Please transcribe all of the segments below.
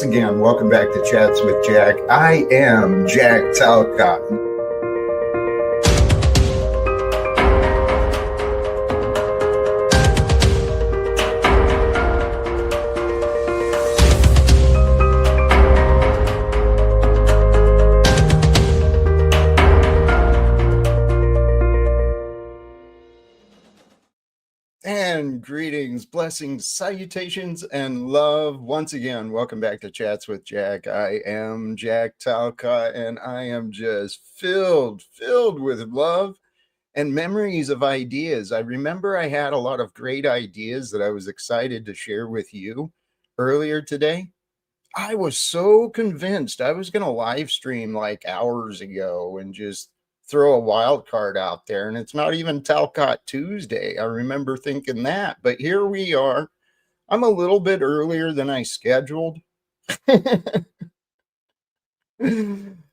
once again, welcome back to Chats with Jack. I am Jack Talcott. And greetings, blessings, salutations, and love. Once again, welcome back to Chats with Jack. I am Jack Talcott, and I am just filled with love and memories of ideas. I remember I had a lot of great ideas that I was excited to share with you earlier today. I was so convinced I was going to live stream like hours ago and just throw a wild card out there. And it's not even Talcott Tuesday. I remember thinking that. But here we are. I'm a little bit earlier than I scheduled. And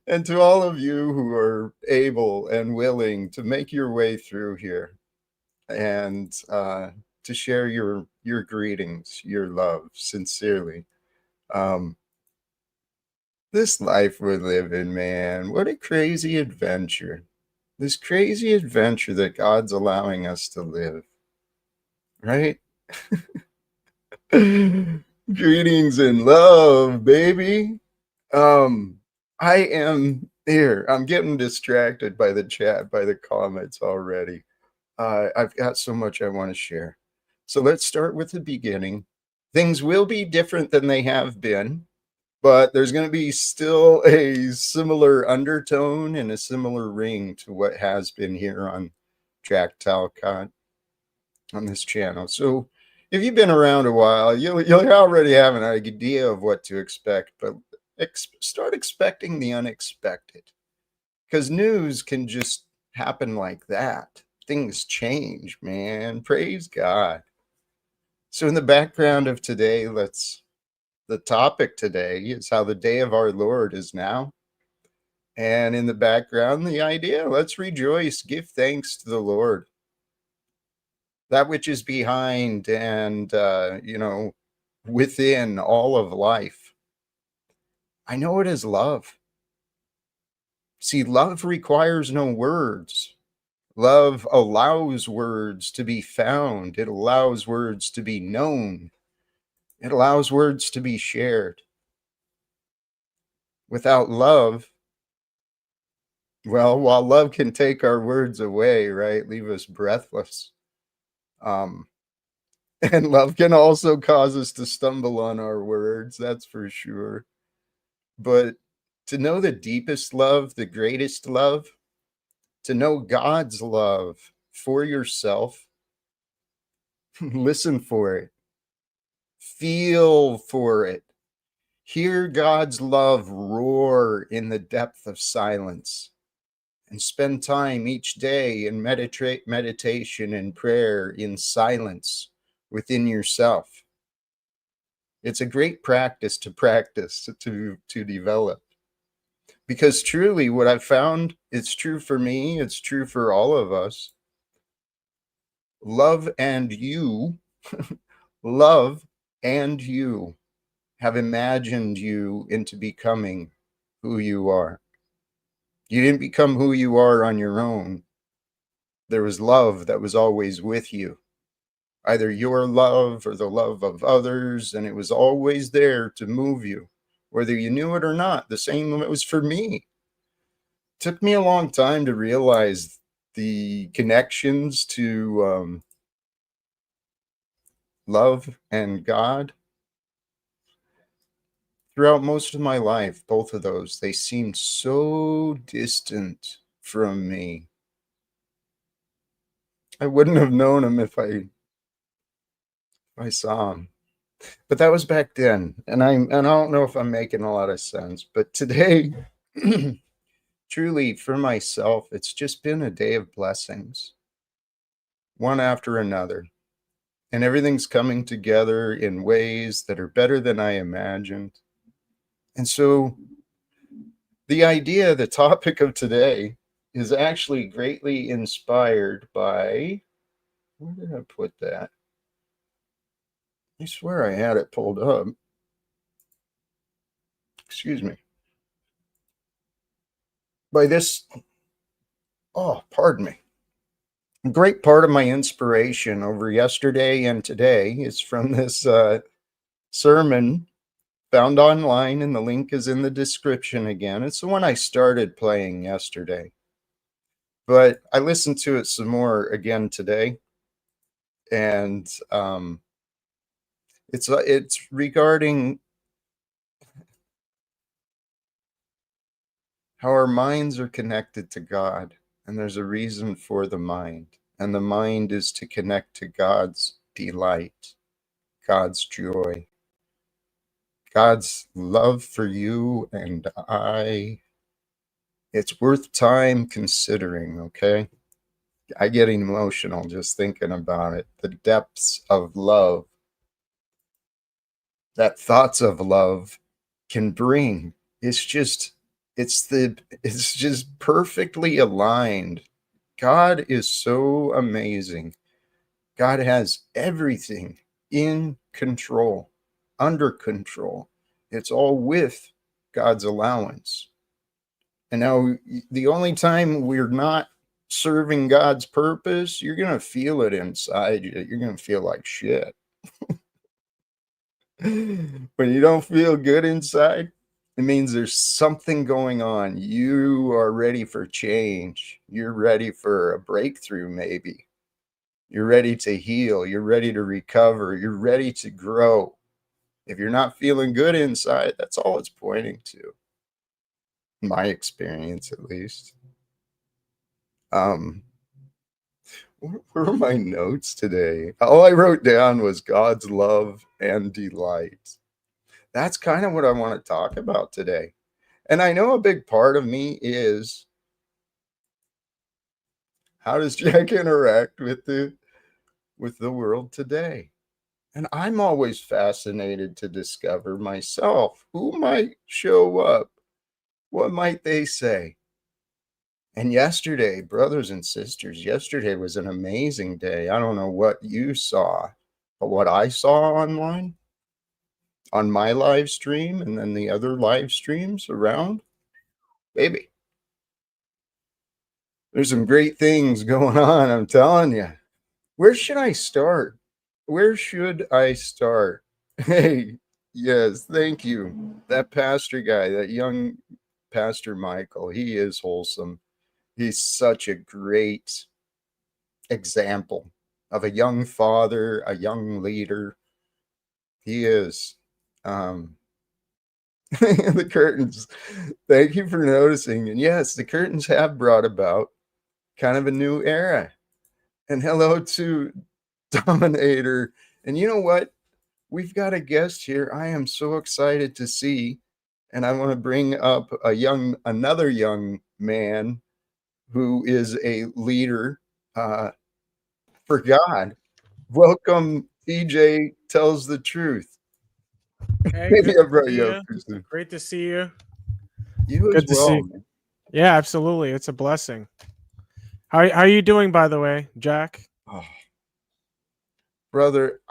to all of you who are able and willing to make your way through here and to share your greetings, your love, sincerely. This life we're living, man, what a crazy adventure. This crazy adventure that God's allowing us to live, right? Greetings and love, baby. I am here. I'm getting distracted by the chat, by the comments already. I've got so much I want to share. So let's start with the beginning. Things will be different than they have been. But there's going to be still a similar undertone and a similar ring to what has been here on Jack Talcott on this channel. So if you've been around a while, you'll already have an idea of what to expect, but start expecting the unexpected, because news can just happen like that. Things change, man. Praise God. So in the background of today, the topic today is how the day of our Lord is now. And in the background, the idea, let's rejoice, give thanks to the Lord. That which is behind and, within all of life. I know it is love. See, love requires no words. Love allows words to be found. It allows words to be known. It allows words to be shared. Without love, well, while love can take our words away, right, leave us breathless, and love can also cause us to stumble on our words, that's for sure. But to know the deepest love, the greatest love, to know God's love for yourself, listen for it, feel for it, hear God's love roar in the depth of silence. And spend time each day in meditation and prayer in silence within yourself. It's a great practice to develop. Because truly what I've found, it's true for me, it's true for all of us. Love and you have imagined you into becoming who you are. You didn't become who you are on your own. There was love that was always with you, either your love or the love of others, and it was always there to move you, whether you knew it or not. The same it was for me. It took me a long time to realize the connections to love and God. Throughout most of my life, both of those, they seemed so distant from me. I wouldn't have known them if I saw them. But that was back then, and I don't know if I'm making a lot of sense. But today, truly for myself, it's just been a day of blessings, one after another, and everything's coming together in ways that are better than I imagined. And so the topic of today is actually greatly inspired by, where did I put that? I swear I had it pulled up. excuse me, by this, oh, pardon me. A great part of my inspiration over yesterday and today is from this sermon found online, and the link is in the description again. It's the one I started playing yesterday, but I listened to it some more again today, and it's regarding how our minds are connected to God, and there's a reason for the mind, and the mind is to connect to God's delight, God's joy, God's love for you and I. It's worth time considering, okay? I get emotional just thinking about it. The depths of love that thoughts of love can bring. It's just it's just perfectly aligned. God is so amazing. God has everything in control, under control. It's all with God's allowance. And now, the only time we're not serving God's purpose, you're going to feel it inside you. You're going to feel like shit. When you don't feel good inside, it means there's something going on. You are ready for change. You're ready for a breakthrough, maybe. You're ready to heal. You're ready to recover. You're ready to grow. If you're not feeling good inside, that's all it's pointing to. My experience, at least. Where are my notes today? All I wrote down was God's love and delight. That's kind of what I want to talk about today. And I know a big part of me is, how does Jack interact with the world today? And I'm always fascinated to discover myself. Who might show up? What might they say? And yesterday, brothers and sisters, yesterday was an amazing day. I don't know what you saw, but what I saw online on my live stream and then the other live streams around, baby, there's some great things going on, I'm telling you. Where should I start? Where should I start? Hey, yes, thank you. That pastor guy, that young Pastor Michael, he is wholesome. He's such a great example of a young father, a young leader. He is. The curtains. Thank you for noticing. And yes, the curtains have brought about kind of a new era. And hello to Dominator. And you know what? We've got a guest here. I am so excited to see. And I want to bring up another young man who is a leader for God. Welcome, TJ Tells the Truth. Hey, Maybe good I to brought see you up you. too soon. Great to see you. You as Good to well, see. man. Yeah, absolutely. It's a blessing. How are you doing, by the way, Jack? Oh, brother,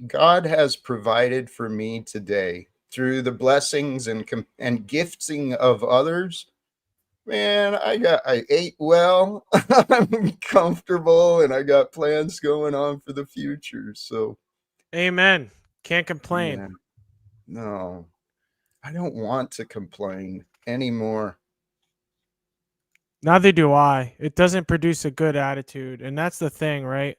God has provided for me today through the blessings and gifting of others. Man, I ate well. I'm comfortable, and I got plans going on for the future. So, Amen. Can't complain. yeah, no, I don't want to complain anymore. Neither do I. It doesn't produce a good attitude, and that's the thing, right?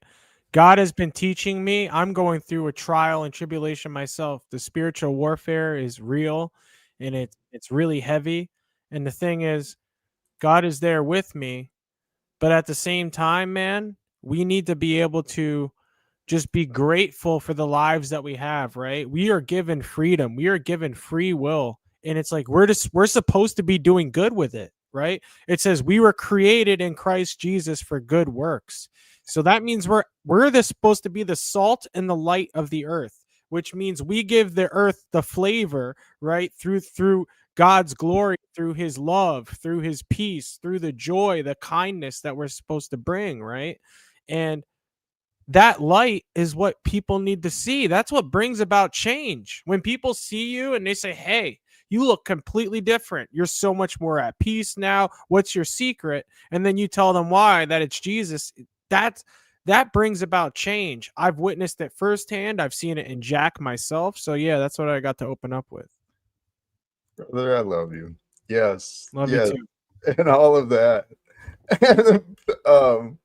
God has been teaching me. I'm going through a trial and tribulation myself. The spiritual warfare is real, and it's really heavy. And the thing is, God is there with me, but at the same time, man, we need to be able to just be grateful for the lives that we have, right? We are given freedom. We are given free will. And it's like we're supposed to be doing good with it, right? It says we were created in Christ Jesus for good works. So that means supposed to be the salt and the light of the earth, which means we give the earth the flavor, right? Through God's glory, through his love, through his peace, through the joy, the kindness that we're supposed to bring, right? And that light is what people need to see. That's what brings about change. When people see you and they say, hey, You look completely different. You're so much more at peace now. What's your secret? And then you tell them why, that it's Jesus. That brings about change. I've witnessed it firsthand. I've seen it in Jack myself. So yeah, that's what I got to open up with. Brother, I love you. Yes, Love you yes, too. and all of that. um,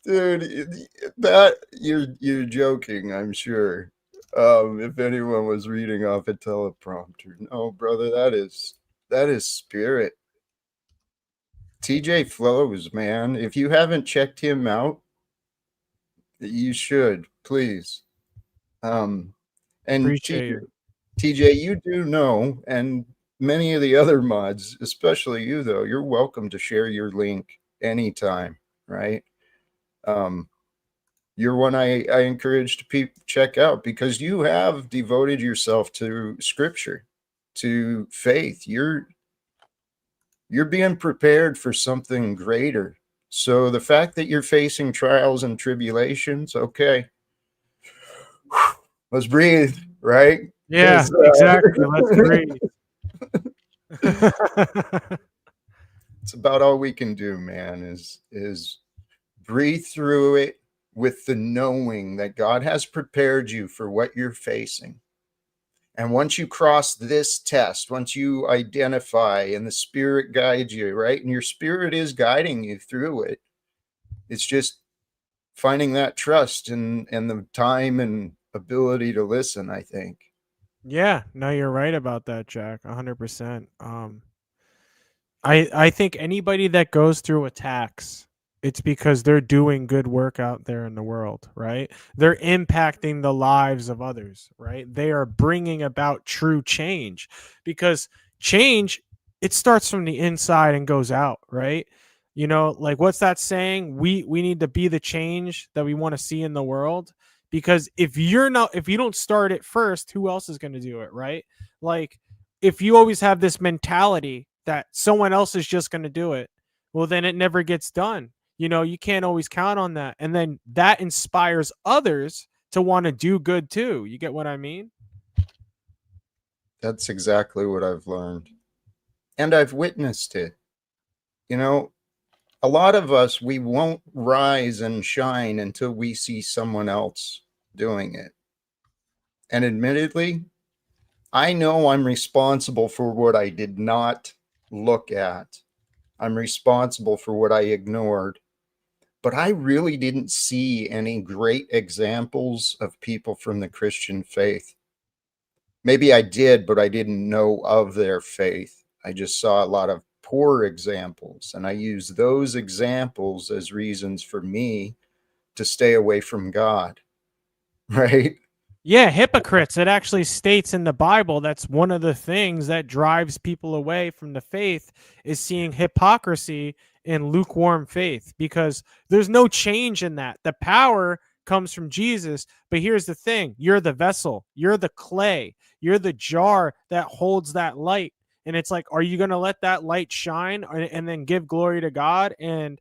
dude, that you're joking, I'm sure. If anyone was reading off a teleprompter, no, brother, that is spirit. TJ flows, man. If you haven't checked him out, you should, please. Um, and Appreciate you. TJ, you do know, and many of the other mods, especially you though, you're welcome to share your link anytime, right? Um, you're one I encourage to check out because you have devoted yourself to scripture, to faith. You're being prepared for something greater. So the fact that you're facing trials and tribulations, okay, let's breathe, right? Yeah, Because exactly. Let's breathe. it's about all we can do, man. Is breathe through it with the knowing that God has prepared you for what you're facing. And once you cross this test, once you identify and the spirit guides you, right? And your spirit is guiding you through it. It's just finding that trust and the time and ability to listen, I think. Yeah, no, you're right about that, Jack. 100%. I think anybody that goes through attacks, it's because they're doing good work out there in the world, right? They're impacting the lives of others, right? They are bringing about true change, because change, it starts from the inside and goes out, right? You know, like what's that saying? We need to be the change that we want to see in the world, because if you don't start it first, who else is going to do it, right? Like, if you always have this mentality that someone else is just going to do it, well, then it never gets done. You know, you can't always count on that. And then that inspires others to want to do good too. You get what I mean? That's exactly what I've learned. And I've witnessed it. You know, a lot of us, we won't rise and shine until we see someone else doing it. And admittedly, I know I'm responsible for what I did not look at. I'm responsible for what I ignored. But I really didn't see any great examples of people from the Christian faith. Maybe I did, but I didn't know of their faith. I just saw a lot of poor examples, and I used those examples as reasons for me to stay away from God, right? Yeah, hypocrites. It actually states in the Bible that's one of the things that drives people away from the faith, is seeing hypocrisy in lukewarm faith, because there's no change in that. The power comes from Jesus, but here's the thing: you're the vessel, you're the clay, you're the jar that holds that light. And it's like, are you going to let that light shine and then give glory to God and,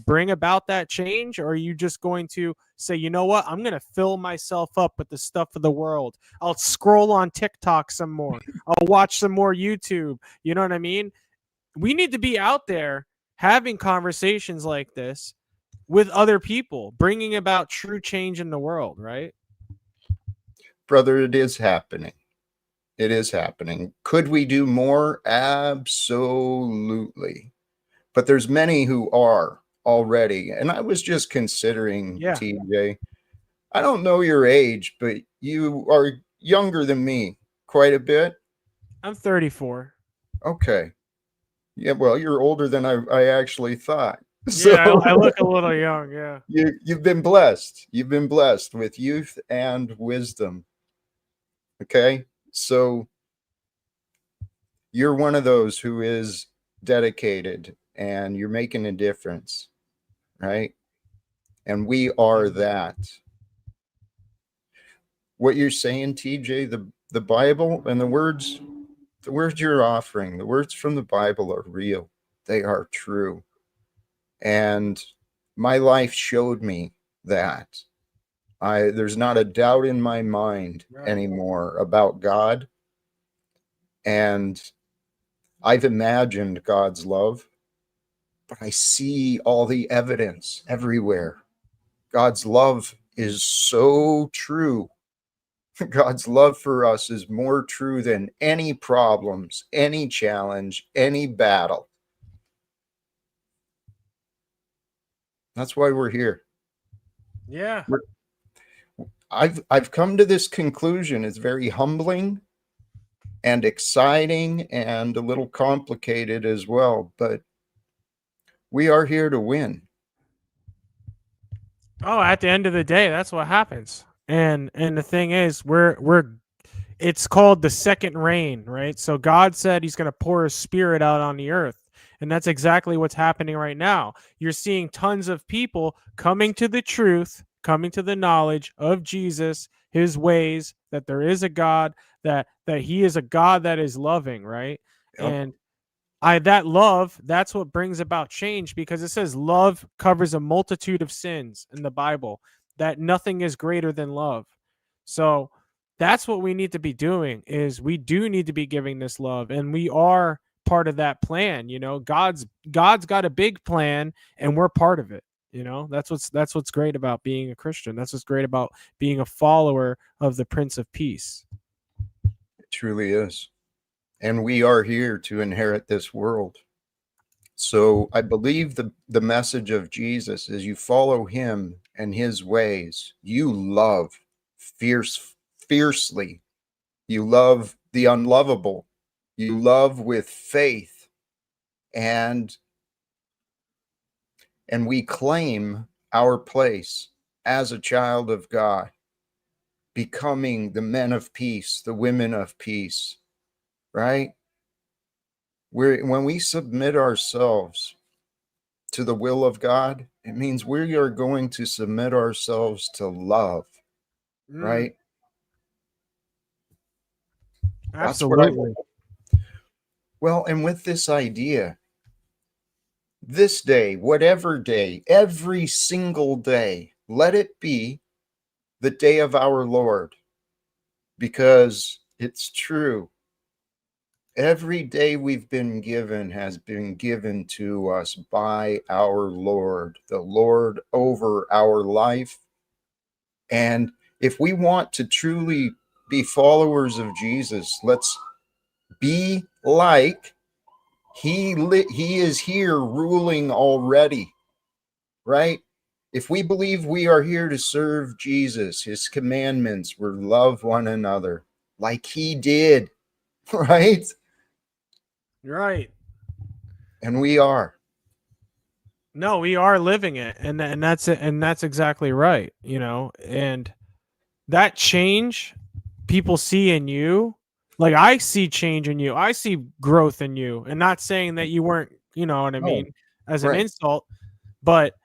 bring about that change? Or are you just going to say, you know what, I'm going to fill myself up with the stuff of the world? I'll scroll on TikTok some more. I'll watch some more YouTube. You know what I mean? We need to be out there having conversations like this with other people, bringing about true change in the world, right? Brother, it is happening. It is happening. Could we do more? Absolutely. But there's many who are already. And I was just considering, Yeah. TJ, I don't know your age, but you are younger than me quite a bit. I'm 34. Okay. Yeah, well, you're older than I actually thought. So Yeah, I look a little young. Yeah. you've been blessed. You've been blessed with youth and wisdom. Okay. So you're one of those who is dedicated and you're making a difference, right? And we are that. What you're saying, TJ, the Bible and the words you're offering, the words from the Bible are real. They are true. And my life showed me that. There's not a doubt in my mind Right. anymore about God. And I've imagined God's love, but I see all the evidence everywhere. God's love is so true. God's love for us is more true than any problems, any challenge, any battle. That's why we're here. Yeah. We're, I've come to this conclusion. It's very humbling and exciting and a little complicated as well, but we are here to win. Oh, at the end of the day, that's what happens. And the thing is, we're it's called the second rain, right? So God said he's going to pour his spirit out on the earth. And that's exactly what's happening right now. You're seeing tons of people coming to the truth, coming to the knowledge of Jesus, his ways, that there is a God, that he is a God that is loving, right? Yep. And that love, that's what brings about change, because it says love covers a multitude of sins in the Bible, that nothing is greater than love. So that's what we need to be doing, is we do need to be giving this love, and we are part of that plan. God's got a big plan, and we're part of it. That's what's great about being a Christian. That's what's great about being a follower of the Prince of Peace. It truly is. And we are here to inherit this world. So I believe the message of Jesus is you follow him and his ways. You love fiercely. You love the unlovable. You love with faith. And we claim our place as a child of God, becoming the men of peace, the women of peace, right? When we submit ourselves to the will of God, it means we are going to submit ourselves to love, Mm, right? That's what I, absolutely. well, and with this idea, this day, every single day, let it be the day of our Lord, because it's true. Every day we've been given has been given to us by our Lord, the Lord over our life. And if we want to truly be followers of Jesus, let's be like he is here ruling already, right? If we believe we are here to serve Jesus, his commandments were love one another like he did, right? Right. And we are. No, we are living it, and that's it, and that's exactly right. And that change people see in you, like I see change in you, I see growth in you, and not saying that you weren't, you know what I Oh, mean, as an right. insult, but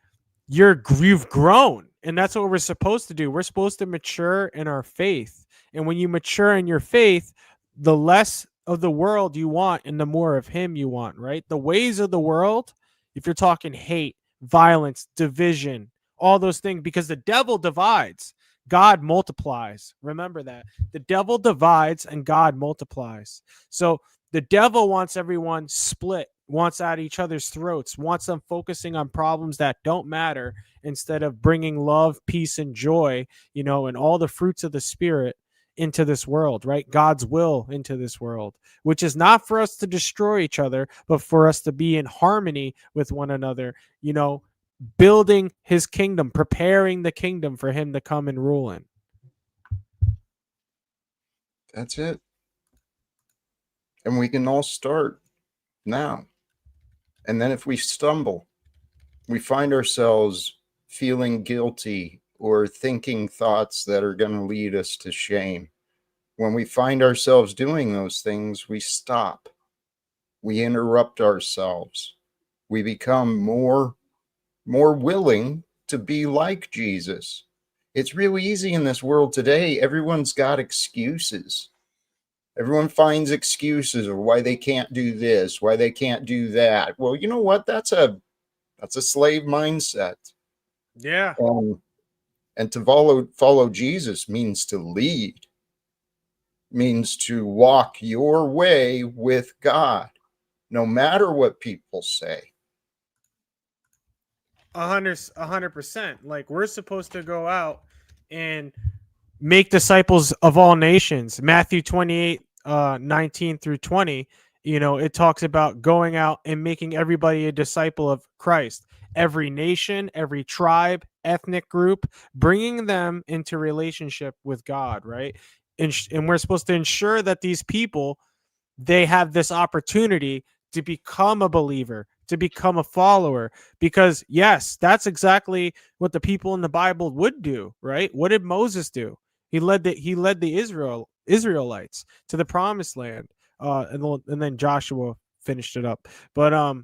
you've grown, and that's what we're supposed to do. We're supposed to mature in our faith, and when you mature in your faith, the less of the world you want and the more of him you want, right? The ways of the world, if you're talking hate, violence, division, all those things, because the devil divides, God multiplies. Remember that. The devil divides and God multiplies. So the devil wants everyone split, wants at each other's throats, wants them focusing on problems that don't matter, instead of bringing love, peace, and joy, and all the fruits of the Spirit into this world, right? God's will into this world, which is not for us to destroy each other, but for us to be in harmony with one another, building his kingdom, preparing the kingdom for him to come and rule in. That's it. And we can all start now. And then if we stumble, we find ourselves feeling guilty or thinking thoughts that are going to lead us to shame. When we find ourselves doing those things, we stop. We interrupt ourselves. We become more willing to be like Jesus. It's really easy in this world today. Everyone's got excuses. Everyone finds excuses of why they can't do this, why they can't do that. Well, you know what? That's a slave mindset. Yeah. And to follow Jesus means to lead. means to walk your way with God, no matter what people say. 100%. Like, we're supposed to go out and make disciples of all nations. Matthew 28, 19 through 20, it talks about going out and making everybody a disciple of Christ. Every nation, every tribe, ethnic group, bringing them into relationship with God, right? And we're supposed to ensure that these people, they have this opportunity to become a believer, to become a follower. Because yes, that's exactly what the people in the Bible would do, right? What did Moses do? He led the Israelites to the promised land. And then Joshua finished it up. But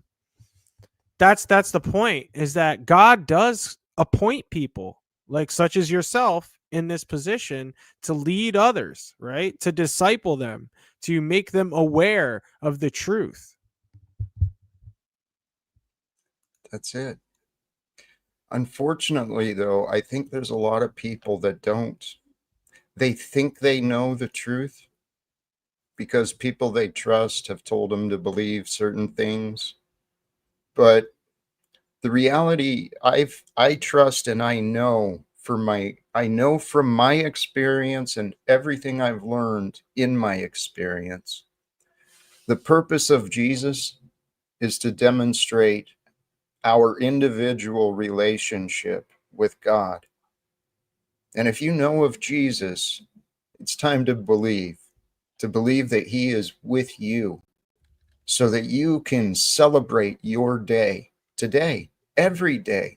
that's the point, is that God does appoint people, like such as yourself, in this position to lead others, right? To disciple them, to make them aware of the truth. That's it. Unfortunately, though, I think there's a lot of people that don't. They think they know the truth because people they trust have told them to believe certain things. But the reality, I trust and I know from my experience and everything I've learned in my experience. The purpose of Jesus is to demonstrate our individual relationship with God. And if you know of Jesus, it's time to believe that he is with you so that you can celebrate your day today, every day.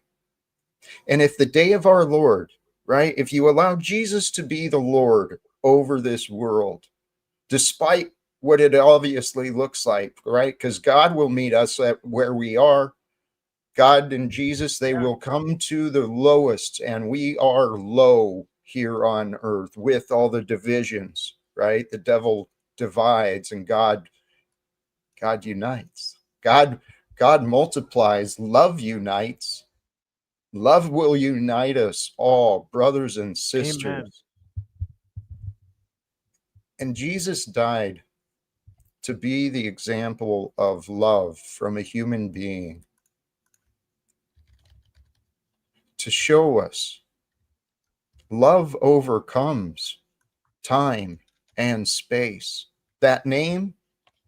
And if the day of our Lord, right, if you allow Jesus to be the Lord over this world, despite what it obviously looks like, right? Because God will meet us at where we are. God and Jesus, they will come to the lowest, and we are low here on earth with all the divisions, right? The devil divides and God unites. God multiplies, love unites. Love will unite us all, brothers and Amen. sisters. And Jesus died to be the example of love from a human being, to show us love overcomes time and space. That name,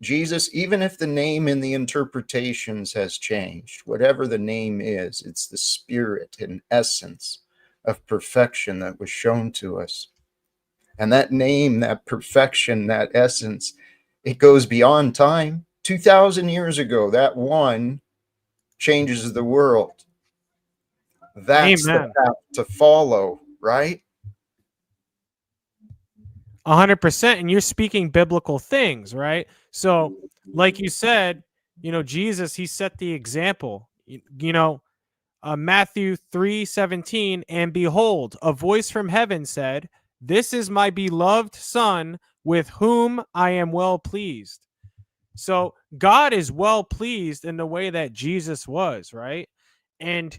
Jesus, even if the name in the interpretations has changed, whatever the name is, it's the spirit and essence of perfection that was shown to us. And that name, that perfection, that essence, it goes beyond time. 2,000 years ago, that one changes the world. That's the Amen. path to follow, right? 100%. And you're speaking biblical things, right? So, like you said, Jesus, he set the example. Matthew 3:17, and behold, a voice from heaven said, "This is my beloved son, with whom I am well pleased." So God is well pleased in the way that Jesus was, right? And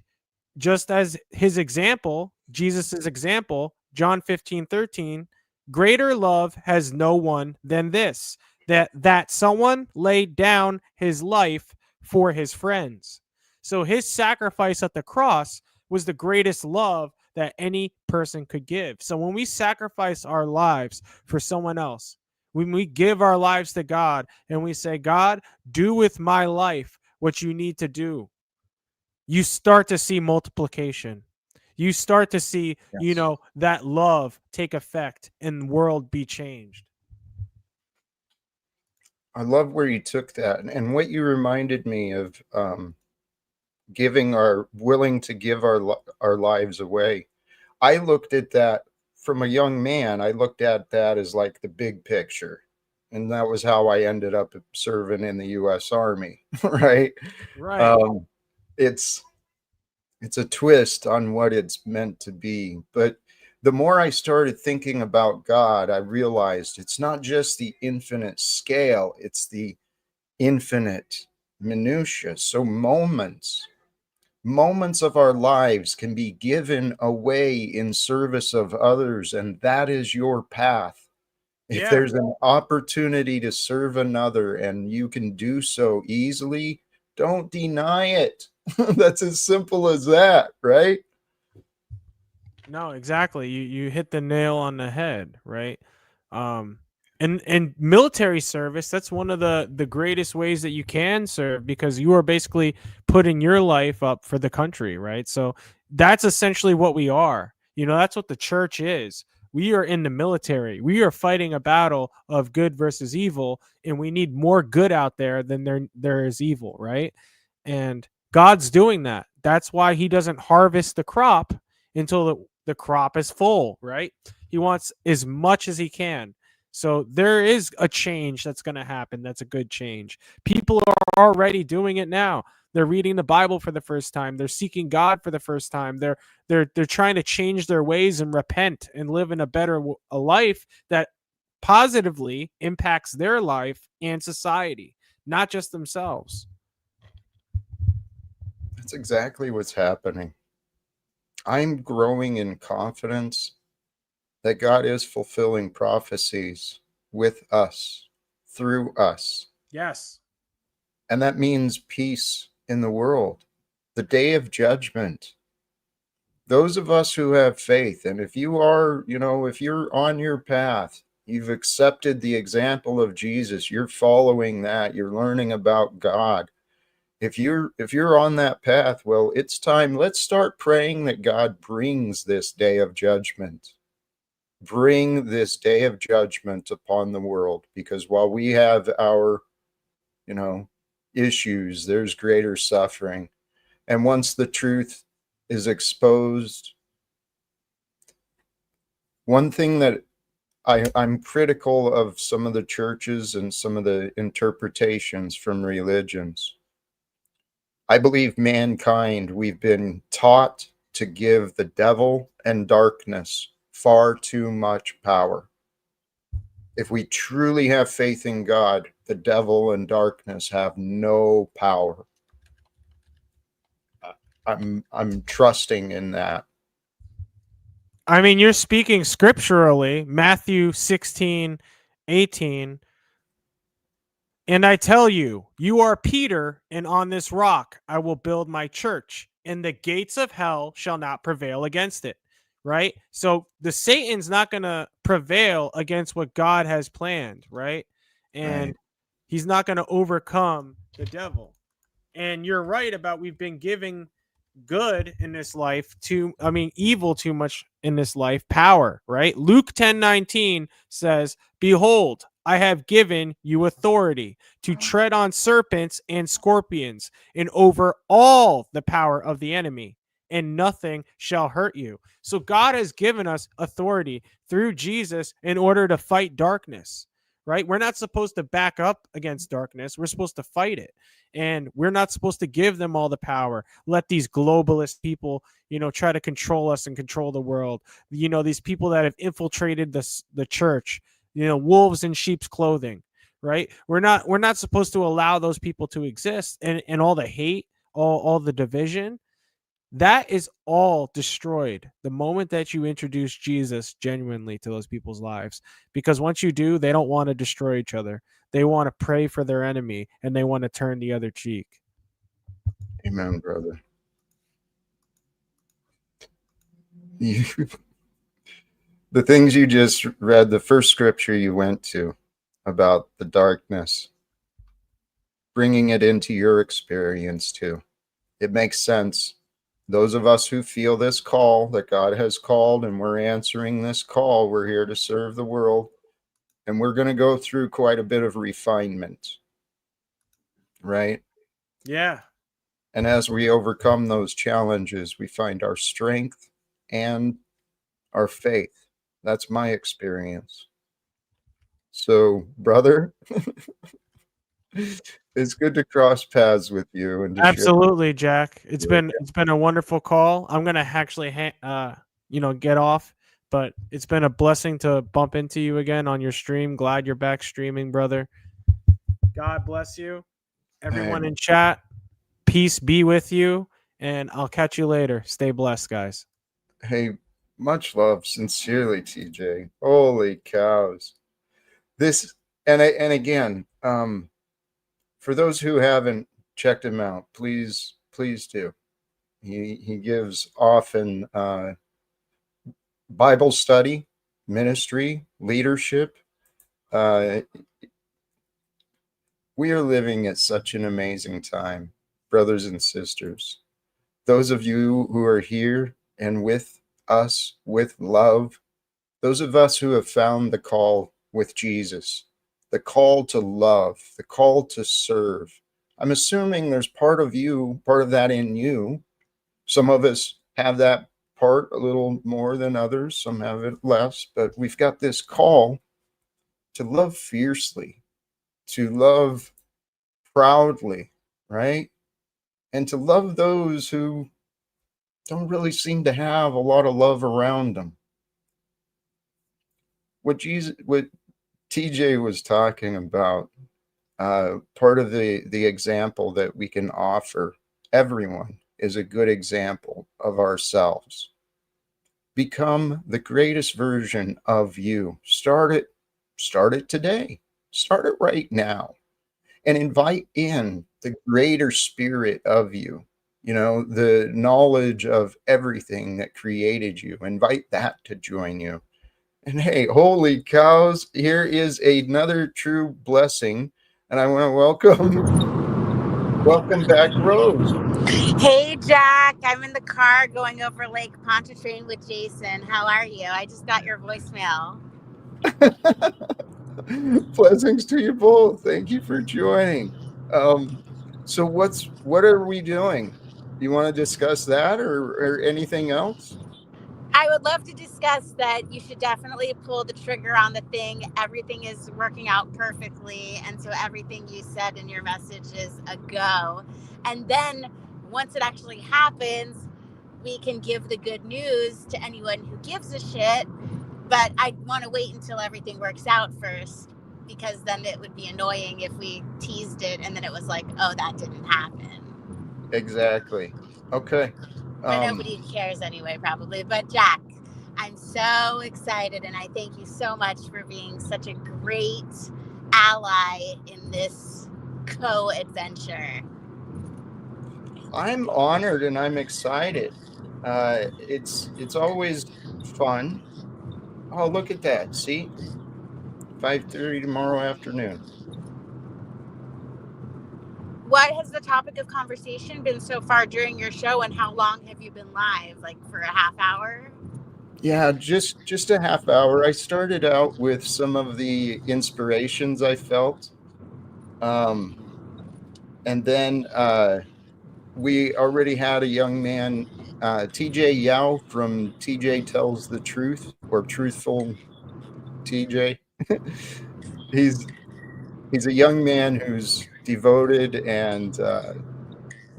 just as his example, Jesus's example, John 15:13, greater love has no one than this, that someone laid down his life for his friends. So his sacrifice at the cross was the greatest love that any person could give. So when we sacrifice our lives for someone else, when we give our lives to God and we say, God, do with my life what you need to do, you start to see multiplication. You start to see, Yes. that love take effect and the world be changed. I love where you took that. And what you reminded me of, willing to give our lives away. I looked at that from a young man. I looked at that as like the big picture. And that was how I ended up serving in the US Army, right? Right. Um, it's it's a twist on what it's meant to be. But the more I started thinking about God, I realized it's not just the infinite scale, it's the infinite minutia. So moments of our lives can be given away in service of others, and that is your path. If Yeah. there's an opportunity to serve another and you can do so easily, don't deny it. That's as simple as that, right? No, exactly. You hit the nail on the head, right? Um and military service, that's one of the greatest ways that you can serve, because you are basically putting your life up for the country, right? So that's essentially what we are. That's what the church is. We are in the military. We are fighting a battle of good versus evil, and we need more good out there than there is evil, right? And God's doing that. That's why he doesn't harvest the crop until the crop is full, right? He wants as much as he can. So there is a change that's going to happen. That's a good change. People are already doing it now. They're reading the Bible for the first time. They're seeking God for the first time. They're trying to change their ways and repent and live in a life that positively impacts their life and society, not just themselves. That's exactly what's happening. I'm growing in confidence that God is fulfilling prophecies with us, through us. Yes. And that means peace in the world, the day of judgment. Those of us who have faith, and if you are, if you're on your path, you've accepted the example of Jesus, you're following that, you're learning about God. If you're on that path, well, it's time. Let's start praying that God brings this day of judgment. Bring this day of judgment upon the world, because while we have our, you know, issues, there's greater suffering. And once the truth is exposed, one thing that I'm critical of some of the churches and some of the interpretations from religions. I believe mankind, we've been taught to give the devil and darkness far too much power. If we truly have faith in God, the devil and darkness have no power. I'm trusting in that. I mean, you're speaking scripturally. Matthew 16:18. And I tell you, you are Peter, and on this rock I will build my church, and the gates of hell shall not prevail against it. Right? So the Satan's not going to prevail against what God has planned, right? Right. And he's not going to overcome the devil. And you're right about we've been giving good in this life to evil too much in this life power, right? Luke 10:19 says, behold, I have given you authority to tread on serpents and scorpions and over all the power of the enemy, and nothing shall hurt you. So God has given us authority through Jesus in order to fight darkness, right? We're not supposed to back up against darkness. We're supposed to fight it. And we're not supposed to give them all the power. Let these globalist people, try to control us and control the world. These people that have infiltrated the church, wolves in sheep's clothing, right? We're not supposed to allow those people to exist, and all the hate, all the division, that is all destroyed the moment that you introduce Jesus genuinely to those people's lives. Because once you do, they don't want to destroy each other. They want to pray for their enemy, and they want to turn the other cheek. Amen, brother. You, the things you just read, the first scripture you went to about the darkness, bringing it into your experience too. It makes sense. Those of us who feel this call that God has called and we're answering this call, we're here to serve the world. And we're going to go through quite a bit of refinement, right? Yeah. And as we overcome those challenges, we find our strength and our faith. That's my experience. So, brother, it's good to cross paths with you and to share. Absolutely, Jack. It's been a wonderful call. I'm gonna actually get off, but it's been a blessing to bump into you again on your stream. Glad you're back streaming, brother. God bless you, everyone Hey, in chat. Peace be with you, and I'll catch you later. Stay blessed, guys. hey, much love, sincerely, TJ. Holy cows. this, and again, for those who haven't checked him out, please do. He gives often Bible study, ministry, leadership. Uh, we are living at such an amazing time, brothers and sisters. Those of you who are here and with us with love, those of us who have found the call with Jesus, the call to love, the call to serve. I'm assuming there's part of you, part of that in you. Some of us have that part a little more than others, some have it less, but we've got this call to love fiercely, to love proudly, right? And to love those who don't really seem to have a lot of love around them. What TJ was talking about, part of the example that we can offer everyone is a good example of ourselves. Become the greatest version of you. Start it today. Start it right now. And invite in the greater spirit of you, the knowledge of everything that created you. Invite that to join you. And hey, holy cows, here is another true blessing. And I want to welcome back Rose. Hey, Jack. I'm in the car going over Lake Pontchartrain with Jason. How are you? I just got your voicemail. Blessings to you both. Thank you for joining. So what are we doing? You want to discuss that or anything else? I would love to discuss that. You should definitely pull the trigger on the thing. Everything is working out perfectly. And so everything you said in your message is a go. And then once it actually happens, we can give the good news to anyone who gives a shit. But I want to wait until everything works out first, because then it would be annoying if we teased it and then it was like, oh, that didn't happen. Exactly. Okay. But nobody cares anyway, probably. But Jack, I'm so excited, and I thank you so much for being such a great ally in this co-adventure. I'm honored and I'm excited. It's always fun. Oh, look at that. See? 5:30 tomorrow afternoon. What has the topic of conversation been so far during your show, and how long have you been live? Like for a half hour? Yeah, just a half hour. I started out with some of the inspirations I felt. And then we already had a young man, TJ Yao from TJ Tells the Truth, or Truthful TJ. he's a young man who's devoted and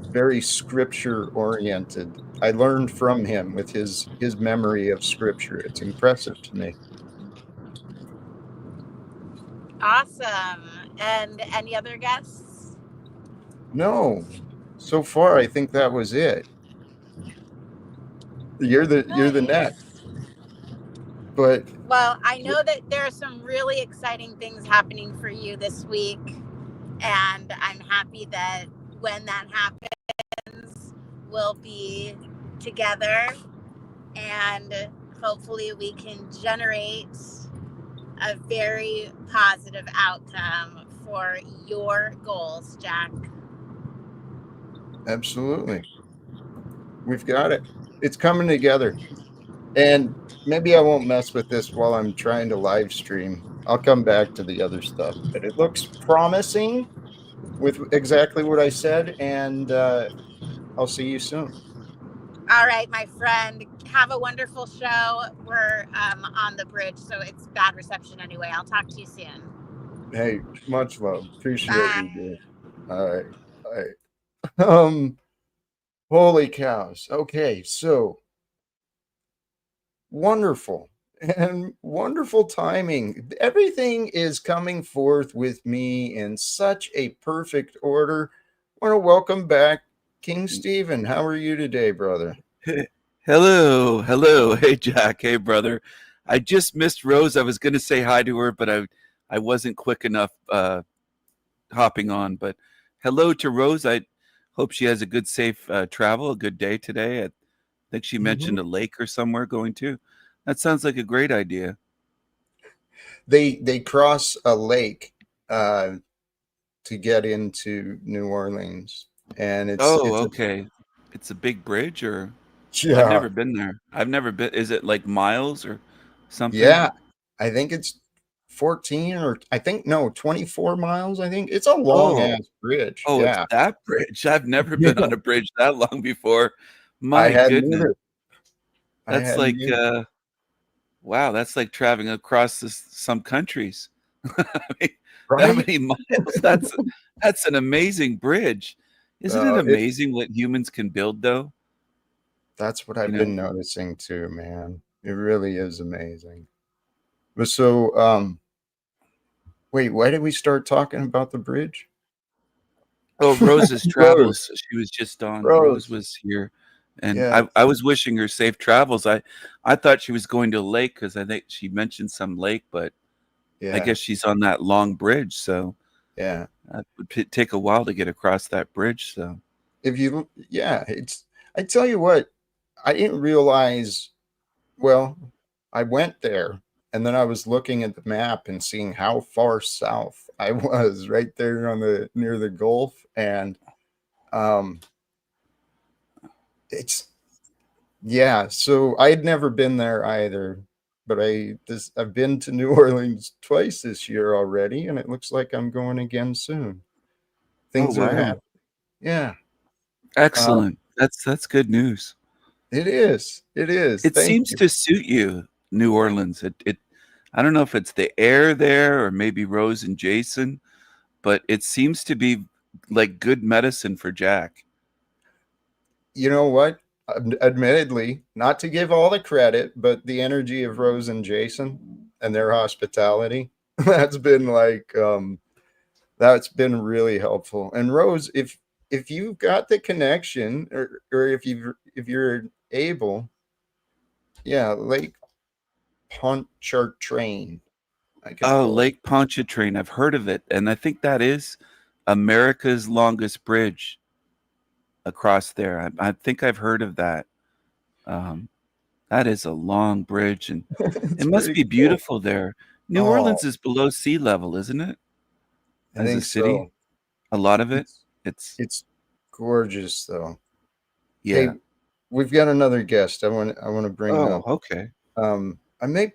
very scripture oriented. I learned from him with his memory of scripture. It's impressive to me. Awesome. And any other guests? No, so far I think that was it. You're the next. But well, I know that there are some really exciting things happening for you this week, and I'm happy that when that happens, we'll be together, and hopefully we can generate a very positive outcome for your goals, Jack. absolutely. We've got it. It's coming together. And maybe I won't mess with this while I'm trying to live stream. I'll come back to the other stuff. But it looks promising with exactly what I said. And I'll see you soon. All right, my friend. Have a wonderful show. We're on the bridge, so it's bad reception anyway. I'll talk to you soon. Hey, much love. Appreciate Bye. you, dude. All right. All right. Holy cows. Okay, so wonderful and wonderful timing. Everything is coming forth with me in such a perfect order. I want to welcome back King Stephen. How are you today, brother? Hello. Hey, Jack. Hey, brother. I just missed Rose. I was going to say hi to her, but I wasn't quick enough hopping on. But hello to Rose. I hope she has a good, safe travel, a good day today. I think she mentioned a lake or somewhere going to. That sounds like a great idea. They cross a lake uh, to get into New Orleans, and Oh, it's a okay. It's a big bridge, or I've yeah never been there. I've never been. Is it like miles or something? yeah. I think it's 14 or I think no 24 miles. I think it's a long Oh, ass bridge. oh, it's Yeah, that bridge. I've never yeah. been on a bridge that long before. I My hadn't goodness. either. I That's hadn't like either. wow, that's like traveling across some countries. I mean, that Right? many miles. That's an amazing bridge. Isn't it It amazing what humans can build though? That's what You I've know? been noticing too, man. It really is amazing. But so, wait, why did we start talking about the bridge? Oh, Rose's Rose, travels. She was just on. Rose Rose. was here, and Yeah, I was wishing her safe travels. I thought she was going to a lake because I think she mentioned some lake, but I yeah, guess she's on that long bridge, so yeah. it would take a while to get across that bridge. So, Yeah, I tell you what, I didn't realize, well, I went there and then I was looking at the map and seeing how far south I was right there on near the Gulf. And, um, it's, yeah, so I'd never been there either, but I've been to New Orleans twice this year already, and it looks like I'm going again soon. oh Things are wow, happening. Yeah, um, excellent. That's good news. it is. It is. It Thank seems you. to suit you, New Orleans. It I don't know if it's the air there or maybe Rose and Jason, but it seems to be like good medicine for Jack. You know what? Admittedly, not to give all the credit, but the energy of Rose and Jason and their hospitality, that's been like that's been really helpful. And Rose, if you've got the connection or if you're able, yeah, Lake Pontchartrain, I could Oh, pull it. Lake Pontchartrain. I've heard of it, and I think that is America's longest bridge across there. I think I've heard of that. Um, that is a long bridge, and It's it must pretty be cool. beautiful there. New Oh, Orleans is below sea level, isn't it? I As a think city, so. a lot of it. It's It's it's gorgeous though. yeah. Hey, we've got another guest I want to bring Oh, up. okay. I may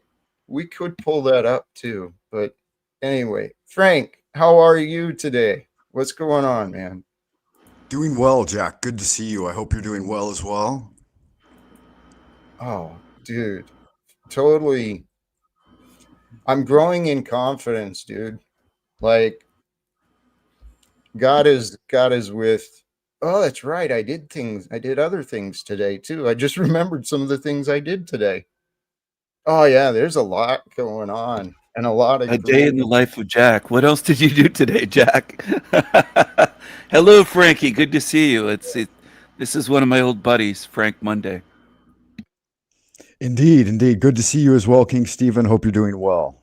we could pull that up too, but anyway, Frank, how are you today? What's going on, man? Doing well, Jack. Good to see you. I hope you're doing well as well. Oh, dude, totally. I'm growing in confidence, dude. Like God is with. Oh, that's right. I did other things today too. I just remembered some of the things I did today. Oh yeah, there's a lot going on and a lot A of day great. in the life of Jack. What else did you do today, Jack? Hello, Frankie. Good to see you. This is one of my old buddies, Frank Monday. Indeed, indeed. Good to see you as well, King Stephen. Hope you're doing well.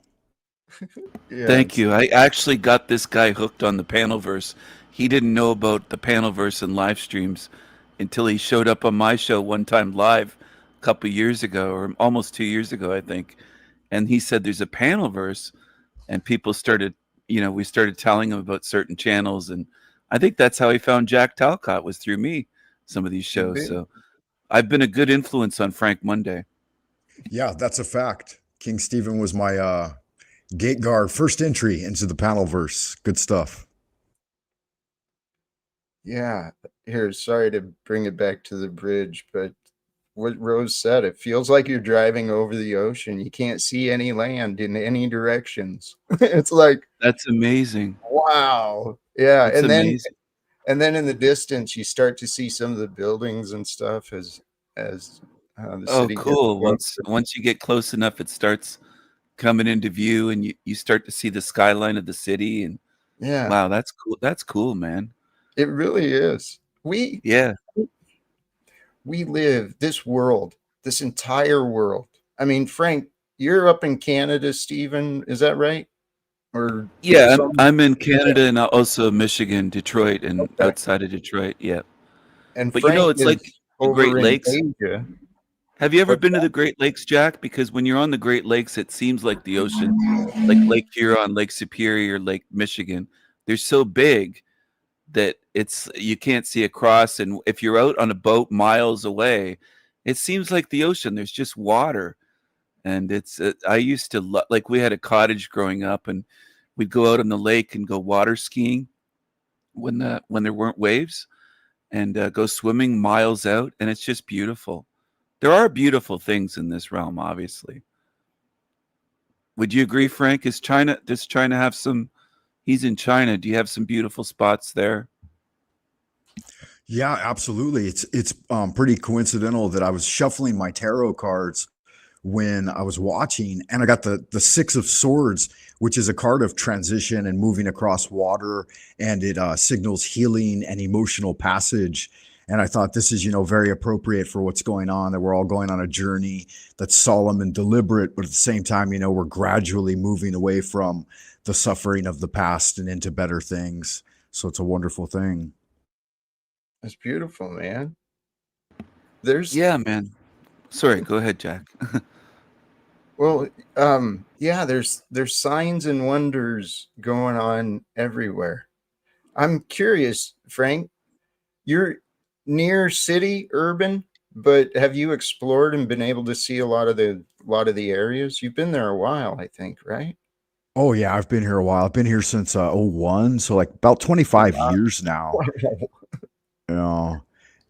Thank Yes. you. I actually got this guy hooked on the Panelverse. He didn't know about the Panelverse and live streams until he showed up on my show one time live a couple years ago, or almost 2 years ago, I think. And he said there's a Panelverse, and people started, we started telling him about certain channels, and I think that's how he found Jack Talcott was through me. Some of these Could shows, be. so I've been a good influence on Frank Monday. Yeah, that's a fact. King Stephen was my gate guard, first entry into the panel verse. Good stuff. Yeah. Here, sorry to bring it back to the bridge, but what Rose said, it feels like you're driving over the ocean. You can't see any land in any directions. It's like, That's amazing. wow. Yeah. It's amazing. And then in the distance, you start to see some of the buildings and stuff as the Oh, city gets cool. closer. Once you get close enough, it starts coming into view, and you start to see the skyline of the city. And Yeah, wow, that's cool. That's cool, man. it really is. Yeah. We live this world, this entire world. I mean, Frank, you're up in Canada, Stephen. Is that right? or Yeah, some? I'm in Canada and also Michigan, Detroit, and Okay. outside of Detroit. Yeah, And but you know, Frank it's like is the Great over in Lakes. Asia. Have you ever What's been to the Great Lakes, Jack? Because when you're on the Great Lakes, it seems like the ocean, like Lake Huron, Lake Superior, Lake Michigan. They're so big that it's you can't see across, and if you're out on a boat miles away, it seems like the ocean. There's just water, and it's I used to like we had a cottage growing up, and we'd go out on the lake and go water skiing when there weren't waves, and go swimming miles out, and it's just beautiful. There are beautiful things in this realm, obviously. Would you agree, Frank? Does China have some? He's in China. Do you have some beautiful spots there? Yeah, absolutely. It's pretty coincidental that I was shuffling my tarot cards when I was watching, and I got the Six of Swords, which is a card of transition and moving across water, and it signals healing and emotional passage. And I thought this is, very appropriate for what's going on. That we're all going on a journey that's solemn and deliberate, but at the same time, we're gradually moving away from the suffering of the past and into better things. So it's a wonderful thing. That's beautiful, man. There's Yeah, man. Sorry, go ahead, Jack. well, yeah, there's signs and wonders going on everywhere. I'm curious, Frank, you're near city, urban, but have you explored and been able to see a lot of the areas? You've been there a while, I think, right? Oh yeah, I've been here a while. I've been here since '01, so like about 25 Wow. years now. You know,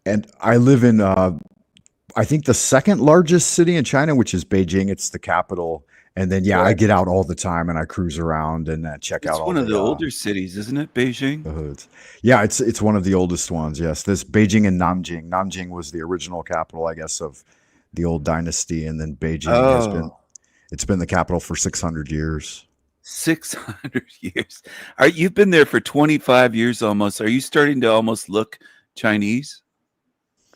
and I live in I think the second largest city in China, which is Beijing. It's the capital. And then yeah, I Correct. get out all the time and I cruise around and check out It's all one of the older cities, isn't it, Beijing? the hoods. Yeah, it's one of the oldest ones. Yes, this Beijing and Nanjing. Nanjing was the original capital, I guess, of the old dynasty, and then Beijing has been Oh, it's been the capital for 600 years. 600 years. You've been there for 25 years almost. Are you starting to almost look Chinese,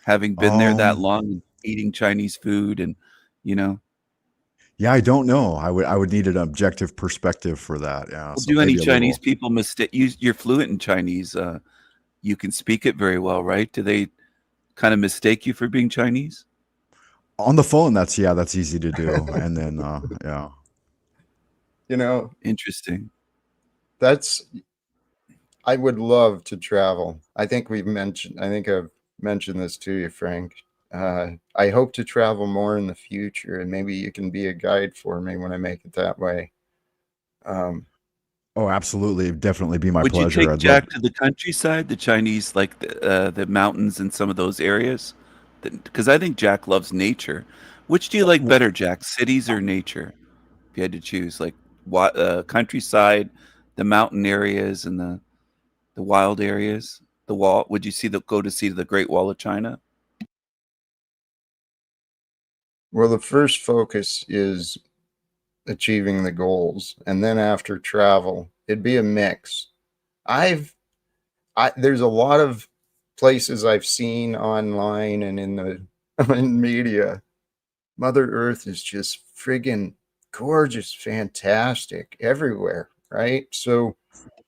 having been there that Um, long and eating Chinese food and, you know, yeah, I don't know. I would need an objective perspective for that. Yeah, well, so do any maybe a Chinese little. people mistake you? You're fluent in Chinese. You can speak it very well, right? Do they kind of mistake you for being Chinese? On the phone, that's easy to do. And then yeah. You know, Interesting. that's I would love to travel. I think I've mentioned this to you, Frank. I hope to travel more in the future, and maybe you can be a guide for me when I make it that way. Um, Oh, absolutely. It'd definitely be my Would you pleasure. take I'd love. Jack to the countryside, the Chinese, like the mountains and some of those areas? Because I think Jack loves nature. Which do you like better, Jack? Cities or nature? If you had to choose, like what countryside, the mountain areas, and the wild areas. The wall. Would you go to see the Great Wall of China? well, the first focus is achieving the goals, and then after travel, it'd be a mix. I've there's a lot of places I've seen online and in the in media. Mother Earth is just friggin' gorgeous, fantastic everywhere, right? So,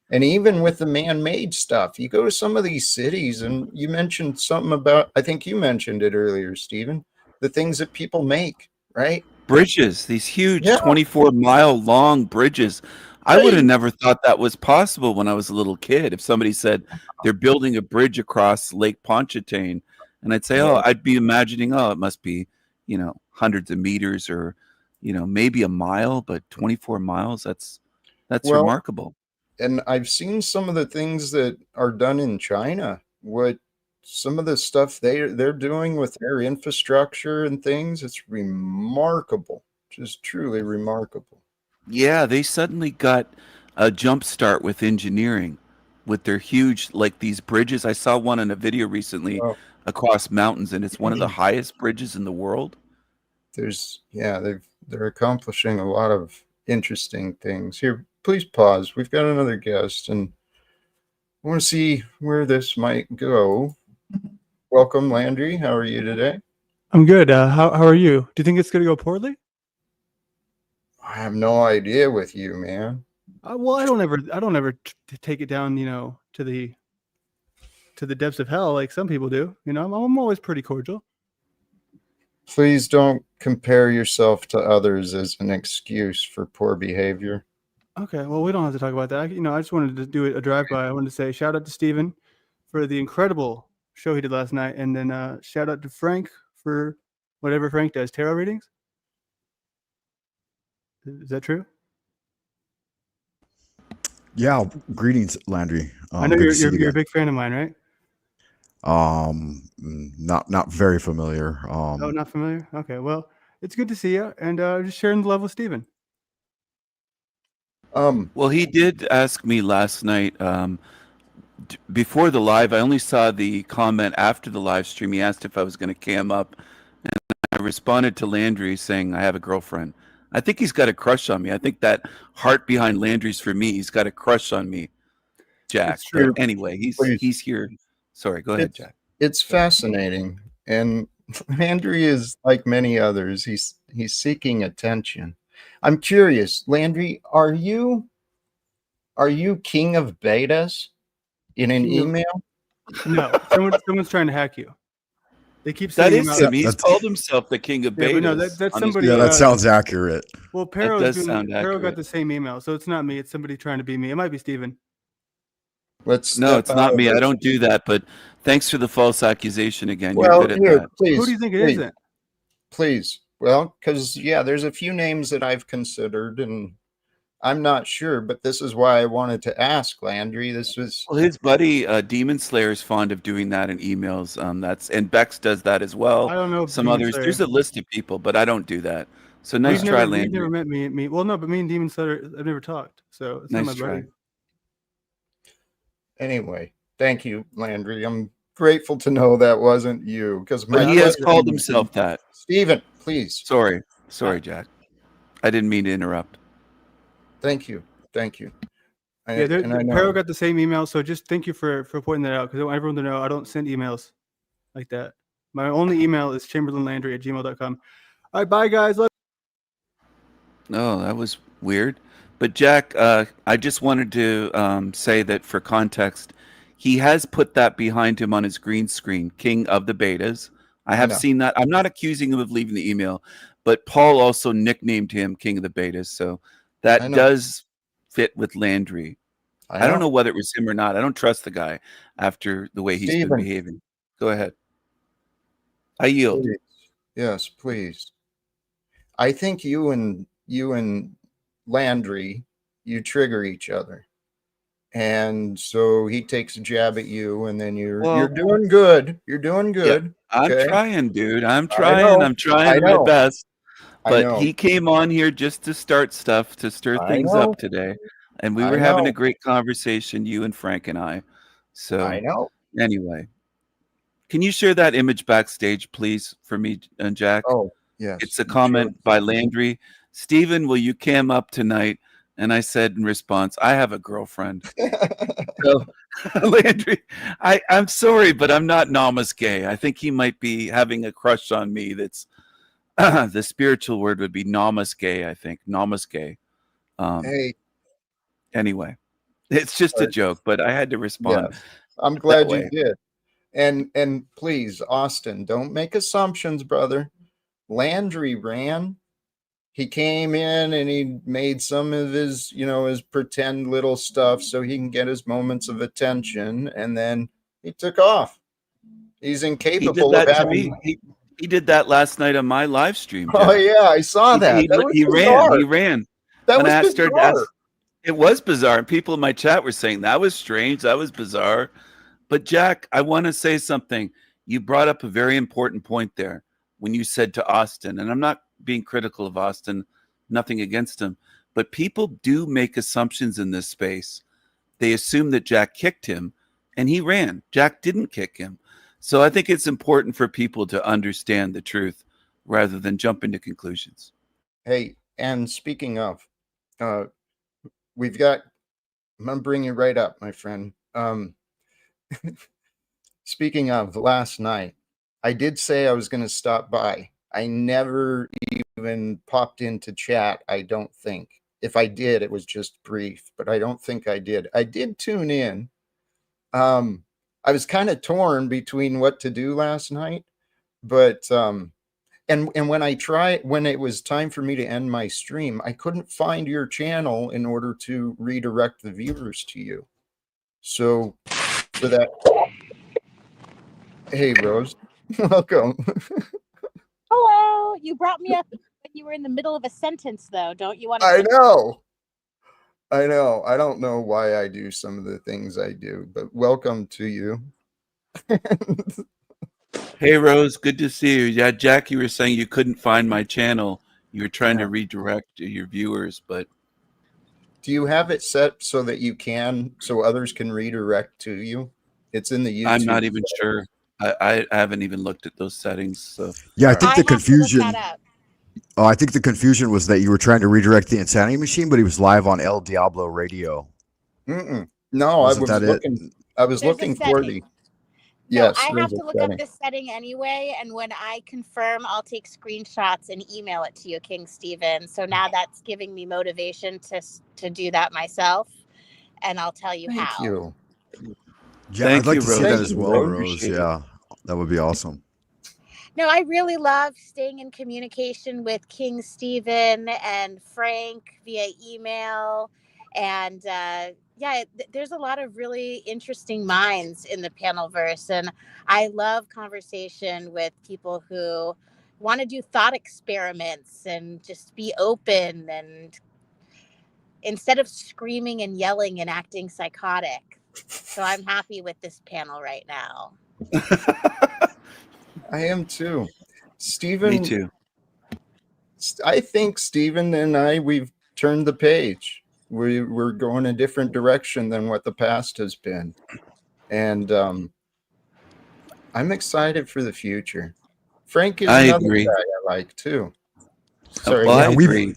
and even with the man-made stuff, you go to some of these cities, and you mentioned something about, I think you mentioned it earlier, Stephen, the things that people make, right? Bridges, these huge Yeah, 24-mile long bridges. I would have right. never thought that was possible when I was a little kid. If somebody said they're building a bridge across Lake Pontchartrain, and I'd say, "Oh, Yeah. I'd be imagining, oh, it must be, hundreds of meters or, maybe a mile, but 24 miles, that's Well, remarkable." and I've seen some of the things that are done in China. What some of the stuff they're doing with their infrastructure and things, it's remarkable, just truly remarkable. Yeah, they suddenly got a jump start with engineering with their huge, like these bridges. I saw one in a video recently Well, across mountains, and it's one of the highest bridges in the world. they're accomplishing a lot of interesting things. Here, please pause. We've got another guest, and I want to see where this might go. Welcome, Landry. How are you today? I'm good. How are you? Do you think it's gonna go poorly? I have no idea with you, man. Well, I don't ever take it down, to the depths of hell like some people do. I'm always pretty cordial. Please don't compare yourself to others as an excuse for poor behavior. Okay, well, we don't have to talk about that. I just wanted to do a drive-by. I wanted to say shout out to Steven for the incredible show he did last night, and then shout out to Frank for whatever Frank does, tarot readings. Is that true? Yeah, greetings, Landry. I know Good to see you you're a again. big fan of mine, right? Not very familiar. Oh, not familiar? Okay, well, it's good to see you, and just sharing the love with Steven. Well, he did ask me last night, before the live. I only saw the comment after the live stream. He asked if I was going to cam up, and I responded to Landry saying I have a girlfriend. I think he's got a crush on me. I think that heart behind Landry's for me. He's got a crush on me, Jack. It's true. But anyway, Please. he's here. Sorry, go ahead, Jack. It's fascinating, and Landry is like many others. He's seeking attention. I'm curious, Landry, are you king of betas in an King of- email? No, someone's trying to hack you. They keep That saying is about- him. He's That's- called himself the king of betas. Yeah, but no, that's on his somebody- Yeah, that uh, sounds accurate. Well, does sound Pero got accurate. the same email, so it's not me. It's somebody trying to be me. It might be Steven. Let's No, step it's not out me. of I it. don't do that. But thanks for the false accusation again. Well, You're good at here, that. please. Who do you think it please, is then? Please. Well, because there's a few names that I've considered, and I'm not sure, but this is why I wanted to ask Landry. This was Well, his buddy Demon Slayer is fond of doing that in emails. And Bex does that as well. I don't know. Some Demon others. Slayer. There's a list of people, but I don't do that. So nice try, You've Landry. never met me. Well, no, but me and Demon Slayer, I've never talked, so it's Nice not my try. buddy. anyway. Thank you, Landry. I'm grateful to know that wasn't you, because But he has called himself that. Steven, please. Sorry, Jack. I didn't mean to interrupt. Thank you. Yeah, And I know. Pero got the same email, so just thank you for pointing that out, because I want everyone to know I don't send emails like that. My only email is chamberlainlandry@gmail.com. All right, bye, guys. Love. Oh, that was weird. But Jack, I just wanted to say that for context, he has put that behind him on his green screen, King of the Betas. I have know. seen that. I'm not accusing him of leaving the email, but Paul also nicknamed him King of the Betas. So I that know. does fit with Landry. I don't know whether it was him or not. I don't trust the guy after the way he's been Steven. behaving. Go ahead. I yield. Please. Yes, please. I think you and Landry, you trigger each other. And so he takes a jab at you, and then you're Well- doing good. You're doing good. I'm okay? trying, dude. I'm know. trying. I'm I trying my know. best. I But know. he came on here just to start stuff, to stir I things know. up today. And we I were having know. a great conversation, you and Frank and I. So I know. anyway, can you share that image backstage, please, for me and Jack? Oh, yes. It's a comment by Landry. Steven, will you cam up tonight? And I said in response, I have a girlfriend. So, Landry, I'm sorry, but I'm not Namas gay. I think he might be having a crush on me. That's the spiritual word would be Namas gay, I think. Namas gay. Hey, Anyway, it's just a joke, but I had to respond. yes. I'm glad you way. did. And please, Austin, don't make assumptions, brother. Landry ran. He came in and he made some of his, his pretend little stuff so he can get his moments of attention, and then he took off. He's He incapable did that of to having. me. He did that last night on my live stream. Oh Jack. yeah, I saw that. That was He bizarre. ran. He ran. That And was I started bizarre. asking, it was bizarre. And people in my chat were saying that was strange. That was bizarre. But Jack, I want to say something. You brought up a very important point there when you said to Austin, and I'm not being critical of Austin, nothing against him, but people do make assumptions in this space. They assume that Jack kicked him and he ran. Jack didn't kick him. So I think it's important for people to understand the truth rather than jump into conclusions. Hey, and speaking of, we've got. I'm gonna bring you right up, my friend. Speaking of, last night, I did say I was going to stop by. I never even popped into chat, I don't think. if I did, it was just brief, but I don't think I did. I did tune in. I was kind of torn between what to do last night, but and when when it was time for me to end my stream, I couldn't find your channel in order to redirect the viewers to you. So for that, hey Rose, welcome. Hello. You brought me up when you were in the middle of a sentence, though. Don't you want to? I know. I know. I don't know why I do some of the things I do, but welcome to you. Hey, Rose, good to see you. Yeah, Jack, you were saying you couldn't find my channel. You were trying to redirect your viewers, but Do you have it set so that you can, so others can redirect to you? It's in the YouTube. I'm not even sure. I haven't even looked at those settings. So Yeah, I think the have to look confusion. that up. Oh, I think the confusion was that you were trying to redirect the Insanity Machine, but he was live on El Diablo Radio. No, Wasn't that it? I was There's a looking for setting. the. No, Yes, I have there's to a look setting. up this setting anyway, and when I confirm, I'll take screenshots and email it to you, King Stephen. So now that's giving me motivation to do that myself, and I'll tell you Thank how. you. Yeah, Thank I'd like you, to see Rose. that Thank as you, well, Rose. Rose. Appreciate it. Yeah, that would be awesome. No, I really love staying in communication with King Stephen and Frank via email. And there's a lot of really interesting minds in the panelverse. And I love conversation with people who want to do thought experiments and just be open and instead of screaming and yelling and acting psychotic. So I'm happy with this panel right now. I am too. Me Stephen, too. I think Stephen and we've turned the page. We're going a different direction than what the past has been. And I'm excited for the future. Frank is I another agree. guy I like too. Sorry. Well, I Yeah, agree.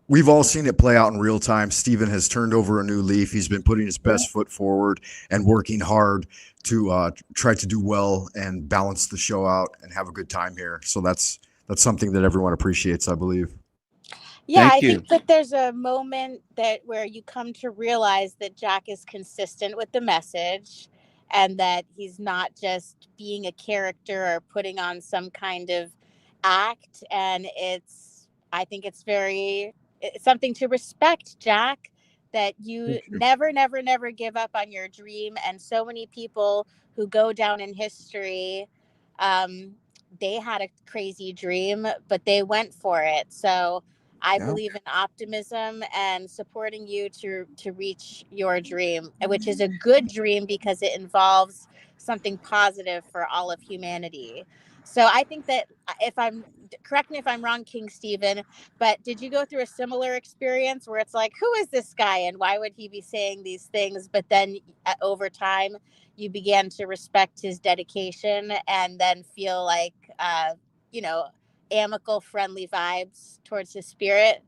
we've all seen it play out in real time. Steven has turned over a new leaf. He's been putting his best foot forward and working hard to try to do well and balance the show out and have a good time here. So that's something that everyone appreciates, I believe. Yeah, Thank I you. think that there's a moment where you come to realize that Jack is consistent with the message and that he's not just being a character or putting on some kind of act. And I think it's something to respect, Jack, that you never, never, never give up on your dream. And so many people who go down in history, they had a crazy dream, but they went for it. So I believe in optimism and supporting you to reach your dream, which is a good dream because it involves something positive for all of humanity. So I think that correct me if I'm wrong, King Stephen, but did you go through a similar experience where it's like, who is this guy and why would he be saying these things? But then over time, you began to respect his dedication and then feel like, you know, amicable, friendly vibes towards his spirit?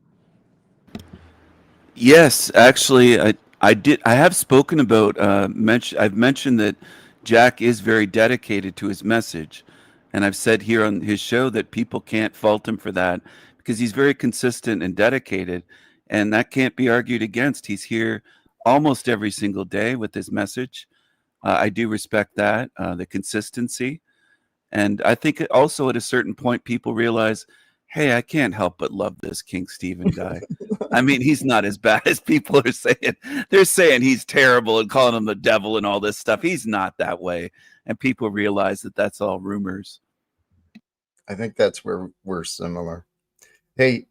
Yes, actually, I did. I have spoken about I've mentioned that Jack is very dedicated to his message, and I've said here on his show that people can't fault him for that because he's very consistent and dedicated, and that can't be argued against. He's here almost every single day with his message. I do respect that the consistency. And I think also at a certain point, people realize, hey, I can't help but love this King Stephen guy. I mean, he's not as bad as people are saying. They're saying he's terrible and calling him the devil and all this stuff. He's not that way. And people realize that that's all rumors. I think that's where we're similar. Hey,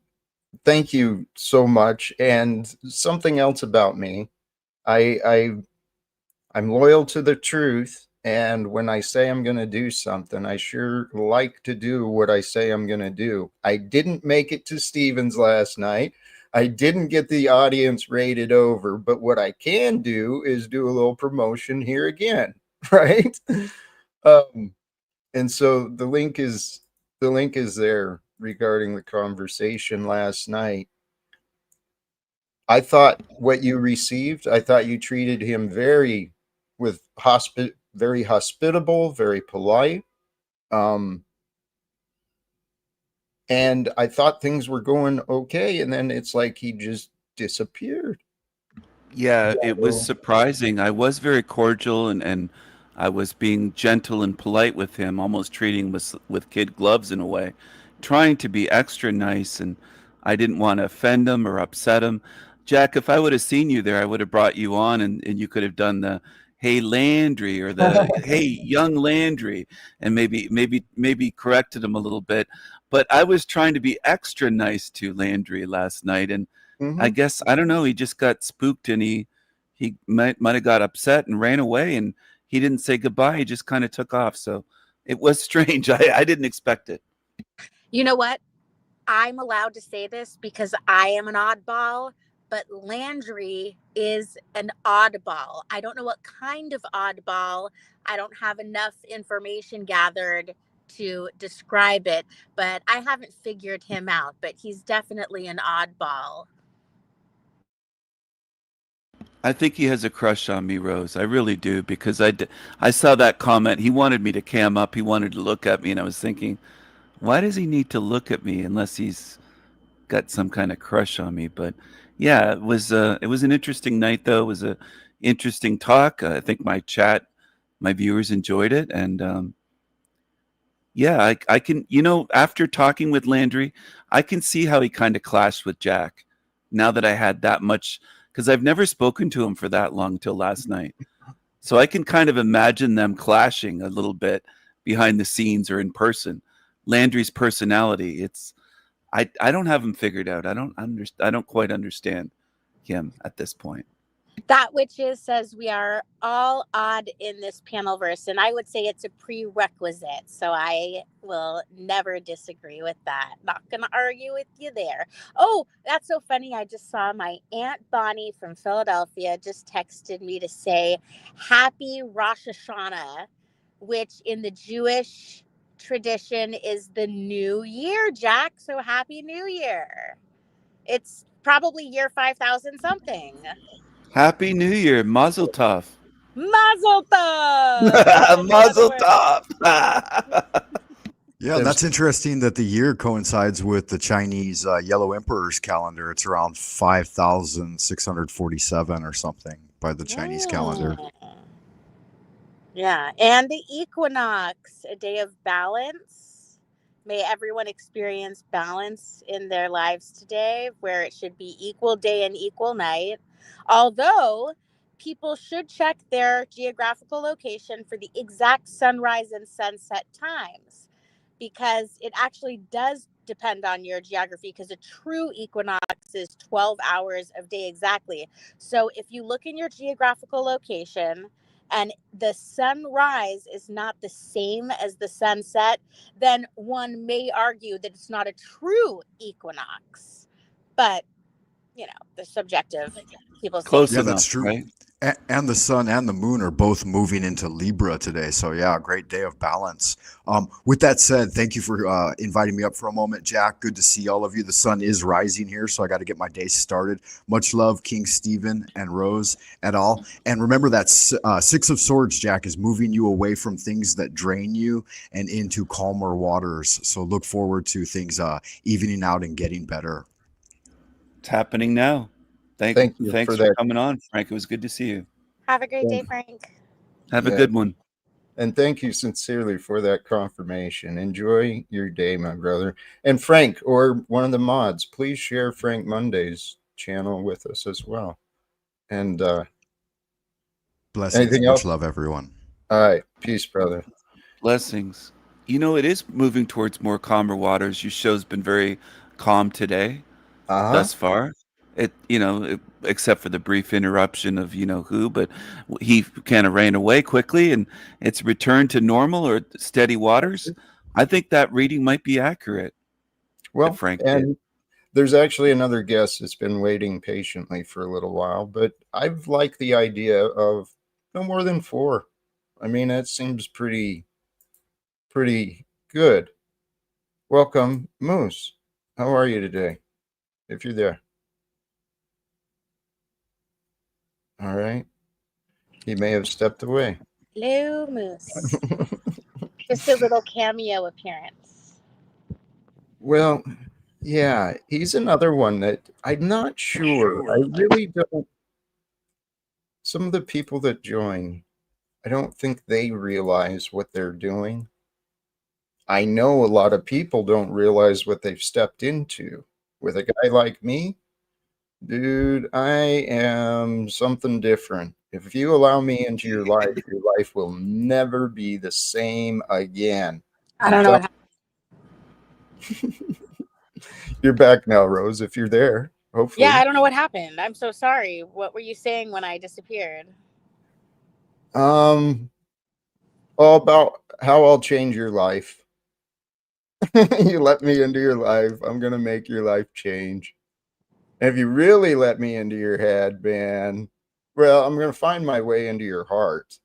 thank you so much. And something else about me, I'm loyal to the truth. And when I say I'm going to do something, I sure like to do what I say I'm going to do. I didn't make it to Stevens last night. I didn't get the audience rated over, but what I can do is do a little promotion here again, right? And so the link is there regarding the conversation last night. I thought what you received, I thought you treated him very hospitable, very polite. And I thought things were going okay. And then it's like he just disappeared. Yeah, it was surprising. I was very cordial and I was being gentle and polite with him, almost treating him with kid gloves in a way, trying to be extra nice, and I didn't want to offend him or upset him. Jack, if I would have seen you there, I would have brought you on and you could have done the hey Landry or the hey young Landry and maybe corrected him a little bit. But I was trying to be extra nice to Landry last night, and I Mhm. guess I don't know. He just got spooked, and he might have got upset and ran away, and he didn't say goodbye. He just kind of took off. So it was strange. I didn't expect it. You know what? I'm allowed to say this because I am an oddball, but Landry is an oddball. I don't know what kind of oddball. I don't have enough information gathered to describe it, but I haven't figured him out. But he's definitely an oddball. I think he has a crush on me, Rose. I really do because I saw that comment. He wanted me to cam up. He wanted to look at me, and I was thinking, why does he need to look at me unless he's got some kind of crush on me? But yeah, it was an interesting night though. It was a interesting talk. I think my viewers enjoyed it, and yeah, I can, after talking with Landry, I can see how he kind of clashed with Jack now that I had that much, because I've never spoken to him for that long till last night. So I can kind of imagine them clashing a little bit behind the scenes or in person. Landry's personality, I don't have him figured out. I don't quite understand him at this point. That which is says we are all odd in this panel verse, and I would say it's a prerequisite. So I will never disagree with that. Not gonna argue with you there. Oh, that's so funny. I just saw my Aunt Bonnie from Philadelphia just texted me to say happy Rosh Hashanah, which in the Jewish tradition is the new year, Jack. So happy new year. It's probably year 5000 something. Happy New Year, Mazel Tov. Mazel tov! That's another Mazel word. Tov. Yeah, that's interesting that the year coincides with the Chinese Yellow Emperor's calendar. It's around 5,647 or something by the Chinese calendar. Yeah, and the equinox, a day of balance. May everyone experience balance in their lives today, where it should be equal day and equal night. Although people should check their geographical location for the exact sunrise and sunset times, because it actually does depend on your geography, because a true equinox is 12 hours of day exactly. So if you look in your geographical location and the sunrise is not the same as the sunset, then one may argue that it's not a true equinox. But, the subjective, people say. Close Yeah, enough, that's true. right? And the sun and the moon are both moving into Libra today. So, yeah, great day of balance. With that said, thank you for inviting me up for a moment, Jack. Good to see all of you. The sun is rising here, so I got to get my day started. Much love, King Stephen and Rose et al. And remember that Six of Swords, Jack, is moving you away from things that drain you and into calmer waters. So, look forward to things evening out and getting better. It's happening now. Thank you Thanks for for that. coming on, Frank. It was good to see you. Have a great day, Frank. Have a Yeah. good one. And thank you sincerely for that confirmation. Enjoy your day, my brother. And Frank, or one of the mods, please share Frank Monday's channel with us as well. And Blessings. anything Much else? love, everyone. All right. Peace, brother. Blessings. It is moving towards more calmer waters. Your show's been very calm today thus far. Except for the brief interruption of who, but he kind of ran away quickly, and it's returned to normal or steady waters. I think that reading might be accurate. Well, Frank and did. there's actually another guest that's been waiting patiently for a little while, but I've liked the idea of no more than 4. I mean, that seems pretty good. Welcome, Moose. How are you today? If you're there. All right. He may have stepped away. Hello, Moose. Just a little cameo appearance. Well, Yeah, he's another one that I'm not sure. I really don't. Some of the people that join, I don't think they realize what they're doing. I know a lot of people don't realize what they've stepped into. With a guy like me, dude, I am something different. If you allow me into your life will never be the same again. I don't know what happened. You're back now, Rose, if you're there. Hopefully. Yeah, I don't know what happened. I'm so sorry. What were you saying when I disappeared? All about how I'll change your life. You let me into your life. I'm gonna make your life change. And if you really let me into your head, man, well, I'm gonna find my way into your heart.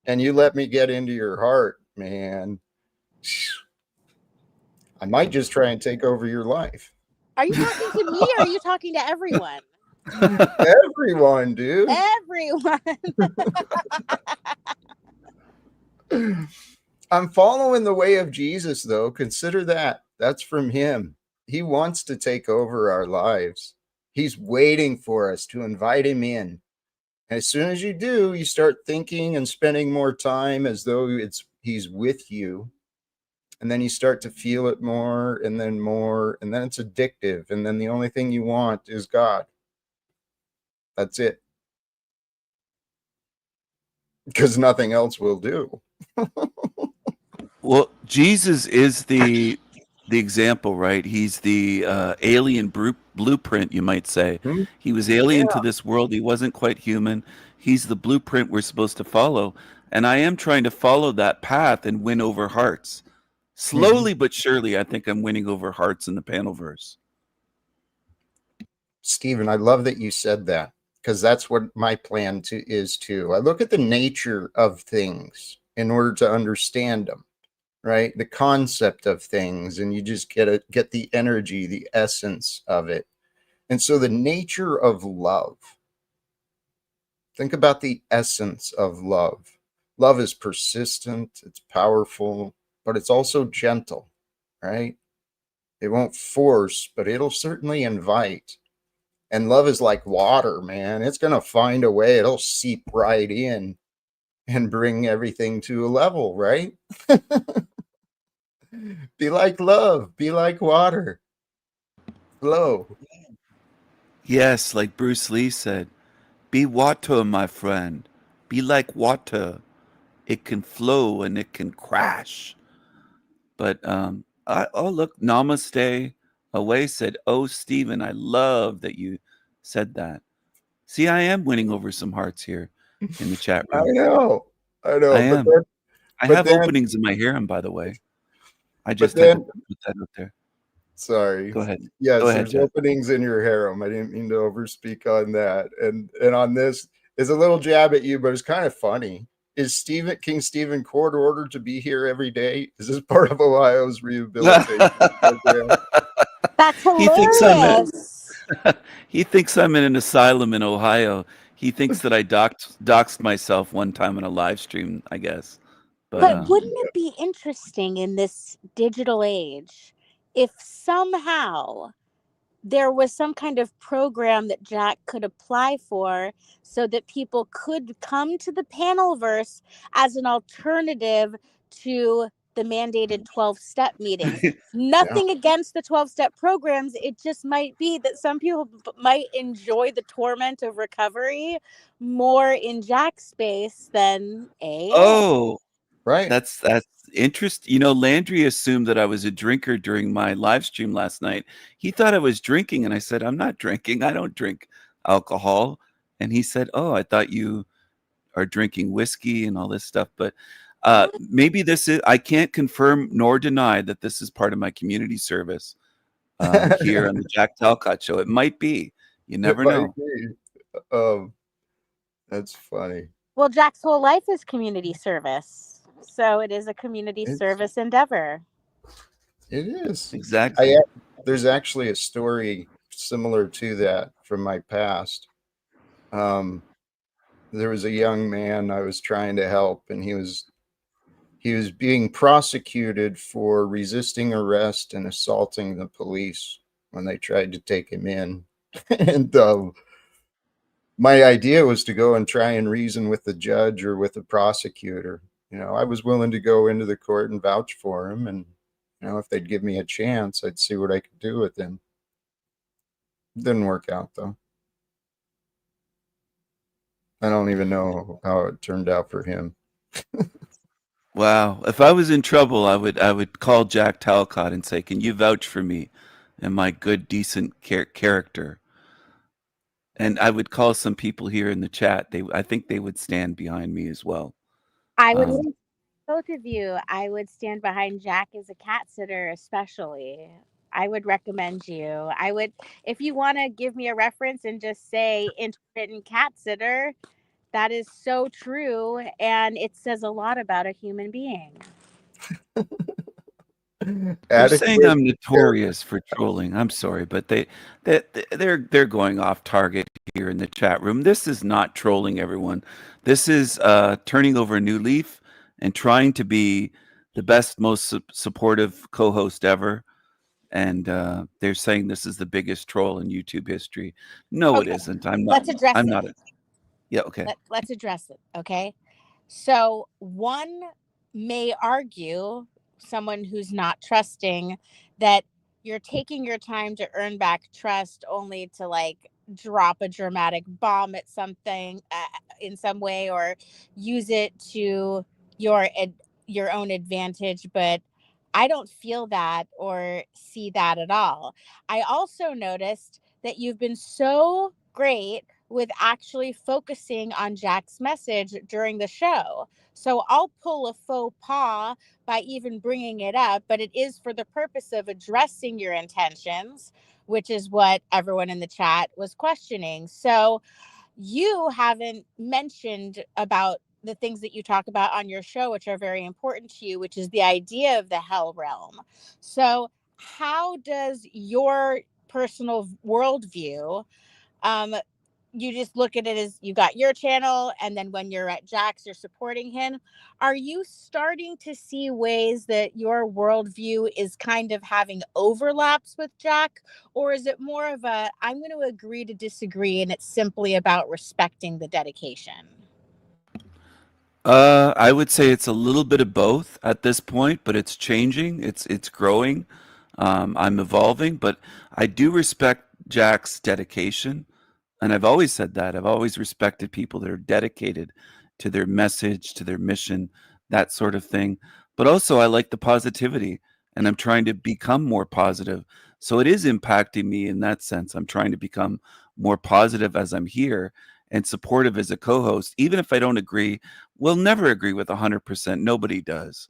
And you let me get into your heart, man. I might just try and take over your life. Are you talking to me or are you talking to everyone? Everyone, dude. Everyone. I'm following the way of Jesus, though. Consider that. That's from him. He wants to take over our lives. He's waiting for us to invite him in. And as soon as you do, you start thinking and spending more time as though he's with you. And then you start to feel it more, and then it's addictive. And then the only thing you want is God. That's it. Because nothing else will do. Well, Jesus is the example, right? He's the alien blueprint, you might say. Hmm? He was alien to this world. He wasn't quite human. He's the blueprint we're supposed to follow. And I am trying to follow that path and win over hearts. Slowly but surely, I think I'm winning over hearts in the Panelverse. Stephen, I love that you said that, because that's what my plan is too. I look at the nature of things in order to understand them, right? The concept of things, and you just get the energy, the essence of it. And so the nature of love. Think about the essence of love. Love is persistent, it's powerful, but it's also gentle, right? It won't force, but it'll certainly invite. And love is like water, man. It's going to find a way. It'll seep right in and bring everything to a level, right? Be like love, be like water. Flow. Yes, like Bruce Lee said, be water, my friend. Be like water. It can flow and it can crash. But oh look, Namaste Away said, "Oh, Stephen, I love that you said that." See, I am winning over some hearts here in the chat I room. know. I I know. am. I But have then, openings in my harem, by the way. I but just had to then, put that out there. sorry. Go ahead. Go Yes, ahead, there's Jack. openings in your harem. I didn't mean to overspeak on that. And on this is a little jab at you, but it's kind of funny. Is King Stephen court ordered to be here every day? Is this part of Ohio's rehabilitation program? That's He thinks I'm in, hilarious. he thinks I'm in an asylum in Ohio. He thinks that I doxed myself one time in a live stream, I guess. But But wouldn't it be interesting in this digital age if somehow there was some kind of program that Jack could apply for so that people could come to the Panelverse as an alternative to the mandated 12-step meetings? Nothing against the 12-step programs. It just might be that some people might enjoy the torment of recovery more in Jack's space than AA. oh, Right. that's interesting. You know, Landry assumed that I was a drinker during my live stream last night. He thought I was drinking, and I said, "I'm not drinking. I don't drink alcohol." And he said, "Oh, I thought you are drinking whiskey and all this stuff." But maybe this is. I can't confirm nor deny that this is part of my community service here on the Jack Talcott Show. It might be. You It never might know. be. Um, that's funny. Well, Jack's whole life is community service. So it is a community It's service endeavor. it is. Exactly. There's actually a story similar to that from my past. There was a young man I was trying to help, and he was being prosecuted for resisting arrest and assaulting the police. when they tried to take him in. And my idea was to go and try and reason with the judge or with the prosecutor. I was willing to go into the court and vouch for him, and if they'd give me a chance, I'd see what I could do with him. Didn't work out though. I don't even know how it turned out for him. Wow. If I was in trouble, I would call Jack Talcott and say, "Can you vouch for me and my good, decent character?" And I would call some people here in the chat. I think they would stand behind me as well. I would Um, both of you. I would stand behind Jack as a cat sitter, especially. I would recommend you. I would, if you want to give me a reference and just say intermittent cat sitter, that is so true, and it says a lot about a human being. they're saying Adequate. I'm notorious for trolling. I'm sorry, but they're going off target here in the chat room. This is not trolling, everyone. This is turning over a new leaf and trying to be the best, most supportive co-host ever. And they're saying this is the biggest troll in YouTube history. No, it Okay, isn't. I'm not. let's address I'm it. not. Yeah. Okay. Let's address it. Okay. So one may argue, someone who's not trusting, that you're taking your time to earn back trust only to like drop a dramatic bomb at something in some way, or use it to your own advantage. But I don't feel that or see that at all. I also noticed that you've been so great with actually focusing on Jack's message during the show. So I'll pull a faux pas by even bringing it up, but it is for the purpose of addressing your intentions, which is what everyone in the chat was questioning. So you haven't mentioned about the things that you talk about on your show, which are very important to you, which is the idea of the hell realm. So how does your personal worldview, you just look at it as you got your channel, and then when you're at Jack's, you're supporting him. Are you starting to see ways that your worldview is kind of having overlaps with Jack? Or is it more of a, I'm going to agree to disagree, and it's simply about respecting the dedication? I would say it's a little bit of both at this point, but it's changing. It's growing. I'm evolving, but I do respect Jack's dedication, and I've always said that. I've always respected people that are dedicated to their message, to their mission, that sort of thing. But also, I like the positivity, and I'm trying to become more positive. So it is impacting me in that sense. I'm trying to become more positive as I'm here and supportive as a co-host, even if I don't agree. We'll never agree with 100%. Nobody does.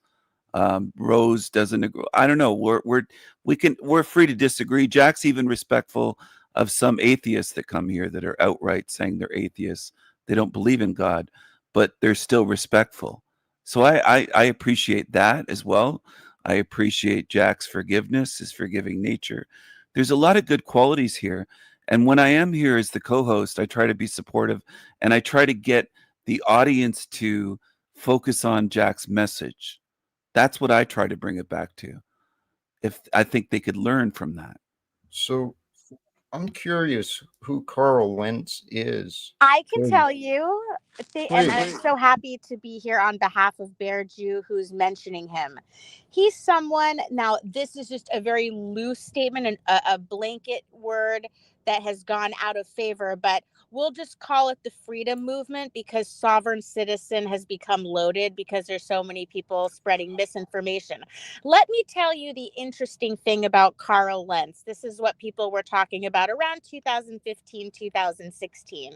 Rose doesn't agree. I don't know. We're free to disagree. Jack's even respectful of some atheists that come here that are outright saying they're atheists. They don't believe in God, but they're still respectful. So I appreciate that as well. I appreciate Jack's forgiveness, his forgiving nature. There's a lot of good qualities here. And when I am here as the co-host, I try to be supportive, and I try to get the audience to focus on Jack's message. That's what I try to bring it back to. If I think they could learn from that. So I'm curious who Carl Lentz is. I can tell you, and I'm Please. so happy to be here on behalf of Bear Jew, who's mentioning him. He's someone, now this is just a very loose statement and a blanket word that has gone out of favor, but we'll just call it the freedom movement, because sovereign citizen has become loaded because there's so many people spreading misinformation. Let me tell you the interesting thing about Carl Lentz. This is what people were talking about around 2015, 2016.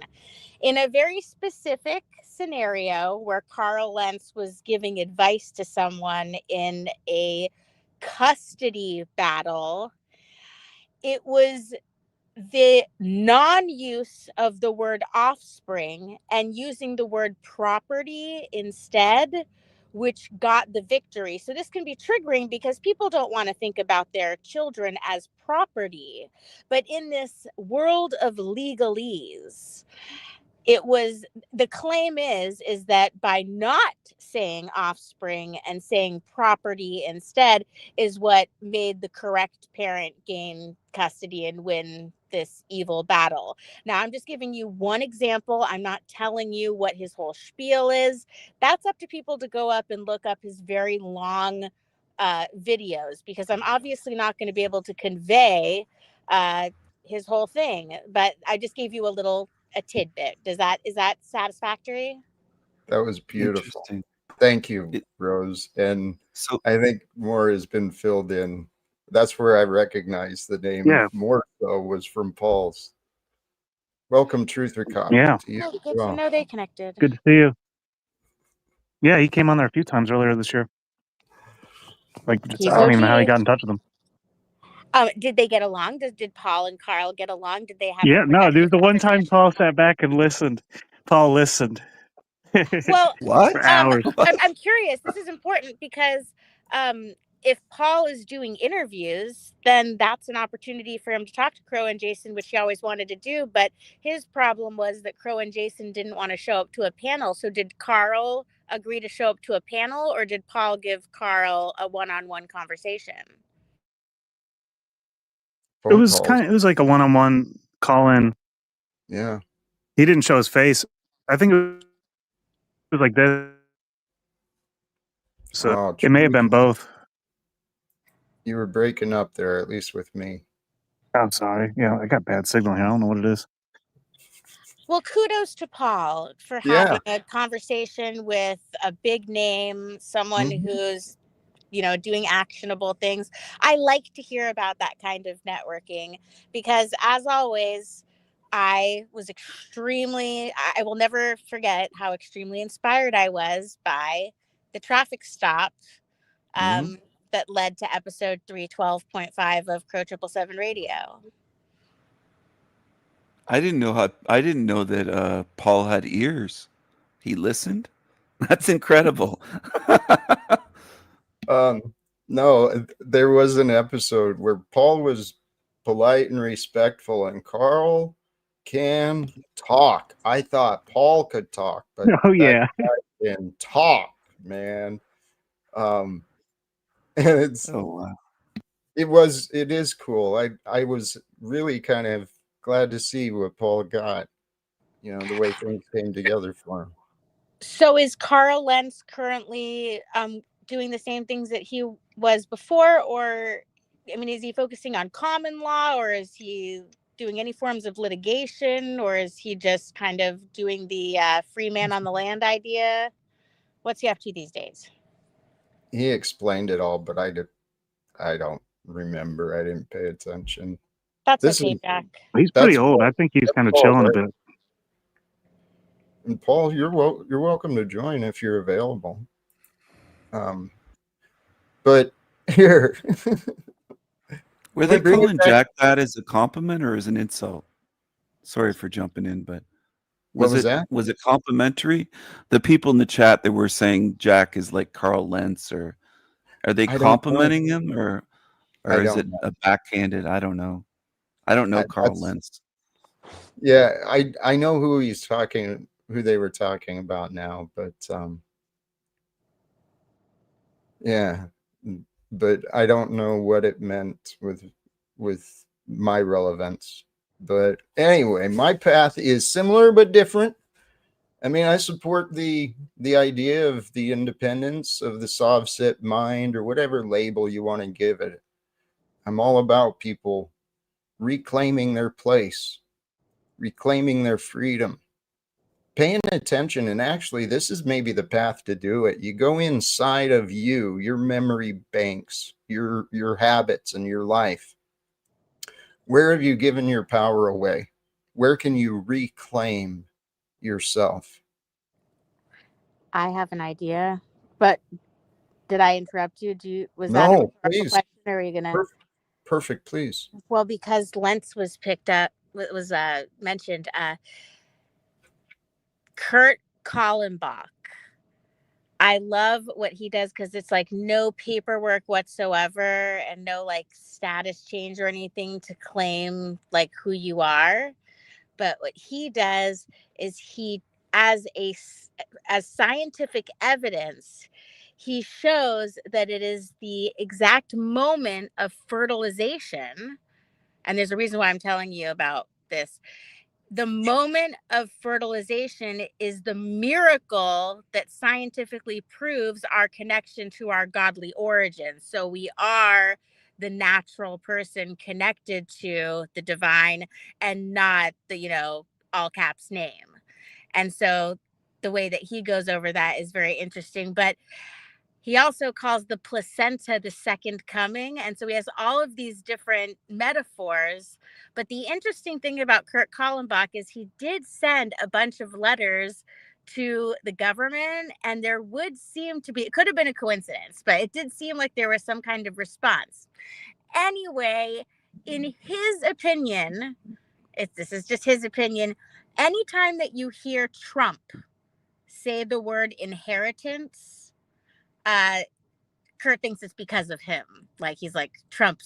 In a very specific scenario where Carl Lentz was giving advice to someone in a custody battle, it was the non-use of the word offspring and using the word property instead, which got the victory. So this can be triggering because people don't want to think about their children as property. But in this world of legalese, it was, the claim is that by not saying offspring and saying property instead is what made the correct parent gain custody and win this evil battle. Now, I'm just giving you one example. I'm not telling you what his whole spiel is. That's up to people to go up and look up his very long videos, because I'm obviously not going to be able to convey his whole thing, but I just gave you a tidbit. Is that satisfactory? That was beautiful. Interesting. Thank you, It- Rose. And So I think more has been filled in. That's where I recognize the name Yeah. more so was from Paul's. Welcome, Truther Cop. Yeah. To you Oh, as good well. to know they connected. Good to see you. Yeah, he came on there a few times earlier this year. Like, He's I don't even know how he OG. got in touch with him. Did they get along? Did Paul and Carl get along? Did they have Yeah, a no, productive dude. The one time conversation? Paul sat back and listened. Paul listened Well, what? for hours. I'm curious. This is important because if Paul is doing interviews, then that's an opportunity for him to talk to Crow and Jason, which he always wanted to do. But his problem was that Crow and Jason didn't want to show up to a panel. So did Carl agree to show up to a panel, or did Paul give Carl a one-on-one conversation? It Phone was calls. it was like a one-on-one call-in. Yeah. He didn't show his face. I think it was like this. So Oh, it may have been both. you were breaking up there, at least with me. I'm sorry. Yeah, I got bad signal here. I don't know what it is. Well, kudos to Paul for having a conversation with a big name, someone Mhm. who's, doing actionable things. I like to hear about that kind of networking because, as always, I will never forget how extremely inspired I was by the traffic stop that led to episode 312.5 of Crow 777 Radio. I didn't know that Paul had ears. He listened. That's incredible. No, there was an episode where Paul was polite and respectful, and Carl can talk. I thought Paul could talk, but Oh that yeah. guy can talk, man. And Oh wow. it is cool. I was really kind of glad to see what Paul got, the way things came together for him. So is Carl Lentz currently doing the same things that he was before, or is he focusing on common law, or is he doing any forms of litigation, or is he just kind of doing the free man on the land idea? What's he up to these days? He explained it all, but I don't remember. I didn't pay attention. That's This okay, is Jack. He's pretty old. I think he's kind of Paul, chilling a right? bit. And Paul, you're welcome to join if you're available. But here, Were they calling Jack that as a compliment or as an insult? Sorry for jumping in, but What was that? Was it complimentary? The people in the chat that were saying Jack is like Carl Lentz, or are they I don't know. complimenting him, or I is don't it know. a backhanded? I don't know. I don't know Carl That's- Lentz. Yeah, I know who they were talking about now, but yeah, but I don't know what it meant with my relevance. But anyway, my path is similar but different. I support the idea of the independence of the Sovset mind, or whatever label you want to give it. I'm all about people reclaiming their place, reclaiming their freedom, paying attention. And actually, this is maybe the path to do it. You go inside of your memory banks, your habits and your life. Where have you given your power away? Where can you reclaim yourself? I have an idea, but did I interrupt you? Was that a No, rhetorical please. question, or are you gonna? Perfect, please. Well, because Lentz was picked up, was mentioned. Kurt Kallenbach. I love what he does because it's like no paperwork whatsoever and no like status change or anything to claim like who you are. But what he does is as scientific evidence, he shows that it is the exact moment of fertilization. And there's a reason why I'm telling you about this. The moment of fertilization is the miracle that scientifically proves our connection to our godly origin. So we are the natural person connected to the divine and not the, all caps name. And so the way that he goes over that is very interesting. But he also calls the placenta the second coming. And so he has all of these different metaphors. But the interesting thing about Kurt Kallenbach is he did send a bunch of letters to the government, and there would seem to be, it could have been a coincidence, but it did seem like there was some kind of response. Anyway, in his opinion, if this is just his opinion, anytime that you hear Trump say the word inheritance, Kurt thinks it's because of him. Like he's like Trump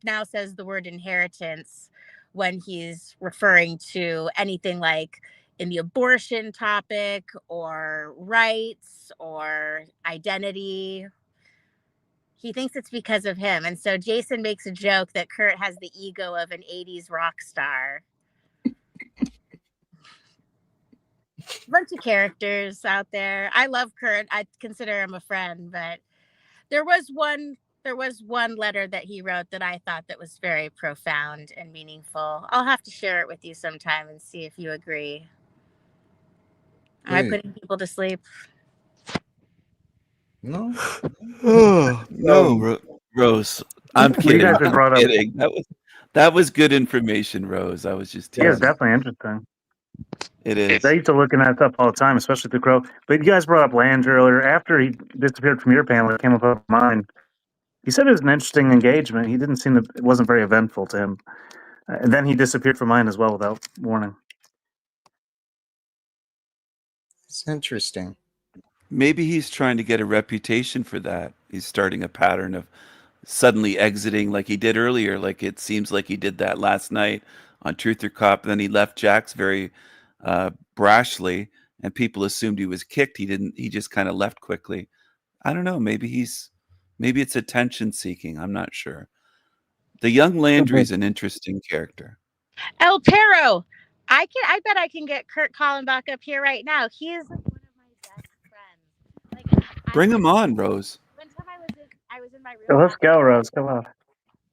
now says the word inheritance when he's referring to anything like in the abortion topic or rights or identity. He thinks it's because of him. And so Jason makes a joke that Kurt has the ego of an 80s rock star. Bunch of characters out there. I love Kurt. I consider him a friend, but there was one letter that he wrote that I thought that was very profound and meaningful. I'll have to share it with you sometime and see if you agree. Am I putting people to sleep? No. No, Rose. I'm Well, you kidding. guys have I'm brought up. kidding. That was good information, Rose. I was just Yeah, it's teasing. definitely interesting. It is. I used to look at that stuff all the time, especially through Crow. But you guys brought up Lange earlier. After he disappeared from your panel, it came up on mine. He said it was an interesting engagement. He didn't seem to. It wasn't very eventful to him. And then he disappeared from mine as well without warning. It's interesting. Maybe he's trying to get a reputation for that. He's starting a pattern of suddenly exiting like he did earlier. Like it seems like he did that last night on Truth or Cop. Then he left Jack's very brashly, and people assumed he was kicked. He didn't. He just kind of left quickly. I don't know. Maybe it's attention seeking. I'm not sure. The young Landry is an interesting character. El Perro. I bet I can get Kurt Kallenbach up here right now. He is like one of my best friends. Like Bring him on, Rose. one time I was in my room. So let's go, Rose. Come on.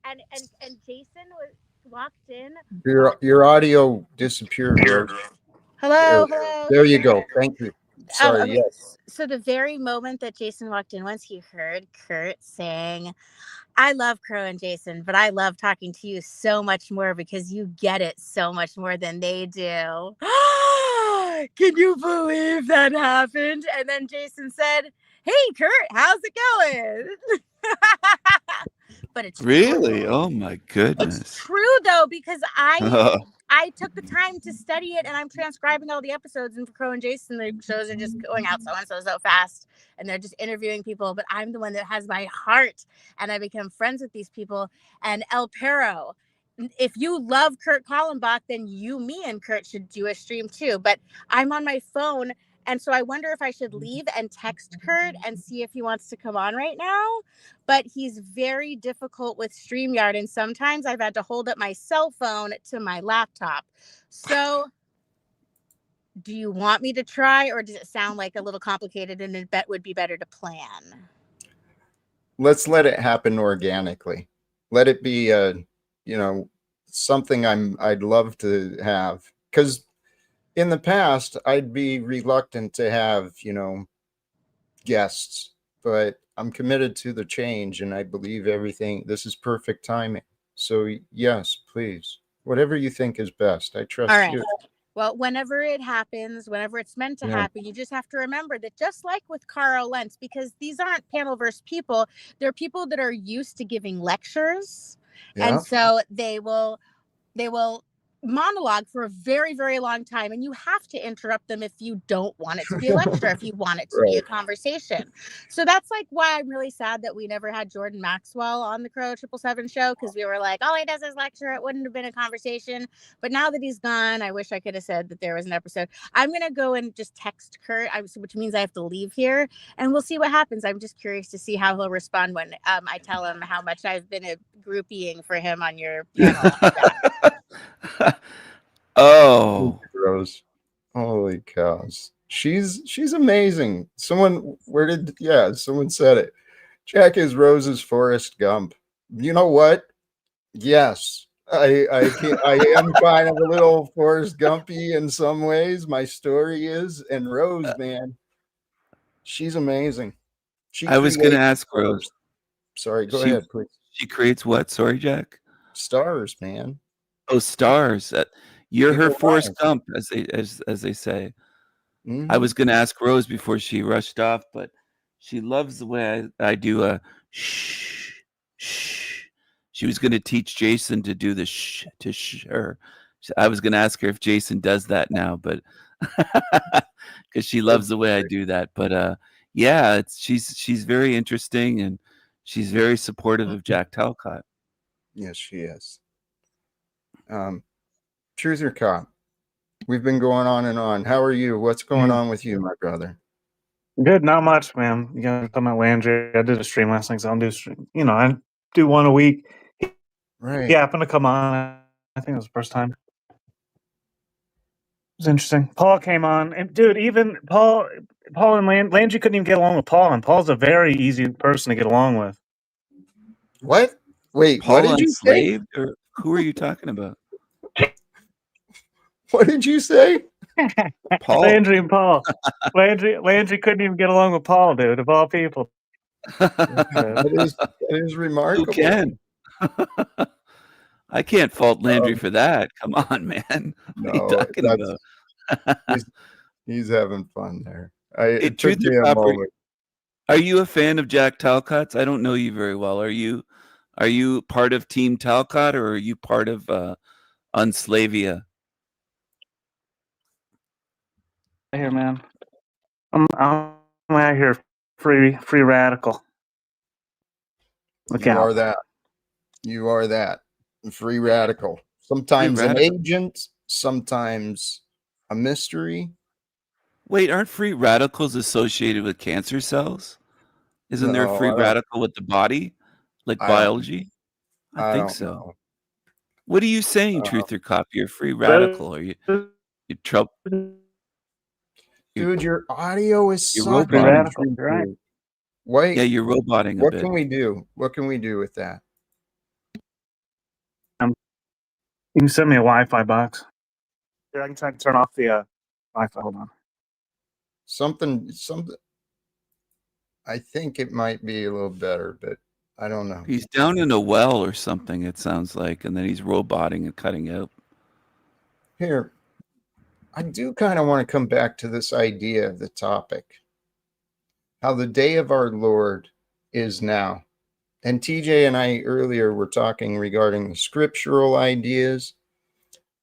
And Jason walked in. Your audio disappeared, Rose. Hello. There you go. Thank you. Sorry. Okay. Yes. So the very moment that Jason walked in, once he heard Kurt saying, I love Crow and Jason, but I love talking to you so much more because you get it so much more than they do. Can you believe that happened? And then Jason said, hey, Kurt, how's it going? But it's Really? true. Oh my goodness. It's true though, because I took the time to study it and I'm transcribing all the episodes, and for Crow and Jason, the shows are just going out so fast and they're just interviewing people. But I'm the one that has my heart and I become friends with these people. And El Perro, if you love Kurt Kallenbach, then me and Kurt should do a stream too. But I'm on my phone. And so I wonder if I should leave and text Kurt and see if he wants to come on right now. But he's very difficult with StreamYard. And sometimes I've had to hold up my cell phone to my laptop. So do you want me to try, or does it sound like a little complicated and it would be better to plan? Let's let it happen organically. Let it be something I'd love to have, because in the past I'd be reluctant to have guests, but I'm committed to the change and I believe this is perfect timing. So yes, please, whatever you think is best. I trust you. Well, whenever it happens, whenever it's meant to happen, you just have to remember that, just like with Carl Lentz, because these aren't Panelverse people, they're people that are used to giving lectures. Yeah. And so they will monologue for a very, very long time, and you have to interrupt them if you don't want it to be a lecture, if you want it to be a Right. conversation. So that's like why I'm really sad that we never had Jordan Maxwell on the Crow 777 show, because we were like, all he does is lecture. It wouldn't have been a conversation. But now that he's gone, I wish I could have said that there was an episode. I'm going to go and just text Kurt, which means I have to leave here, and we'll see what happens. I'm just curious to see how he'll respond when I tell him how much I've been a groupieing for him on your panel. Oh, Rose. Holy cows. She's amazing. Someone someone said it. Jack is Rose's Forrest Gump. You know what? Yes. I am kind of a little Forrest Gumpy in some ways. My story is, and Rose, man, she's amazing. She I was going to creates ask Rose. stars. Sorry, go She ahead, please. she creates what? Sorry, Jack. Stars, man. Oh, stars. You're her People Forrest love. Gump, as they say. I Mhm. was going to ask Rose before she rushed off, but she loves the way I do a shh, shh. She was going to teach Jason to do the shh to her. I was going to ask her if Jason does that now, but because she loves the way I do that. But yeah, she's very interesting and she's very supportive of Jack Talcott. Yes, she is. Truth or cop? We've been going on and on. How are you? What's going on with you, my brother? Good, not much, man. You guys talking about Landry. I did a stream last night, so I'll do stream. I do one a week. Right. He happened to come on. I think it was the first time. It was interesting. Paul came on, and dude, even Paul and Landry couldn't even get along with Paul, and Paul's a very easy person to get along with. What? Wait, Paul what did you say? Enslaved, or who are you talking about? What did you say? Paul. Landry and Paul. Landry couldn't even get along with Paul, dude, of all people. That is remarkable. Who can? I can't fault Landry for that. Come on, man. What are you talking about? he's having fun there. It Truth took me or a cop, moment. are you a fan of Jack Talcott's? I don't know you very well. Are you part of Team Talcott, or are you part of Unslavia? Here, man. I'm out here, free radical. Look You out. are that. You are that. Free radical. Sometimes Free an radical. agent, sometimes a mystery. Wait, aren't free radicals associated with cancer cells? Isn't there a No, free I don't- radical with the body, like I don't- biology? I think don't so. know. What are you saying, Truth or Cop? You're a free radical. Are you trouble? Dude, your audio is You're sucking. roboting. Radical, you're right. Wait, Yeah, you're roboting a what bit. can we do? What can we do with that? You can send me a Wi-Fi box. Here, I can try to turn off the Wi-Fi. Hold on. Something. I think it might be a little better, but I don't know. He's down in a well or something, it sounds like, and then he's roboting and cutting out. Here, I do kind of want to come back to this idea of the topic. How the day of our Lord is now. And TJ and I earlier were talking regarding the scriptural ideas.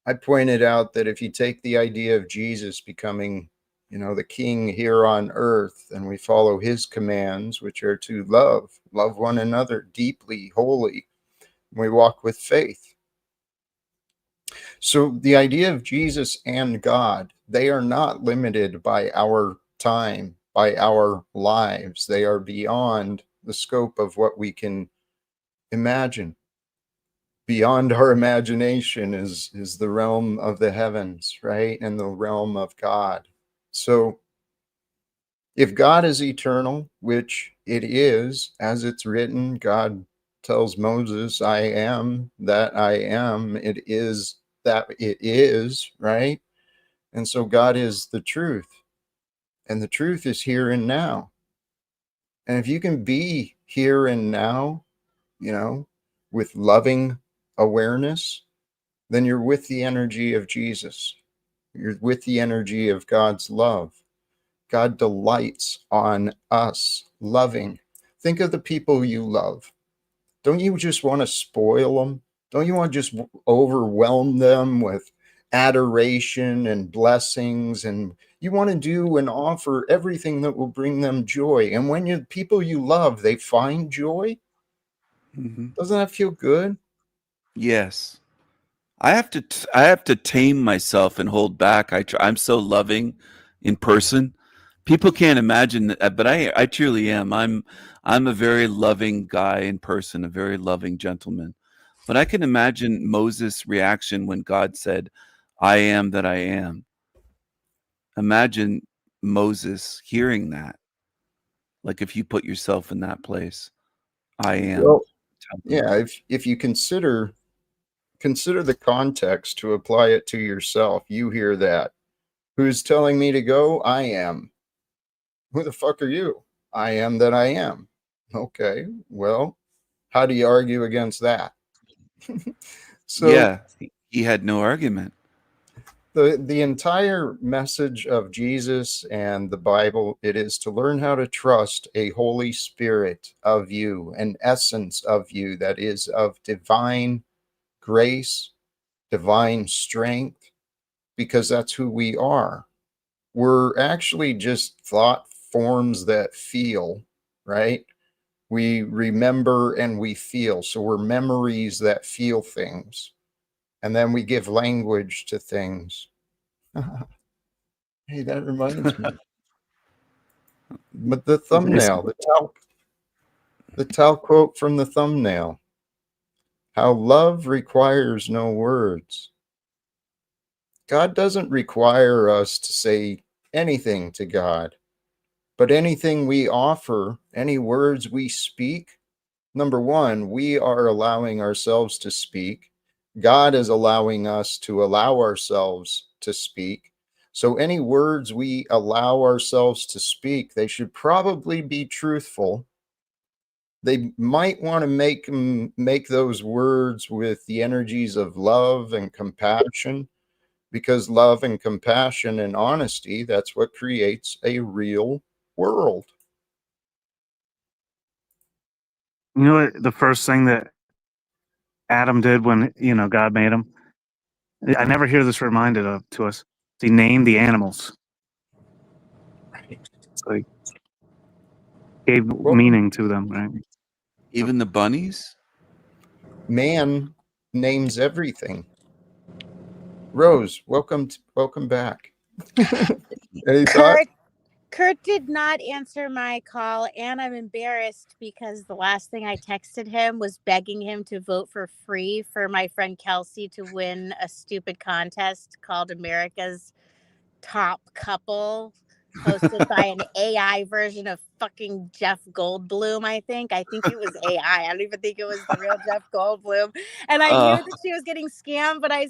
I pointed out that if you take the idea of Jesus becoming, the king here on earth, and we follow his commands, which are to love one another deeply, wholly, we walk with faith. So the idea of Jesus and God, they are not limited by our time, by our lives. They are beyond the scope of what we can imagine. Beyond our imagination is the realm of the heavens, right? And the realm of God. So if God is eternal, which it is, as it's written, God tells Moses, I am that I am. It is that it is, right? And so God is the truth. And the truth is here and now. And if you can be here and now, with loving awareness, then you're with the energy of Jesus. You're with the energy of God's love. God delights on us loving. Think of the people you love. Don't you just want to spoil them Don't you want to just overwhelm them with adoration and blessings? And you want to do and offer everything that will bring them joy. And when you people you love, they find joy, doesn't that feel good? Yes. I have to tame myself and hold back. I'm so loving in person. People can't imagine that, but I truly am. I'm a very loving guy in person, a very loving gentleman. But I can imagine Moses' reaction when God said, "I am that I am." Imagine Moses hearing that. Like if you put yourself in that place, I am. Well, yeah, if you consider the context to apply it to yourself, you hear that. Who's telling me to go? I am. Who the fuck are you? I am that I am. Okay, well, how do you argue against that? So Yeah, he had no argument. the entire message of Jesus and the Bible, it is to learn how to trust a Holy Spirit of you, an essence of you that is of divine grace, divine strength, because that's who we are. We're actually just thought forms that feel, right? We remember and we feel. So we're memories that feel things. And then we give language to things. Hey, that reminds me. But the thumbnail, the Tal quote from the thumbnail. How love requires no words. God doesn't require us to say anything to God, but anything we offer, any words we speak, number one, we are allowing ourselves to speak. God is allowing us to allow ourselves to speak. So any words we allow ourselves to speak, they should probably be truthful. They might want to make those words with the energies of love and compassion, because love and compassion and honesty, that's what creates a real world. You know what? The first thing that Adam did when God made him. I never hear this reminded of to us. He named the animals. So he gave Well, meaning to them, right? Even the bunnies? man names everything. Rose, welcome back. Any thoughts? Kurt did not answer my call, and I'm embarrassed because the last thing I texted him was begging him to vote for free for my friend Kelsey to win a stupid contest called America's Top Couple, hosted by an AI version of fucking Jeff Goldblum. I think it was AI. I don't even think it was the real Jeff Goldblum. And I knew that she was getting scammed, but I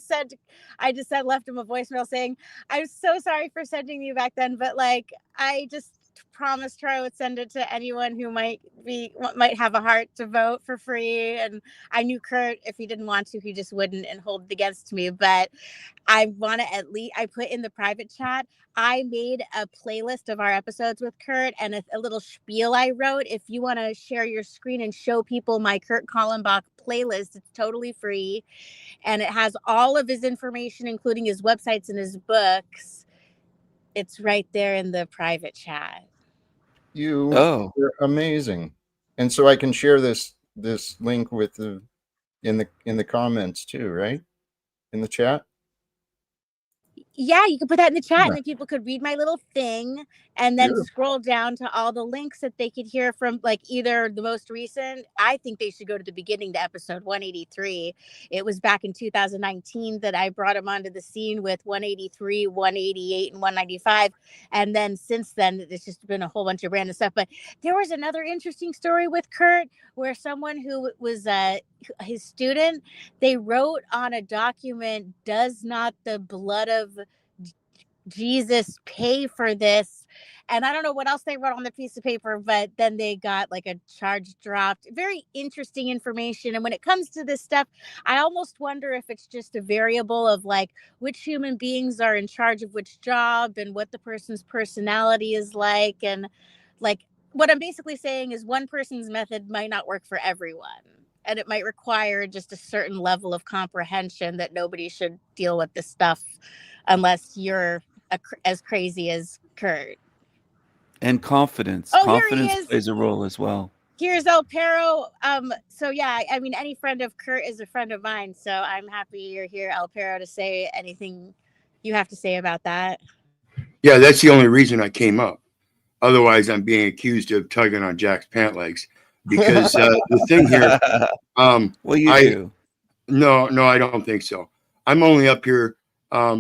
just left him a voicemail saying, I'm so sorry for sending you back then, but like I just promised her I would send it to anyone who might have a heart to vote for free. And I knew Kurt, if he didn't want to, he just wouldn't and hold it against me. But I want to at least, I put in the private chat, I made a playlist of our episodes with Kurt and a little spiel I wrote. If you want to share your screen and show people my Kurt Kallenbach playlist, it's totally free. And it has all of his information, including his websites and his books. It's right there in the private chat. You're amazing. And so I can share this link with in the comments too, right? In the chat. Yeah, you could put that in the chat and then people could read my little thing and then scroll down to all the links that they could hear from, like either the most recent. I think they should go to the beginning to episode 183. It was back in 2019 that I brought him onto the scene with 183, 188, and 195. And then since then, it's just been a whole bunch of random stuff. But there was another interesting story with Kurt where someone who was his student, they wrote on a document, does not the blood of Jesus pay for this? And I don't know what else they wrote on the piece of paper, but then they got like a charge dropped. Very interesting information. And when it comes to this stuff, I almost wonder if it's just a variable of like which human beings are in charge of which job and what the person's personality is like. And like what I'm basically saying is one person's method might not work for everyone. and it might require just a certain level of comprehension that nobody should deal with this stuff unless you're as crazy as Kurt. And confidence. Oh, here he Confidence is. plays a role as well. Here's El Perro. So yeah, I mean, any friend of Kurt is a friend of mine. So I'm happy you're here, El Perro, to say anything you have to say about that. Yeah, that's the only reason I came up. Otherwise, I'm being accused of tugging on Jack's pant legs. Because the thing here, well, you do. No, I don't think so. I'm only up here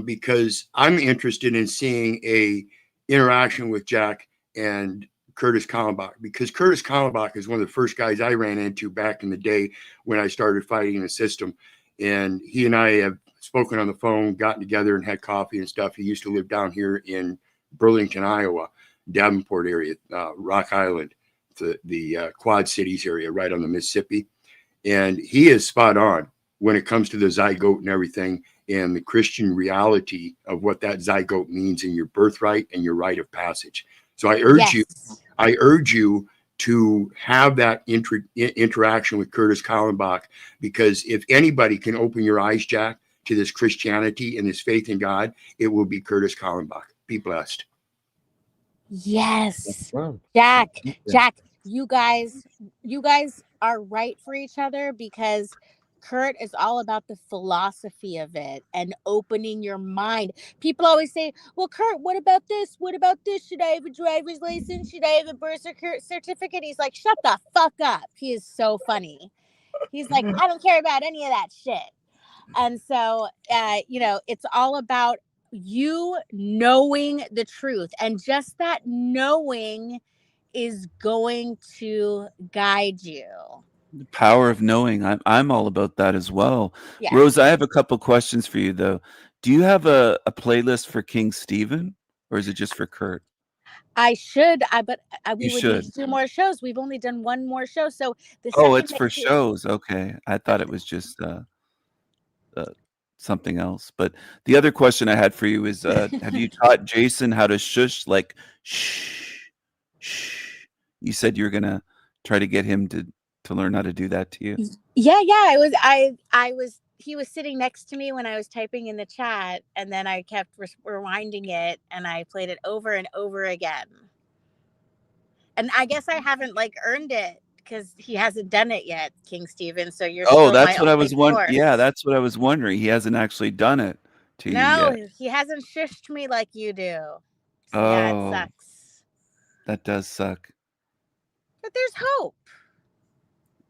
because I'm interested in seeing a interaction with Jack and Curtis Kallenbach, because Curtis Kallenbach is one of the first guys I ran into back in the day when I started fighting in the system. And he and I have spoken on the phone, gotten together and had coffee and stuff. He used to live down here in Burlington, Iowa, Davenport area, Rock Island, the Quad Cities area, right on the Mississippi. And he is spot on when it comes to the zygote and everything, and the Christian reality of what that zygote means in your birthright and your rite of passage. So I urge you to have that interaction with Curtis Kallenbach, because if anybody can open your eyes, Jack, to this Christianity and this faith in God, it will be Curtis Kallenbach. Be blessed. Yes. Jack, you guys are right for each other, because Kurt is all about the philosophy of it and opening your mind. People always say, well, Kurt, what about this? What about this? Should I have a driver's license? Should I have a birth certificate? He's like, shut the fuck up. He is so funny. He's like, I don't care about any of that shit. And so, it's all about you knowing the truth, and just that knowing is going to guide you. The power of knowing. I'm all about that as well. Yeah. Rose, I have a couple questions for you though. Do you have a playlist for King Stephen, or is it just for Kurt? I should, but we You would should. need to do more shows. We've only done one more show, so it's for shows. Okay, I thought it was just something else. But the other question I had for you is, have you taught Jason how to shush, like shh, shh? You said you were gonna try to get him to learn how to do that to you. Yeah. He was sitting next to me when I was typing in the chat, and then I kept rewinding it, and I played it over and over again. And I guess I haven't earned it, because he hasn't done it yet, King Stephen. So you're still that's my what I only was wondering. source. Yeah, that's what I was wondering. He hasn't actually done it to you yet. No, he hasn't shushed me like you do. So Oh, yeah, it sucks. That does suck. But there's hope.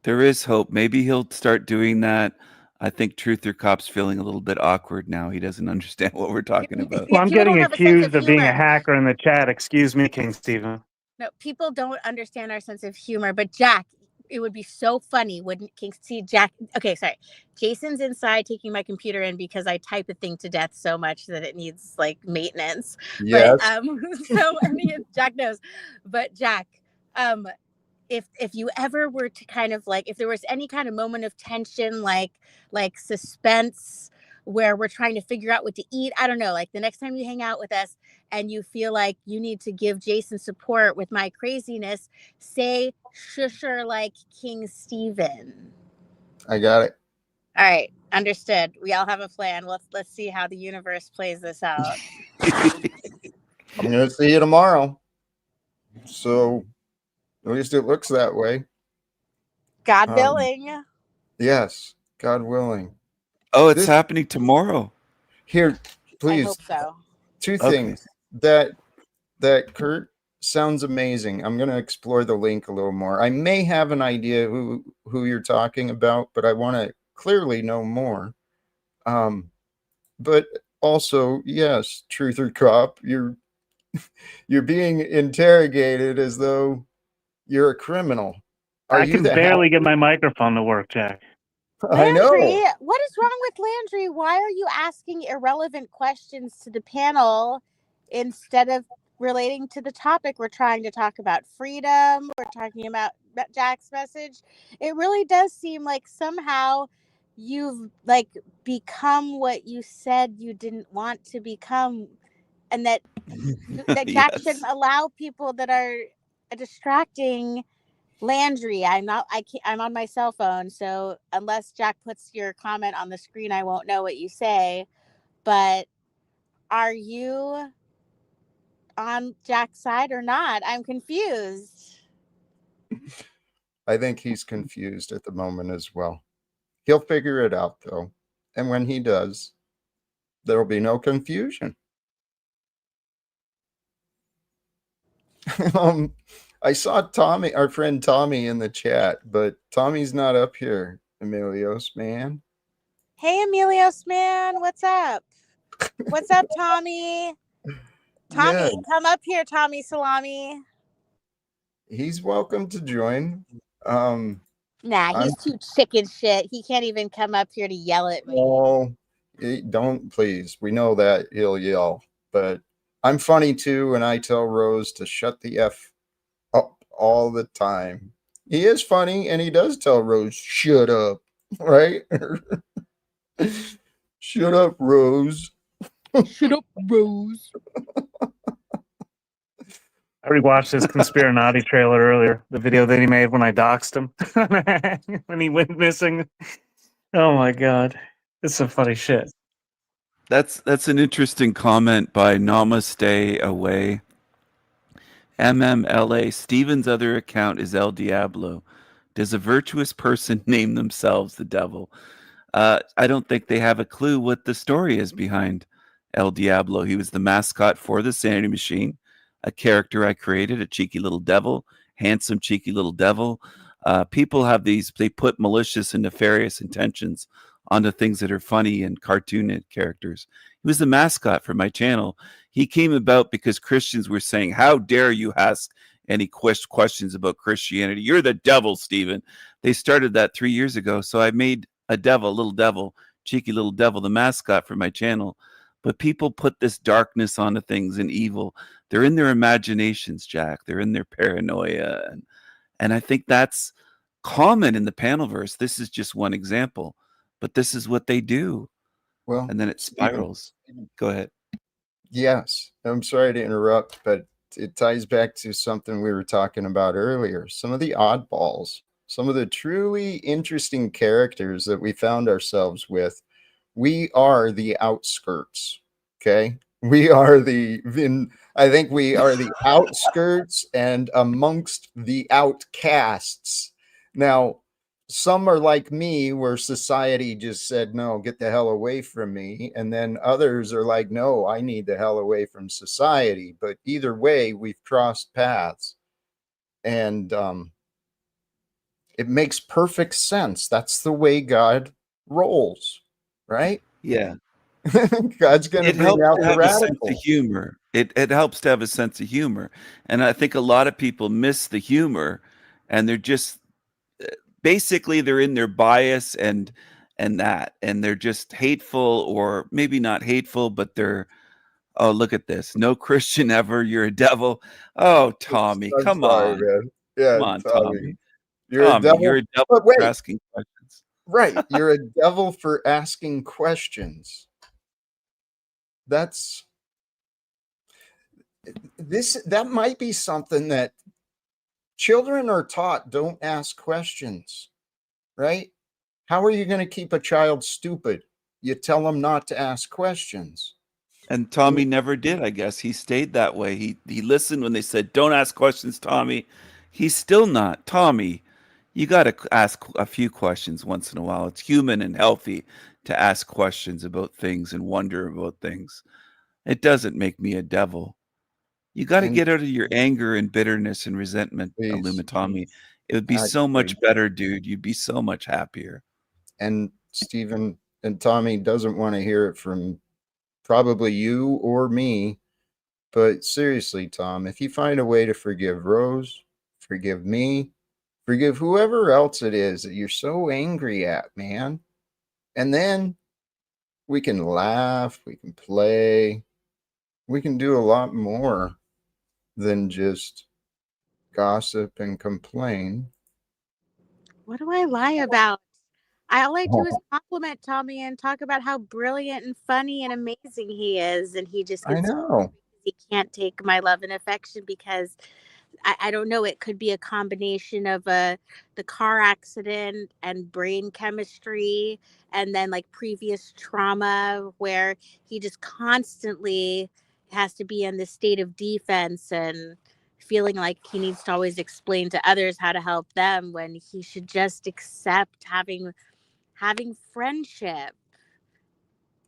There is hope. Maybe he'll start doing that. I think Truth or Cop's feeling a little bit awkward now. He doesn't understand what we're talking about. Well, I'm getting accused of being a hacker in the chat. Excuse me, King Stephen. No, people don't understand our sense of humor. But Jack, it would be so funny, wouldn't King see Jack? Okay, sorry. Jason's inside taking my computer in because I type the thing to death so much that it needs maintenance. Yes. But Jack knows. But Jack, if you ever were to kind of if there was any kind of moment of tension, like suspense, where we're trying to figure out what to eat, I don't know, the next time you hang out with us and you feel like you need to give Jason support with my craziness, say shusher like King Stephen. I got it. All right, understood. We all have a plan. Let's see how the universe plays this out. I'm gonna see you tomorrow. So at least it looks that way. God willing. Yes, God willing. Oh, it's happening tomorrow. Here, please. I hope so. Two things. That Kurt sounds amazing. I'm going to explore the link a little more. I may have an idea who you're talking about, but I want to clearly know more. But also, yes, Truth or Cop, you're being interrogated as though you're a criminal. I can barely get my microphone to work, Jack. I know. Landry, what is wrong with Landry? Why are you asking irrelevant questions to the panel instead of relating to the topic we're trying to talk about? Freedom, we're talking about Jack's message. It really does seem like somehow you've become what you said you didn't want to become, and that Jack shouldn't allow people that are distracting Landry, I'm not. I can't. I'm on my cell phone, so unless Jack puts your comment on the screen, I won't know what you say. But are you on Jack's side or not? I'm confused. I think he's confused at the moment as well. He'll figure it out though. And when he does, there'll be no confusion. um, I saw Tommy, our friend Tommy, in the chat, but Tommy's not up here. Emilios, man. Hey, Emilios, man, what's up? What's up, Tommy? Tommy, Yeah, come up here, Tommy Salami. he's welcome to join. Nah, I'm he's too chicken shit. He can't even come up here to yell at me. all don't please. We know that he'll yell, but I'm funny too, and I tell Rose to shut the F up all the time. He is funny, and he does tell Rose, shut up, right? Shut up, Rose. Shut up, Rose. I rewatched his Conspiranati trailer earlier, the video that he made when I doxed him when he went missing. Oh my god, it's some funny shit. That's an interesting comment by Namaste Away. MMLA. Steven's other account is El Diablo. Does a virtuous person name themselves the devil? I don't think they have a clue what the story is behind El Diablo. He was the mascot for the Sanity Machine, a character I created, a cheeky little devil, handsome, cheeky little devil. People have these, they put malicious and nefarious intentions onto things that are funny and cartoon characters. He was the mascot for my channel. He came about because Christians were saying, how dare you ask any questions about Christianity? You're the devil, Stephen. They started that 3 years ago. So I made a devil, little devil, cheeky little devil, the mascot for my channel. But people put this darkness onto things and evil. They're in their imaginations, Jack. They're in their paranoia. And I think that's common in the panelverse. This is just one example, but this is what they do. Well, And then it spirals. Go ahead. yes, I'm sorry to interrupt, but it ties back to something we were talking about earlier. Some of the oddballs, some of the truly interesting characters that we found ourselves with. We are the outskirts. Okay. We are I think we are the outskirts and amongst the outcasts. Now, some are like me, where society just said, no, get the hell away from me. And then others are like, no, I need the hell away from society. But either way, we've crossed paths. And it makes perfect sense. That's the way God rolls, right? Yeah. God's going to It bring helps out to the have a sense of radical. humor. It helps to have a sense of humor. And I think a lot of people miss the humor, and they're just basically they're in their bias and they're just hateful, or maybe not hateful, but they're, oh, look at this. No Christian ever, you're a devil. Oh, Tommy, I'm come sorry, on. man. Yeah, Come on, Tommy. Tommy. You're a You're devil. a devil But for wait, asking questions. right. You're a devil for asking questions. That's that might be something that children are taught. Don't ask questions, right? How are you going to keep a child stupid? You tell them not to ask questions. And Tommy never did, I guess. He stayed that way. He listened when they said, "Don't ask questions, Tommy." He's still not. Tommy, you got to ask a few questions once in a while. It's human and healthy to ask questions about things and wonder about things. It doesn't make me a devil. You got to And get out of your anger and bitterness and resentment, please, Tommy. It would be so actually, much better, dude. You'd be so much happier. and Stephen and Tommy doesn't want to hear it from probably you or me. But seriously, Tom, if you find a way to forgive Rose, forgive me, forgive whoever else it is that you're so angry at, man, and then we can laugh, we can play, we can do a lot more than just gossip and complain. What do I lie about? All I do is compliment Tommy and talk about how brilliant and funny and amazing he is. And he just I gets know. he can't take my love and affection because I don't know, it could be a combination of the car accident and brain chemistry, and then like previous trauma where he just constantly has to be in this state of defense and feeling like he needs to always explain to others how to help them when he should just accept having friendship.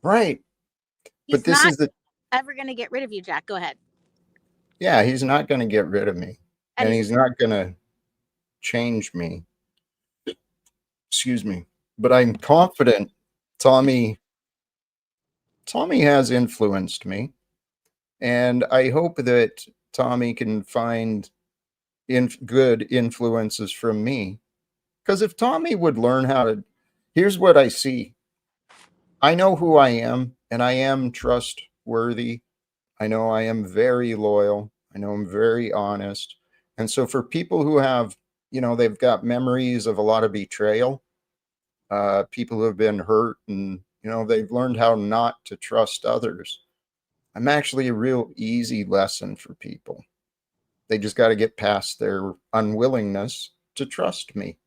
Right. He's But this not is the ever going to get rid of you, Jack. Go ahead. Yeah, he's not going to get rid of me, and he's not going to change me. Excuse me. But I'm confident Tommy has influenced me, and I hope that Tommy can find good influences from me. Because if Tommy would learn how to, here's what I see. I know who I am, and I am trustworthy. I know I am very loyal. I know I'm very honest. And so for people who have, they've got memories of a lot of betrayal, people who have been hurt, and, they've learned how not to trust others. I'm actually a real easy lesson for people. They just got to get past their unwillingness to trust me.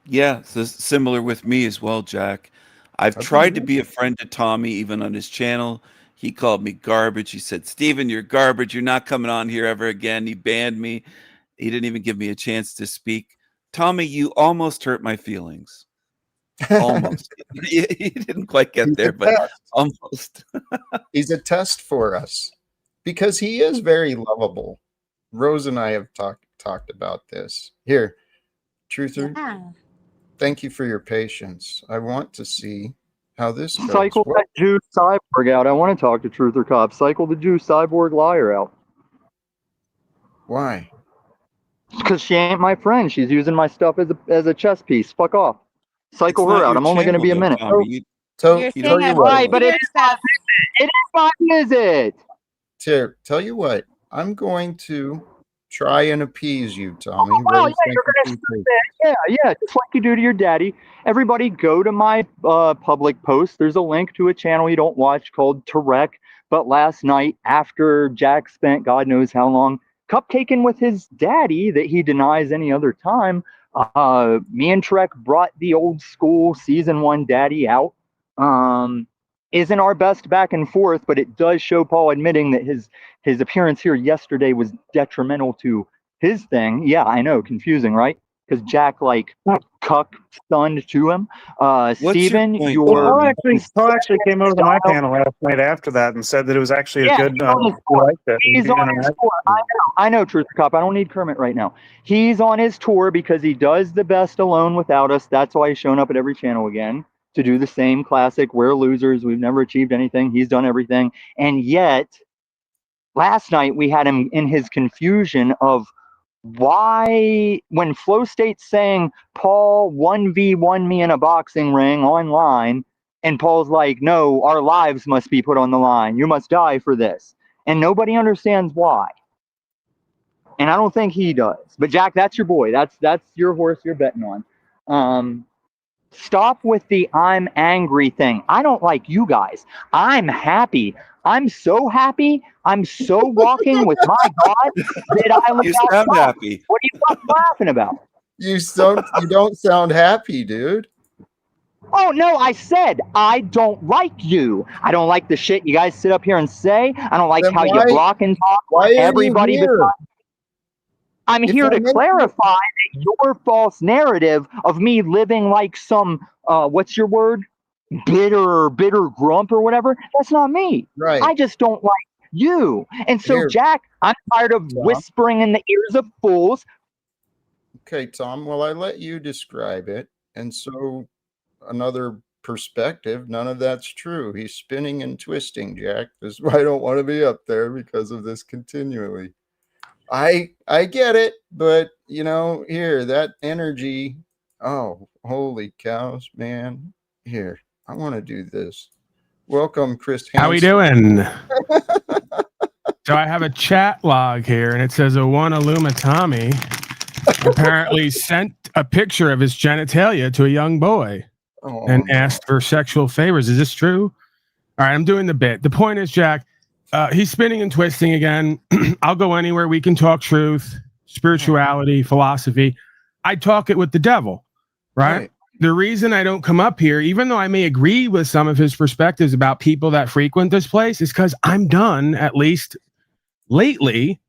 Yeah, so similar with me as well, Jack. I've tried to be a friend to Tommy, even on his channel. He called me garbage. He said, Steven, you're garbage. You're not coming on here ever again. He banned me. He didn't even give me a chance to speak. Tommy, you almost hurt my feelings. Almost. He didn't quite get there, but almost. He's a test for us because he is very lovable. Rose and I have talked about this. Here, Truther. Yeah. Thank you for your patience. I want to see how this goes. Cycle that Jew cyborg out. I want to talk to Truther Cop. Cycle the Jew cyborg liar out. Why? Because she ain't my friend. She's using my stuff as a chess piece. Fuck off. Cycle It's her not out. your I'm only going to channel, be a though, minute. Tommy. Tell You're you saying what. Right, but it is my stuff. visit. It is my visit. Tell you what. I'm going to try and appease you, Tommy. Well, yeah, you're gonna yeah, just like you do to your daddy. Everybody go to my public post. There's a link to a channel you don't watch called Tarek. But last night, after Jack spent God knows how long cupcaking with his daddy that he denies any other time, me and Tarek brought the old school season 1 daddy out. Isn't our best back and forth, but it does show Paul admitting that his appearance here yesterday was detrimental to his thing. Yeah, I know, confusing, right? Because Jack cuck stunned to him. Steven, point, Paul Tommy? actually came over to my panel last night after that and said that it was actually a good. He liked it. He's on his tour. I know, Truth Cop. I don't need Kermit right now. He's on his tour because he does the best alone without us. That's why he's shown up at every channel again to do the same classic. We're losers. We've never achieved anything. He's done everything. And yet, last night we had him in his confusion of why, when Flow State's saying Paul 1v1 me in a boxing ring online, and Paul's like, no, our lives must be put on the line. You must die for this. And nobody understands why. And I don't think he does. But Jack, that's your boy. That's your horse you're betting on. Stop with the I'm angry thing. I don't like you guys. I'm happy. I'm so happy. I'm so walking with my God that I look You sound happy. What are you fucking laughing about? You don't sound happy, dude. Oh, no, I said I don't like you. I don't like the shit you guys sit up here and say. I don't like Then how you block and talk. Why are everybody you here? I'm here to clarify that your false narrative of me living like some, what's your word? Bitter grump or whatever. That's not me. Right. I just don't like you. And so, Here. Jack, I'm tired of whispering in the ears of fools. Okay, Tom. Well, I let you describe it. And so another perspective, none of that's true. He's spinning and twisting, Jack. This is why I don't want to be up there, because of this continually. I get it, but here, that energy, oh, holy cows, man. Here, I want to do this. Welcome, Chris Hansen. How we doing? So I have a chat log here, and it says a one Illuma Tommy apparently sent a picture of his genitalia to a young boy and asked for sexual favors. Is this true? All right, I'm doing the bit. The point is, Jack, He's spinning and twisting again. I'll go anywhere. We can talk truth, spirituality, philosophy. I talk it with the devil, right? The reason I don't come up here, even though I may agree with some of his perspectives about people that frequent this place, is because I'm done, at least lately.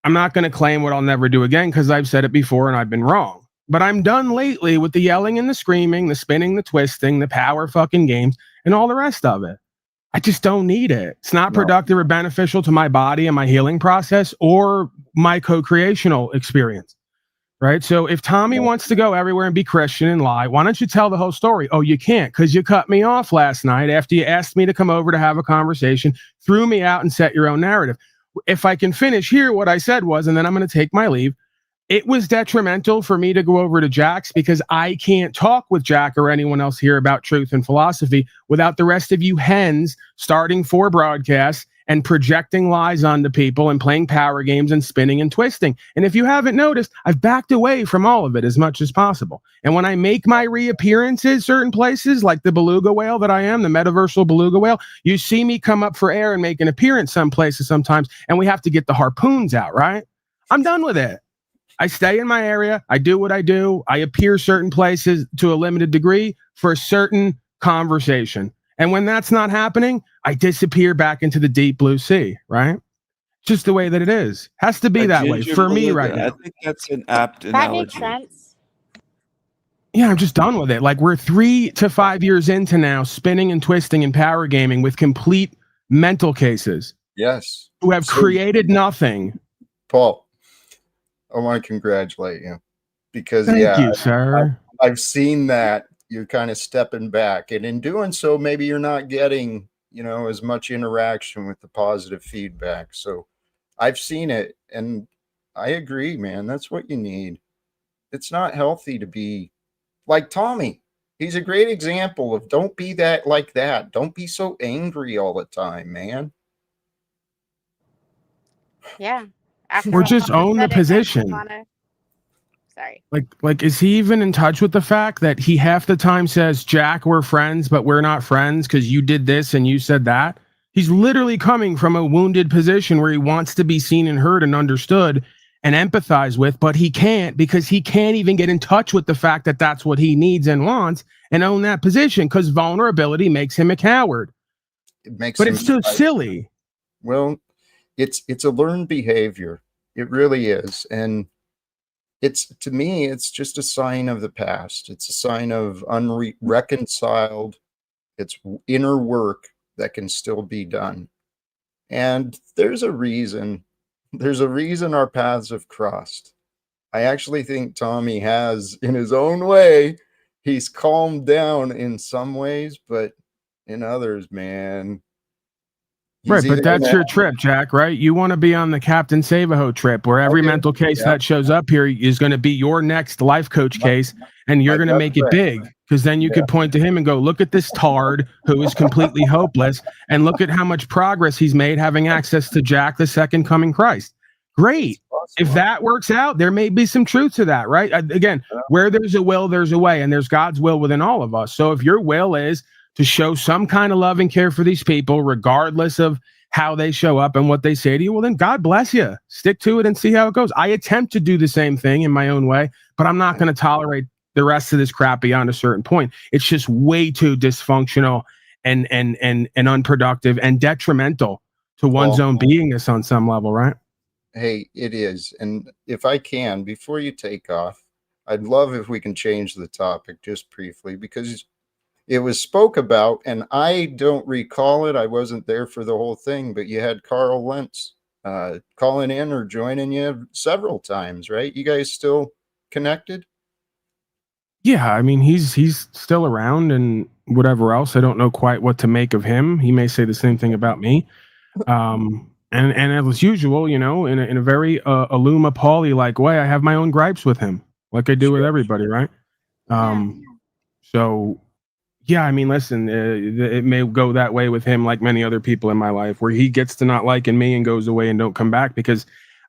I'm not going to claim what I'll never do again because I've said it before and I've been wrong. But I'm done lately with the yelling and the screaming, the spinning, the twisting, the power fucking games, and all the rest of it. I just don't need it. It's not productive or beneficial to my body and my healing process or my co-creational experience. Right. So if Tommy wants to go everywhere and be Christian and lie, why don't you tell the whole story? Oh, you can't because you cut me off last night after you asked me to come over to have a conversation, threw me out and set your own narrative. If I can finish here, what I said was, and then I'm going to take my leave. It was detrimental for me to go over to Jack's because I can't talk with Jack or anyone else here about truth and philosophy without the rest of you hens starting 4 broadcasts and projecting lies onto people and playing power games and spinning and twisting. And if you haven't noticed, I've backed away from all of it as much as possible. And when I make my reappearances certain places, like the beluga whale that I am, the metaversal beluga whale, you see me come up for air and make an appearance some places sometimes, and we have to get the harpoons out, right? I'm done with it. I stay in my area. I do what I do. I appear certain places to a limited degree for a certain conversation. And when that's not happening, I disappear back into the deep blue sea, right? Just the way that it is. Has to be that way for me right now. I think that's an apt That makes analogy. sense. Yeah, I'm just done with it. Like we're 3 to 5 years into now spinning and twisting and power gaming with complete mental cases. Yes. Who have created nothing. Paul, I want to congratulate you because Thank you, sir. I've seen that you're kind of stepping back, and in doing so, maybe you're not getting, as much interaction with the positive feedback. So I've seen it, and I agree, man. That's what you need. It's not healthy to be like Tommy. He's a great example of don't be that like that. Don't be so angry all the time, man. Yeah. Or just own the position. Sorry. Like, is he even in touch with the fact that he half the time says, Jack, we're friends, but we're not friends because you did this and you said that? He's literally coming from a wounded position where he wants to be seen and heard and understood and empathize with, but he can't because he can't even get in touch with the fact that that's what he needs and wants and own that position because vulnerability makes him a coward. It makes but him it's so silly. Well, it's a learned behavior. It really is. And to me, it's just a sign of the past. It's a sign of unreconciled. It's inner work that can still be done. And there's a reason our paths have crossed. I actually think Tommy has, in his own way, he's calmed down in some ways, but in others, man. Right, but that's your trip, Jack, right? You want to be on the Captain Savaho trip where every mental case that shows up here is going to be your next life coach case, and you're going to make it big because then you could point to him and go, look at this tard who is completely hopeless, and look at how much progress he's made having access to Jack, the second coming Christ. Great. If that works out, there may be some truth to that, right? Again, where there's a will, there's a way, and there's God's will within all of us. So if your will is to show some kind of love and care for these people, regardless of how they show up and what they say to you, well, then God bless you. Stick to it and see how it goes. I attempt to do the same thing in my own way, but I'm not going to tolerate the rest of this crap beyond a certain point. It's just way too dysfunctional and unproductive and detrimental to one's own beingness on some level, right? Hey, it is. And if I can, before you take off, I'd love if we can change the topic just briefly because it was spoke about, and I don't recall it. I wasn't there for the whole thing, but you had Carl Lentz calling in or joining you several times, right? You guys still connected? Yeah, I mean, he's still around and whatever else. I don't know quite what to make of him. He may say the same thing about me. And as usual, in a very Aluma Pauly like way, I have my own gripes with him, like I do with everybody, right? So. Yeah, I mean, listen, it may go that way with him like many other people in my life where he gets to not liking me and goes away and don't come back because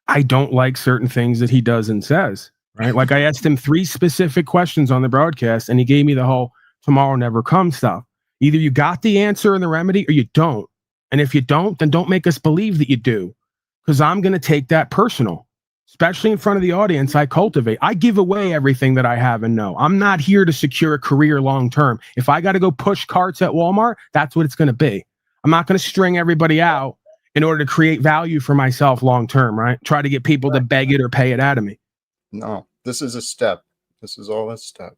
I don't like certain things that he does and says, right? Like I asked him 3 specific questions on the broadcast and he gave me the whole tomorrow never comes stuff. Either you got the answer and the remedy or you don't. And if you don't, then don't make us believe that you do, because I'm going to take that personal, especially in front of the audience I cultivate. I give away everything that I have and know. I'm not here to secure a career long term. If I got to go push carts at Walmart, that's what it's going to be. I'm not going to string everybody out in order to create value for myself long term, right? Try to get people to beg it or pay it out of me. No, this is a step. This is all a step.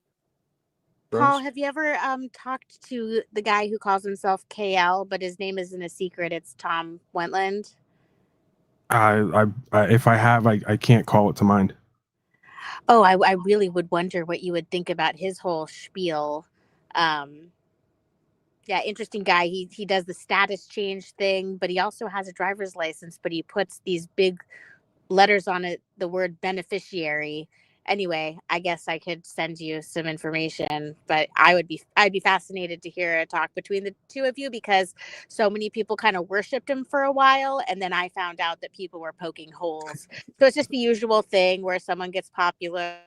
Paul, have you ever talked to the guy who calls himself KL, but his name isn't a secret? It's Tom Wentland. If I have, I can't call it to mind. Oh, I really would wonder what you would think about his whole spiel. Yeah, interesting guy. He does the status change thing, but he also has a driver's license, but he puts these big letters on it, the word beneficiary. Anyway, I guess I could send you some information, but I'd be fascinated to hear a talk between the two of you, because so many people kind of worshipped him for a while, and then I found out that people were poking holes. So it's just the usual thing where someone gets popular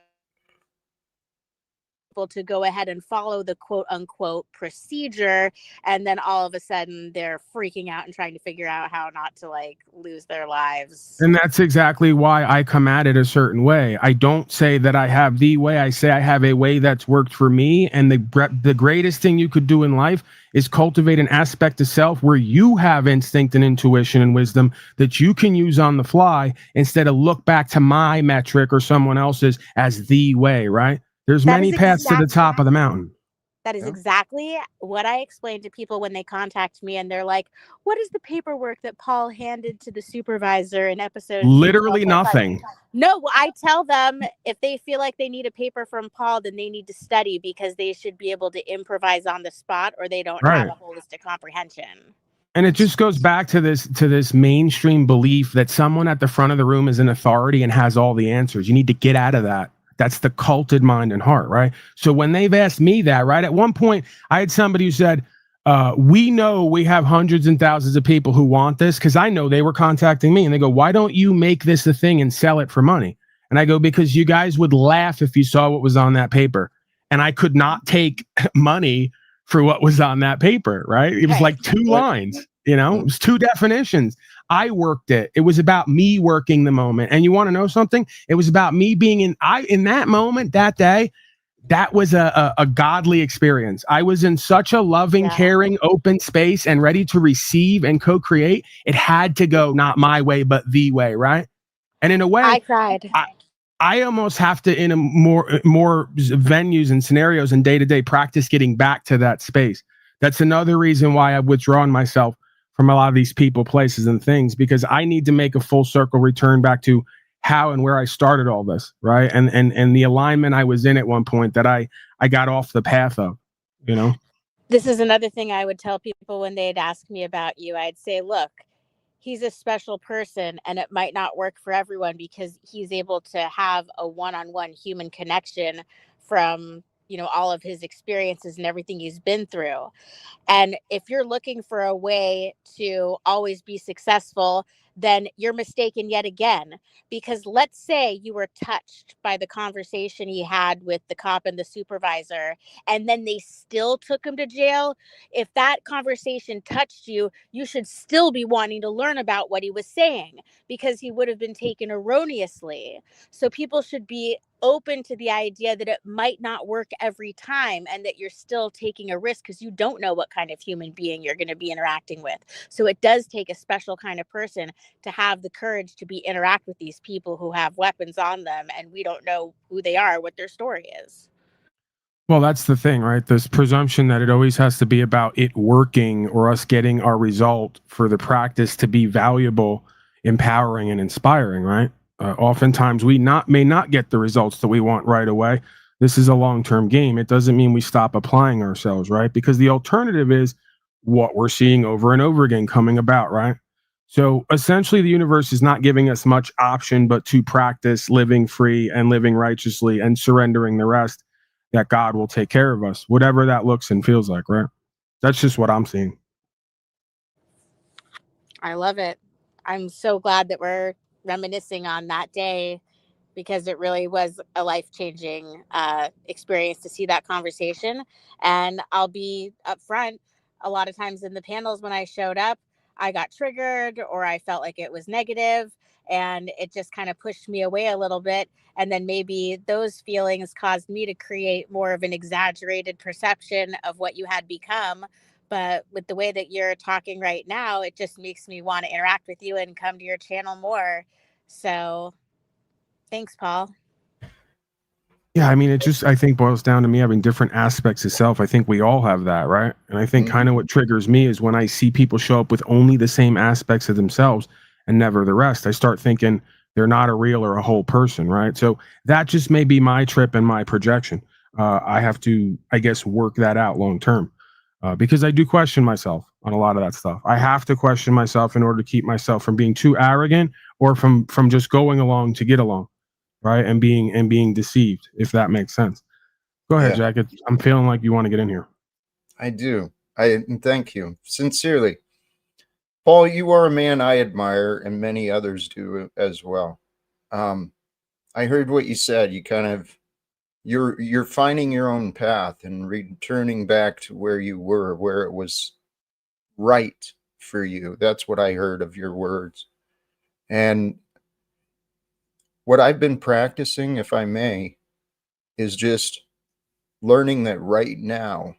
to go ahead and follow the quote unquote procedure, and then all of a sudden they're freaking out and trying to figure out how not to like lose their lives. And that's exactly why I come at it a certain way. I don't say that I have the way. I say I have a way that's worked for me. And the greatest thing you could do in life is cultivate an aspect of self where you have instinct and intuition and wisdom that you can use on the fly, instead of look back to my metric or someone else's as the way, right? There's many paths to the top of the mountain. That is exactly what I explain to people when they contact me, and they're like, what is the paperwork that Paul handed to the supervisor in episode? Literally nothing. No, I tell them if they feel like they need a paper from Paul, then they need to study, because they should be able to improvise on the spot, or they don't have a holistic comprehension. And it just goes back to this mainstream belief that someone at the front of the room is an authority and has all the answers. You need to get out of that. That's the culted mind and heart, right? So when they've asked me that, right, at one point, I had somebody who said, we know we have hundreds and thousands of people who want this, because I know they were contacting me, and they go, why don't you make this a thing and sell it for money? And I go, because you guys would laugh if you saw what was on that paper. And I could not take money for what was on that paper, right? It was like 2 lines, it was 2 definitions. I worked it. It was about me working the moment. And you want to know something? It was about me being in that moment, that day. That was a godly experience. I was in such a loving, caring, open space and ready to receive and co-create. It had to go not my way, but the way, right? And in a way, I cried. I almost have to, in a more venues and scenarios and day-to-day practice, getting back to that space. That's another reason why I've withdrawn myself from a lot of these people, places, and things, because I need to make a full circle return back to how and where I started all this, right? And the alignment I was in at one point that I got off the path of, This is another thing I would tell people when they'd ask me about you. I'd say, look, he's a special person, and it might not work for everyone, because he's able to have a one-on-one human connection from, all of his experiences and everything he's been through. And if you're looking for a way to always be successful, then you're mistaken yet again. Because let's say you were touched by the conversation he had with the cop and the supervisor, and then they still took him to jail. If that conversation touched you, you should still be wanting to learn about what he was saying, because he would have been taken erroneously. So people should be open to the idea that it might not work every time, and that you're still taking a risk, because you don't know what kind of human being you're going to be interacting with. So it does take a special kind of person to have the courage to interact with these people who have weapons on them, and we don't know who they are, what their story is. Well, that's the thing, right? This presumption that it always has to be about it working or us getting our result for the practice to be valuable, empowering, and inspiring, right? Oftentimes we may not get the results that we want right away. This is a long-term game. It doesn't mean we stop applying ourselves, right? Because the alternative is what we're seeing over and over again coming about, right? So essentially the universe is not giving us much option but to practice living free and living righteously and surrendering the rest, that God will take care of us, whatever that looks and feels like, right? That's just what I'm seeing. I love it. I'm so glad that we're reminiscing on that day, because it really was a life-changing experience to see that conversation. And I'll be upfront, a lot of times in the panels when I showed up, I got triggered or I felt like it was negative, and it just kind of pushed me away a little bit. And then maybe those feelings caused me to create more of an exaggerated perception of what you had become. But with the way that you're talking right now, it just makes me want to interact with you and come to your channel more. So thanks, Paul. Yeah, I mean, it just, I think, boils down to me having different aspects of self. I think we all have that, right? And I think kind of what triggers me is when I see people show up with only the same aspects of themselves and never the rest. I start thinking they're not a real or a whole person, right? So that just may be my trip and my projection. I have to, I guess, work that out long term, because I do question myself on a lot of that stuff. I have to question myself in order to keep myself from being too arrogant or from just going along to get along, right? And being deceived, if that makes sense. Go ahead, Yeah. Jack. I'm feeling like you want to get in here. I do. Thank you sincerely, Paul. You are a man I admire, and many others do as well. I heard what you said. You kind of you're finding your own path and returning back to where you were, where it was right for you. That's what I heard of your words. And what I've been practicing, if I may, is just learning that right now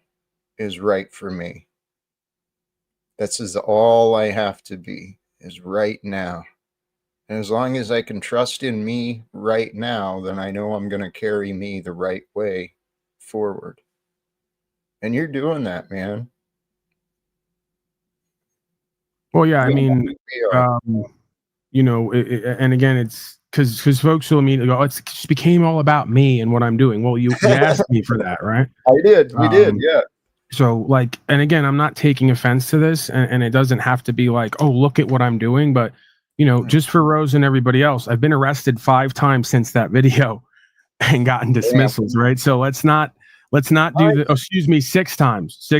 is right for me. This is all I have to be, is right now. And as long as I can trust in me right now, then I know I'm going to carry me the right way forward. And you're doing that, man. Well, yeah, I Yeah, mean, we are. you know, and again, it's because folks will immediately go, it just became all about me and what I'm doing. Well, you asked me for that, right? I did. We did. Yeah. So, like, and again, I'm not taking offense to this, and it doesn't have to be like, oh, look at what I'm doing. But, you know, just for Rose and everybody else, I've been arrested 5 times since that video and gotten dismissals, right? So let's not do the, excuse me, 6 times.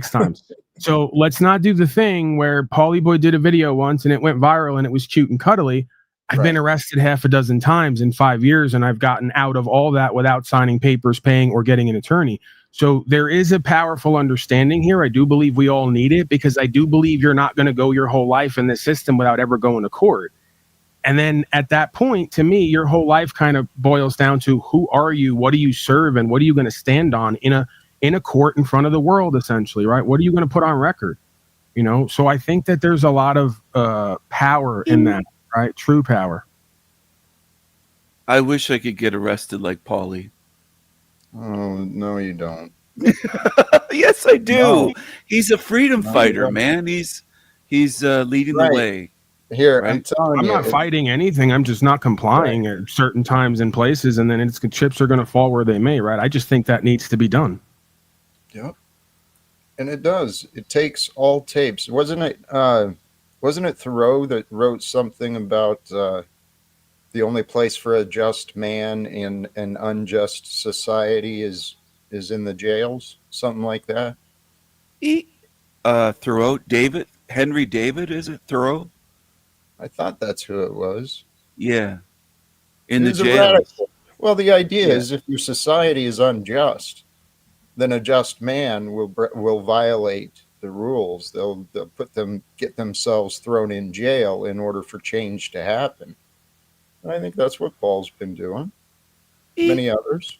So let's not do the thing where Paulie Boy did a video once and it went viral and it was cute and cuddly. I've been arrested half a dozen times in 5 years, and I've gotten out of all that without signing papers, paying, or getting an attorney. So there is a powerful understanding here. I do believe we all need it, because I do believe you're not going to go your whole life in this system without ever going to court. And then at that point, to me, your whole life kind of boils down to who are you, what do you serve, and what are you going to stand on in a court in front of the world, essentially, right? What are you going to put on record? You know, so I think that there's a lot of power in that, right? True power. I wish I could get arrested like Paulie. Oh, no, you don't. Yes, I do. No. He's a freedom fighter, man. He's leading the way. Here, right? I'm telling you. I'm not fighting anything. I'm just not complying at certain times and places, and then it's chips are going to fall where they may, right? I just think that needs to be done. Yep. And it does. It takes all tapes. Wasn't it Thoreau that wrote something about the only place for a just man in an unjust society is in the jails? Something like that. Thoreau, Henry David, is it Thoreau? I thought that's who it was. Yeah. In the He's a jail. radical. Well, the idea is if your society is unjust, then a just man will violate the rules. They'll get themselves thrown in jail in order for change to happen. And I think that's what Paul's been doing. Many others.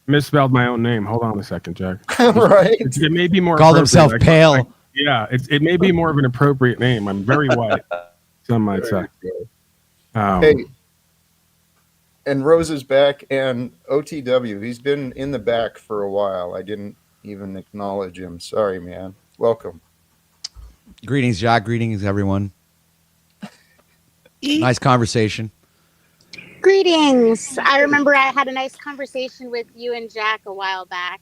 Misspelled my own name. Hold on a second, Jack. Right. It may be more. Called himself Pale. Yeah, it may be more of an appropriate name. I'm very white, some might say. Hey, and Rose is back, and OTW. He's been in the back for a while. I didn't even acknowledge him. Sorry, man. Welcome. Greetings, Jack. Greetings, everyone. Nice conversation. Greetings. I remember I had a nice conversation with you and Jack a while back.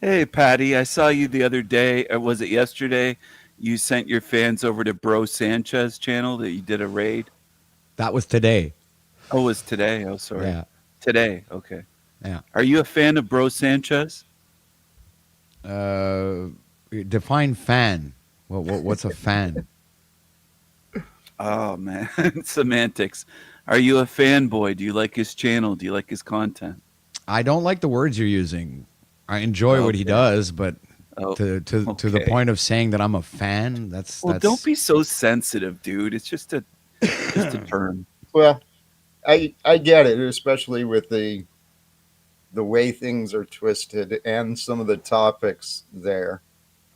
Hey, Patty, I saw you the other day, or was it yesterday? You sent your fans over to Bro Sanchez channel that you did a raid. That was today. Oh, it was today. Oh, sorry. Yeah. Today. Okay. Yeah. Are you a fan of Bro Sanchez? Define fan. What's a fan? Oh, man. Semantics. Are you a fanboy? Do you like his channel? Do you like his content? I don't like the words you're using. I enjoy what he does, but Oh, to the okay. point of saying that I'm a fan. That's Don't be so sensitive, dude. It's just a term. Well, I get it, especially with the way things are twisted and some of the topics there.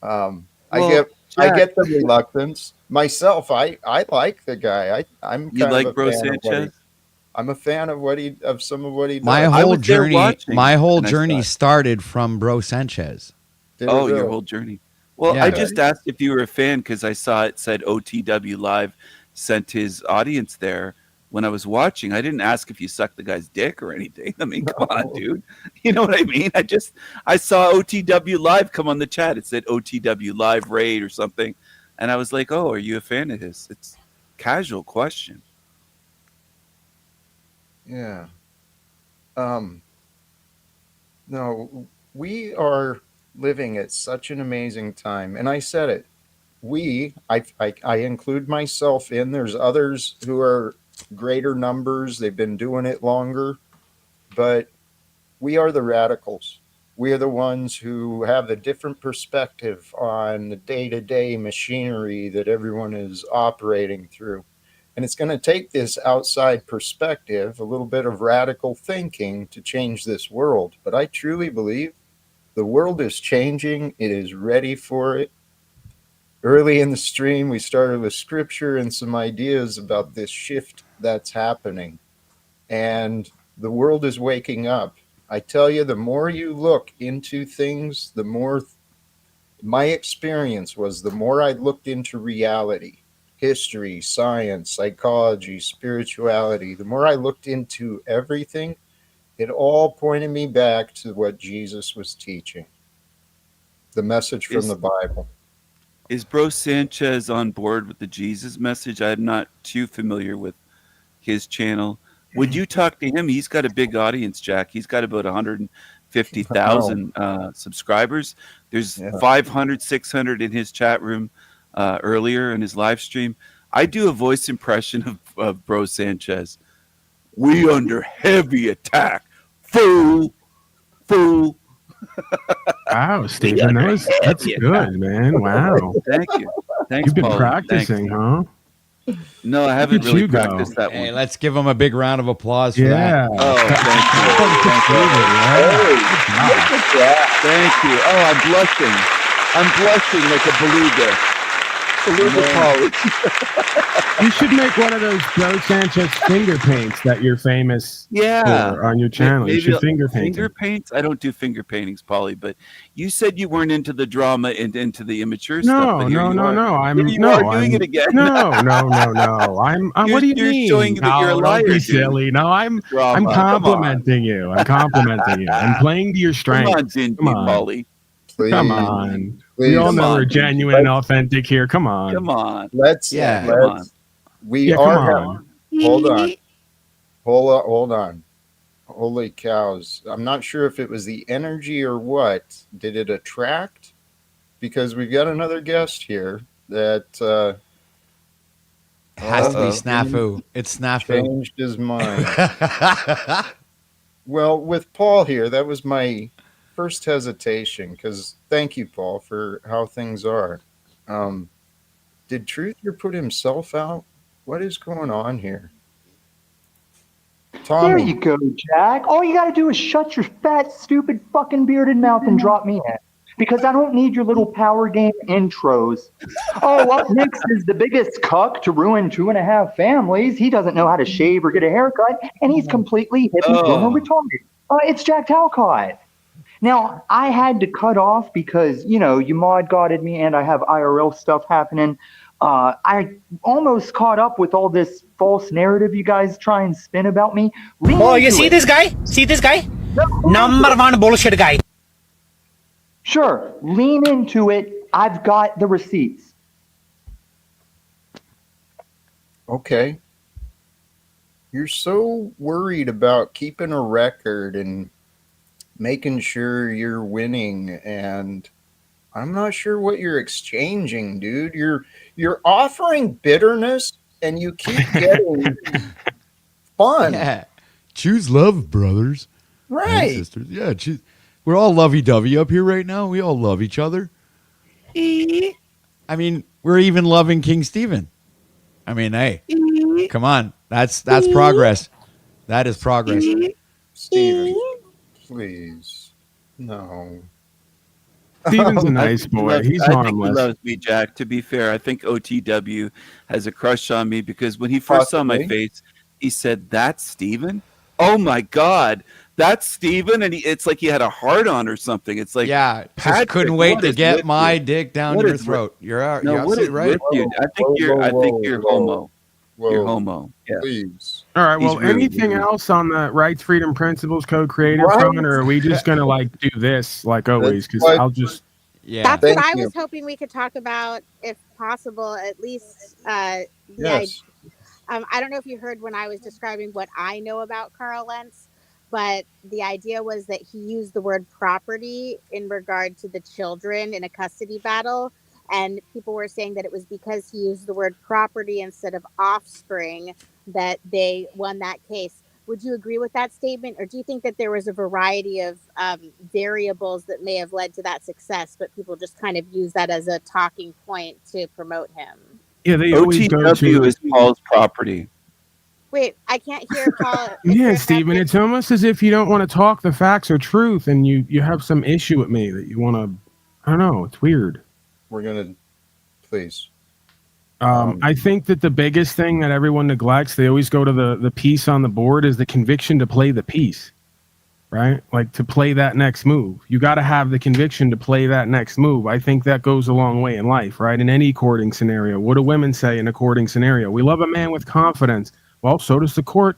I Well, Jack, get the reluctance myself. I like the guy. I'm you kind of a like Bro fan of what he. Sanchez? I'm a fan of some of what he my does. I whole was there journey. watching, My whole and I saw journey it. started from Bro Sanchez. Did it Oh, your really? whole journey. Well, I Yeah. Okay. just asked if you were a fan because I saw it said OTW Live sent his audience there when I was watching. I didn't ask if you sucked the guy's dick or anything. I mean, come on, No. dude. You know what I mean? I saw OTW Live come on the chat. It said OTW Live raid or something. And I was like, oh, are you a fan of his? It's casual question. Yeah. No, we are living at such an amazing time, and I said it. I include myself in. There's others who are greater numbers. They've been doing it longer, but we are the radicals. We are the ones who have a different perspective on the day-to-day machinery that everyone is operating through. And it's going to take this outside perspective, a little bit of radical thinking to change this world. But I truly believe the world is changing. It is ready for it. Early in the stream, we started with scripture and some ideas about this shift that's happening. And the world is waking up. I tell you, the more you look into things, the more my experience was, the more I looked into reality, history, science, psychology, spirituality, the more I looked into everything, it all pointed me back to what Jesus was teaching, the message from the Is Bible. is Bro Sanchez on board with the Jesus message? I'm not too familiar with his channel. Would you talk to him? He's got a big audience, Jack. He's got about Oh, 150,000 subscribers. There's yeah. 500, 600 in his chat room earlier in his live stream. I do a voice impression of Bro Sanchez. We under heavy attack. Fool. Fool. Wow, Stephen, that's good, man. Wow, Thank you. Thanks, you've been Paulie. practicing, huh? No, I Look haven't at really you go. practiced that Hey, one. let's give him a big round of applause for Yeah. that. Oh, thank you. Thank you. Oh, I'm blushing. I'm blushing like a beluga. Beluga Polly. You should make one of those Bro Sanchez finger paints that you're famous for on your channel. You should finger paint finger them. paints? I don't do finger paintings, Polly, but you said you weren't into the drama and into the immature stuff. But No. Here you are doing it again. No. I'm what do you You're mean? showing that you're a liar, Don't be dude. silly. No, I'm Drama. Come on. complimenting you. I'm complimenting you. I'm playing to your strength. Come on, Zingy, Come on. Polly. Please, Come on. please. We all Come know on, we're Zingy. genuine and authentic here. Come on. Come on. Let's Yeah. Come on. we Yeah, come are on. hold on. Holy cows. I'm not sure if it was the energy or what. Did it attract? Because we've got another guest here that It has to be Uh-oh. snafu. It's snafu. changed his mind. Well, with Paul here, that was my first hesitation, because thank you, Paul, for how things are. Did Truther put himself out? What is going on here? There Tommy, you go, Jack. All you got to do is shut your fat, stupid, fucking bearded mouth and drop me in. Because I don't need your little power game intros. Oh, up next is the biggest cuck to ruin 2.5 families. He doesn't know how to shave or get a haircut, and he's completely hip and Oh. retarded. It's Jack Talcott. Now, I had to cut off because, you mod godded me and I have IRL stuff happening. I almost caught up with all this false narrative you guys try and spin about me. Oh, you see this guy? See this guy? Number one bullshit guy. Sure, lean into it. I've got the receipts. okay. You're so worried about keeping a record and making sure you're winning, and I'm not sure what you're exchanging, dude. You're offering bitterness and you keep getting fun. Yeah. Choose love, brothers. And Right. sisters. Yeah. Choose. we're all lovey-dovey up here right now. We all love each other. I mean, we're even loving King Stephen. I mean, hey, come on. That's progress. That is progress. Steven, please. No. Steven's a Um, nice boy. He's I think he harmless. loves me, Jack. To be fair, I think OTW has a crush on me because when he first saw my Possibly. face, he said, "That's Steven? Oh my God, that's Steven!" And it's like he had a heart on or something. It's like, Yeah, just Patrick, couldn't wait what to is get with my you? dick down What your is with- throat. You're No, you're what is absolutely right. with you? I think you're homo. You're homo. Yeah. Please. All right. Well, He's really, anything really- else on the Rights, Freedom, Principles Code created Right. front, or are we just gonna like do this like always? Because what- I'll just Yeah. That's Thank what I you. was hoping we could talk about, if possible, at least. Yes. I don't know if you heard when I was describing what I know about Carl Lentz, but the idea was that he used the word property in regard to the children in a custody battle. And people were saying that it was because he used the word property instead of offspring that they won that case. Would you agree with that statement? Or do you think that there was a variety of variables that may have led to that success, but people just kind of use that as a talking point to promote him? yeah. They always go OTW to is Paul's property. Wait, I can't hear Paul. yeah, Stephen. It's almost as if you don't want to talk the facts or truth, and you have some issue with me that you want to. I don't know. It's weird. We're gonna please. I think that the biggest thing that everyone neglects, they always go to the piece on the board, is the conviction to play the piece, right? Like to play that next move. You got to have the conviction to play that next move. I think that goes a long way in life, right? In any courting scenario. What do women say in a courting scenario? We love a man with confidence. Well, so does the court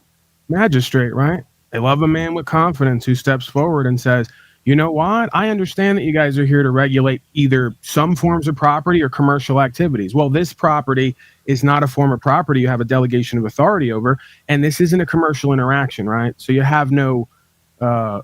magistrate, right? They love a man with confidence who steps forward and says, you know what? I understand that you guys are here to regulate either some forms of property or commercial activities. Well, this property is not a form of property you have a delegation of authority over, and this isn't a commercial interaction, right? So you have no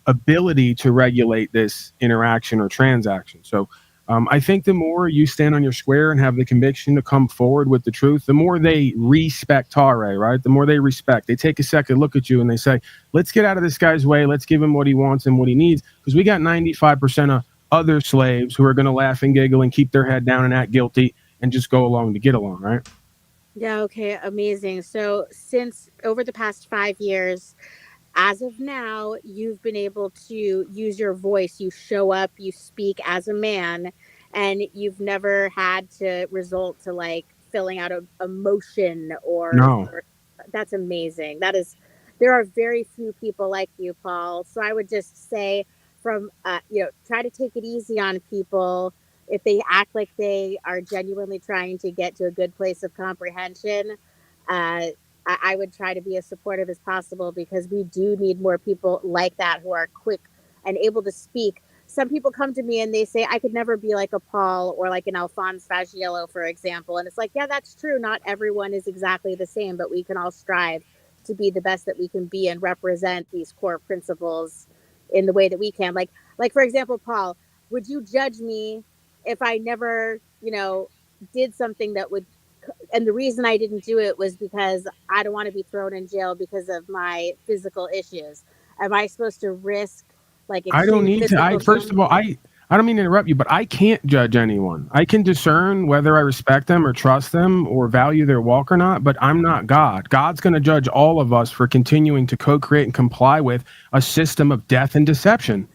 ability to regulate this interaction or transaction. So I think the more you stand on your square and have the conviction to come forward with the truth, the more they respect Tare, right? The more they respect. They take a second look at you and they say, let's get out of this guy's way. Let's give him what he wants and what he needs. Because we got 95% of other slaves who are going to laugh and giggle and keep their head down and act guilty and just go along to get along, right? Yeah, okay, amazing. So since over the past 5 years, as of now, you've been able to use your voice. You show up, you speak as a man, and you've never had to resort to like filling out a motion No. or that's amazing. There are very few people like you, Paul. So I would just say from, try to take it easy on people. If they act like they are genuinely trying to get to a good place of comprehension, I would try to be as supportive as possible because we do need more people like that who are quick and able to speak. Some people come to me and they say, I could never be like a Paul or like an Alphonse Fagiello, for example. And it's like, yeah, that's true. Not everyone is exactly the same, but we can all strive to be the best that we can be and represent these core principles in the way that we can. Like for example, Paul, would you judge me if I never, did something that would, and the reason I didn't do it was because I don't want to be thrown in jail because of my physical issues. Am I supposed to risk like I don't extreme need to. First of all, I don't mean to interrupt you, but I can't judge anyone. I can discern whether I respect them or trust them or value their walk or not, but I'm not God. God's going to judge all of us for continuing to co-create and comply with a system of death and deception.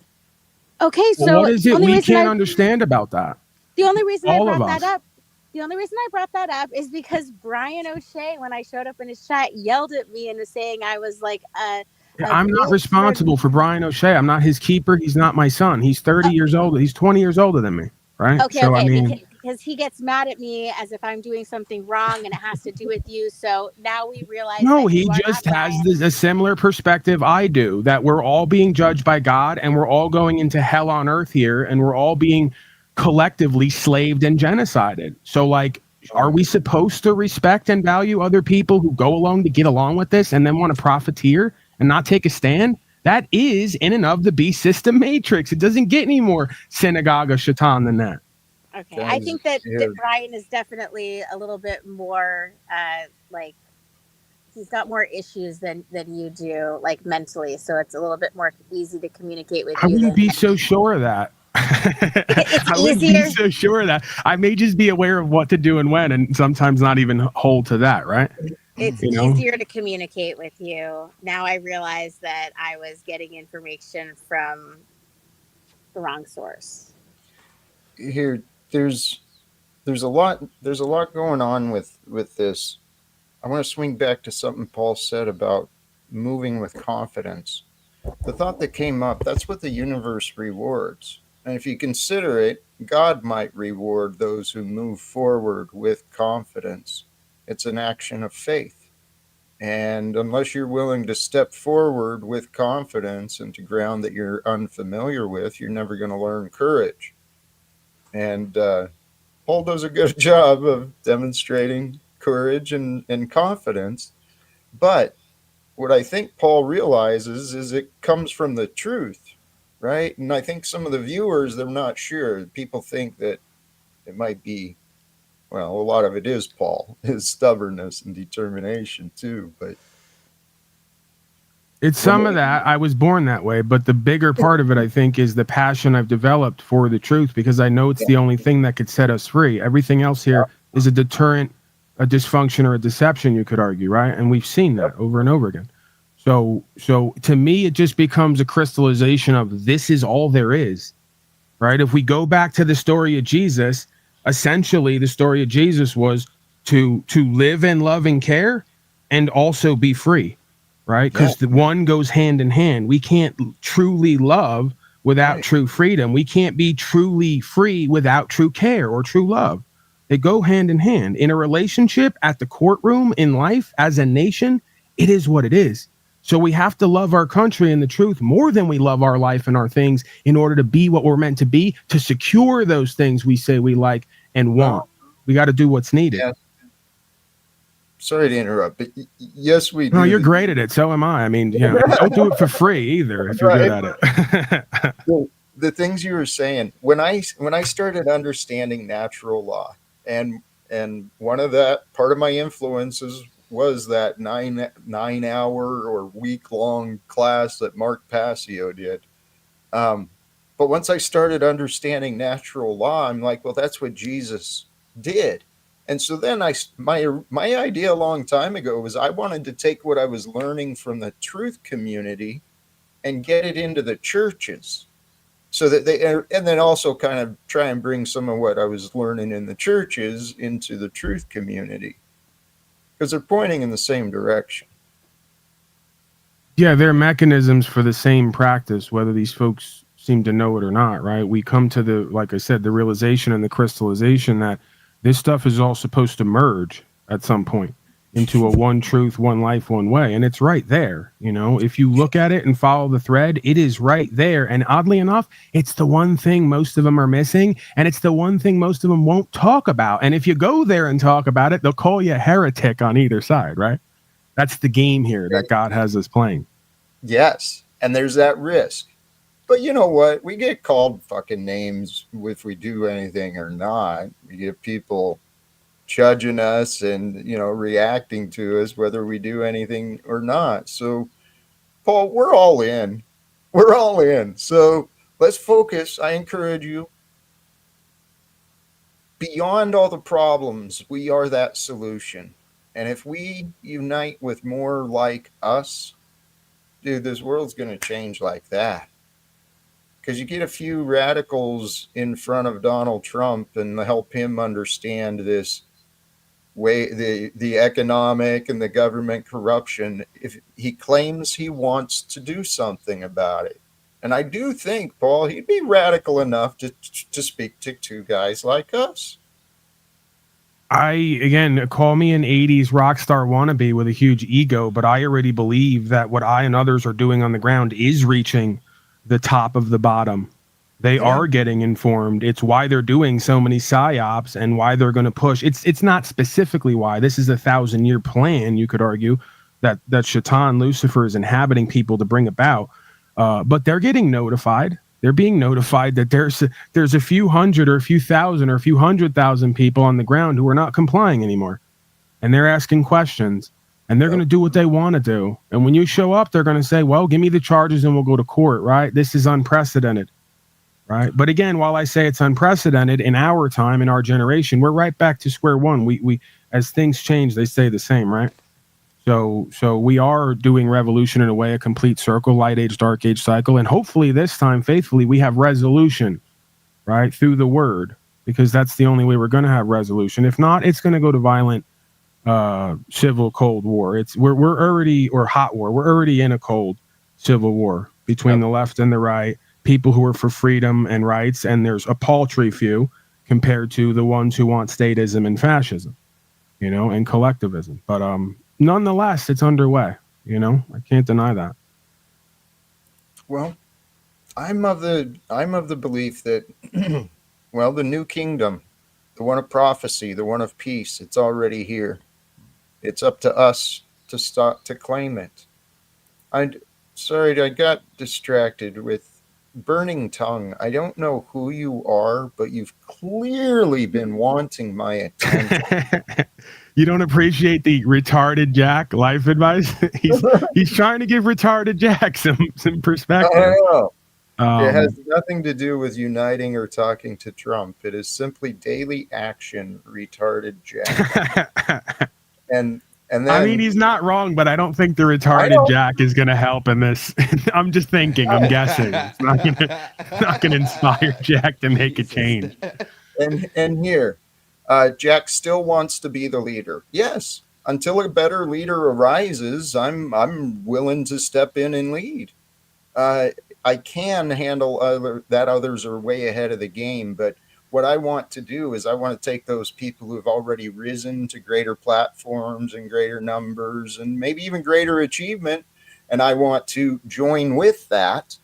Okay, Well, so what is it we can't understand about that? The only reason All I of brought us. that up. The only reason I brought that up is because Brian O'Shea, when I showed up in his chat, yelled at me and was saying I was like I'm not responsible for Brian O'Shea. I'm not his keeper. He's not my son. He's 30 years old. He's 20 years older than me, right? Okay, so, okay, I mean, because he gets mad at me as if I'm doing something wrong and it has to do with you. So now we realize no, that he you are just not has Brian. a similar perspective I do, that we're all being judged by God and we're all going into hell on earth here and we're all being collectively slaved and genocided. So, like, are we supposed to respect and value other people who go along to get along with this and then want to profiteer and not take a stand? That is, in and of the beast system matrix. It doesn't get any more synagogue of Shaitan than that. Okay, I think that Brian is definitely a little bit more like he's got more issues than you do, like mentally. So it's a little bit more easy to communicate with I you wouldn't than be so sure of that. it's I wouldn't be easier. so sure of that. I may just be aware of what to do and when, and sometimes not even hold to that, right? It's You know? easier to communicate with you. Now I realize that I was getting information from the wrong source. Here, there's a lot going on with this. I want to swing back to something Paul said about moving with confidence. The thought that came up, that's what the universe rewards. And if you consider it, God might reward those who move forward with confidence. It's an action of faith. And unless you're willing to step forward with confidence into ground that you're unfamiliar with, you're never going to learn courage. And Paul does a good job of demonstrating courage and confidence. But what I think Paul realizes is it comes from the truth, right? And I think some of the viewers, they're not sure. People think that it might be, well, a lot of it is Paul, his stubbornness and determination too. But It's some of that. I was born that way, but the bigger part of it, I think, is the passion I've developed for the truth, because I know it's the only thing that could set us free. Everything else here is a deterrent, a dysfunction, or a deception, you could argue, right? And we've seen that over and over again. So to me, it just becomes a crystallization of this is all there is, right? If we go back to the story of Jesus, essentially the story of Jesus was to live and love and care and also be free, right? Because the one goes hand in hand. We can't truly love without true freedom. We can't be truly free without true care or true love. They go hand in hand. In a relationship, at the courtroom, in life, as a nation, it is what it is. So we have to love our country and the truth more than we love our life and our things in order to be what we're meant to be, to secure those things we say we like and want. We got to do what's needed. Yeah. Sorry to interrupt, but yes, we do. No, you're great at it. So am I. I mean, yeah, don't do it for free either if you're good at it. The things you were saying, when I started understanding natural law, and one of that part of my influences was that 9-hour or week-long class that Mark Passio did. But once I started understanding natural law, I'm like, well, that's what Jesus did. And so then my idea a long time ago was I wanted to take what I was learning from the truth community and get it into the churches, so that and then also kind of try and bring some of what I was learning in the churches into the truth community, because they're pointing in the same direction. Yeah, they're mechanisms for the same practice, whether these folks seem to know it or not, right? We come to the, like I said, the realization and the crystallization that this stuff is all supposed to merge at some point into a one truth, one life, one way. And it's right there. You know, if you look at it and follow the thread, it is right there. And oddly enough, it's the one thing most of them are missing. And it's the one thing most of them won't talk about. And if you go there and talk about it, they'll call you a heretic on either side, right? That's the game here that God has us playing. Yes. And there's that risk. But you know what? We get called fucking names if we do anything or not. We get people judging us and, reacting to us whether we do anything or not. So, Paul, we're all in. We're all in. So let's focus. I encourage you. Beyond all the problems, we are that solution. And if we unite with more like us, dude, this world's going to change like that. Because you get a few radicals in front of Donald Trump and help him understand this way, the economic and the government corruption, if he claims he wants to do something about it. And I do think, Paul, he'd be radical enough to speak to two guys like us. Again, call me an 80s rock star wannabe with a huge ego, but I already believe that what I and others are doing on the ground is reaching the top of the bottom. They are getting informed. It's why they're doing so many psyops and why they're going to push. It's not specifically why. This is a 1,000-year plan, you could argue, that Shaitan, Lucifer, is inhabiting people to bring about. But they're getting notified. They're being notified that there's a few hundred or a few thousand or a few 100,000 people on the ground who are not complying anymore. And they're asking questions. and they're going to do what they want to do. And when you show up, they're going to say, well, give me the charges and we'll go to court, right? This is unprecedented, right? But again, while I say it's unprecedented in our time, in our generation, we're right back to square one. We as things change, they stay the same, right? So we are doing revolution in a way, a complete circle, light age, dark age cycle. And hopefully this time, faithfully, we have resolution, right? Through the word, because that's the only way we're going to have resolution. If not, it's going to go to violent civil Cold War. We're already, or hot war. We're already in a cold civil war between the left and the right, people who are for freedom and rights. And there's a paltry few compared to the ones who want statism and fascism, and collectivism. But, nonetheless, it's underway. I can't deny that. Well, I'm of the belief that, well, the new kingdom, the one of prophecy, the one of peace, it's already here. It's up to us to start to claim it. Sorry, I got distracted with Burning Tongue. I don't know who you are, but you've clearly been wanting my attention. You don't appreciate the retarded Jack life advice? he's trying to give retarded Jack some perspective. Oh, it has nothing to do with uniting or talking to Trump. It is simply daily action, retarded Jack. and then, I mean, he's not wrong, but I don't think the retarded Jack is going to help in this. I'm just thinking. I'm guessing. It's not going to inspire Jack to make a change. And here, Jack still wants to be the leader. Yes, until a better leader arises, I'm willing to step in and lead. I can handle that others are way ahead of the game, but what I want to do is I want to take those people who have already risen to greater platforms and greater numbers and maybe even greater achievement, and I want to join with that,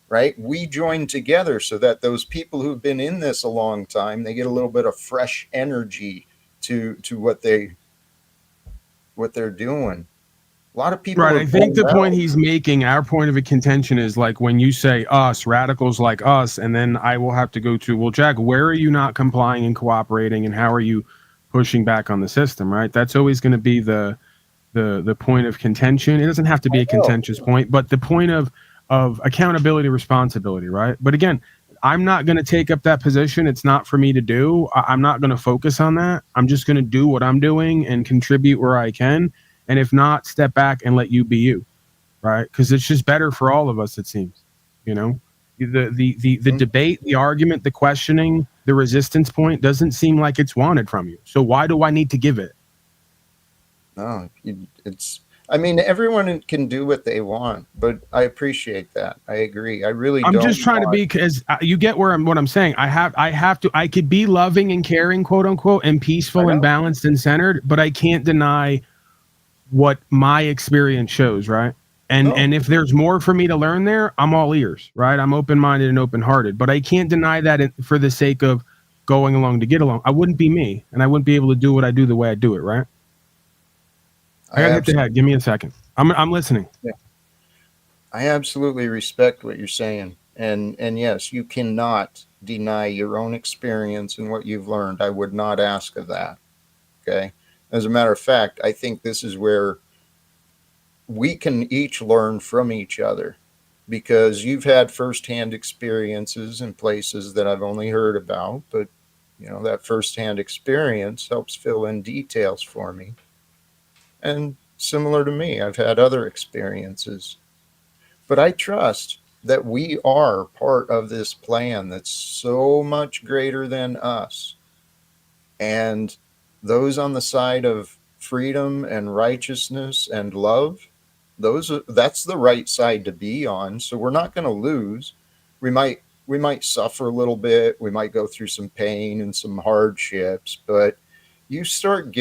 right? We join together so that those people who've been in this a long time, they get a little bit of fresh energy to what they're doing. A lot of people. Right. I think the point he's making, our point of a contention is like when you say us, radicals like us, and then I will have to go to, well, Jack, where are you not complying and cooperating, and how are you pushing back on the system, right? That's always going to be the point of contention. It doesn't have to be a contentious point, but the point of accountability, responsibility, right? But again, I'm not going to take up that position. It's not for me to do. I'm not going to focus on that. I'm just going to do what I'm doing and contribute where I can. And if not, step back and let you be you, right? Because it's just better for all of us, it seems. The debate, the argument, the questioning, the resistance point doesn't seem like it's wanted from you. So why do I need to give it? No, I mean, everyone can do what they want, but I appreciate that. I agree. I'm just trying to be, because you get what I'm saying. I could be loving and caring, quote unquote, and peaceful and balanced and centered, but I can't deny what my experience shows, right? And if there's more for me to learn there, I'm all ears, right? I'm open-minded and open-hearted, but I can't deny that for the sake of going along to get along. I wouldn't be me, and I wouldn't be able to do what I do the way I do it, right? I gotta hit the head. Give me a second. I'm listening. Yeah. I absolutely respect what you're saying, and yes, you cannot deny your own experience and what you've learned. I would not ask of that. Okay. As a matter of fact, I think this is where we can each learn from each other, because you've had firsthand experiences in places that I've only heard about, but that firsthand experience helps fill in details for me. And similar to me, I've had other experiences, but I trust that we are part of this plan that's so much greater than us. And those on the side of freedom and righteousness and love, that's the right side to be on. So we're not going to lose. We might suffer a little bit. We might go through some pain and some hardships, but you start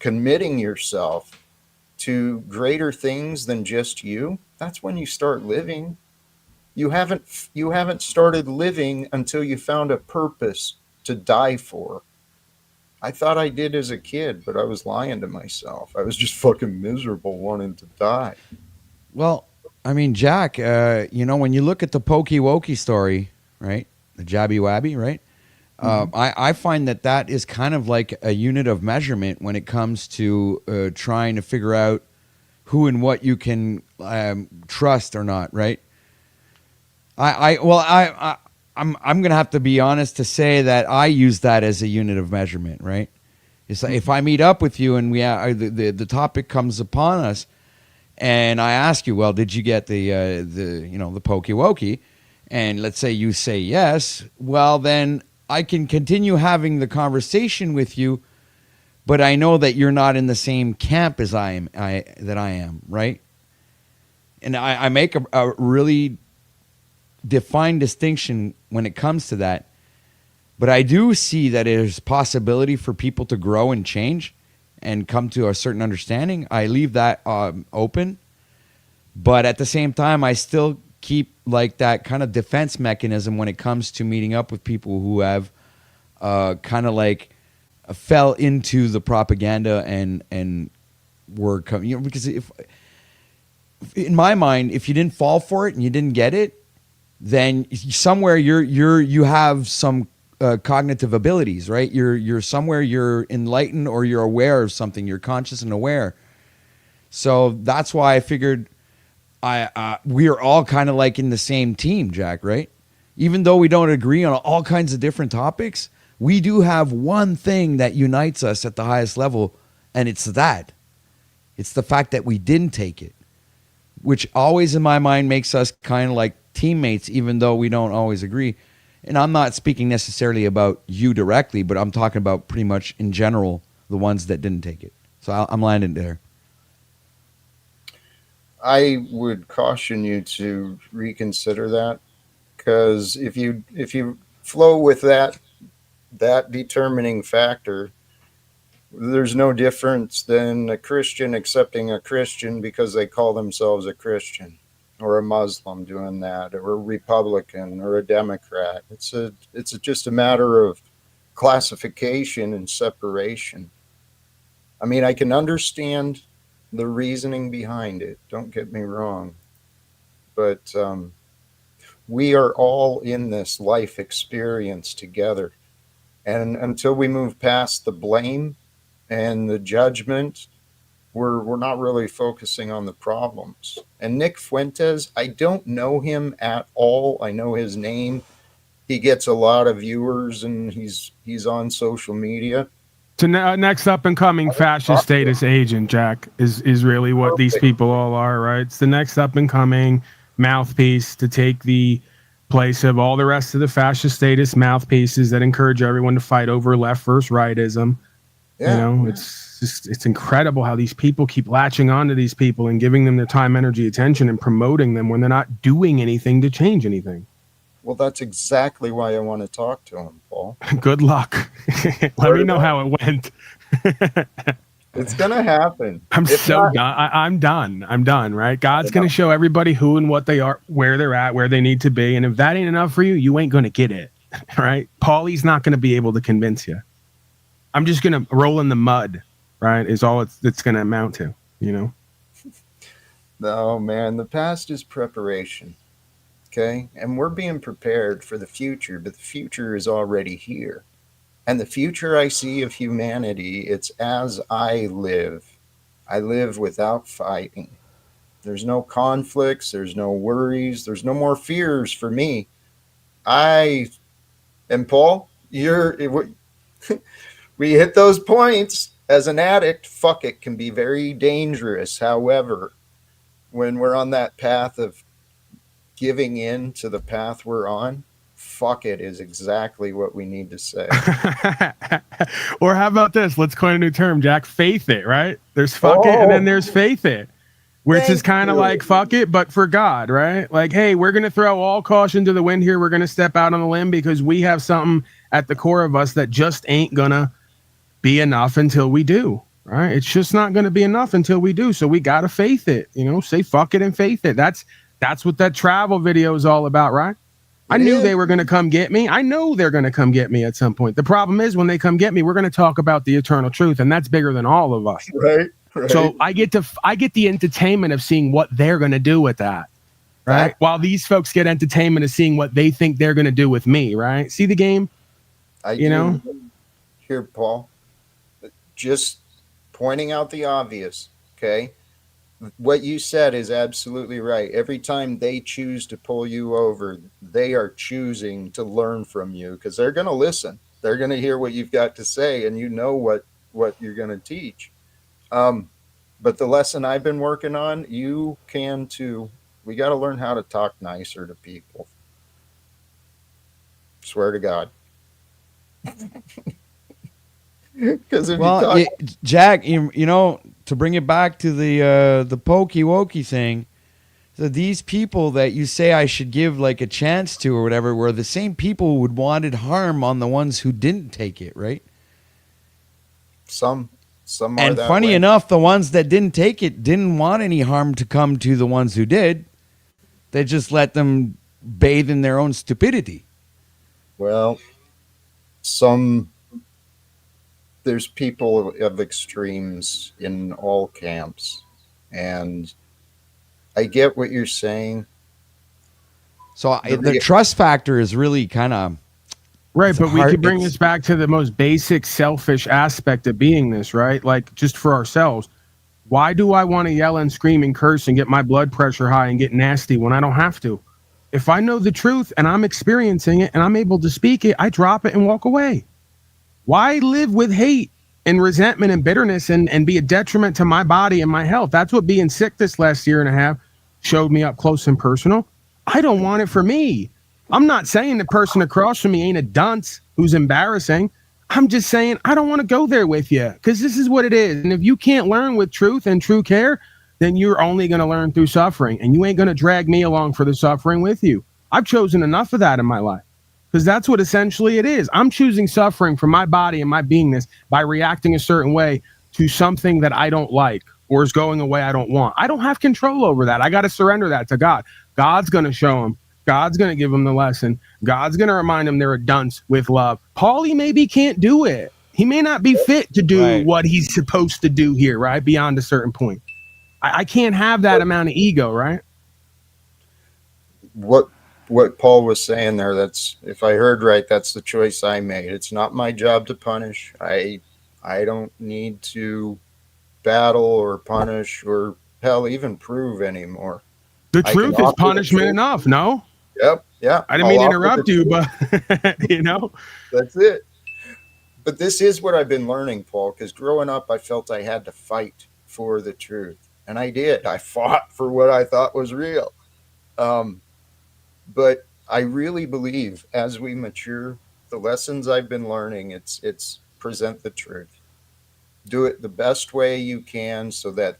committing yourself to greater things than just you. That's when you start living. You haven't started living until you found a purpose to die for. I thought I did as a kid, but I was lying to myself. I was just fucking miserable wanting to die. Well, I mean, Jack, when you look at the Pokey Wokey story, right? The Jabby Wabby, right? I find that is kind of like a unit of measurement when it comes to trying to figure out who and what you can trust or not, right? I'm gonna have to be honest to say that I use that as a unit of measurement, right? It's like if I meet up with you and the topic comes upon us, and I ask you, well, did you get the pokey wokey? And let's say you say yes, well then I can continue having the conversation with you, but I know that you're not in the same camp as I am, right? And I make a really defined distinction when it comes to that. But I do see that there's possibility for people to grow and change and come to a certain understanding. I leave that open. But at the same time, I still keep like that kind of defense mechanism when it comes to meeting up with people who have kind of like fell into the propaganda and were coming, because if in my mind, if you didn't fall for it and you didn't get it, then somewhere you have some cognitive abilities, right? You're somewhere you're enlightened or you're aware of something. You're conscious and aware. So that's why I figured we are all kind of like in the same team, Jack, right? Even though we don't agree on all kinds of different topics, we do have one thing that unites us at the highest level, and it's that. It's the fact that we didn't take it, which always in my mind makes us kind of like teammates, even though we don't always agree. And I'm not speaking necessarily about you directly, but I'm talking about pretty much in general, the ones that didn't take it. So I'm landing there. I would caution you to reconsider that, because if you flow with that determining factor, there's no difference than a Christian accepting a Christian because they call themselves a Christian, or a Muslim doing that, or a Republican, or a Democrat. It's just a matter of classification and separation. I mean, I can understand the reasoning behind it. Don't get me wrong, but we are all in this life experience together, and until we move past the blame and the judgment, we're not really focusing on the problems. And Nick Fuentes, I don't know him at all. I know his name. He gets a lot of viewers, and he's on social media. So next up and coming fascist status agent, Jack, is really what these people all are, right? It's the next up and coming mouthpiece to take the place of all the rest of the fascist status mouthpieces that encourage everyone to fight over left versus rightism. Yeah. You know, it's incredible how these people keep latching onto these people and giving them their time, energy, attention, and promoting them when they're not doing anything to change anything. Well, that's exactly why I want to talk to him, Paul. Good luck. Let me know how it went. It's gonna happen. I'm done. I'm done. I'm done. Right? God's gonna show everybody who and what they are, where they're at, where they need to be, and if that ain't enough for you, you ain't gonna get it. Right? Paulie's not gonna be able to convince you. I'm just gonna roll in the mud. Right? Is all it's gonna amount to. You know. No, man. The past is preparation. Okay, and we're being prepared for the future, but the future is already here. And the future I see of humanity, it's as I live. I live without fighting. There's no conflicts, there's no worries, there's no more fears for me. And Paul, we hit those points. As an addict, fuck, it can be very dangerous. However, when we're on that path of giving in to the path we're on, fuck it is exactly what we need to say. Or how about this? Let's coin a new term, Jack. Faith it, right? There's fuck it, and then there's faith it, which is kind of like fuck it, but for God, right? Like, hey, we're going to throw all caution to the wind here. We're going to step out on a limb because we have something at the core of us that just ain't going to be enough until we do, right? It's just not going to be enough until we do. So we got to faith it, say fuck it and faith it. That's what that travel video is all about, right? I knew they were going to come get me. I know they're going to come get me at some point. The problem is when they come get me, we're going to talk about the eternal truth, and that's bigger than all of us. Right. So I get the entertainment of seeing what they're going to do with that, right? While these folks get entertainment of seeing what they think they're going to do with me, right? See the game? I You know? do. Here, Paul, just pointing out the obvious. Okay, what you said is absolutely right. Every time they choose to pull you over, they are choosing to learn from you because they're going to listen. They're going to hear what you've got to say, and you know what you're going to teach. Um, but the lesson I've been working on, you can too. We got to learn how to talk nicer to people. Swear to God. Because if you Well, talk, Jack, you know, to bring it back to the pokey wokey thing, so these people that you say I should give like a chance to or whatever were the same people who would wanted harm on the ones who didn't take it, right? some some are And that funny way. enough, the ones that didn't take it didn't want any harm to come to the ones who did. They just let them bathe in their own stupidity. Well, some there's people of extremes in all camps, and I get what you're saying. So The the re- trust factor is really kind of Right, it's but we hard. could bring It's this back to the most basic selfish aspect of beingness, right? Like just for ourselves. Why do I want to yell and scream and curse and get my blood pressure high and get nasty when I don't have to? If I know the truth and I'm experiencing it and I'm able to speak it, I drop it and walk away. Why live with hate and resentment and bitterness and be a detriment to my body and my health? That's what being sick this last year and a half showed me up close and personal. I don't want it for me. I'm not saying the person across from me ain't a dunce who's embarrassing. I'm just saying I don't want to go there with you because this is what it is. And if you can't learn with truth and true care, then you're only going to learn through suffering and you ain't going to drag me along for the suffering with you. I've chosen enough of that in my life because that's what essentially it is. I'm choosing suffering for my body and my beingness by reacting a certain way to something that I don't like or is going away I don't want. I don't have control over that. I got to surrender that to God. God's going to show them. God's going to give them the lesson. God's going to remind them they're a dunce with love. Paulie maybe can't do it. He may not be fit to do right. what he's supposed to do here, right? Beyond a certain point. I can't have that amount of ego, right? what what Paul was saying there, that's, if I heard right, that's the choice I made. It's not my job to punish. I don't need to battle or punish or hell even prove anymore. The I can truth is offer the punishment truth. enough, no? Yep, yeah. I didn't I'll mean to offer the interrupt you, truth. but you know, That's it. But this is what I've been learning, Paul, because growing up I felt I had to fight for the truth. And I did. I fought for what I thought was real. Um, but I really believe as we mature, the lessons I've been learning, it's present the truth. Do it the best way you can so that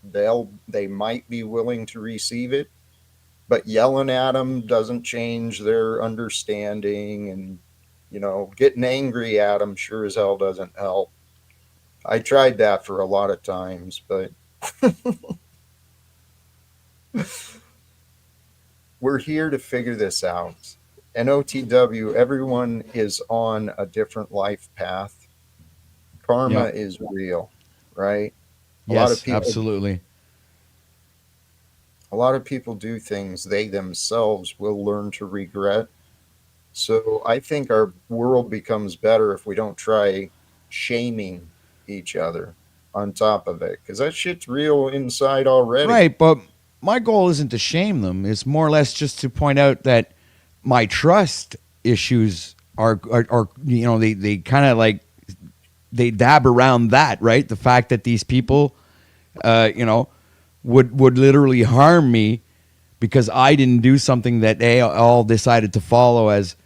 they might be willing to receive it. But yelling at them doesn't change their understanding, and getting angry at them sure as hell doesn't help. I tried that for a lot of times, but we're here to figure this out. And OTW, everyone is on a different life path. Karma Yep. is real, right? A lot of Yes, people absolutely. a lot of people do things they themselves will learn to regret. So I think our world becomes better if we don't try shaming each other on top of it, because that shit's real inside already. Right, but my goal isn't to shame them. It's more or less just to point out that my trust issues are they kind of like they dab around that, right? The fact that these people would literally harm me because I didn't do something that they all decided to follow as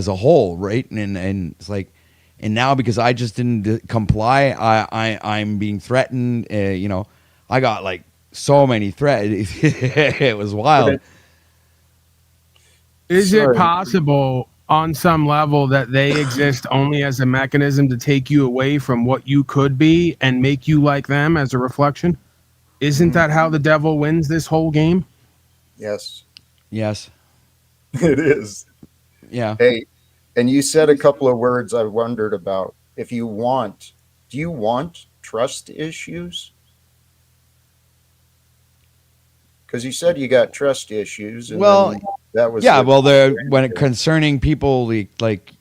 a whole, right? And it's like, and now because I just didn't comply, I'm being threatened. I got like so many threats. It was wild. is it Sorry. possible on some level that they exist only as a mechanism to take you away from what you could be and make you like them as a reflection? Isn't that how the devil wins this whole game? Yes, Yes. it is. Yeah. Hey, and you said a couple of words I wondered about. If you want, do you want trust issues? Because you said you got trust issues, and Well, then That was Yeah, the well, when it concerning people like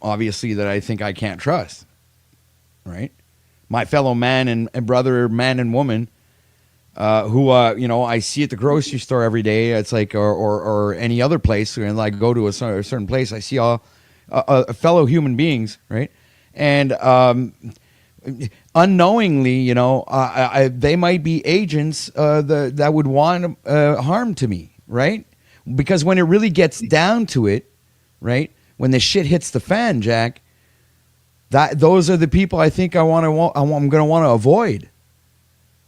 obviously that I think I can't trust, right? My fellow man and brother, man and woman, who I see at the grocery store every day. It's like or any other place, and like go to a certain place, I see all fellow human beings, right? And unknowingly, they might be agents that would want harm to me, right? Because when it really gets down to it, right, when the shit hits the fan, Jack, those are the people I think I'm going to want to avoid,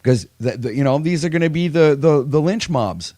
because these are going to be the lynch mobs.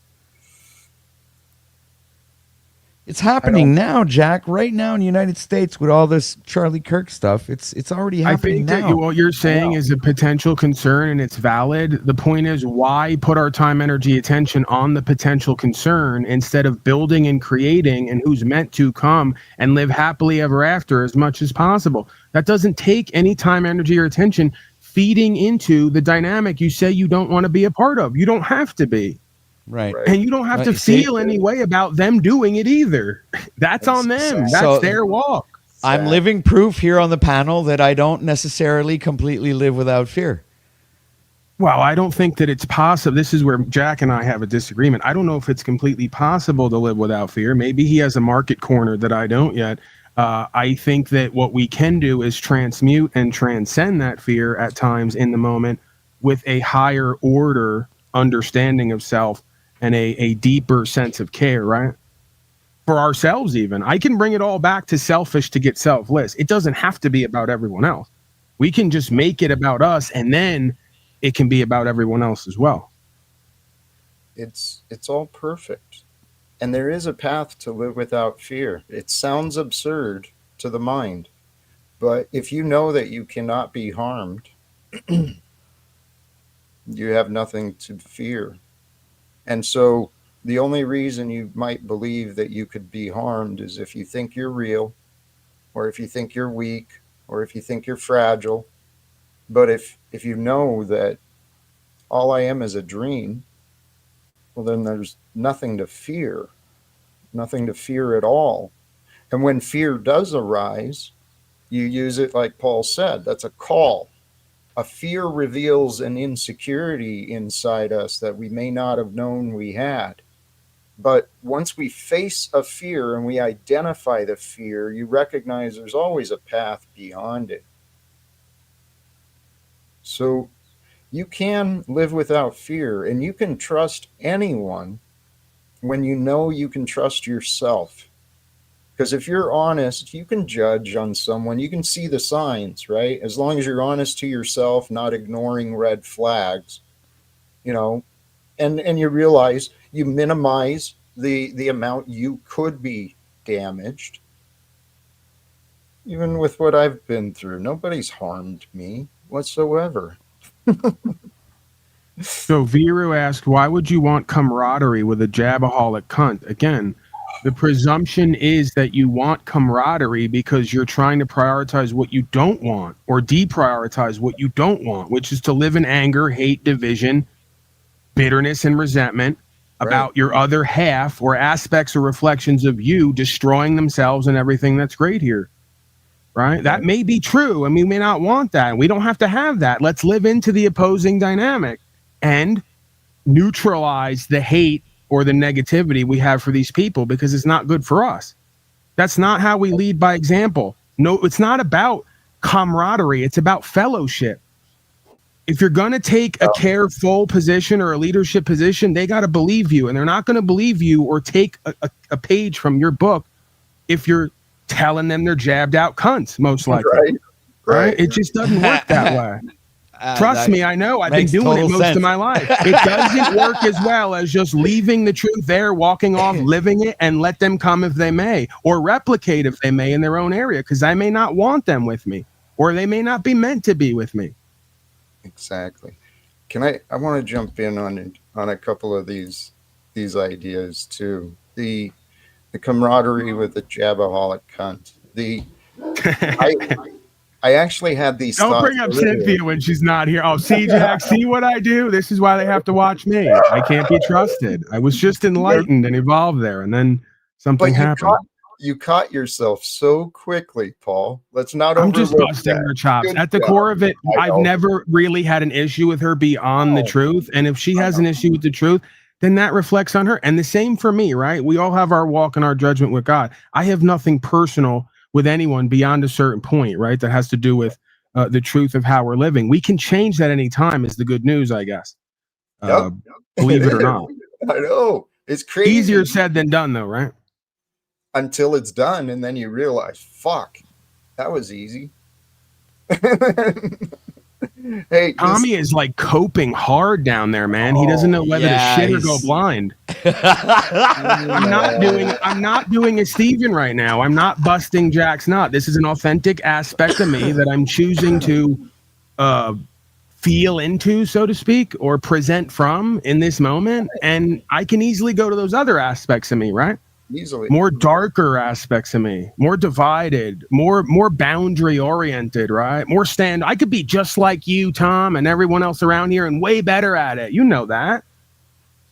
It's happening now, Jack. Right now in the United States with all this Charlie Kirk stuff, it's already happening I think that what you're saying is a potential concern, and it's valid. The point is, why put our time, energy, attention on the potential concern instead of building and creating and who's meant to come and live happily ever after as much as possible? That doesn't take any time, energy, or attention feeding into the dynamic you say you don't want to be a part of. You don't have to be. Right. And you don't have to feel any way about them doing it either. That's on them. That's their walk. I'm living proof here on the panel that I don't necessarily completely live without fear. Well, I don't think that it's possible. This is where Jack and I have a disagreement. I don't know if it's completely possible to live without fear. Maybe he has a market corner that I don't yet. I think that what we can do is transmute and transcend that fear at times in the moment with a higher order understanding of self and a deeper sense of care, right? For ourselves even. I can bring it all back to selfish to get selfless. It doesn't have to be about everyone else. We can just make it about us, and then it can be about everyone else as well. It's all perfect. And there is a path to live without fear. It sounds absurd to the mind, but if you know that you cannot be harmed, you have nothing to fear. And so the only reason you might believe that you could be harmed is if you think you're real, or if you think you're weak, or if you think you're fragile. But if you know that all I am is a dream, well, then there's nothing to fear at all. And when fear does arise, you use it like Paul said. That's a call. A fear reveals an insecurity inside us that we may not have known we had. But once we face a fear and we identify the fear, you recognize there's always a path beyond it. So you can live without fear, and you can trust anyone when you know you can trust yourself. Because if you're honest, you can judge on someone. You can see the signs, right? As long as you're honest to yourself, not ignoring red flags, and you realize you minimize the amount you could be damaged. Even with what I've been through, nobody's harmed me whatsoever. So Viru asked, why would you want camaraderie with a jabaholic cunt? Again, the presumption is that you want camaraderie because you're trying to prioritize what you don't want, or deprioritize what you don't want, which is to live in anger, hate, division, bitterness, and resentment about your other half, or aspects or reflections of you destroying themselves and everything that's great here. Right? That may be true, and we may not want that. We don't have to have that. Let's live into the opposing dynamic and neutralize the hate or the negativity we have for these people, because it's not good for us. That's not how we lead by example. No, it's not about camaraderie. It's about fellowship. If you're going to take a careful position or a leadership position, they got to believe you, and they're not going to believe you or take a page from your book if you're telling them they're jabbed out cunts, most likely. Right? It just doesn't work that way. Trust me, I know. I've been doing it most of my life. It doesn't work as well as just leaving the truth there, walking off, living it, and let them come if they may, or replicate if they may in their own area, because I may not want them with me, or they may not be meant to be with me. Exactly. I want to jump in on a couple of these ideas too. The camaraderie with the jabaholic cunt. I actually had these Don't thoughts bring up earlier. Cynthia when she's not here. Oh, see, Jack, see what I do? This is why they have to watch me. I can't be trusted. I was just enlightened and evolved there, and then something happened. You caught yourself so quickly, Paul. Let's not I'm just overlook busting that. her chops. Good At the job. core of it, I I've know. never really had an issue with her beyond the truth. And if she has an issue with the truth, then that reflects on her. And the same for me, right? We all have our walk and our judgment with God. I have nothing personal with anyone beyond a certain point, right? That has to do with the truth of how we're living. We can change that any time is the good news, I guess. Believe it or not. I know. It's crazy. Easier said than done, though, right? Until it's done, and then you realize, fuck, that was easy. Hey, Tommy is like coping hard down there, man. He doesn't know whether to shit or go blind. I'm not doing a Steven right now. I'm not busting Jack's nut. This is an authentic aspect of me that I'm choosing to feel into, so to speak, or present from in this moment. And I can easily go to those other aspects of me, right? Easily. More darker aspects of me, more divided, more boundary oriented, right? More I could be just like you, Tom, and everyone else around here, and way better at it. You know that.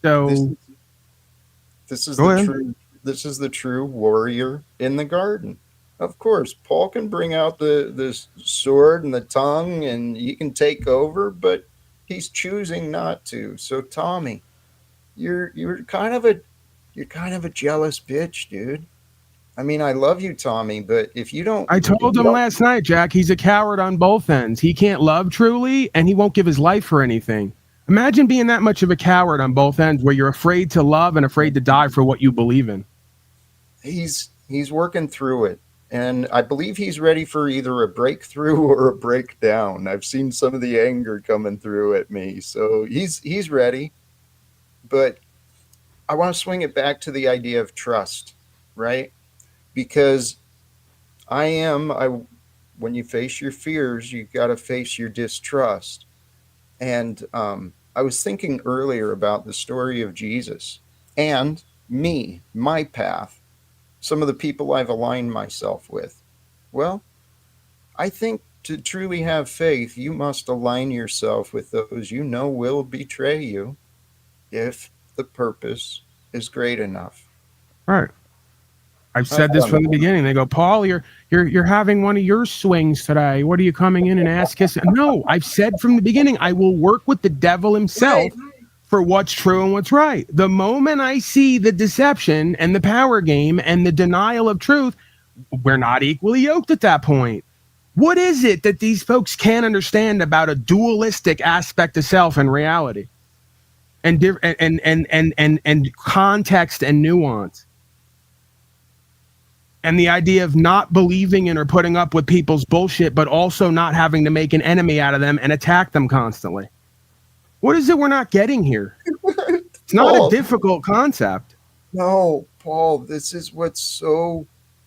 So this is the true warrior in the garden. Of course, Paul can bring out the sword and the tongue, and he can take over, but he's choosing not to. So, Tommy, you're kind of a jealous bitch, dude. I mean, I love you, Tommy, but if you don't... I told him last night, Jack, he's a coward on both ends. He can't love truly, and he won't give his life for anything. Imagine being that much of a coward on both ends, where you're afraid to love and afraid to die for what you believe in. He's working through it, and I believe he's ready for either a breakthrough or a breakdown. I've seen some of the anger coming through at me, so he's ready. But I want to swing it back to the idea of trust, right? Because when you face your fears, you got to face your distrust. And I was thinking earlier about the story of Jesus and me, my path, some of the people I've aligned myself with. Well, I think to truly have faith, you must align yourself with those you know will betray you if the purpose is great enough. Right. I've said this from the beginning. They go, Paul, you're having one of your swings today. What are you coming in and ask us? No, I've said from the beginning, I will work with the devil himself for what's true and what's right. The moment I see the deception and the power game and the denial of truth, we're not equally yoked at that point. What is it that these folks can't understand about a dualistic aspect of self and reality? And context and nuance, and the idea of not believing in or putting up with people's bullshit, but also not having to make an enemy out of them and attack them constantly. What is it we're not getting here? It's not a difficult concept. No, Paul, this is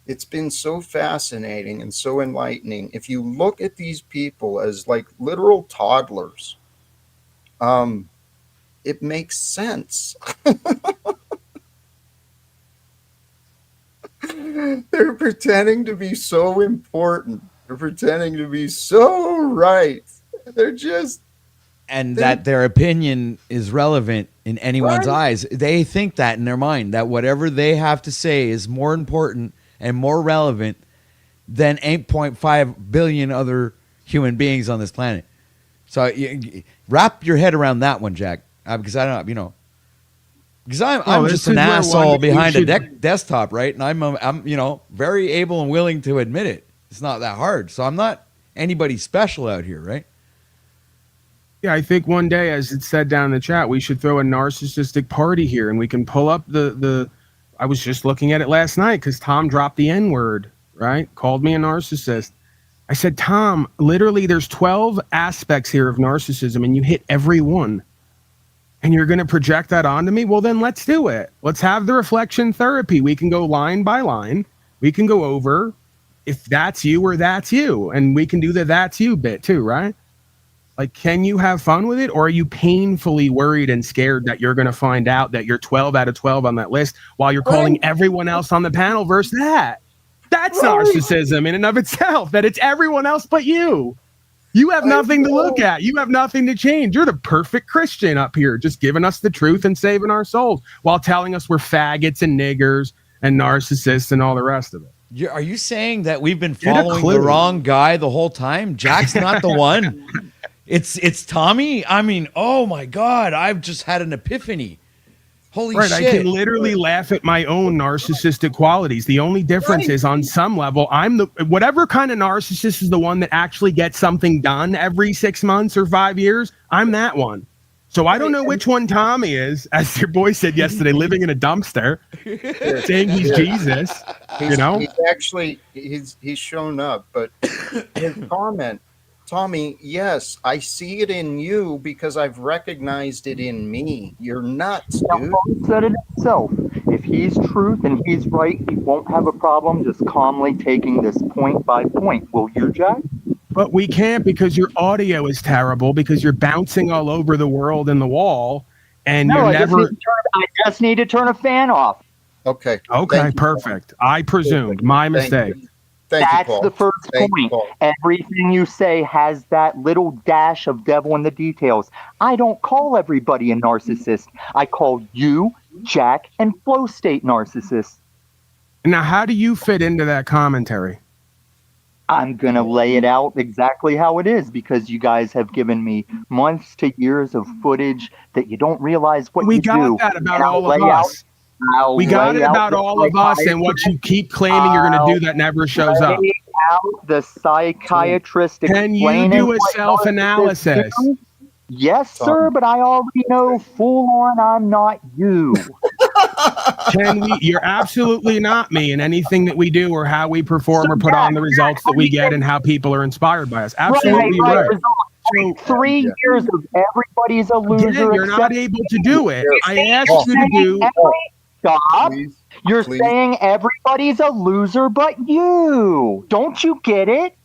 it's been so fascinating and so enlightening. If you look at these people as like literal toddlers, it makes sense. They're pretending to be so important. They're pretending to be so right. They're just... And that their opinion is relevant in anyone's eyes. They think that in their mind, that whatever they have to say is more important and more relevant than 8.5 billion other human beings on this planet. So wrap your head around that one, Jack. Because I don't know, because I'm just an asshole behind a desktop, right? And I'm very able and willing to admit it. It's not that hard. So I'm not anybody special out here, right? Yeah, I think one day, as it said down in the chat, we should throw a narcissistic party here, and we can pull up the. I was just looking at it last night because Tom dropped the N-word, right? Called me a narcissist. I said, Tom, literally, there's 12 aspects here of narcissism, and you hit every one. And you're going to project that onto me? Well, then let's do it. Let's have the reflection therapy. We can go line by line. We can go over if that's you or that's you. And we can do the that's you bit too, right? Like, can you have fun with it? Or are you painfully worried and scared that you're going to find out that you're 12 out of 12 on that list while you're calling everyone else on the panel versus that? That's narcissism in and of itself, that it's everyone else but you. You have nothing to look at. You have nothing to change. You're the perfect Christian up here, just giving us the truth and saving our souls while telling us we're faggots and niggers and narcissists and all the rest of it. Are you saying that we've been following the wrong guy the whole time? Jack's not the one. It's Tommy. I mean, oh my God, I've just had an epiphany. Holy shit. I can literally laugh at my own narcissistic qualities. The only difference is on some level, I'm the whatever kind of narcissist is the one that actually gets something done every 6 months or 5 years. I'm that one. So I don't know which one Tommy is, as your boy said yesterday, living in a dumpster, saying he's Jesus. He's shown up, but his comment, Tommy, yes, I see it in you because I've recognized it in me. You're nuts, dude. Paul said it himself. If he's truth and he's right, he won't have a problem just calmly taking this point by point. Will you, Jack? But we can't because your audio is terrible because you're bouncing all over the world and the wall, and no, you're never. I just need to turn a fan off. Okay. Okay, perfect. I presumed. My mistake. That's the first point. Everything you say has that little dash of devil in the details. I don't call everybody a narcissist. I call you, Jack, and Flow State narcissists. Now, how do you fit into that commentary? I'm going to lay it out exactly how it is because you guys have given me months to years of footage that you don't realize what you do. We got that about all of us. We got it about all of us, and what you keep claiming you're going to do that never shows up. Out the psychiatrist. Can you do a self-analysis? Yes, sir, but I already know full on I'm not you. You're absolutely not me in anything that we do or how we perform or put on the results that we get and how people are inspired by us. Absolutely right. So 3 years of everybody's a loser. Again, you're not able to do it. I asked you to do. Stop. You're saying everybody's a loser but you. Don't you get it?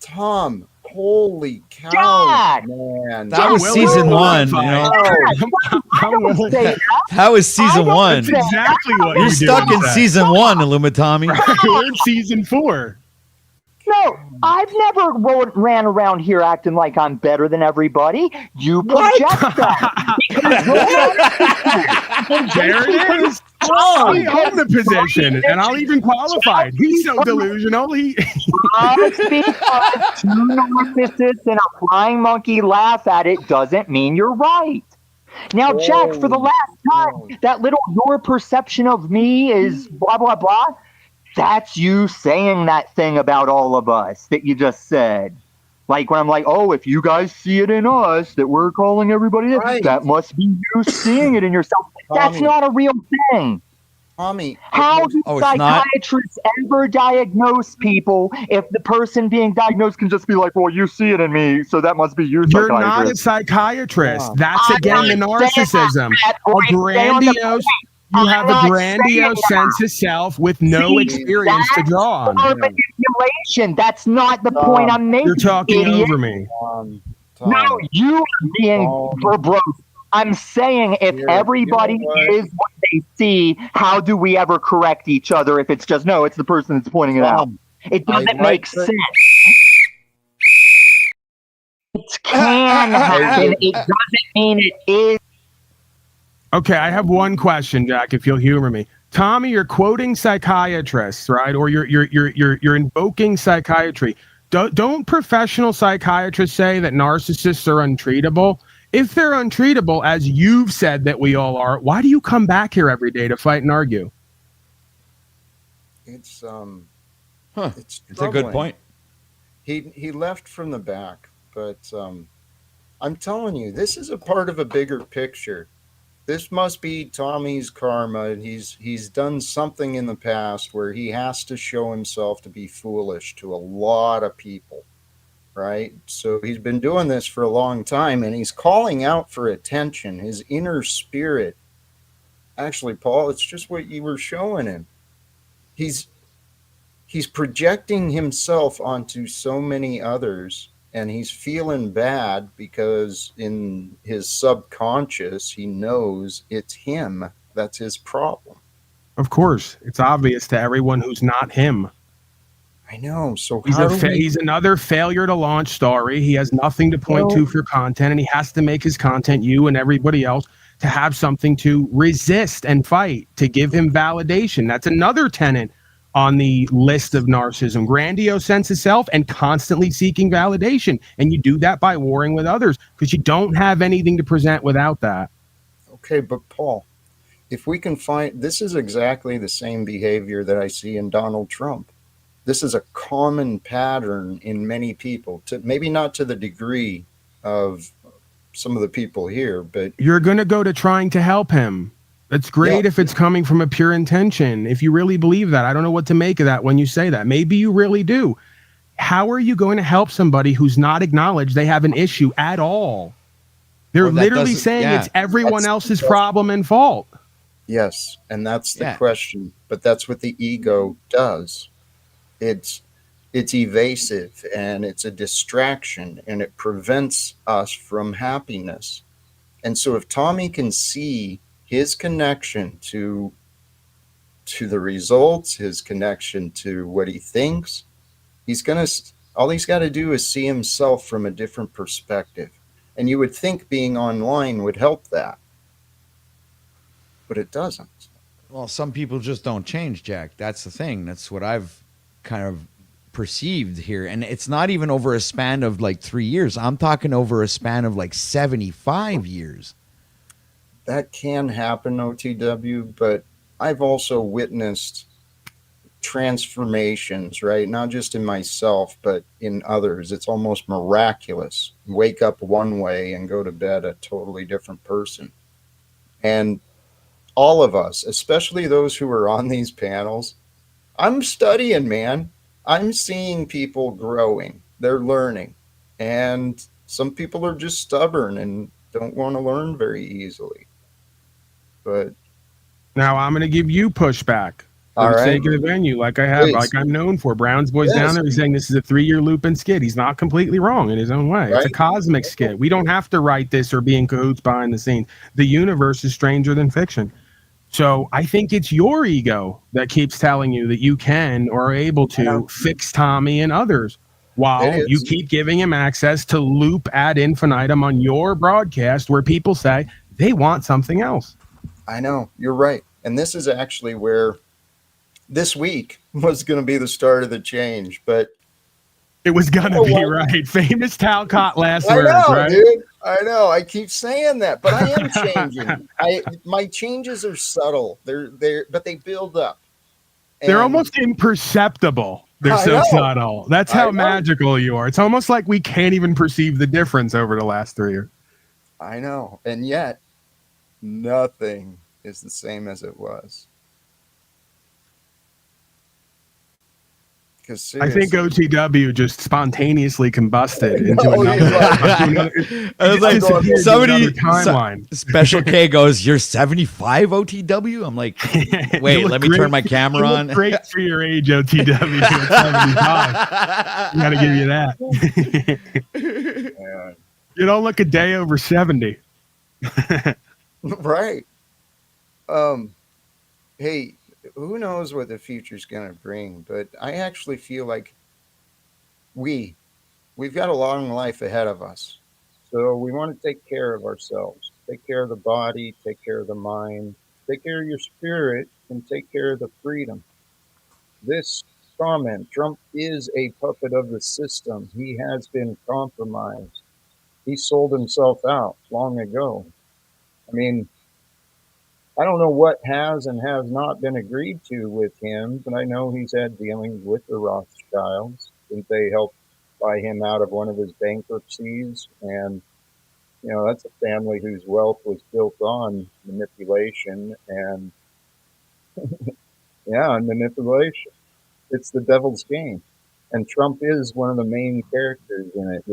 Tom, holy cow, Jack! Man. That was season one. You know? That was season one. That's exactly what you're stuck in season one, Illumitami. We're in season 4. No, I've never ran around here acting like I'm better than everybody. You project that. There it is. I own the position, and I'll even qualify. He's so delusional. Just because 2 narcissists and a flying monkey laugh at it doesn't mean you're right. Now, Jack, for the last time, that little your perception of me is blah, blah, blah. That's you saying that thing about all of us that you just said. Like when I'm like, oh, if you guys see it in us that we're calling everybody this, that must be you seeing it in yourself. Tommy, that's not a real thing. Tommy, how do psychiatrists ever diagnose people if the person being diagnosed can just be like, well, you see it in me, so that must be you, You're not a psychiatrist. That's again the narcissism. A grandiose. You have a grandiose sense of self with no experience to draw on. Manipulation. That's not the point I'm making. You're talking over me. No, you are being verbose. I'm saying if everybody is what they see, how do we ever correct each other if it's just, no, it's the person that's pointing it out? It doesn't make sense. It can happen. It doesn't mean it is. Okay, I have one question, Jack, if you'll humor me. Tommy, you're quoting psychiatrists, right? Or you're invoking psychiatry. Don't professional psychiatrists say that narcissists are untreatable? If they're untreatable, as you've said that we all are, why do you come back here every day to fight and argue? It's a good point. He left from the back, but I'm telling you, this is a part of a bigger picture. This must be Tommy's karma. He's done something in the past where he has to show himself to be foolish to a lot of people, right? So he's been doing this for a long time, and he's calling out for attention. His inner spirit. Actually, Paul, it's just what you were showing him. He's projecting himself onto so many others. And he's feeling bad because in his subconscious, he knows it's him. That's his problem. Of course. It's obvious to everyone who's not him. I know. So how do we? He's another failure to launch story. He has nothing to point to for content, and he has to make his content, you and everybody else, to have something to resist and fight, to give him validation. That's another tenet on the list of narcissism: grandiose sense of self and constantly seeking validation. And you do that by warring with others because you don't have anything to present without that. Okay, but Paul, if we can find, this is exactly the same behavior that I see in Donald Trump. This is a common pattern in many people, to maybe not to the degree of some of the people here, but you're going to go to trying to help him. That's great if it's coming from a pure intention. If you really believe that, I don't know what to make of that when you say that. Maybe you really do. How are you going to help somebody who's not acknowledged they have an issue at all? They're literally saying it's everyone else's problem and fault. Yes, and that's the question. But that's what the ego does. It's evasive and it's a distraction and it prevents us from happiness. And so if Tommy can see his connection to the results, his connection to what he thinks, all he's got to do is see himself from a different perspective. And you would think being online would help that, but it doesn't. Well, some people just don't change, Jack. That's the thing. That's what I've kind of perceived here. And it's not even over a span of like 3 years. I'm talking over a span of like 75 years. That can happen, OTW, but I've also witnessed transformations, right? Not just in myself, but in others. It's almost miraculous. Wake up one way and go to bed a totally different person. And all of us, especially those who are on these panels, I'm studying, man. I'm seeing people growing. They're learning. And some people are just stubborn and don't want to learn very easily. But now I'm going to give you pushback for the sake of the venue, like I'm known for. Brown's Boys down there. He's saying this is a 3-year loop and skit. He's not completely wrong in his own way. It's a cosmic skit. We don't have to write this or be in cahoots behind the scenes. The universe is stranger than fiction. So I think it's your ego that keeps telling you that you can or are able to fix Tommy and others, while you keep giving him access to loop ad infinitum on your broadcast where people say they want something else. I know, you're right. And this is actually where this week was going to be the start of the change, but it was going to be right. Famous Talcott last words, right? Dude. I know. I keep saying that, but I am changing. My changes are subtle. But they build up. They're almost imperceptible. They're so subtle. That's how magical you are. It's almost like we can't even perceive the difference over the last 3 years. I know. And yet, nothing is the same as it was. I think OTW just spontaneously combusted into another timeline. Special K goes, "You're 75, OTW?" I'm like, wait, let me turn my camera on. Great for your age, OTW. 75. Got to give you that. You don't look a day over 70. Right. Hey, who knows what the future's going to bring, but I actually feel like we've got a long life ahead of us. So we want to take care of ourselves, take care of the body, take care of the mind, take care of your spirit, and take care of the freedom. This comment, Trump is a puppet of the system. He has been compromised. He sold himself out long ago. I mean, I don't know what has and has not been agreed to with him, but I know he's had dealings with the Rothschilds. Didn't they help buy him out of one of his bankruptcies? And, that's a family whose wealth was built on manipulation and, manipulation. It's the devil's game. And Trump is one of the main characters in it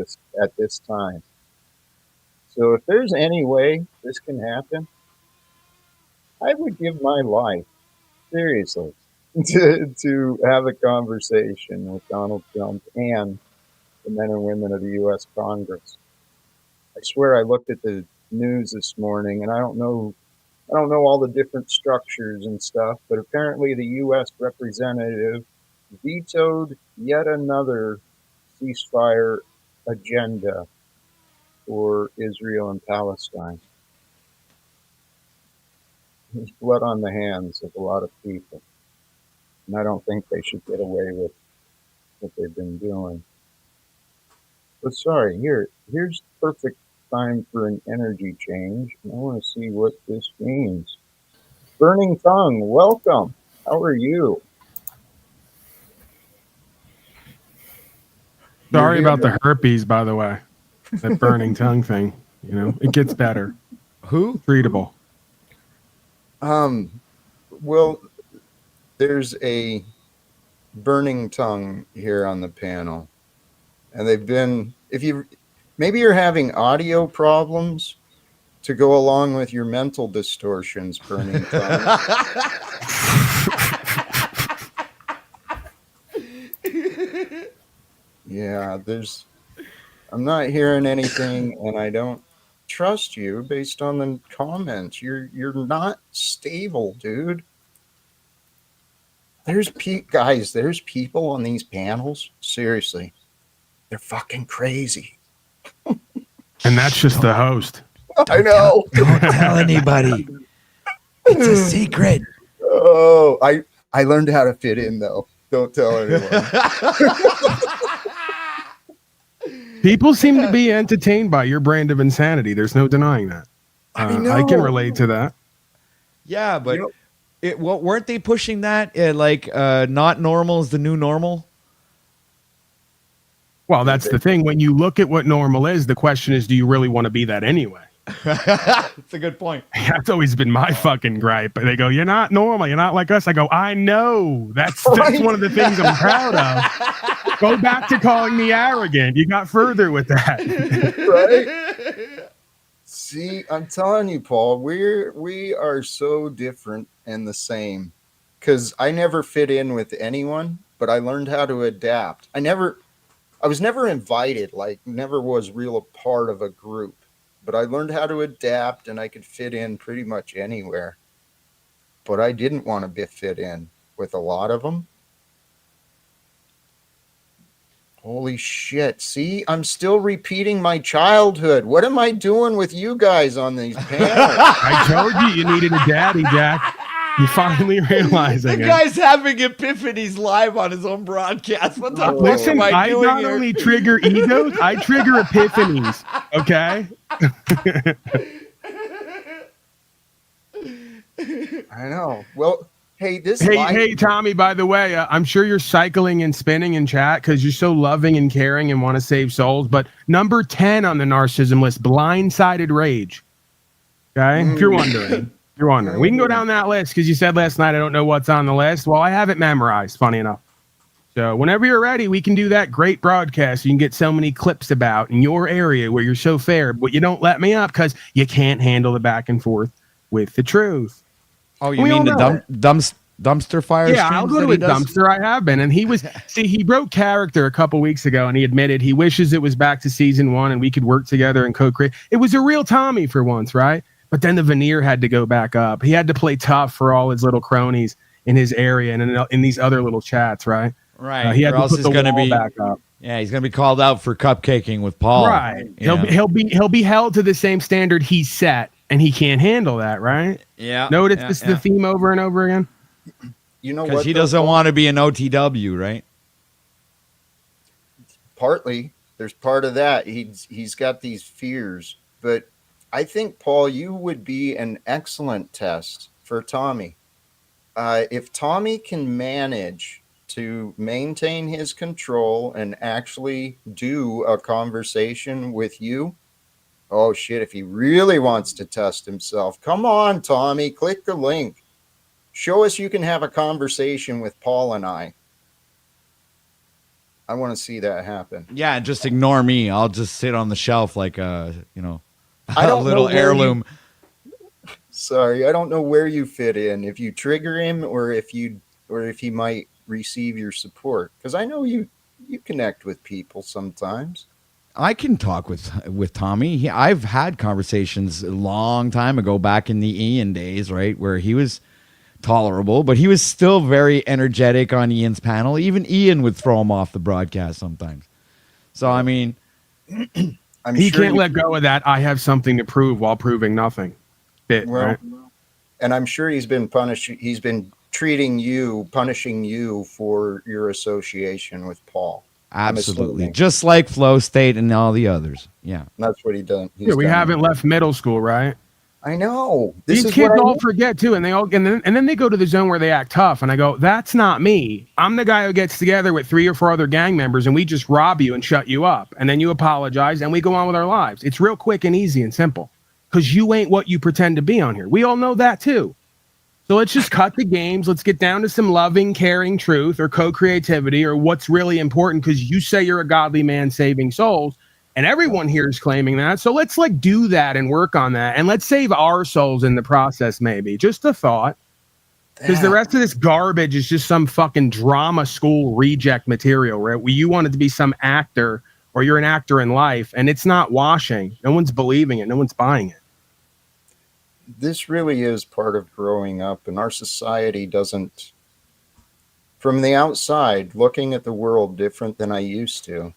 at this time. So if there's any way this can happen, I would give my life, seriously, to have a conversation with Donald Trump and the men and women of the U.S. Congress. I swear I looked at the news this morning, and I don't know all the different structures and stuff, but apparently the U.S. representative vetoed yet another ceasefire agenda for Israel and Palestine. There's blood on the hands of a lot of people. And I don't think they should get away with what they've been doing. But sorry, here's the perfect time for an energy change. I want to see what this means. Burning Tongue, welcome. How are you? Sorry about the herpes, by the way. That burning tongue thing. You know, it gets better. Who? Treatable. Well, there's a burning tongue here on the panel. And they've been, maybe you're having audio problems to go along with your mental distortions, burning tongue. Yeah, I'm not hearing anything, and I don't trust you based on the comments. You're not stable, dude. There's people on these panels. Seriously, they're fucking crazy. And that's just the host. I know. Don't tell anybody. It's a secret. Oh, I learned how to fit in though. Don't tell anyone. People seem to be entertained by your brand of insanity. There's no denying that. I can relate to that. Yeah, but weren't they pushing that? Not normal is the new normal. Well, that's the thing. When you look at what normal is, the question is, do you really want to be that anyway? That's a good point. That's always been my fucking gripe. They go, you're not normal. You're not like us. I go, I know. That's one of the things I'm proud of. Go back to calling me arrogant. You got further with that. Right? See, I'm telling you, Paul, we are so different and the same. Because I never fit in with anyone, but I learned how to adapt. I was never invited, never was real a part of a group. But I learned how to adapt, and I could fit in pretty much anywhere. But I didn't want to fit in with a lot of them. Holy shit. See, I'm still repeating my childhood. What am I doing with you guys on these panels? I told you needed a daddy, Jack. You're finally realizing the guy's having epiphanies live on his own broadcast. What the fuck Listen, am I doing not here? only trigger egos, I trigger epiphanies. Okay? I know. Well, hey, Hey, Tommy, by the way, I'm sure you're cycling and spinning in chat because you're so loving and caring and want to save souls. But number 10 on the narcissism list, blindsided rage. Okay? If you're wondering. We can go down that list because you said last night, I don't know what's on the list. Well, I have it memorized, funny enough. So whenever you're ready, we can do that great broadcast. You can get so many clips about in your area where you're so fair, but you don't let me up because you can't handle the back and forth with the truth. Oh, you mean the dumpster fire? Yeah, I'll go to a dumpster. I have been. And he broke character a couple weeks ago and he admitted he wishes it was back to season 1 and we could work together and co-create. It was a real Tommy for once, right? But then the veneer had to go back up. He had to play tough for all his little cronies in his area and in these other little chats, right? Right. He had to put the wall back up. Yeah, he's going to be called out for cupcaking with Paul. Right. He'll be held to the same standard he set, and he can't handle that, right? Yeah. Notice the theme over and over again. You know what? Because he doesn't want to be an OTW, right? Partly, there's part of that. He's got these fears, but I think, Paul, you would be an excellent test for Tommy. If Tommy can manage to maintain his control and actually do a conversation with you, oh shit, if he really wants to test himself, come on, Tommy, click the link. Show us you can have a conversation with Paul and I. I want to see that happen. Yeah, just ignore me. I'll just sit on the shelf like a don't little heirloom. Sorry, I don't know where you fit in. If you trigger him or if he might receive your support, because I know you connect with people sometimes. I can talk with Tommy. I've had conversations a long time ago, back in the Ian days, right, where he was tolerable, but he was still very energetic on Ian's panel. Even Ian would throw him off the broadcast sometimes. So I mean, he can't let go of that. I have something to prove while proving nothing. Right? And I'm sure he's been punished. He's been punishing you for your association with Paul. Absolutely, just like Flow State and all the others. Yeah, that's what he done. We haven't left middle school, right? I know. These kids all forget too, and then they go to the zone where they act tough, and I go, "That's not me. I'm the guy who gets together with 3 or 4 other gang members, and we just rob you and shut you up, and then you apologize, and we go on with our lives. It's real quick and easy and simple, because you ain't what you pretend to be on here. We all know that too. So let's just cut the games. Let's get down to some loving, caring truth or co-creativity or what's really important, because you say you're a godly man saving souls. And everyone here is claiming that. So let's do that and work on that. And let's save our souls in the process, maybe. Just a thought. Because the rest of this garbage is just some fucking drama school reject material, right? Where you want it to be some actor or you're an actor in life, and it's not washing. No one's believing it. No one's buying it. This really is part of growing up, and our society doesn't, from the outside, looking at the world different than I used to.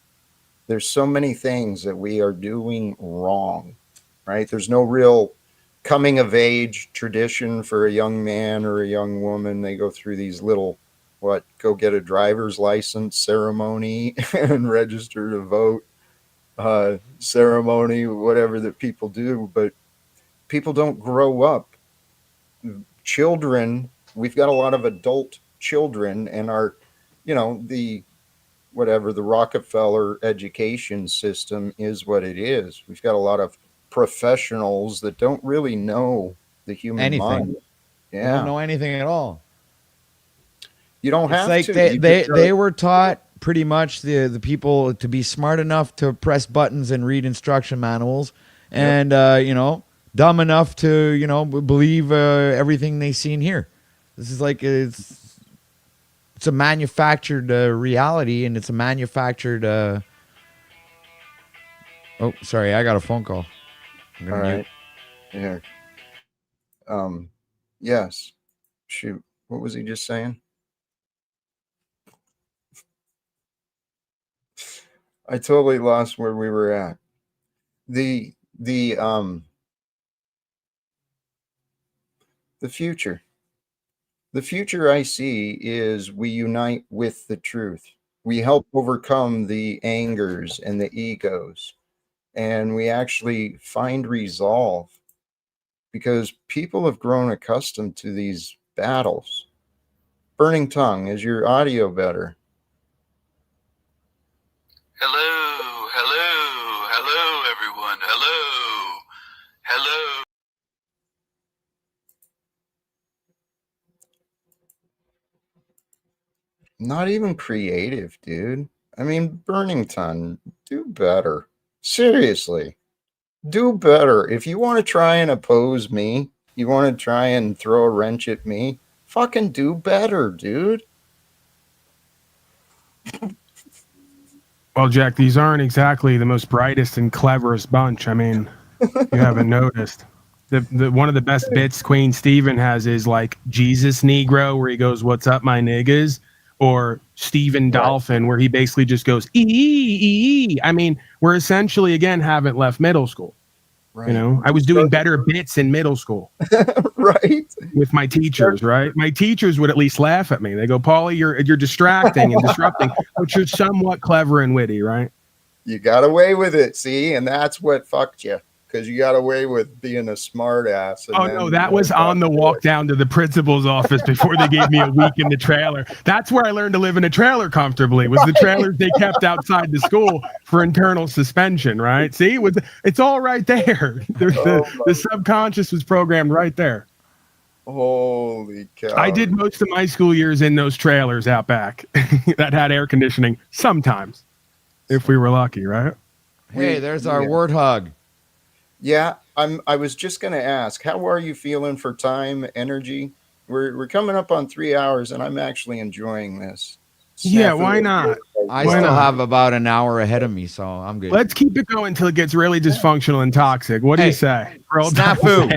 There's so many things that we are doing wrong, right? There's no real coming of age tradition for a young man or a young woman. They go through these little, go get a driver's license ceremony and register to vote ceremony, whatever that people do. But people don't grow up. Children, we've got a lot of adult children, and the Rockefeller education system is what it is. We've got a lot of professionals that don't really know the human mind. Yeah. They don't know anything at all. You don't have to. They were taught pretty much the people to be smart enough to press buttons and read instruction manuals, and dumb enough to believe everything they see and hear. This is it's a manufactured reality, and it's a manufactured. Oh, sorry, I got a phone call. All right. Yeah. Yes. Shoot. What was he just saying? I totally lost where we were at. The future. The future I see is we unite with the truth. We help overcome the angers and the egos, and we actually find resolve, because people have grown accustomed to these battles. Burning Tongue, is your audio better? Hello, everyone. Hello. Not even creative, dude. I mean, Burning Tongue, do better. Seriously, do better. If you want to try and oppose me, you want to try and throw a wrench at me, fucking do better, dude. Well, Jack, these aren't exactly the most brightest and cleverest bunch. I mean, you haven't noticed. The one of the best bits Queen Stephen has is Jesus Negro, where he goes, "What's up, my niggas?" Or Stephen Dolphin, where he basically just goes, "ee." I mean, we're essentially, again, haven't left middle school. Right. I was doing better bits in middle school. Right. With my teachers, right? My teachers would at least laugh at me. They go, "Paulie, you're distracting and disrupting, but you're somewhat clever and witty, right?" You got away with it, see? And that's what fucked you, because you got away with being a smart ass. Oh, no, that was on the walk down to the principal's office before they gave me a week in the trailer. That's where I learned to live in a trailer comfortably, was the trailers they kept outside the school for internal suspension, right? See, it's all right there. The subconscious was programmed right there. Holy cow. I did most of my school years in those trailers out back that had air conditioning sometimes, if we were lucky, right? Hey, there's our warthog. Yeah, I was just going to ask, how are you feeling for time, energy? We're coming up on 3 hours, and I'm actually enjoying this. Yeah, why not? I still have about an hour ahead of me, so I'm good. Let's keep it going until it gets really dysfunctional and toxic. What do you say? Snafu.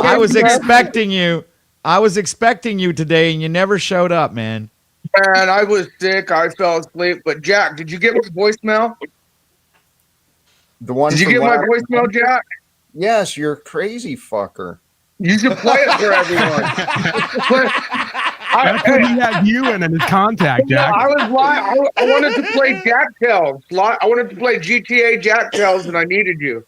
I was expecting you. I was expecting you today, and you never showed up, man. Man, I was sick. I fell asleep. But Jack, did you get my voicemail? The one Did you from get my last voicemail, night? Jack? Yes, you're a crazy fucker. You should play it for everyone. That's what he had you in his contact, Jack. I was live. I wanted to play Jack Tales. I wanted to play GTA Jack Tales, and I needed you.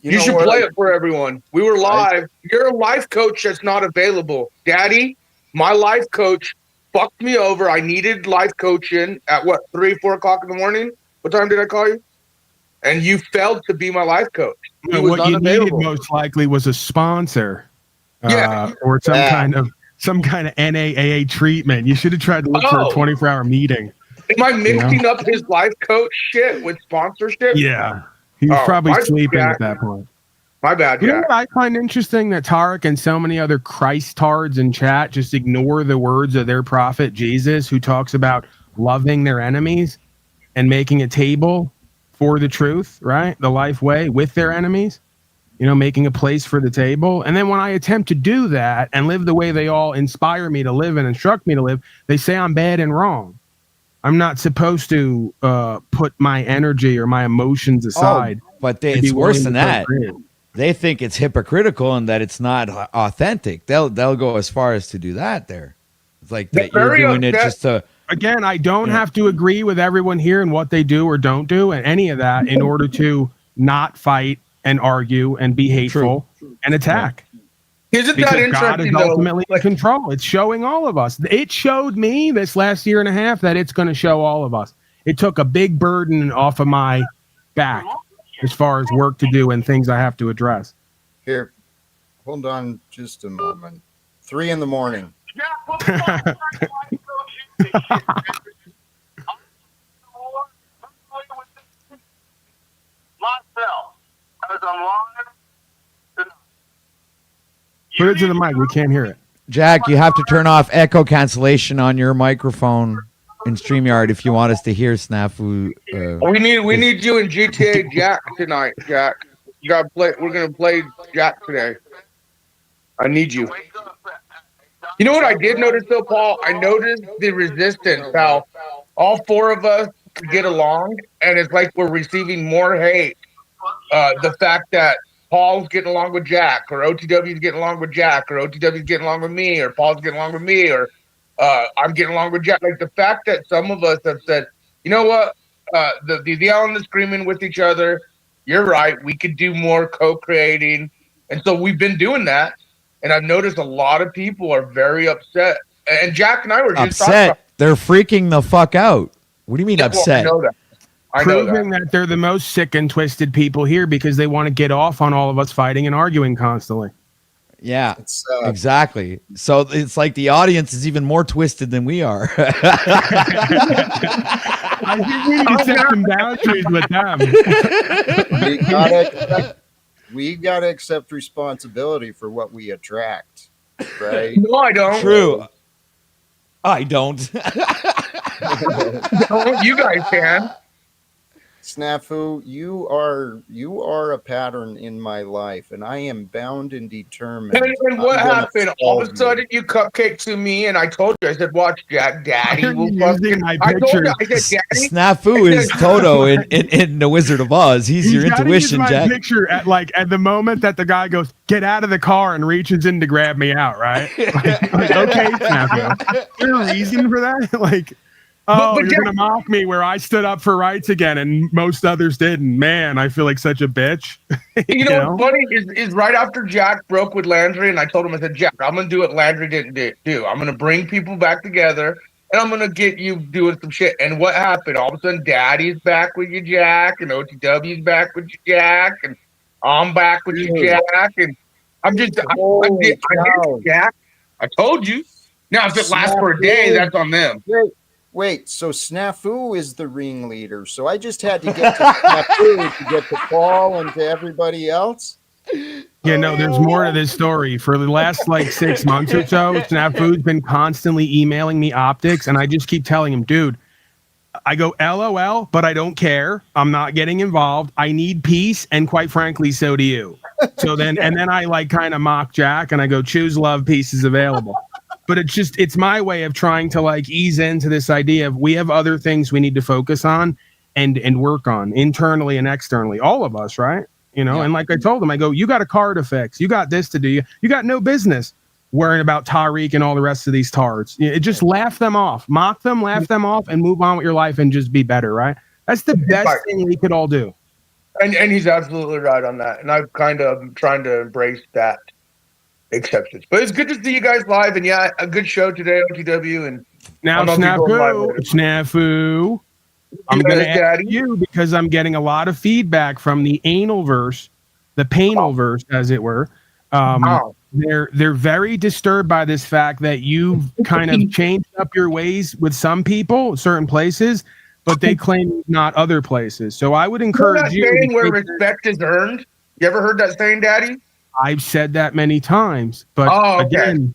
You should play it for everyone. We were live. You're a life coach that's not available. Daddy, my life coach fucked me over. I needed life coaching at 3, 4 o'clock in the morning. What time did I call you? And you failed to be my life coach. He was what you needed unavailable. most likely was a sponsor, Yeah. or some kind of NAAA treatment. You should have tried to look for a 24-hour meeting. Am I mixing up his life coach shit with sponsorship? Yeah, he was probably sleeping at that point. My bad, Jack. You know what I find interesting? That Tarek and so many other Christards in chat just ignore the words of their prophet Jesus, who talks about loving their enemies and making a table for the truth, right? The life way with their enemies, making a place for the table. And then when I attempt to do that and live the way they all inspire me to live and instruct me to live, they say I'm bad and wrong. I'm not supposed to put my energy or my emotions aside. But it's worse than that. They think it's hypocritical and that it's not authentic. They'll go as far as to do that there. It's like that you're doing it just to... Again, I don't have to agree with everyone here and what they do or don't do and any of that in order to not fight and argue and be hateful and attack. Isn't that interesting, God is ultimately in control. It's showing all of us. It showed me this last year and a half that it's going to show all of us. It took a big burden off of my back as far as work to do and things I have to address. Here, hold on just a moment. 3 a.m. Put it to the mic. We can't hear it. Jack, you have to turn off echo cancellation on your microphone in StreamYard if you want us to hear Snafu. We need you in GTA Jack tonight, Jack. You gotta play. We're gonna play Jack today. I need you. You know what I did notice though, Paul? I noticed the resistance. How all 4 of us get along, and it's like we're receiving more hate. The fact that Paul's getting along with Jack, or OTW's getting along with Jack, or OTW's getting along with me, or Paul's getting along with me, or I'm getting along with Jack. Like the fact that some of us have said, you know what, the yelling and screaming with each other, you're right, we could do more co-creating. And so we've been doing that. And I've noticed a lot of people are very upset. And Jack and I were just talking about, they're freaking the fuck out. What do you mean upset? Well, I know that. Proving that they're the most sick and twisted people here because they want to get off on all of us fighting and arguing constantly. Yeah, exactly. So it's like the audience is even more twisted than we are. I think we need to set some boundaries with them. We gotta accept responsibility for what we attract, right? No, I don't. True. I don't. You guys can. Snafu, you are a pattern in my life, and I am bound and determined. And what happened? All of a sudden, you cupcake to me, and I told you, I said, "Watch, Jack, Daddy will fucking." I told you, I said, "Daddy." Snafu is Toto in The Wizard of Oz. He's your intuition, Jack. Picture at the moment that the guy goes, "Get out of the car," and reaches in to grab me out. Right? Okay, Snafu. Is there a reason for that? Oh, you're going to mock me where I stood up for rights again and most others didn't. Man, I feel like such a bitch. You know what's funny is right after Jack broke with Landry, and I told him, I said, Jack, I'm going to do what Landry didn't do. I'm going to bring people back together, and I'm going to get you doing some shit. And what happened? All of a sudden, Daddy's back with you, Jack, and OTW's back with you, Jack, and I'm back with you, Jack. And I'm just, I did Jack. I told you. Now, if it lasts for a day, that's on them. Wait, so Snafu is the ringleader. So I just had to get to Snafu to get to Paul and to everybody else? Yeah, no, there's more to this story. For the last 6 months or so, Snafu's been constantly emailing me optics, and I just keep telling him, dude, I go, LOL, but I don't care. I'm not getting involved. I need peace, and quite frankly, so do you. So then, and then I like kind of mock Jack and I go, choose love, peace is available. But it's my way of trying to like ease into this idea of we have other things we need to focus on and work on internally and externally, all of us, right? You know, and like I told him, I go, you got a car to fix, you got this to do, you got no business worrying about Tariq and all the rest of these tards. It just laugh them off, mock them, laugh them off, and move on with your life and just be better, right? That's the best thing we could all do. And he's absolutely right on that. And I'm kind of trying to embrace that acceptance. But it's good to see you guys live. And yeah, a good show today, OTW. And now snafu. I'm going to ask you because I'm getting a lot of feedback from the anal verse, the painal verse, as it were. They're very disturbed by this fact that you've kind of changed up your ways with some people, certain places, but they claim not other places. So I would encourage you. Saying where respect is earned. You ever heard that saying, Daddy? I've said that many times, but again,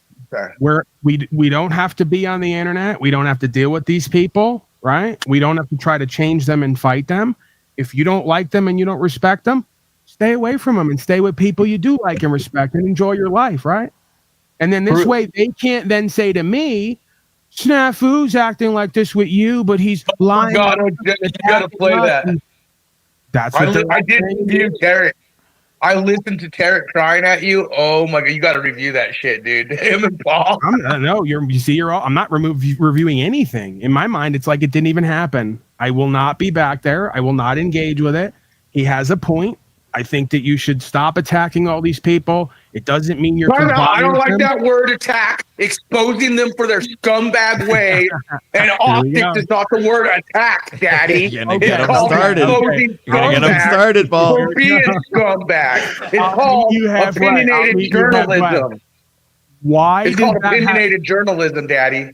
we don't have to be on the internet. We don't have to deal with these people. Right? We don't have to try to change them and fight them. If you don't like them and you don't respect them, stay away from them and stay with people you do like and respect and enjoy your life, right? And then this way they can't then say to me, Snafu's acting like this with you, but he's lying. Oh God, you gotta play that. That's what I did review Tarek. I listened to Tarek crying at you. Oh my God, you got to review that shit, dude. Him and Paul. I'm not reviewing anything. In my mind, it's like it didn't even happen. I will not be back there. I will not engage with it. He has a point. I think that you should stop attacking all these people. It doesn't mean you're. I don't like that word attack. Exposing them for their scumbag way and optics is not the word attack, Daddy. You're gonna get them started. You're gonna get them started, Paul. For being scumbag. It's called opinionated journalism. Why? It's called opinionated journalism, Daddy.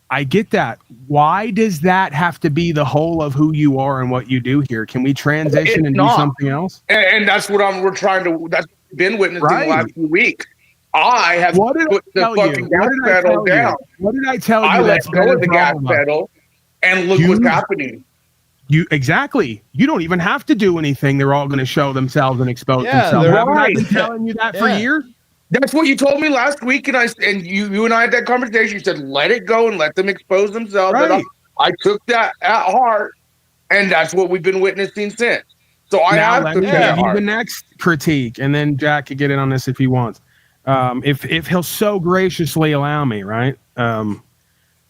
I get that. Why does that have to be the whole of who you are and what you do here? Can we transition and do something else? And that's what we're trying to. That's been witnessing the last few weeks. I have put the fucking gas pedal down. What did I tell you? I let go of the gas pedal, and look what's happening. Exactly. You don't even have to do anything. They're all going to show themselves and expose themselves. I've been telling you that for years. That's what you told me last week, and you and I had that conversation. You said, let it go and let them expose themselves. Right. And I took that at heart, and that's what we've been witnessing since. So I have to give you the next critique, and then Jack can get in on this if he wants. If he'll so graciously allow me, right?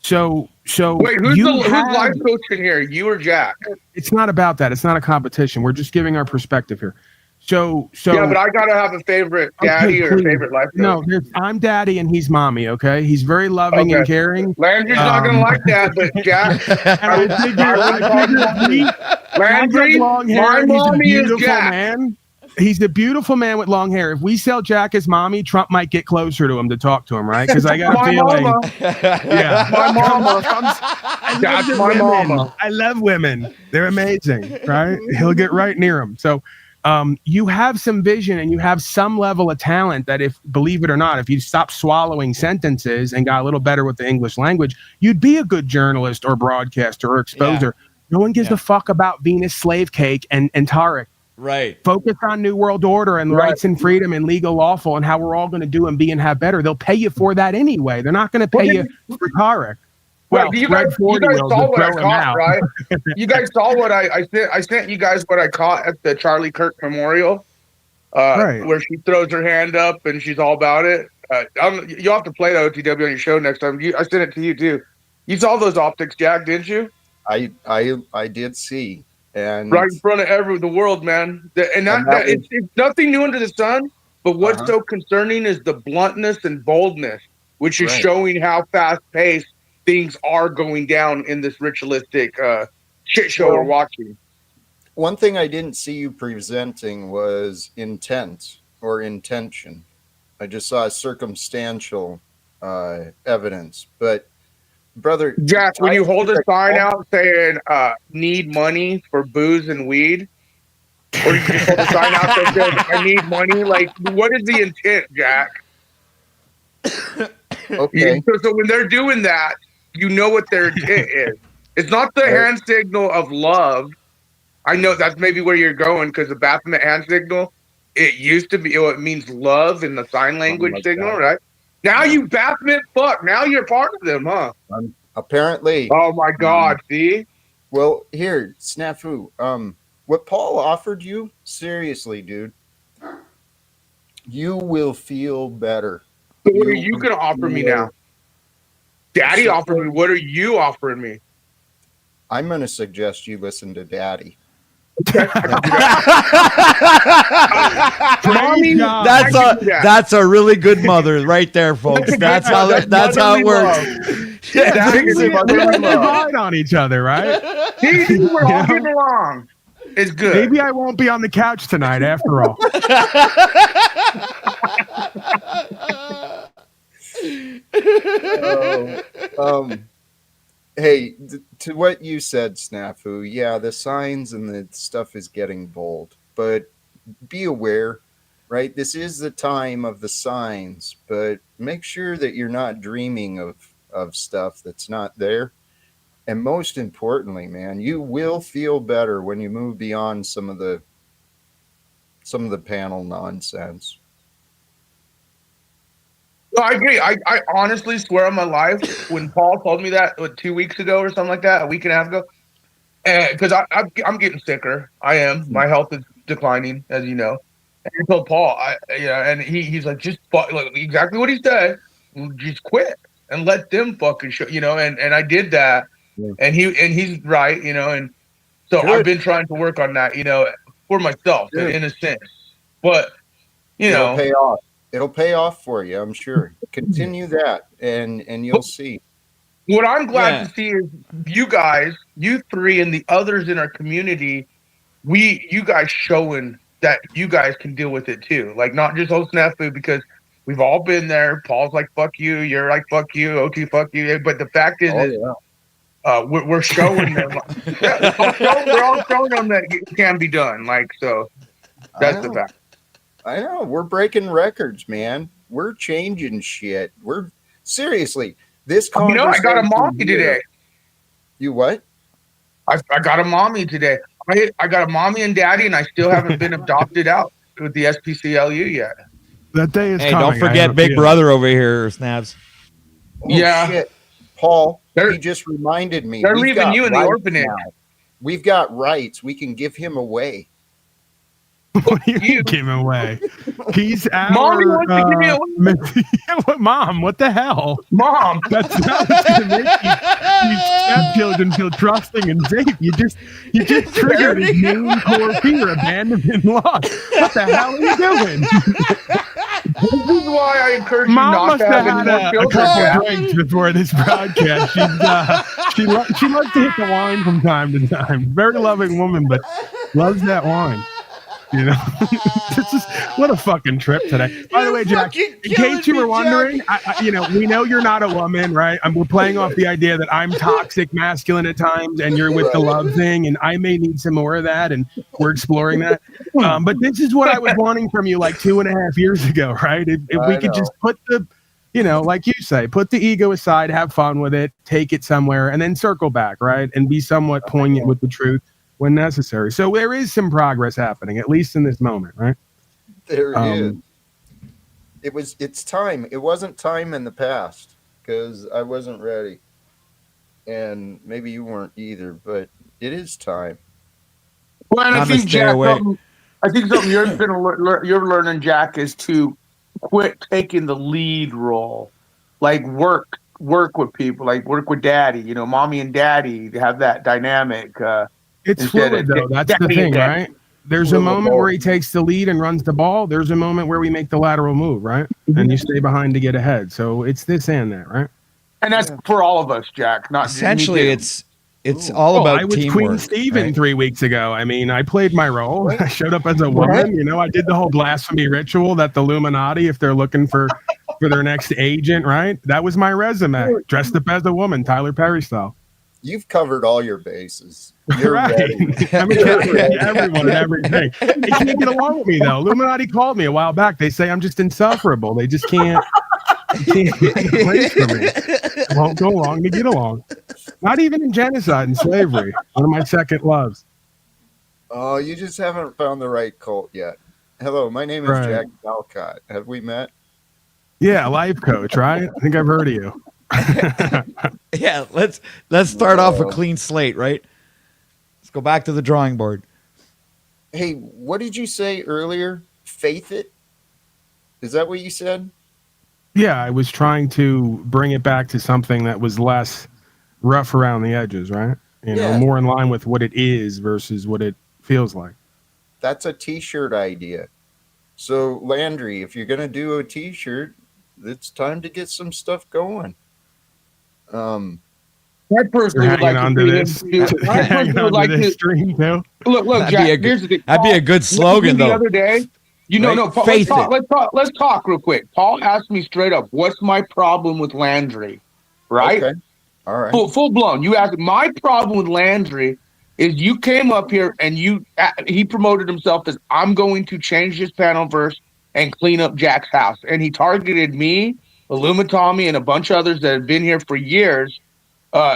So wait, who's life coach in here? You or Jack? It's not about that. It's not a competition. We're just giving our perspective here. So yeah, but I gotta have a favorite daddy or a favorite life coach. No, I'm daddy and he's mommy. Okay, he's very loving and caring. Landry's not gonna like that, but Jack. Landry, my mommy is Jack. Man. He's a beautiful man with long hair. If we sell Jack as mommy, Trump might get closer to him to talk to him, right? Because I got a feeling. Yeah, my mama. That's my mama. I love women. They're amazing, right? He'll get right near him. So. You have some vision and you have some level of talent that believe it or not, if you stop swallowing sentences and got a little better with the English language, you'd be a good journalist or broadcaster or exposer. Yeah. No one gives a fuck about Venus slave cake and Tariq. Right. Focus on New World Order and rights and freedom and legal lawful and how we're all going to do and be and have better. They'll pay you for that anyway. They're not going to pay you for Tariq. Well, you guys saw what I caught, right? You guys saw what I sent you guys what I caught at the Charlie Kirk Memorial, where she throws her hand up and she's all about it. You'll have to play the OTW on your show next time. I sent it to you too. You saw those optics, Jack, didn't you? I did see, and right in front of the world, man. It's nothing new under the sun. But what's so concerning is the bluntness and boldness, which is showing how fast paced things are going down in this ritualistic shit show we're watching. One thing I didn't see you presenting was intent or intention. I just saw circumstantial evidence. But, brother Jack, when you hold a sign out saying need money for booze and weed, or you just hold a sign out that says I need money, like what is the intent, Jack? Okay. So when they're doing that, you know what their intent is. It's not the hand signal of love. I know that's maybe where you're going because the Baphomet hand signal it used to be. It means love in the sign language like signal, that. right? Now you Baphomet fuck. Now you're part of them, huh? Apparently. Oh my God! See. Well, here, snafu. What Paul offered you, seriously, dude, you will feel better. So what are you gonna offer me now? Daddy offered me. What are you offering me? I'm gonna suggest you listen to Daddy. Mommy, that's a really good mother right there, folks. That's how it works. They ride on each other, right? We're all getting along. It's good. Maybe I won't be on the couch tonight after all. Hey, to what you said, Snafu, yeah, the signs and the stuff is getting bold, but be aware, right? This is the time of the signs, but make sure that you're not dreaming of stuff that's not there. And most importantly, man, you will feel better when you move beyond some of the panel nonsense. No, I agree. I honestly swear on my life, when Paul told me that 2 weeks ago or something like that, a week and a half ago, because I'm getting sicker. I am. My health is declining, as you know. And I told Paul, and he's like, just like exactly what he said. Just quit and let them fucking show, And I did that, and he's right, and so I've been trying to work on that, for myself in a sense, but it'll pay off. It'll pay off for you, I'm sure. Continue that, and you'll see. What I'm glad to see is you guys, you three, and the others in our community. You guys showing that you guys can deal with it too. Like not just old snafu, because we've all been there. Paul's like fuck you, you're like fuck you, OT fuck you. But the fact is, we're showing them. We're all showing them that it can be done. Like so, that's the fact. I know we're breaking records, man. We're changing shit. We're seriously this. I got a mommy today. You what? I got a mommy today. I got a mommy and daddy, and I still haven't been adopted out with the SPCLU yet. That day is coming. Don't forget Big Brother over here, Snaps. Shit. Paul, he just reminded me. They're leaving you in the orphanage. Now. We've got rights. We can give him away. What do you give him away? He's our Mommy wants to give me away. Mom, what the hell? Mom, that's not what's gonna make you stepchildren feel trusting and safe. You just triggered his main core fear, abandonment, loss. What the hell are you doing? This is why I encourage you Mom not to have any more a children. couple drinks before this broadcast. She loves to hit the wine from time to time. Very loving woman, but loves that wine. This is what a fucking trip today. By the way, Jack, in case you were wondering, we know you're not a woman, right? We're playing off the idea that I'm toxic masculine at times and you're with the love thing, and I may need some more of that, and we're exploring that. But this is what I was wanting from you like 2.5 years ago, right? If we could just put the, like you say, put the ego aside, have fun with it, take it somewhere, and then circle back, right? And be somewhat poignant with the truth when necessary. So there is some progress happening, at least in this moment, right? There is. It's time. It wasn't time in the past because I wasn't ready. And maybe you weren't either, but it is time. Well, and I think, Jack, something you're learning, Jack, is to quit taking the lead role. Like work with people, like work with daddy, mommy and daddy, to have that dynamic. It's fluid, though. That's the thing, right? There's a moment where he takes the lead and runs the ball. There's a moment where we make the lateral move, right? And you stay behind to get ahead. So it's this and that, right? And that's for all of us, Jack. Not essentially, it's all about I was teamwork, Queen Stephen 3 weeks ago. I mean, I played my role. I showed up as a woman. I did the whole blasphemy ritual that the Illuminati, if they're looking for their next agent, right? That was my resume. Dressed up as a woman, Tyler Perry style. You've covered all your bases. You're right. ready. I mean, everyone and everything. They can't get along with me, though. Illuminati called me a while back. They say I'm just insufferable. They just can't get a place for me. Won't go along to get along. Not even in genocide and slavery. One of my second loves. Oh, you just haven't found the right cult yet. Hello, my name is Right. Jack Talcott. Have we met? Yeah, life coach, right? I think I've heard of you. Yeah, let's start off a No. clean slate, right? Let's go back to the drawing board. Hey, what did you say earlier? Faith it? Is that what you said? Yeah, I was trying to bring it back to something that was less rough around the edges, right? Yeah. More in line with what it is versus what it feels like. That's a t-shirt idea. So, Landry, if you're going to do a t-shirt, it's time to get some stuff going. I personally would hanging like to onto see him this. do. I Hanging personally would onto like this to stream too. look, Jack. Here's the thing. That'd be a good slogan, The though. other day, Right? no, Paul, Faith it. let's talk real quick. Paul asked me straight up, "What's my problem with Landry?" Right? Okay. All right. Full blown. You asked. My problem with Landry is you came up here and he promoted himself as I'm going to change this panel verse and clean up Jack's house, and he targeted me, Illumitami, and a bunch of others that have been here for years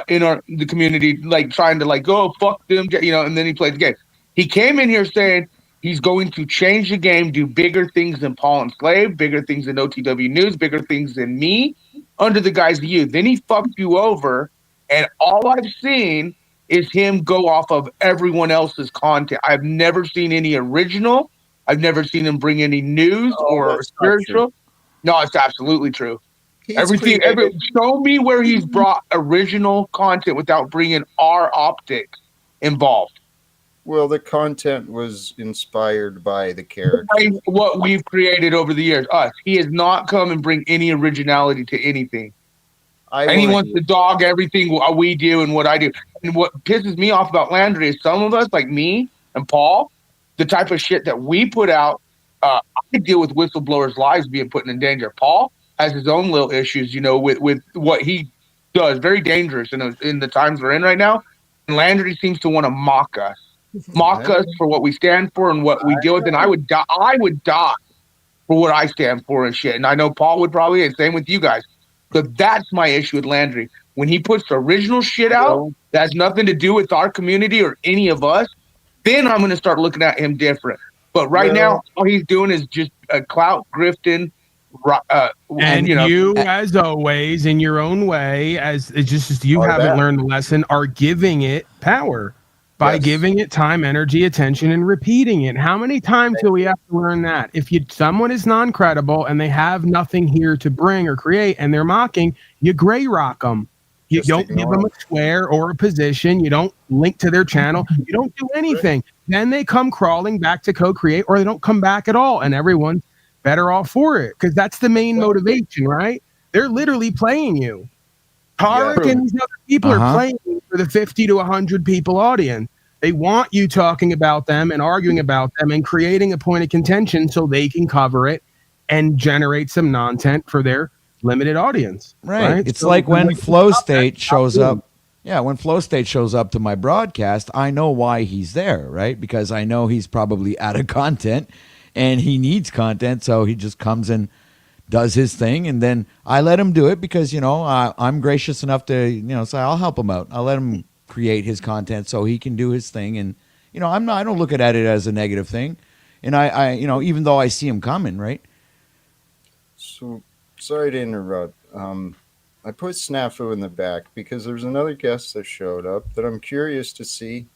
in the community, like trying to like go fuck them, and then he played the game. He came in here saying he's going to change the game, do bigger things than Paul and Slave, bigger things than OTW News, bigger things than me, under the guise of you. Then he fucked you over, and all I've seen is him go off of everyone else's content. I've never seen any original. I've never seen him bring any news or spiritual. No, it's absolutely true. Show me where he's brought original content without bringing our optics involved. Well, the content was inspired by the character. By what we've created over the years. Us. He has not come and bring any originality to anything. He wants to dog everything we do and what I do. And what pisses me off about Landry is some of us, like me and Paul, the type of shit that we put out, I deal with whistleblowers' lives being put in danger. Paul has his own little issues, with what he does. Very dangerous in the times we're in right now. And Landry seems to want to mock us for what we stand for and what we deal with. And I would die for what I stand for and shit. And I know Paul would probably, and same with you guys. So that's my issue with Landry. When he puts original shit out that has nothing to do with our community or any of us, then I'm going to start looking at him different. But right now, all he's doing is just a clout grifting. And you, as always, in your own way, as it's just you haven't learned the lesson, are giving it power by giving it time, energy, attention, and repeating it. How many times do we have to learn that? If someone is non-credible and they have nothing here to bring or create, and they're mocking, you gray rock them. You don't give them a square or a position. You don't link to their channel. You don't do anything. Then they come crawling back to co-create, or they don't come back at all, and everyone's better off for it, because that's the main motivation, right? They're literally playing you. Tarek and these other people are playing you for the 50 to 100 people audience. They want you talking about them and arguing about them and creating a point of contention so they can cover it and generate some content for their limited audience. Right. It's like when Flow State shows up. Yeah, when Flow State shows up to my broadcast, I know why he's there, right? Because I know he's probably out of content and he needs content, so he just comes and does his thing, and then I let him do it because, I'm gracious enough to, say I'll help him out. I'll let him create his content so he can do his thing, and I don't look at it as a negative thing, and I even though I see him coming, right? So sorry to interrupt. I put Snafu in the back because there's another guest that showed up that I'm curious to see.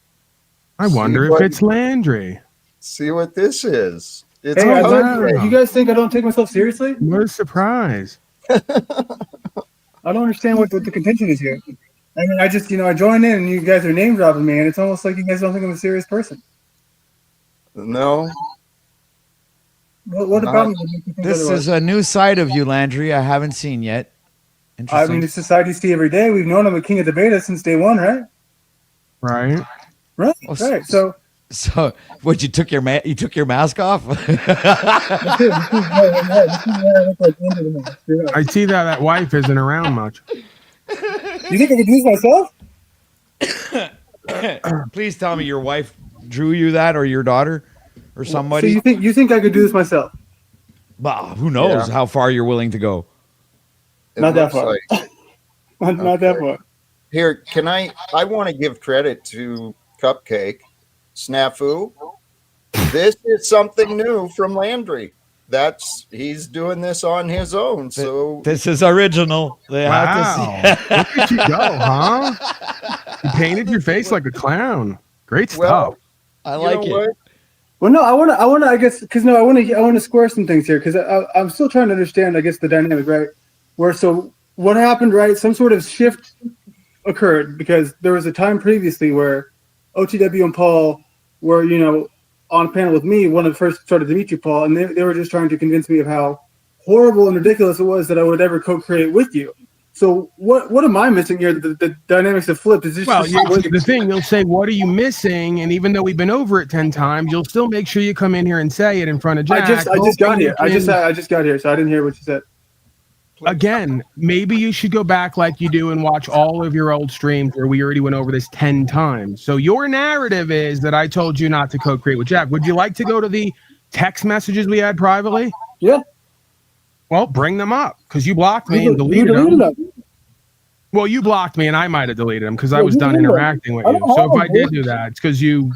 I wonder if it's Landry. See what this is. It's you guys think I don't take myself seriously? What a surprise. I don't understand what the contention is here. I mean, I just, I join in and you guys are name dropping me, and it's almost like you guys don't think I'm a serious person. No. What about me? This is a new side of you, Landry, I haven't seen yet. I mean, it's a side you see every day. We've known I'm a king of the beta since day one, right? Right. Right. So, what, you took your mask off? I see that wife isn't around much. You think I could do this myself? Please tell me your wife drew you that, or your daughter, or somebody. So you think I could do this myself? Well, who knows how far you're willing to go? Not that far. Not that far. Here, I want to give credit to Cupcake. Snafu. this is something new from Landry. He's doing this on his own. So this is original. They Wow. have to see. Look at you go, huh? You painted your face like a clown. Great stuff. well, I you like know it. what? Well, no, I want to, I guess, because no, I want to square some things here because I'm still trying to understand, I guess, the dynamic, right? So what happened, right? Some sort of shift occurred because there was a time previously where OTW and Paul were, on a panel with me when I first started to meet you, Paul, and they were just trying to convince me of how horrible and ridiculous it was that I would ever co-create with you. So what am I missing here? The dynamics have flipped. Is this the thing? You'll say, "What are you missing?" And even though we've been over it 10 times, you'll still make sure you come in here and say it in front of Jack. I just got here. I just got here, so I didn't hear what you said. Again, maybe you should go back like you do and watch all of your old streams where we already went over this 10 times. So your narrative is that I told you not to co-create with Jack. Would you like to go to the text messages we had privately? Yeah. Well, bring them up because you blocked me and deleted them. Well, you blocked me and I might have deleted them because I was done interacting with you. So if I did do that, it's because you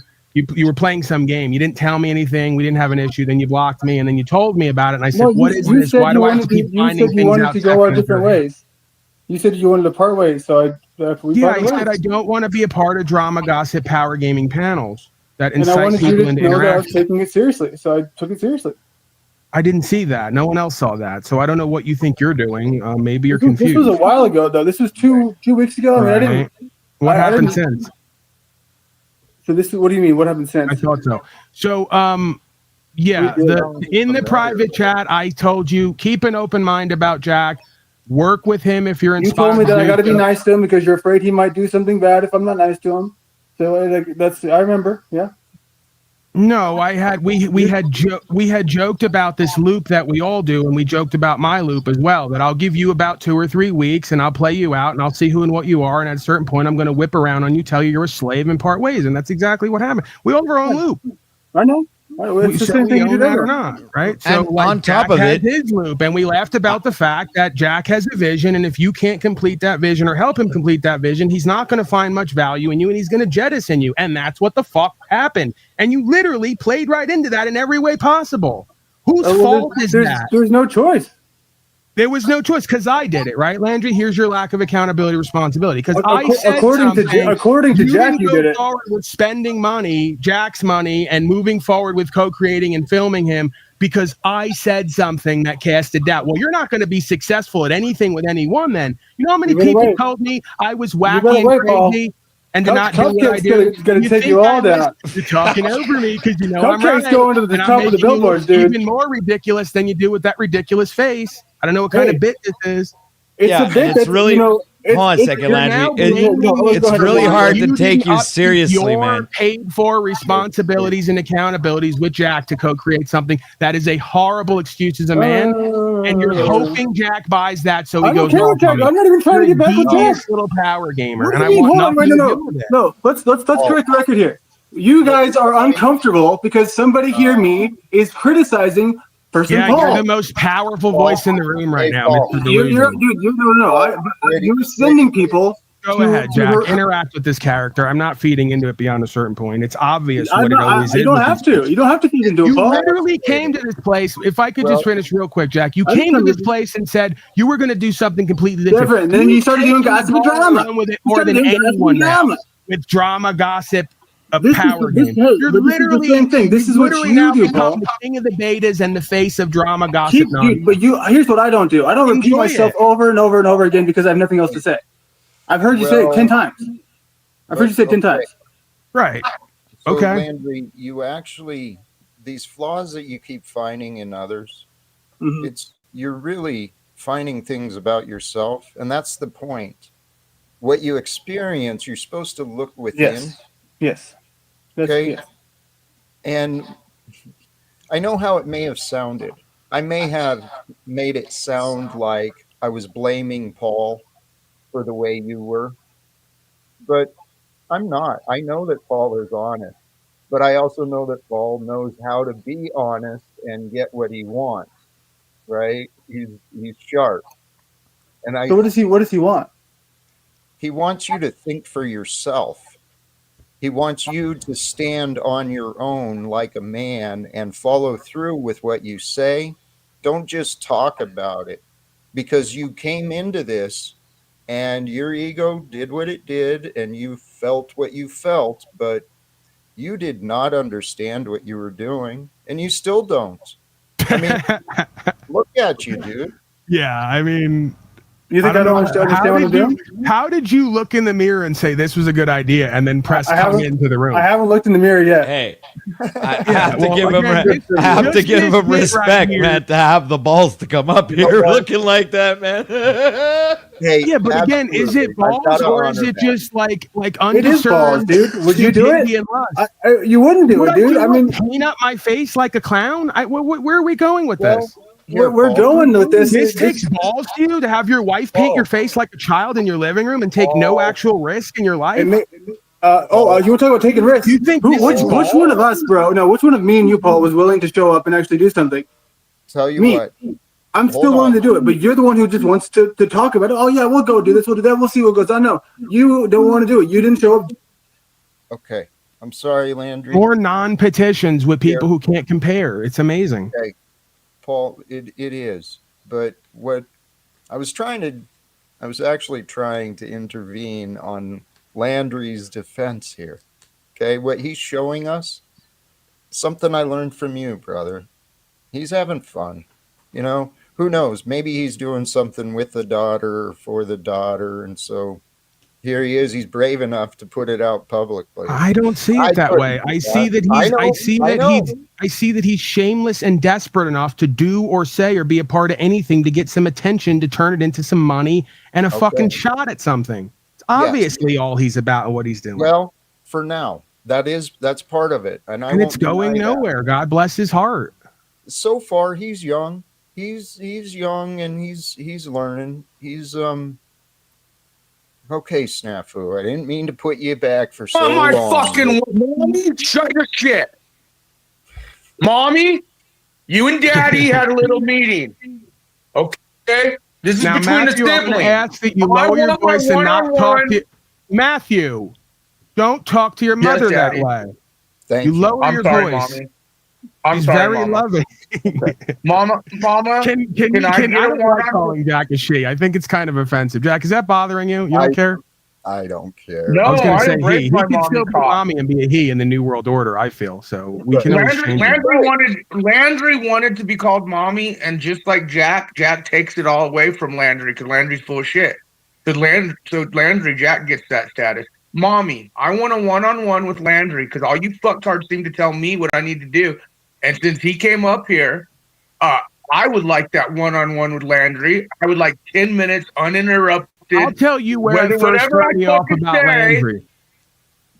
were playing some game. You didn't tell me anything. We didn't have an issue. Then you blocked me and then you told me about it. And I said, "What is this? Why do I have to keep finding things out?" You wanted to go our different ways. You said you wanted to part ways. So I said I don't want to be a part of drama, gossip, power gaming panels that incite people into interaction. I was taking it seriously, so I took it seriously. I didn't see that. No one else saw that. So I don't know what you think you're doing. Maybe you're confused. This was a while ago, though. This was two weeks ago. Right. I didn't. What happened since? So this is what do you mean? What happened since? I thought so. So in the private chat, I told you keep an open mind about Jack. Work with him if you're inspired. You told me that I got to be nice to him because you're afraid he might do something bad if I'm not nice to him. So I remember. Yeah. No, we had joked about this loop that we all do, and we joked about my loop as well. That I'll give you about 2 or 3 weeks, and I'll play you out, and I'll see who and what you are. And at a certain point, I'm going to whip around on you, tell you you're a slave, and part ways. And that's exactly what happened. We all have our own loop. I know. It's the same thing you did or not, right? So on top of it, his loop, and we laughed about the fact that Jack has a vision, and if you can't complete that vision or help him complete that vision, he's not going to find much value in you, and he's going to jettison you, and that's what the fuck happened. And you literally played right into that in every way possible. Whose fault is that? There's no choice. There was no choice because I did it, right, Landry? Here's your lack of accountability, responsibility. Because I said according to Jack, you did it. Forward with spending money, Jack's money, and moving forward with co-creating and filming him because I said something that casted doubt. Well, you're not going to be successful at anything with anyone. Then you know how many people told me I was wacky and crazy. And to not do what I do, it's going to take you all down. You're talking over me because you know I'm right. Going to the top of the billboards, dude. Even more ridiculous than you do with that ridiculous face. I don't know what kind of bit this is. It's a bit. It's really. Hold on a second, Landry. It's really hard to take you seriously, man. Paid for responsibilities and accountabilities with Jack to co-create something that is a horrible excuse as a man, and you're hoping Jack buys that so he goes. I'm not even trying to get back with Jack. Little power gamer, and I want nothing to do with it. No, let's correct the record here. You guys are uncomfortable because somebody here is criticizing. You're the most powerful voice in the room right now, Mr. You're sending people. Go ahead, Jack. Interact with this character. I'm not feeding into it beyond a certain point. It's obvious what it always is. You don't have to. You don't have to feed into it. You literally came to this place. If I could just finish real quick, Jack. You came to this place and said you were going to do something completely different. Then you started doing gossip and drama. With it more than anyone now. With drama, gossip, power game. You're literally the same thing. This is what you do, Paul. The king of the betas and the face of drama, gossip. But here's what I don't do. I don't repeat myself over and over and over again because I have nothing else to say. I've heard you say it 10 times. I've heard you say it 10 times. Right. So, okay. Landry, you actually, these flaws that you keep finding in others, you're really finding things about yourself, and that's the point. What you experience, you're supposed to look within. Yes. Okay. And I know how it may have sounded. I may have made it sound like I was blaming Paul for the way you were, but I'm not. I know that Paul is honest, but I also know that Paul knows how to be honest and get what he wants. Right? He's sharp. And So what does he want? He wants you to think for yourself. He wants you to stand on your own like a man and follow through with what you say. Don't just talk about it, because you came into this and your ego did what it did and you felt what you felt, but you did not understand what you were doing, and you still don't. I mean, look at you, dude. Yeah, I mean, You think I don't understand what I'm doing? How did you look in the mirror and say this was a good idea and then press come into the room? I haven't looked in the mirror yet. Hey, I have to give him. I have to give him respect, man, to have the balls to come up here looking like that, man. Hey, Yeah, but again, is it balls or is it just like undeserved? It is balls, dude. Would you do it? You wouldn't do Would it, dude. I mean, paint up my face like a clown. Where are we going with this? We're going with this. This takes balls to you to have your wife paint your face like a child in your living room and take no actual risk in your life. You were talking about taking risks. You think which one of us, bro? No, which one of me and you, Paul, was willing to show up and actually do something? Tell you me. what, I'm still willing to do it, but you're the one who just wants to talk about it. Oh yeah, we'll go do this, we'll do that, we'll see what goes on. No, you don't want to do it. You didn't show up. Okay, I'm sorry, Landry. More non-petitions with people who can't compare. It's amazing. Okay, Paul, it is. But what I was actually trying to intervene on Landry's defense here. Okay, what he's showing us, something I learned from you, brother. He's having fun. You know, who knows? Maybe he's doing something with the daughter or for the daughter, and so here he is. He's brave enough to put it out publicly. I don't see it that way. I see that he's shameless and desperate enough to do or say or be a part of anything to get some attention, to turn it into some money and a fucking shot at something. It's obviously all he's about and what he's doing. Well, for now, that's part of it, and it's going nowhere. God bless his heart. So far, he's young. He's young and he's learning. He's okay, Snafu. I didn't mean to put you back for so long. Fucking mommy, shut your shit. Mommy, you and Daddy had a little meeting. Okay, this is now, between Matthew, the I'm siblings. gonna ask that you lower your voice and not talk to Matthew. Don't talk to your mother that way. Thank you. Lower your sorry, voice. Mommy. I'm He's sorry, very Mama. loving. Mama, can I don't like calling Jack a she. I think it's kind of offensive. Jack, is that bothering you? You don't care? I don't care. No, I was going to say he. He my can still be mommy and be a he in the New World Order, I feel. So we can always change Landry wanted to be called mommy, and just like Jack takes it all away from Landry because Landry's full of shit. So Landry, Jack gets that status. Mommy, I want a one-on-one with Landry because all you fucktards seem to tell me what I need to do. And since he came up here, I would like that one-on-one with Landry. I would like 10 minutes uninterrupted. I'll tell you where I first started me off about Landry.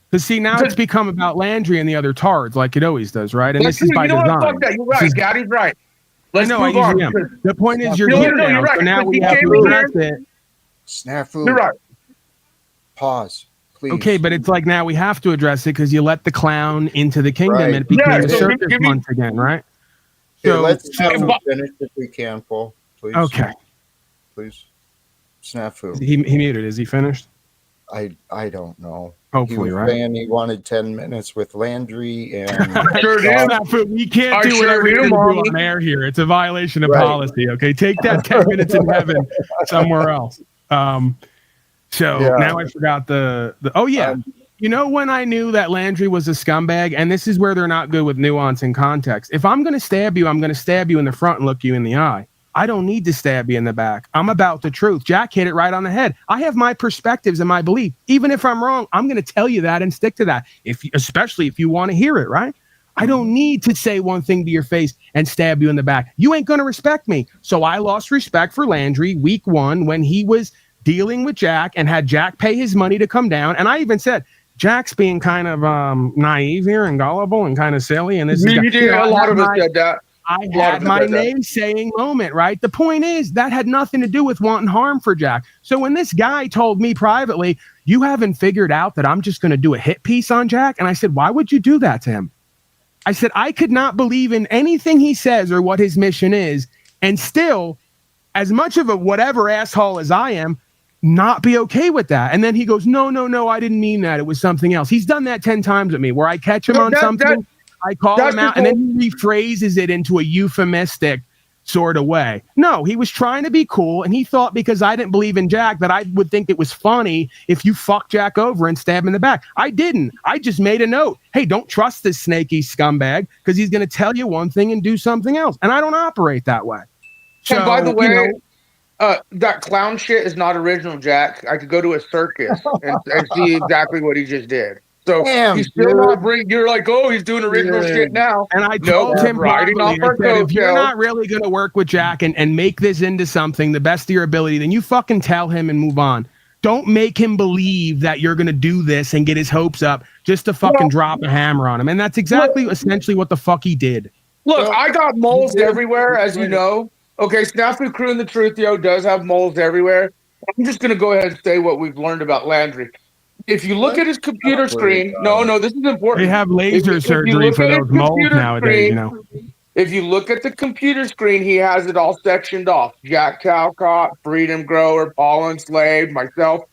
Because see, now it's become about Landry and the other tards, like it always does, right? And this is by design. Fuck that. You're right. Gaddy's right. Let's move on. The point is, you're here now. Right. So now we have to address it. Snafu. You're right. Pause. Please. Okay, but it's like now we have to address it because you let the clown into the kingdom and it became a circus once again, right? Here, let's finish if we can, Paul. Please. Okay. Please. Snafu. He muted. Is he finished? I don't know. Hopefully, he was right? saying he wanted 10 minutes with Landry and we can't do whatever we do on air here. It's a violation of policy. Okay, take that 10 minutes in heaven somewhere else. Now I forgot the you know when I knew that Landry was a scumbag, and this is where they're not good with nuance and context. If I'm going to stab you, I'm going to stab you in the front and look you in the eye. I don't need to stab you in the back. I'm about the truth. Jack hit it right on the head. I have my perspectives and my belief. Even if I'm wrong, I'm going to tell you that and stick to that. Especially if you want to hear it, right? I don't need to say one thing to your face and stab you in the back. You ain't going to respect me. So I lost respect for Landry week 1 when he was dealing with Jack and had Jack pay his money to come down. And I even said, Jack's being kind of naive here and gullible and kind of silly. And this is a lot of us said that. I had my name-saying moment, right? The point is that had nothing to do with wanting harm for Jack. So when this guy told me privately, you haven't figured out that I'm just going to do a hit piece on Jack, and I said, why would you do that to him? I said, I could not believe in anything he says or what his mission is, and still, as much of a whatever asshole as I am, not be okay with that. And then he goes, no, I didn't mean that. It was something else. He's done that 10 times with me where I catch him on something, I call him out, and then he rephrases it into a euphemistic sort of way. No, he was trying to be cool, and he thought because I didn't believe in Jack that I would think it was funny if you fuck Jack over and stab him in the back. I didn't. I just made a note. Hey, don't trust this snaky scumbag because he's going to tell you one thing and do something else. And I don't operate that way. So, and by the way, that clown shit is not original, Jack. I could go to a circus and see exactly what he just did. So he's still not bring. You're like, oh, he's doing original shit now. And I told him riding off our coattails. If you're not really going to work with Jack and make this into something the best of your ability, then you fucking tell him and move on. Don't make him believe that you're going to do this and get his hopes up just to fucking drop a hammer on him. And that's exactly essentially what the fuck he did. Look, I got moles everywhere, as you know. Okay, Snafu Crew and the Truth Yo does have moles everywhere. I'm just going to go ahead and say what we've learned about Landry. If you look at his computer screen, no, this is important. They have laser surgery for those moles nowadays, you know. If you look at the computer screen, he has it all sectioned off. Jack Talcott, Freedom Grower, Paul Enslaved, myself.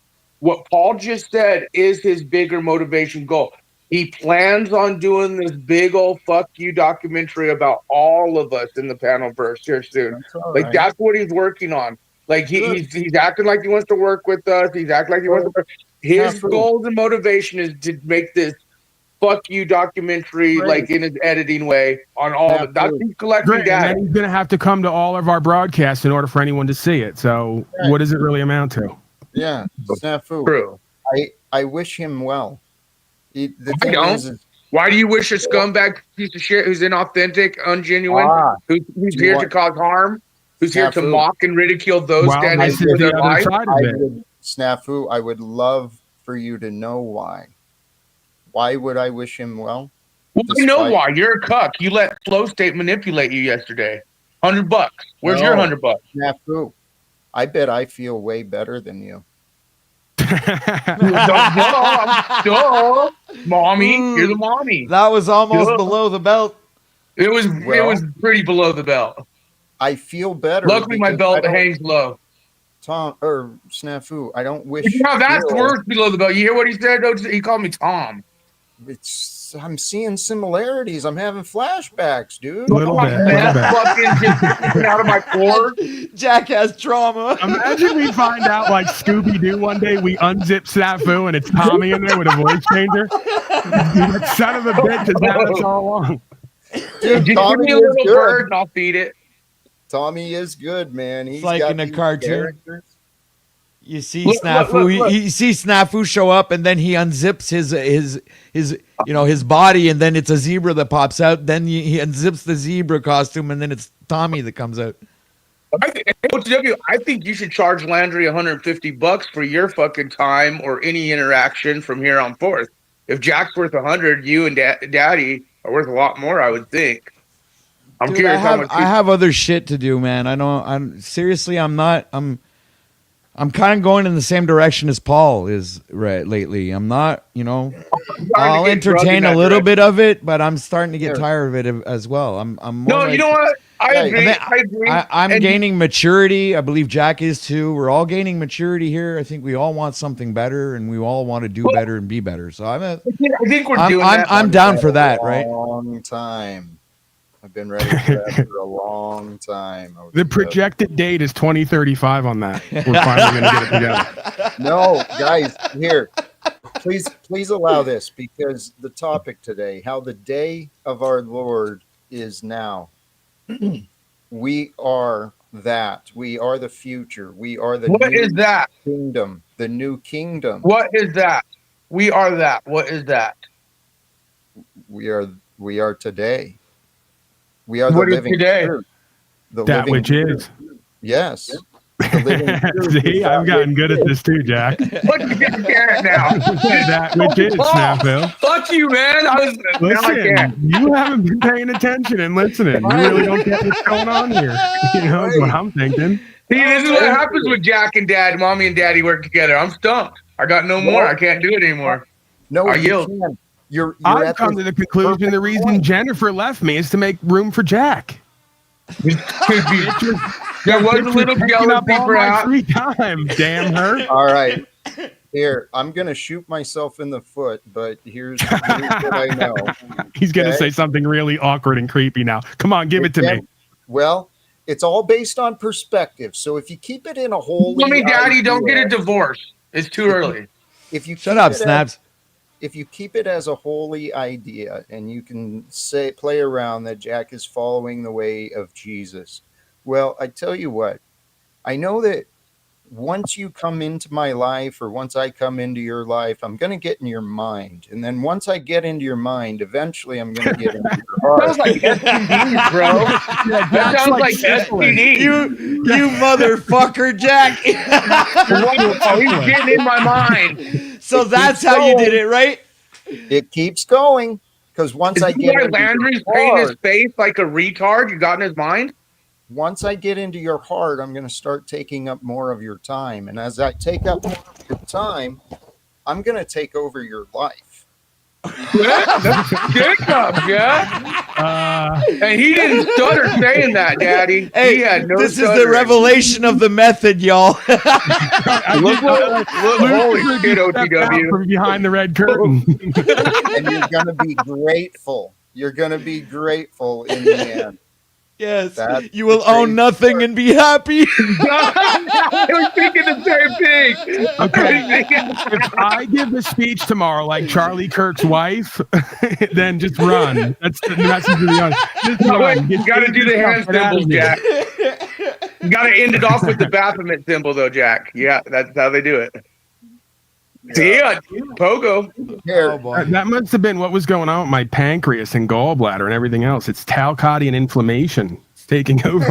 What Paul just said is his bigger motivation goal. He plans on doing this big old fuck you documentary about all of us in the panel verse here soon. That's what he's working on. Like he's acting like he wants to work with us. He's acting like he wants to work. His goals and motivation is to make this fuck you documentary like in his editing way on all of it. That's he's collecting data. And then he's gonna have to come to all of our broadcasts in order for anyone to see it. So what does it really amount to? Yeah, Snafu. True. I wish him well. Why do you wish a scumbag piece of shit who's inauthentic, ungenuine, who's here to cause harm, who's here to mock and ridicule those standing for their life? Snafu, I would love for you to know why. Why would I wish him well? Well, I know why. You're a cuck. You let Flow State manipulate you yesterday. $100. Where's your $100? Snafu, I bet I feel way better than you. Mommy, you're the mommy. That was almost below the belt. It was pretty below the belt. I feel better. Luckily, my belt hangs low. Tom or Snafu, I don't wish. No, that's worse below the belt. You hear what he said? He called me Tom. I'm seeing similarities. I'm having flashbacks, dude. Little bit. Fucking just out of my core. Jack has trauma. Imagine we find out like Scooby-Doo one day, we unzip Snafu and it's Tommy in there with a voice changer. That son of a bitch has had us all along. Dude, give me a little bird and I'll feed it. Tommy is good, man. He's like got in a cartoon. Characters. You see Snafu. Look. You see Snafu show up, and then he unzips his body, and then it's a zebra that pops out. Then he unzips the zebra costume, and then it's Tommy that comes out. I think you should charge Landry $150 for your fucking time or any interaction from here on forth. If Jack's worth 100, you and Daddy are worth a lot more, I would think. I'm curious how much. I have other shit to do, man. I'm kind of going in the same direction as Paul is lately. I'm not, I'll entertain a little bit of it, but I'm starting to get tired of it as well. I'm more you know what? I agree. I'm gaining maturity. I believe Jack is too. We're all gaining maturity here. I think we all want something better, and we all want to do better and be better. So I think we're doing that. I'm down for that, right? Long time. I've been ready for that for a long time. The projected date is 2035 on that. We're finally going to get it together. No, guys, here, please allow this, because the topic today, how the day of our Lord is now. We are that. We are the future. We are the kingdom. The new kingdom. What is that? We are that. What is that? We are today. We are the living truth. That which is. Yes. See, I've gotten good at this too, Jack. What you get at now? That which is, Snafu. Fuck you, man. Listen, you haven't been paying attention and listening. You really don't get what's going on here. That's what I'm thinking. See, this is what happens when Jack and Dad, Mommy and Daddy work together. I'm stumped. I got no more. I can't do it anymore. No, I yield. I've come to the conclusion the reason Jennifer left me is to make room for Jack. There was a You're little taking up jealousy, all my perhaps. free time. Damn her. All right. Here, I'm gonna shoot myself in the foot, but here's what I know. He's gonna Okay? say something really awkward and creepy now. Come on, give it to me. Well, it's all based on perspective. So if you keep it in a holy Tell me, Daddy, don't get a idea- divorce. It's too early. if you Shut keep up, it as- Snaps. if you keep it as a holy idea and you can play around that Jack is following the way of Jesus, well, I tell you what, I know that once you come into my life or once I come into your life, I'm going to get in your mind. And then once I get into your mind, eventually I'm going to get into your heart. Sounds like STDs, bro. That sounds like STD. You motherfucker, Jack. Oh, he's getting in my mind. So that's how you did it, right? It keeps going because once I Is this get why into Landry's your painting his heart, face like a retard? You got in his mind? once I get into your heart, I'm going to start taking up more of your time. And as I take up more of your time, I'm going to take over your life. That's Jacob, yeah. And he didn't stutter saying that, Daddy. Hey, he had no this is the stuttering. revelation of the method, y'all. Look, holy shit, OTW. From behind the red curtain. And you're going to be grateful. You're going to be grateful in the end. Yes, That's you will the own crazy nothing and be happy. I was thinking the same thing. Okay. If I give a speech tomorrow like Charlie Kirk's wife, then just run. That's the message of the audience. Just No, run. wait, you got to do the hand symbols, Jack. You got to end it off with the Baphomet symbol, though, Jack. Yeah, that's how they do it. Yeah, Pogo. Here, That must have been what was going on with my pancreas and gallbladder and everything else. It's Talcottian inflammation. It's taking over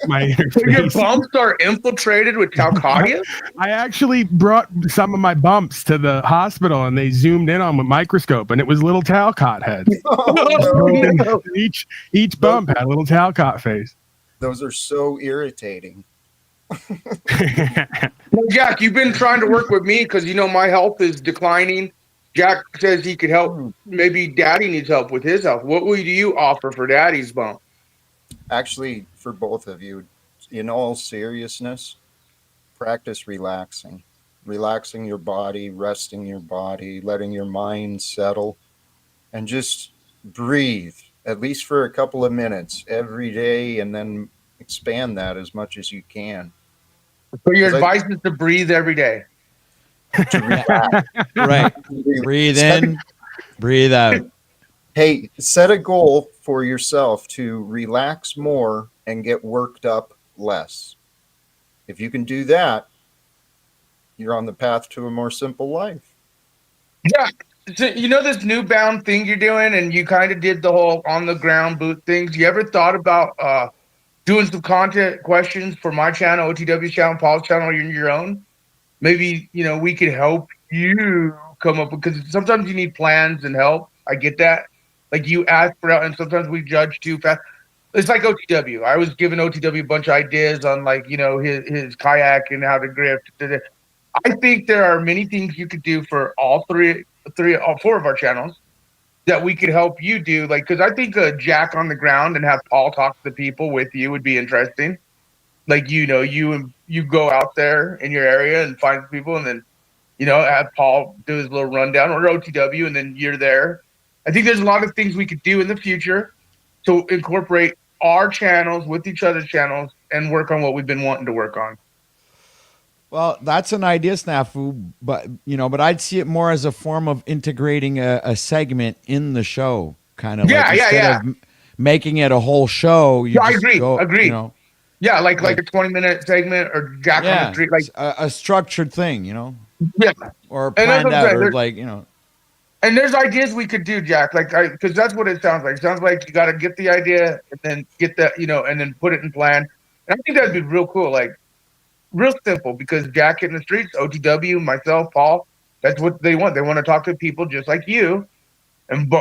my Your interface. bumps are infiltrated with Talcottia? I actually brought some of my bumps to the hospital and they zoomed in on with microscope and it was little Talcott heads. No. Each bump had a little Talcott face. those are so irritating. Well, Jack, you've been trying to work with me because you know my health is declining. Jack says he could help. Maybe Daddy needs help with his health. What would you offer for Daddy's bump? Actually, for both of you, in all seriousness, practice relaxing your body, resting your body, letting your mind settle, and just breathe at least for a couple of minutes every day, and then expand that as much as you can. So your advice is to breathe every day. To relax. Right. Breathe in, breathe out. Hey, set a goal for yourself to relax more and get worked up less. If you can do that, you're on the path to a more simple life. Jack, so you know this new bound thing you're doing, and you kind of did the whole on the ground boot things. You ever thought about doing some content questions for my channel, OTW channel, Paul's channel, or your own? Maybe, you know, we could help you come up because sometimes you need plans and help. I get that. Like you ask for help, and sometimes we judge too fast. It's like OTW. I was giving OTW a bunch of ideas on like, you know, his kayak and how to drift. I think there are many things you could do for all four of our channels that we could help you do. Like, because I think a Jack on the ground and have Paul talk to the people with you would be interesting. Like, you know, you go out there in your area and find people, and then, you know, have Paul do his little rundown or OTW, and then you're there. I think there's a lot of things we could do in the future to incorporate our channels with each other's channels and work on what we've been wanting to work on. Well, that's an idea, Snafu, but I'd see it more as a form of integrating a segment in the show, kind of instead of making it a whole show. I agree. You know, yeah, like a 20-minute segment or Jack on the street, like a structured thing, you know. Yeah, or planned out, or like, you know. And there's ideas we could do, Jack, like because that's what it sounds like. It sounds like you got to get the idea and then get that, you know, and then put it in plan. And I think that'd be real cool, like real simple, because Jack in the streets, OTW, myself, Paul, that's what they want. They want to talk to people just like you, and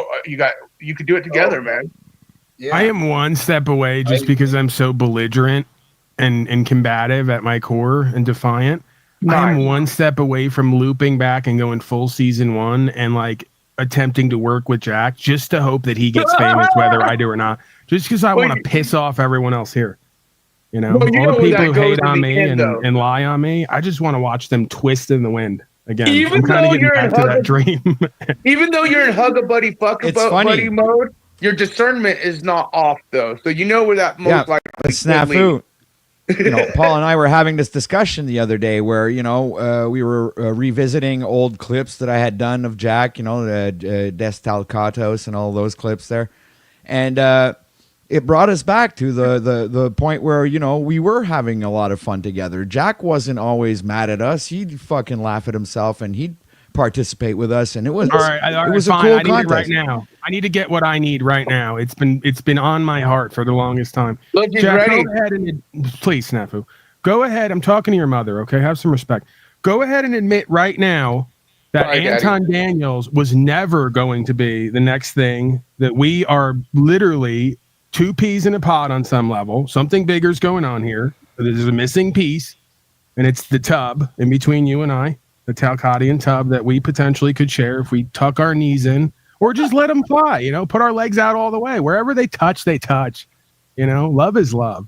you could do it together, man. Yeah. I am one step away just because I'm so belligerent and combative at my core and defiant. Nice. I am one step away from looping back and going full season 1 and like attempting to work with Jack just to hope that he gets famous, whether I do or not, just because I want to piss off everyone else here. You know, Well, you all know the where people that who hate goes in on the me end, though. and lie on me, I just want to watch them twist in the wind again. Even I'm kind though of getting you're in back to that dream. Even though you're in hug a buddy, fuck a It's funny. buddy mode, your discernment is not off though. So you know where that most likely the snafu. You know, Paul and I were having this discussion the other day where, you know, we were revisiting old clips that I had done of Jack, you know, Des Talcottos and all those clips there. And it brought us back to the point where, you know, we were having a lot of fun together. Jack wasn't always mad at us. He'd fucking laugh at himself and he'd participate with us. And it was, all right, it was fine. a cool I need contest. it right now. I need to get what I need right now. It's been on my heart for the longest time. Look, he's Jack, ready. go ahead and please, Snafu. Go ahead. I'm talking to your mother. Okay, have some respect. Go ahead and admit right now that Sorry, Anton Daniels was never going to be the next thing. That we are literally two peas in a pod on some level. Something bigger is going on here. There's a missing piece, and it's the tub in between you and I. The Talcottian tub that we potentially could share if we tuck our knees in or just let them fly, you know, put our legs out all the way. Wherever they touch, you know, love is love.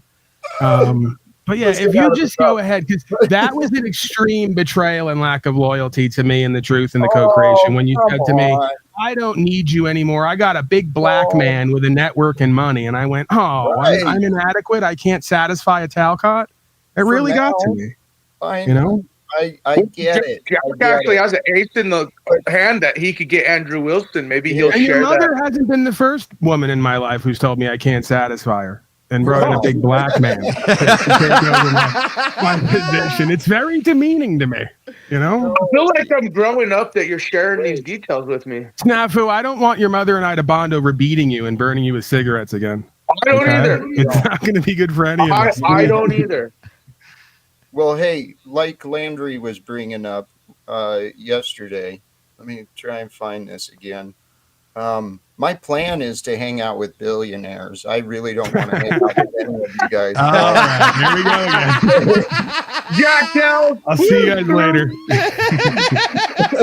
But yeah, if you just go ahead, because that was an extreme betrayal and lack of loyalty to me and the truth and the co-creation when you said to me, I don't need you anymore. I got a big black man with a network and money. And I went, I'm inadequate. I can't satisfy a Talcott. It really got to me. Fine. You know? I get it. Jack actually has an ace in the hand that he could get Andrew Wilson. Maybe he'll And your share mother that. hasn't been the first woman in my life who's told me I can't satisfy her and brought in a big black man to take over my position. It's very demeaning to me, you know? I feel like I'm growing up that you're sharing these details with me. Snafu, I don't want your mother and I to bond over beating you and burning you with cigarettes again. I don't either. It's not going to be good for any of us. I don't either. Well, hey, like Landry was bringing up yesterday, let me try and find this again. My plan is to hang out with billionaires. I really don't want to hang out with any of you guys. All right, here we go again. Jack Tell. I'll see you guys later.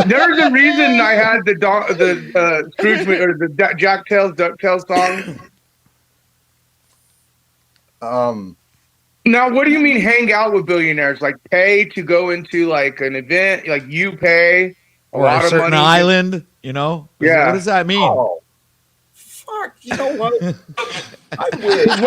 There's a reason I had the Scrooge or the Jack Tales DuckTales song. Now, what do you mean hang out with billionaires? Like pay to go into like an event? Like you pay or a certain money island, you know? Yeah. What does that mean? Oh, fuck! You know what? I wish.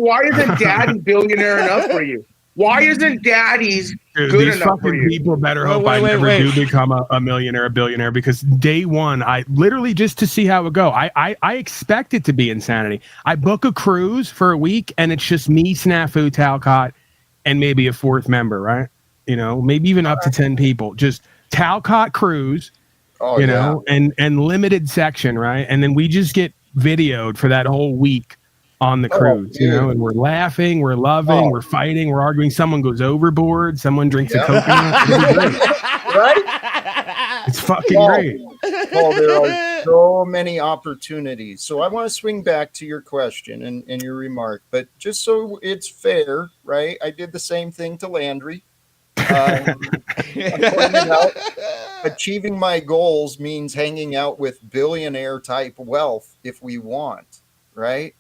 Why isn't Daddy billionaire enough for you? Why isn't Daddy's Dude, good these enough for fucking you? people better hope I never do become a millionaire, a billionaire, because day one, I literally just to see how it go. I expect it to be insanity. I book a cruise for a week and it's just me, Snafu, Talcott, and maybe a fourth member, right? You know, maybe even up to 10 people. Just Talcott cruise, you know, and limited section, right? And then we just get videoed for that whole week on the cruise, you know, and we're laughing, we're loving, we're fighting, we're arguing. Someone goes overboard, someone drinks a coconut. Right? It's fucking great. Well, there are so many opportunities. So I want to swing back to your question and your remark, but just so it's fair, right? I did the same thing to Landry. I'm pointing out, achieving my goals means hanging out with billionaire type wealth if we want, right?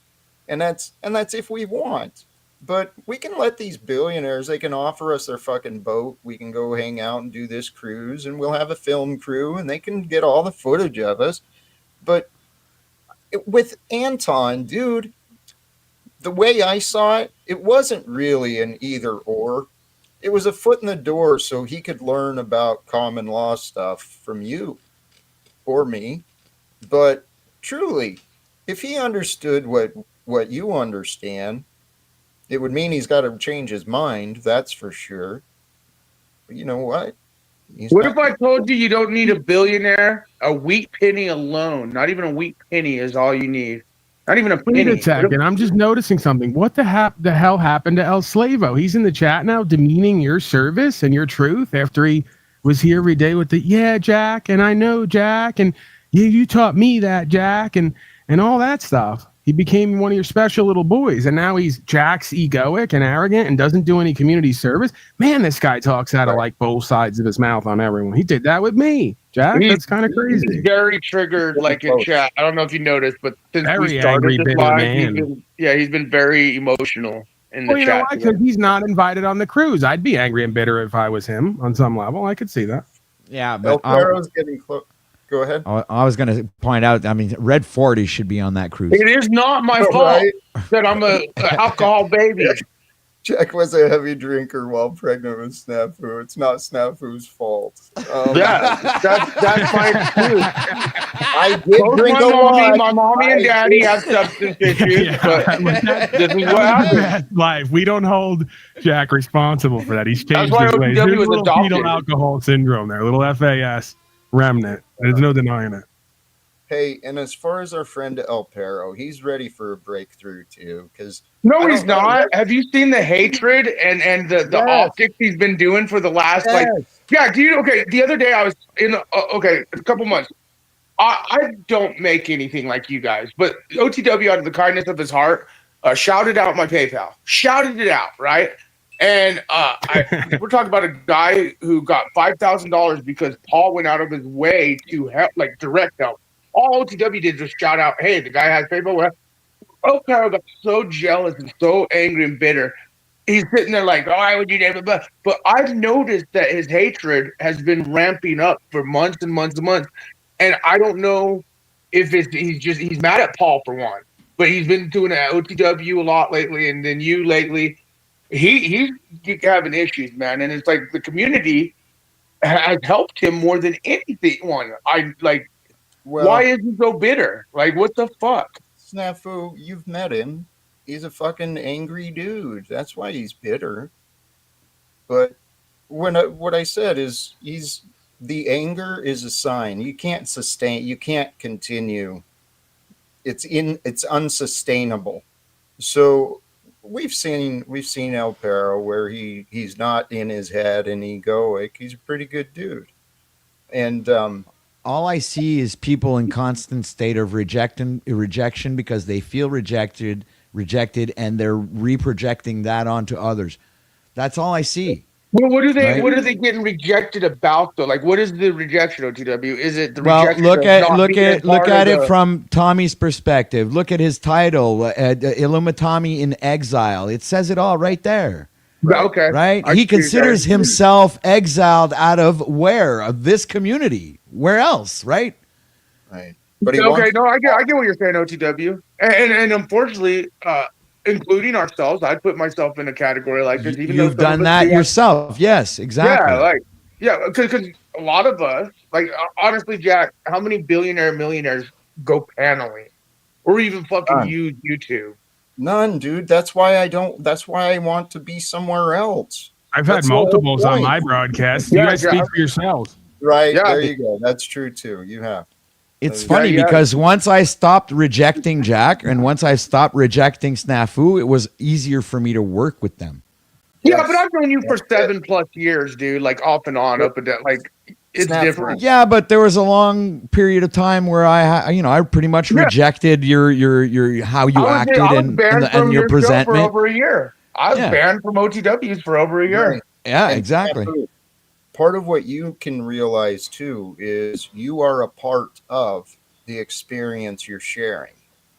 And that's if we want. But we can let these billionaires, they can offer us their fucking boat. We can go hang out and do this cruise and we'll have a film crew and they can get all the footage of us. But with Anton, dude, the way I saw it, it wasn't really an either or. It was a foot in the door so he could learn about common law stuff from you or me. But truly, if he understood what you understand, it would mean he's got to change his mind, that's for sure. But you know what? What if I told you don't need a billionaire? A wheat penny alone, not even a wheat penny is all you need. Not even a penny. Wait a second. I'm just noticing something. What the hell happened to El Slavo? He's in the chat now demeaning your service and your truth after he was here every day with the, yeah, Jack, and I know Jack, and you taught me that, Jack, and all that stuff. He became one of your special little boys, and now Jack's egoic and arrogant and doesn't do any community service. Man, this guy talks out of like both sides of his mouth on everyone. He did that with me, Jack. That's kind of crazy. He's very triggered, like in chat. I don't know if you noticed, but since we started this live, he's been very emotional in the Well, you know chat. why? Because he's not invited on the cruise. I'd be angry and bitter if I was him on some level. I could see that. Yeah, El but Pero's getting close. Go ahead. I was going to point out. I mean, Red 40 should be on that cruise. It is not my All fault right. that I'm a alcohol baby. Jack was a heavy drinker while pregnant with Snafu. It's not Snafu's fault. Yeah, that's my excuse. I did Both drink my a lot. my mommy and I daddy did. have substance issues, but this is what happens. Life. We don't hold Jack responsible for that. He's That's changed why his ways. OTW There's a was little adopted. fetal alcohol syndrome there, a little FAS remnant. There's no denying it. Hey, and as far as our friend El Pero, he's ready for a breakthrough too. Because No, he's not. Have you seen the hatred and the Yes. optics he's been doing for the last okay, the other day I was in a couple months. I don't make anything like you guys, but OTW, out of the kindness of his heart, shouted out my PayPal. Shouted it out, right? And we're talking about a guy who got $5,000 because Paul went out of his way to help, like direct help. All OTW did was shout out, "Hey, the guy has PayPal." Oh, Carol got so jealous and so angry and bitter. He's sitting there like, "Why would you never?" But I've noticed that his hatred has been ramping up for months and months and months. And I don't know if he's mad at Paul for one, but he's been doing it at OTW a lot lately, and then you lately. He's having issues, man, and it's like the community has helped him more than anything. Why is he so bitter? Like, what the fuck? Snafu, you've met him. He's a fucking angry dude. That's why he's bitter. But what I said is the anger is a sign. You can't sustain. You can't continue. It's unsustainable. So we've seen El Pero where he's not in his head and egoic. He's a pretty good dude. And all I see is people in constant state of rejection because they feel rejected, and they're reprojecting that onto others. That's all I see. Well, what are they Right? getting rejected about though? Like, what is the rejection, OTW? Is it the Well, rejection? look of at not look being at a look part at of it from Tommy's perspective. Look at his title, Illumitami in Exile. It says it all right there. Okay, Right? I He see considers that. himself exiled out of where? Of this community. Where else? Right? right. But Okay, no, I get what you're saying, OTW, and unfortunately, including ourselves, I'd put myself in a category like this. Even though You've some done of us that do yourself. Yes, exactly. because a lot of us, like honestly, Jack, how many millionaires go paneling or even fucking None. use YouTube? None, dude. That's why I want to be somewhere else. I've That's had the whole multiples on point. my broadcast. Yeah, You guys yeah. speak for yourselves. Right, Yeah. there you go. That's true too. You have. It's Yeah, funny yeah. because once I stopped rejecting Jack and once I stopped rejecting Snafu, it was easier for me to work with them. Yeah, Yes. but I've known you for 7+ years, dude. Like off and on, up and down. Like it's Snafu. different. Yeah, but there was a long period of time where I pretty much rejected your how you acted I was and banned from your your show for presentment. over a year. I was Yeah. banned from OTWs for over a year. Right. Yeah, And exactly. Snafu, part of what you can realize too is you are a part of the experience you're sharing.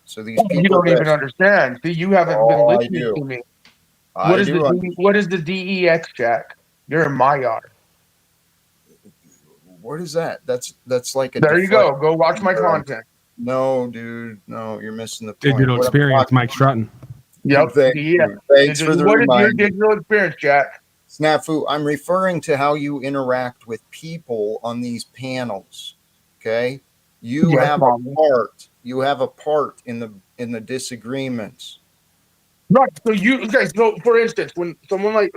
So these people You don't that- even understand. See, you haven't been Oh, I listening do. to me. I What is do what is the DEX, Jack? You're in my yard. What is that? That's like a There you go. deflect- Go watch my content. No, dude. No, you're missing the point. Digital What I'm experience, talking- Mike Strutton. Yep. Thank DEX. you. Thanks for the What is your reminder. digital experience, Jack? Snafu, I'm referring to how you interact with people on these panels. Okay? You Yes, have Mom. a part. You have a part in the disagreements. Right. So for instance, when someone like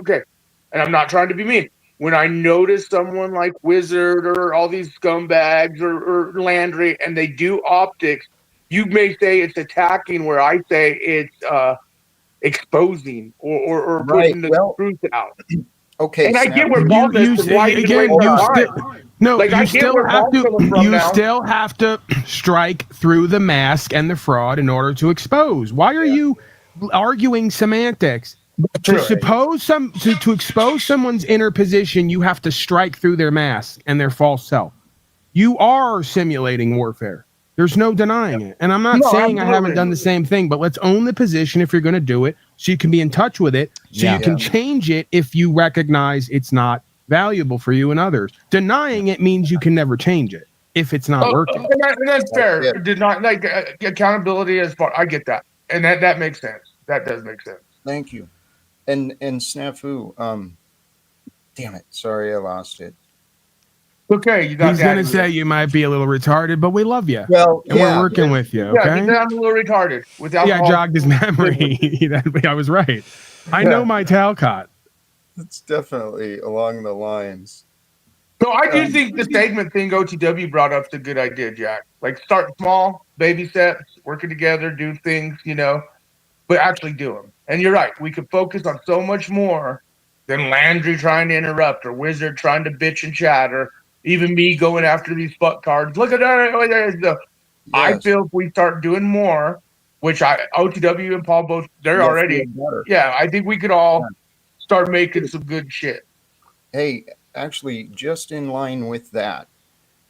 and I'm not trying to be mean, when I notice someone like Wizard or all these scumbags or Landry and they do optics, you may say it's attacking where I say it's exposing or Right. putting the Well, truth out. Okay. And I Snafu, get where Paul says, "Then why even waste our time?" Like, I you get still where have Paul's coming from you now. still have to strike through the mask and the fraud in order to expose. Why are you arguing semantics? To expose someone's inner position, you have to strike through their mask and their false self. You are simulating warfare. There's no denying it. And I'm not saying I haven't done the same thing, but let's own the position if you're going to do it so you can be in touch with it, so you can change it if you recognize it's not valuable for you and others. Denying it means you can never change it if it's not working. And that's fair. Did not like accountability as far. I get that, and that makes sense. That does make sense. Thank you. And Snafu, damn it, sorry I lost it. Okay, you got. He's gonna say you might be a little retarded, but we love you. Well, and we're working with you. Okay. Yeah, I'm a little retarded. I jogged his memory. I was right. I know my Talcott. It's definitely along the lines. So I do think the segment thing OTW brought up is a good idea, Jack. Like start small, baby steps, working together, do things, but actually do them. And you're right. We could focus on so much more than Landry trying to interrupt or Wizard trying to bitch and chat or even me going after these fuck cards. Look at that. Yes. I feel if we start doing more, which OTW and Paul both, they're already. Yeah, I think we could all start making some good shit. Hey, actually, just in line with that,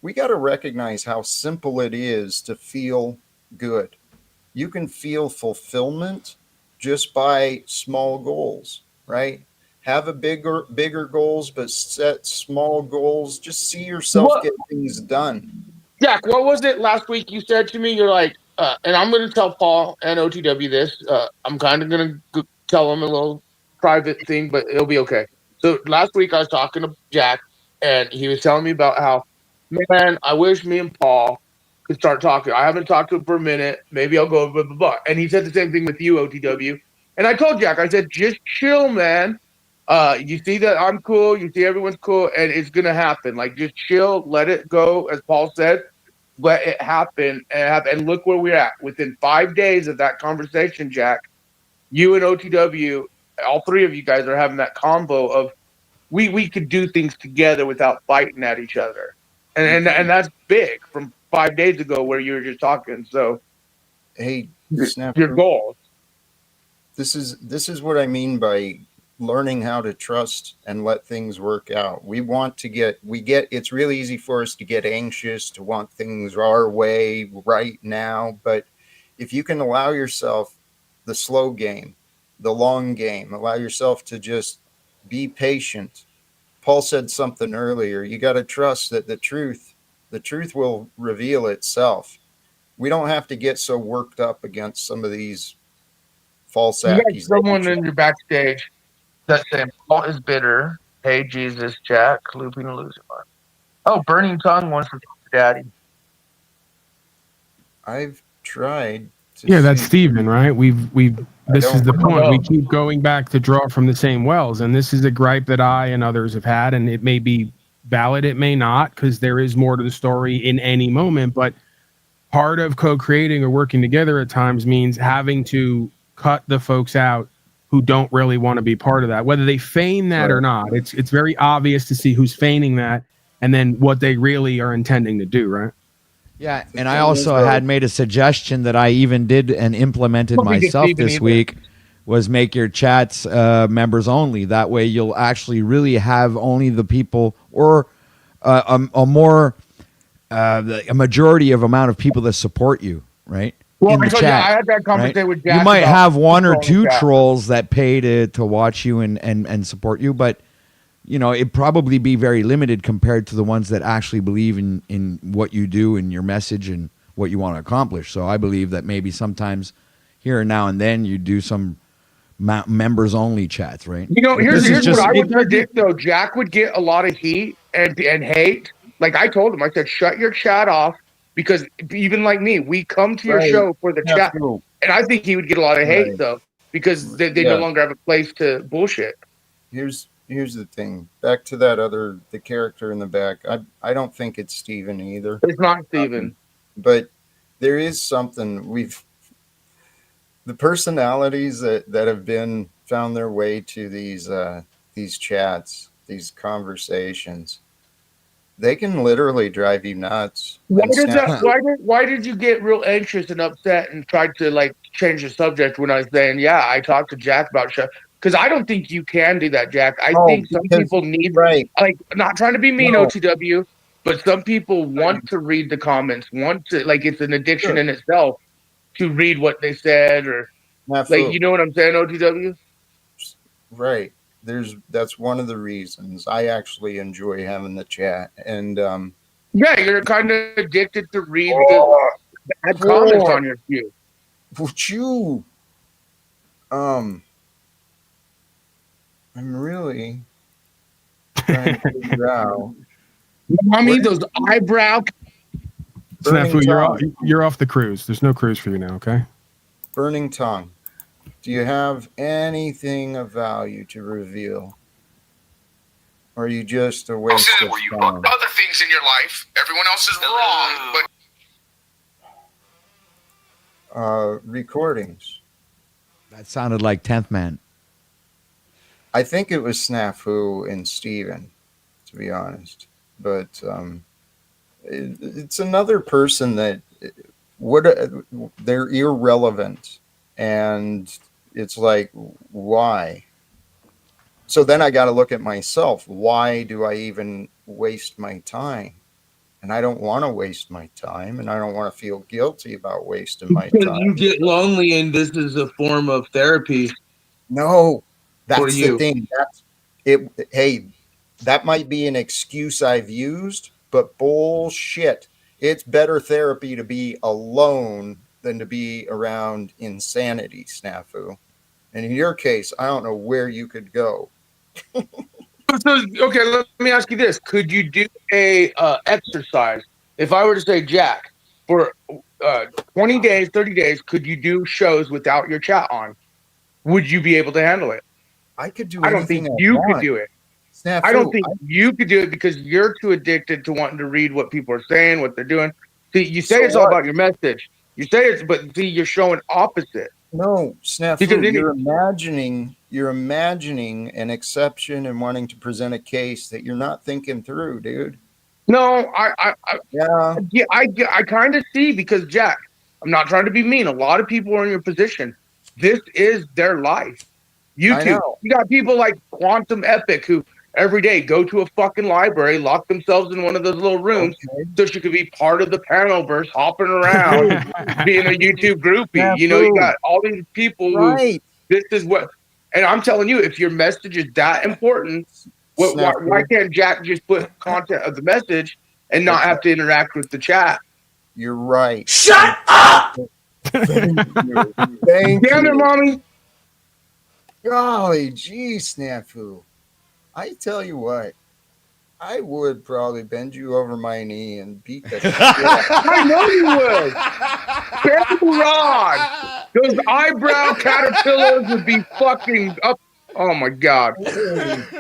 we got to recognize how simple it is to feel good. You can feel fulfillment just by small goals, right? Have a bigger goals, but set small goals. Just see yourself get things done. Jack, what was it last week you said to me? You're like, and I'm going to tell Paul and OTW this. I'm kind of going to tell him a little private thing, but it'll be okay. So last week I was talking to Jack, and he was telling me about how, man, I wish me and Paul could start talking. I haven't talked to him for a minute. Maybe I'll go blah, blah, blah. And he said the same thing with you, OTW. And I told Jack, I said, just chill, man. You see that I'm cool. You see everyone's cool, and it's going to happen. Like, just chill, let it go, as Paul said. Let it happen, and look where we're at. Within 5 days of that conversation, Jack, you and OTW, all three of you guys are having that combo of we could do things together without fighting at each other. And that's big from 5 days ago where you were just talking. So, hey, your goals. This is what I mean by learning how to trust and let things work out. It's really easy for us to get anxious, to want things our way right now. But if you can allow yourself the slow game, the long game, allow yourself to just be patient. Paul said something earlier. You got to trust that the truth will reveal itself. We don't have to get so worked up against some of these false accusations. Someone in your backstage that saying Paul is bitter. Hey, Jesus, Jack, looping a loser. Oh, Burning Tongue wants to talk to Daddy. I've tried. That's Steven, right? This is the point. We keep going back to draw from the same wells, and this is a gripe that I and others have had, and it may be valid, it may not, because there is more to the story in any moment. But part of co-creating or working together at times means having to cut the folks out who don't really want to be part of that, whether they feign that or not. It's very obvious to see who's feigning that and then what they really are intending to do, right? Yeah, and I also had made a suggestion that I even did and implemented myself this week, was make your chats members only. That way you'll actually really have only the people, or a majority of amount of people that support you, right? Well, in the chat, I had that conversation with Jack. You might have one or two trolls that pay to watch you and support you, but it'd probably be very limited compared to the ones that actually believe in what you do and your message and what you want to accomplish. So I believe that maybe sometimes here and now and then you do some members only chats, right? Here's what I would predict though. Jack would get a lot of heat and hate. Like I told him, I said, shut your chat off. Because even like me, we come to your show for the chat. And I think he would get a lot of hate, though, because they no longer have a place to bullshit. Here's the thing. Back to the character in the back. I don't think it's Steven either. It's not Steven. But there is something the personalities that have been found their way to these chats, these conversations. They can literally drive you nuts. Why did you get real anxious and upset and tried to change the subject when I was saying, yeah, I talked to Jack about show? Because I don't think you can do that, Jack. I think some people need not trying to be mean, OTW, but some people want to read the comments, want to, like, it's an addiction in itself to read what they said, or like, you know what I'm saying, OTW? Right. That's one of the reasons I actually enjoy having the chat. And yeah, you're kind of addicted to read the bad comments on your view. Would you I'm really trying to figure out. Mommy, those eyebrow. Snafu, you're off the cruise. There's no cruise for you now, okay? Burning tongue. Do you have anything of value to reveal? Or are you just a waste of where you time? booked other things in your life. Everyone else is wrong, but recordings. That sounded like 10th Man. I think it was Snafu and Steven, to be honest. But it's another person that they're irrelevant. And it's like, why? So then I got to look at myself. Why do I even waste my time? And I don't want to waste my time, and I don't want to feel guilty about wasting my because time. you get lonely, and this is a form of therapy. No, that's for you. the thing. That's it. Hey, that might be an excuse I've used, but bullshit. It's better therapy to be alone than to be around insanity, Snafu. And in your case, I don't know where you could go. So, okay, let me ask you this. Could you do a exercise? If I were to say, Jack, for 20 days, 30 days, could you do shows without your chat on? Would you be able to handle it? I could do I don't think you could do it. Snafu, I don't think you could do it because you're too addicted to wanting to read what people are saying, what they're doing. See, you say it's all about your message. You say it's, but see, you're showing opposite. No, Snafu, Because you're imagining an exception and wanting to present a case that you're not thinking through, dude. No, I kind of see, because Jack, I'm not trying to be mean. A lot of people are in your position. This is their life. YouTube. You got people like Quantum Epic who every day go to a fucking library, lock themselves in one of those little rooms so she could be part of the panelverse, hopping around, being a YouTube groupie. You know, you got all these people who this is what, and I'm telling you, if your message is that important, why can't Jack just put content of the message and not have to interact with the chat? You're right. Shut up! Thank you. Thank Damn you. it, mommy. Golly gee, Snafu. I tell you what, I would probably bend you over my knee and beat the shit out. I know you would. Bend Rod. Those eyebrow caterpillars would be fucking up. Oh my God.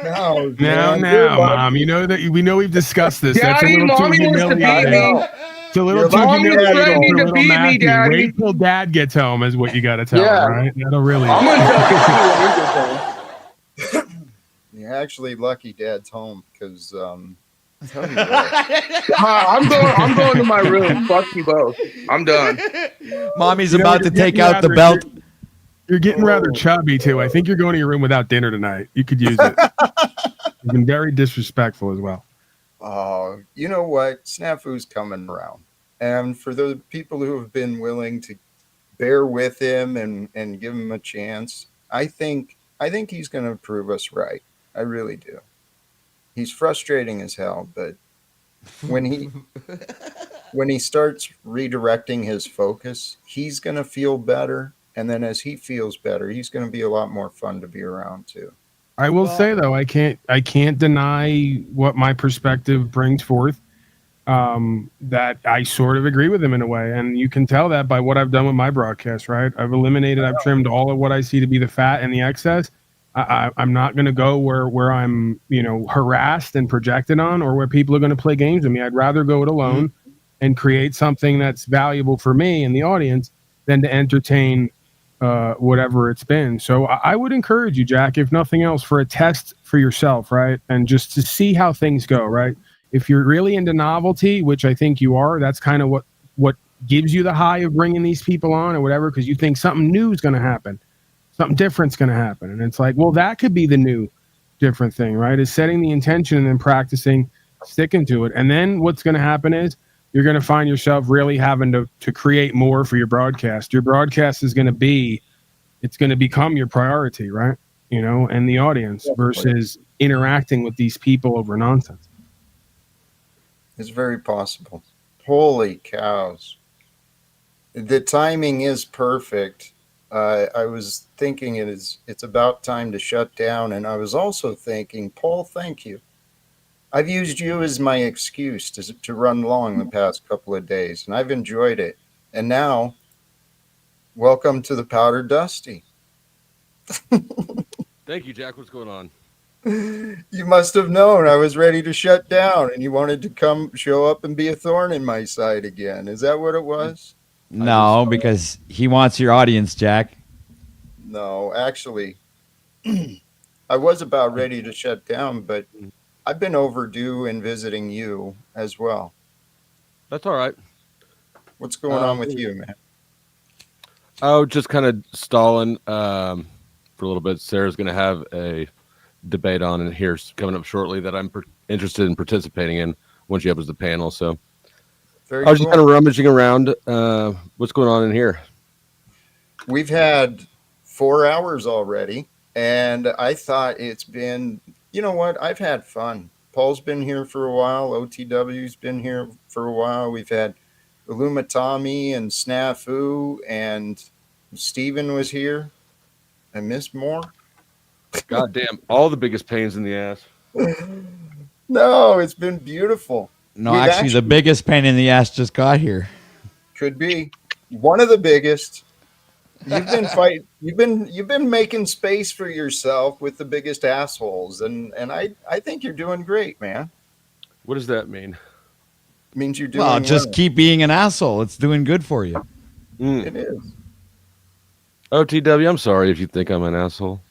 Now, Mom, you know that we know we've discussed this. That's a Daddy, little too Mommy wants to beat humiliating. me. It's a little too Mommy's humiliating threatening for to little beat me, Matthew. Daddy. Wait till Dad gets home is what you got to tell him, right? That'll really. I'm gonna tell you. You're actually lucky Dad's home because tell you what. I'm going to my room. Fuck you both. I'm done. Mommy's about to take out the belt. You're getting rather chubby too. I think you're going to your room without dinner tonight. You could use it. You've been very disrespectful as well. Oh, you know what? Snafu's coming around. And for the people who have been willing to bear with him and give him a chance, I think he's going to prove us right. I really do. He's frustrating as hell, but when he starts redirecting his focus, he's going to feel better. And then as he feels better, he's going to be a lot more fun to be around too. I will say though, I can't deny what my perspective brings forth. That I sort of agree with him in a way, and you can tell that by what I've done with my broadcast. Right, I've trimmed all of what I see to be the fat and the excess. I'm not going to go where I'm harassed and projected on, or where people are going to play games with me. I'd rather go it alone and create something that's valuable for me and the audience than to entertain whatever it's been. So I would encourage you, Jack, if nothing else, for a test for yourself, right? And just to see how things go, right? If you're really into novelty, which I think you are, that's kind of what gives you the high of bringing these people on or whatever, because you think something new is going to happen, something different's going to happen. And it's like, well, that could be the new different thing, right? Is setting the intention and then practicing sticking to it. And then what's going to happen is you're going to find yourself really having to create more for your broadcast. Your broadcast is going to be, it's going to become your priority, right? You know, and the audience versus interacting with these people over nonsense. It's very possible. Holy cows. The timing is perfect. I was thinking it's about time to shut down. And I was also thinking, Paul, thank you. I've used you as my excuse to run long the past couple of days, and I've enjoyed it. And now, welcome to the Powder Dusty. Thank you, Jack. What's going on? You must have known I was ready to shut down, and you wanted to come show up and be a thorn in my side again. Is that what it was? No, because he wants your audience, Jack. No, actually, I was about ready to shut down, but I've been overdue in visiting you as well. That's all right. What's going on with you, man? Oh, just kind of stalling for a little bit. Sarah's going to have a debate on it here coming up shortly that I'm interested in participating in when she opens the panel. So I was just kind of rummaging around. What's going on in here? We've had 4 hours already, and I thought it's been, you know what? I've had fun. Paul's been here for a while. OTW's been here for a while. We've had Illumitami and Snafu, and Steven was here. I missed more. God damn, all the biggest pains in the ass. No, it's been beautiful. No, actually, the biggest pain in the ass just got here. Could be one of the biggest. You've been fighting. You've been making space for yourself with the biggest assholes, and I think you're doing great, man. What does that mean? It means you're doing well. Just keep being an asshole. It's doing good for you. It is. OTW, I'm sorry if you think I'm an asshole.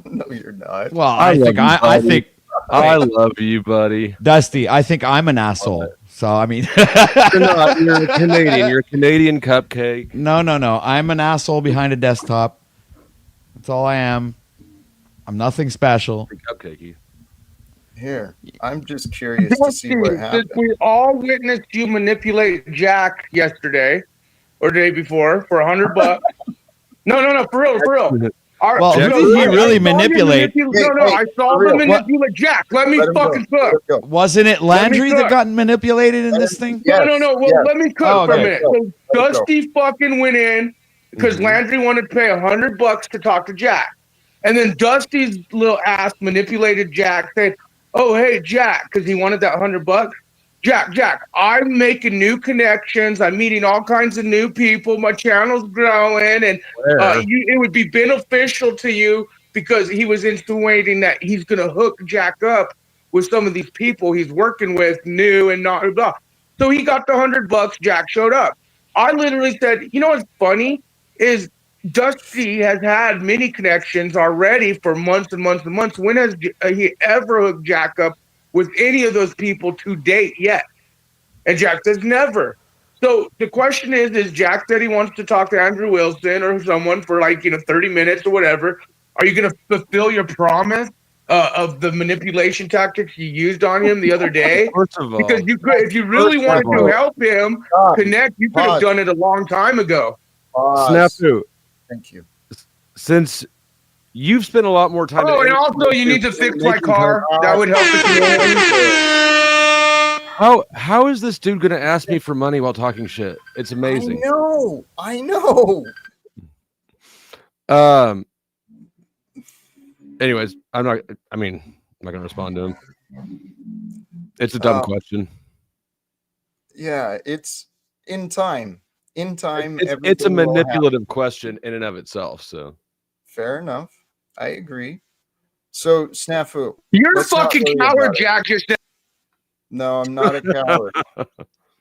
No, you're not. Well, I think I love you, buddy. Dusty, I think I'm an asshole. So I mean, you're not. You're a Canadian. You're a Canadian cupcake. No. I'm an asshole behind a desktop. That's all I am. I'm nothing special. Cupcakey. Here, I'm just curious to see what happened. Since we all witnessed you manipulate Jack yesterday or the day before for $100. No, for real. Well, who did he really manipulate? I saw him manipulate Jack. Let me fucking cook. Wasn't it Landry that got manipulated in this thing? No. Well, let me cook for a minute. So Dusty fucking went in because Landry wanted to pay $100 to talk to Jack. And then Dusty's little ass manipulated Jack, saying, "Oh, hey, Jack," because he wanted that $100. Jack, I'm making new connections. I'm meeting all kinds of new people. My channel's growing, and it would be beneficial to you because he was insinuating that he's going to hook Jack up with some of these people he's working with, new and not blah. So he got the $100. Jack showed up. I literally said, you know what's funny is Dusty has had many connections already for months and months and months. When has he ever hooked Jack up with any of those people to date yet? And Jack says never. So the question is Jack said he wants to talk to Andrew Wilson or someone for 30 minutes or whatever. Are you going to fulfill your promise of the manipulation tactics you used on him the other day? First of all, because if you really wanted to help him connect, you could have done it a long time ago. Snafu. Thank you. Since you've spent a lot more time. Oh, and also you need to fix my car. That would help the How is this dude going to ask me for money while talking shit? It's amazing. I know. Anyways, I'm not going to respond to him. It's a dumb question. Yeah, it's in time. It's a manipulative question in and of itself. So fair enough. I agree. So Snafu, you're a fucking coward, Jack. No, I'm not a coward.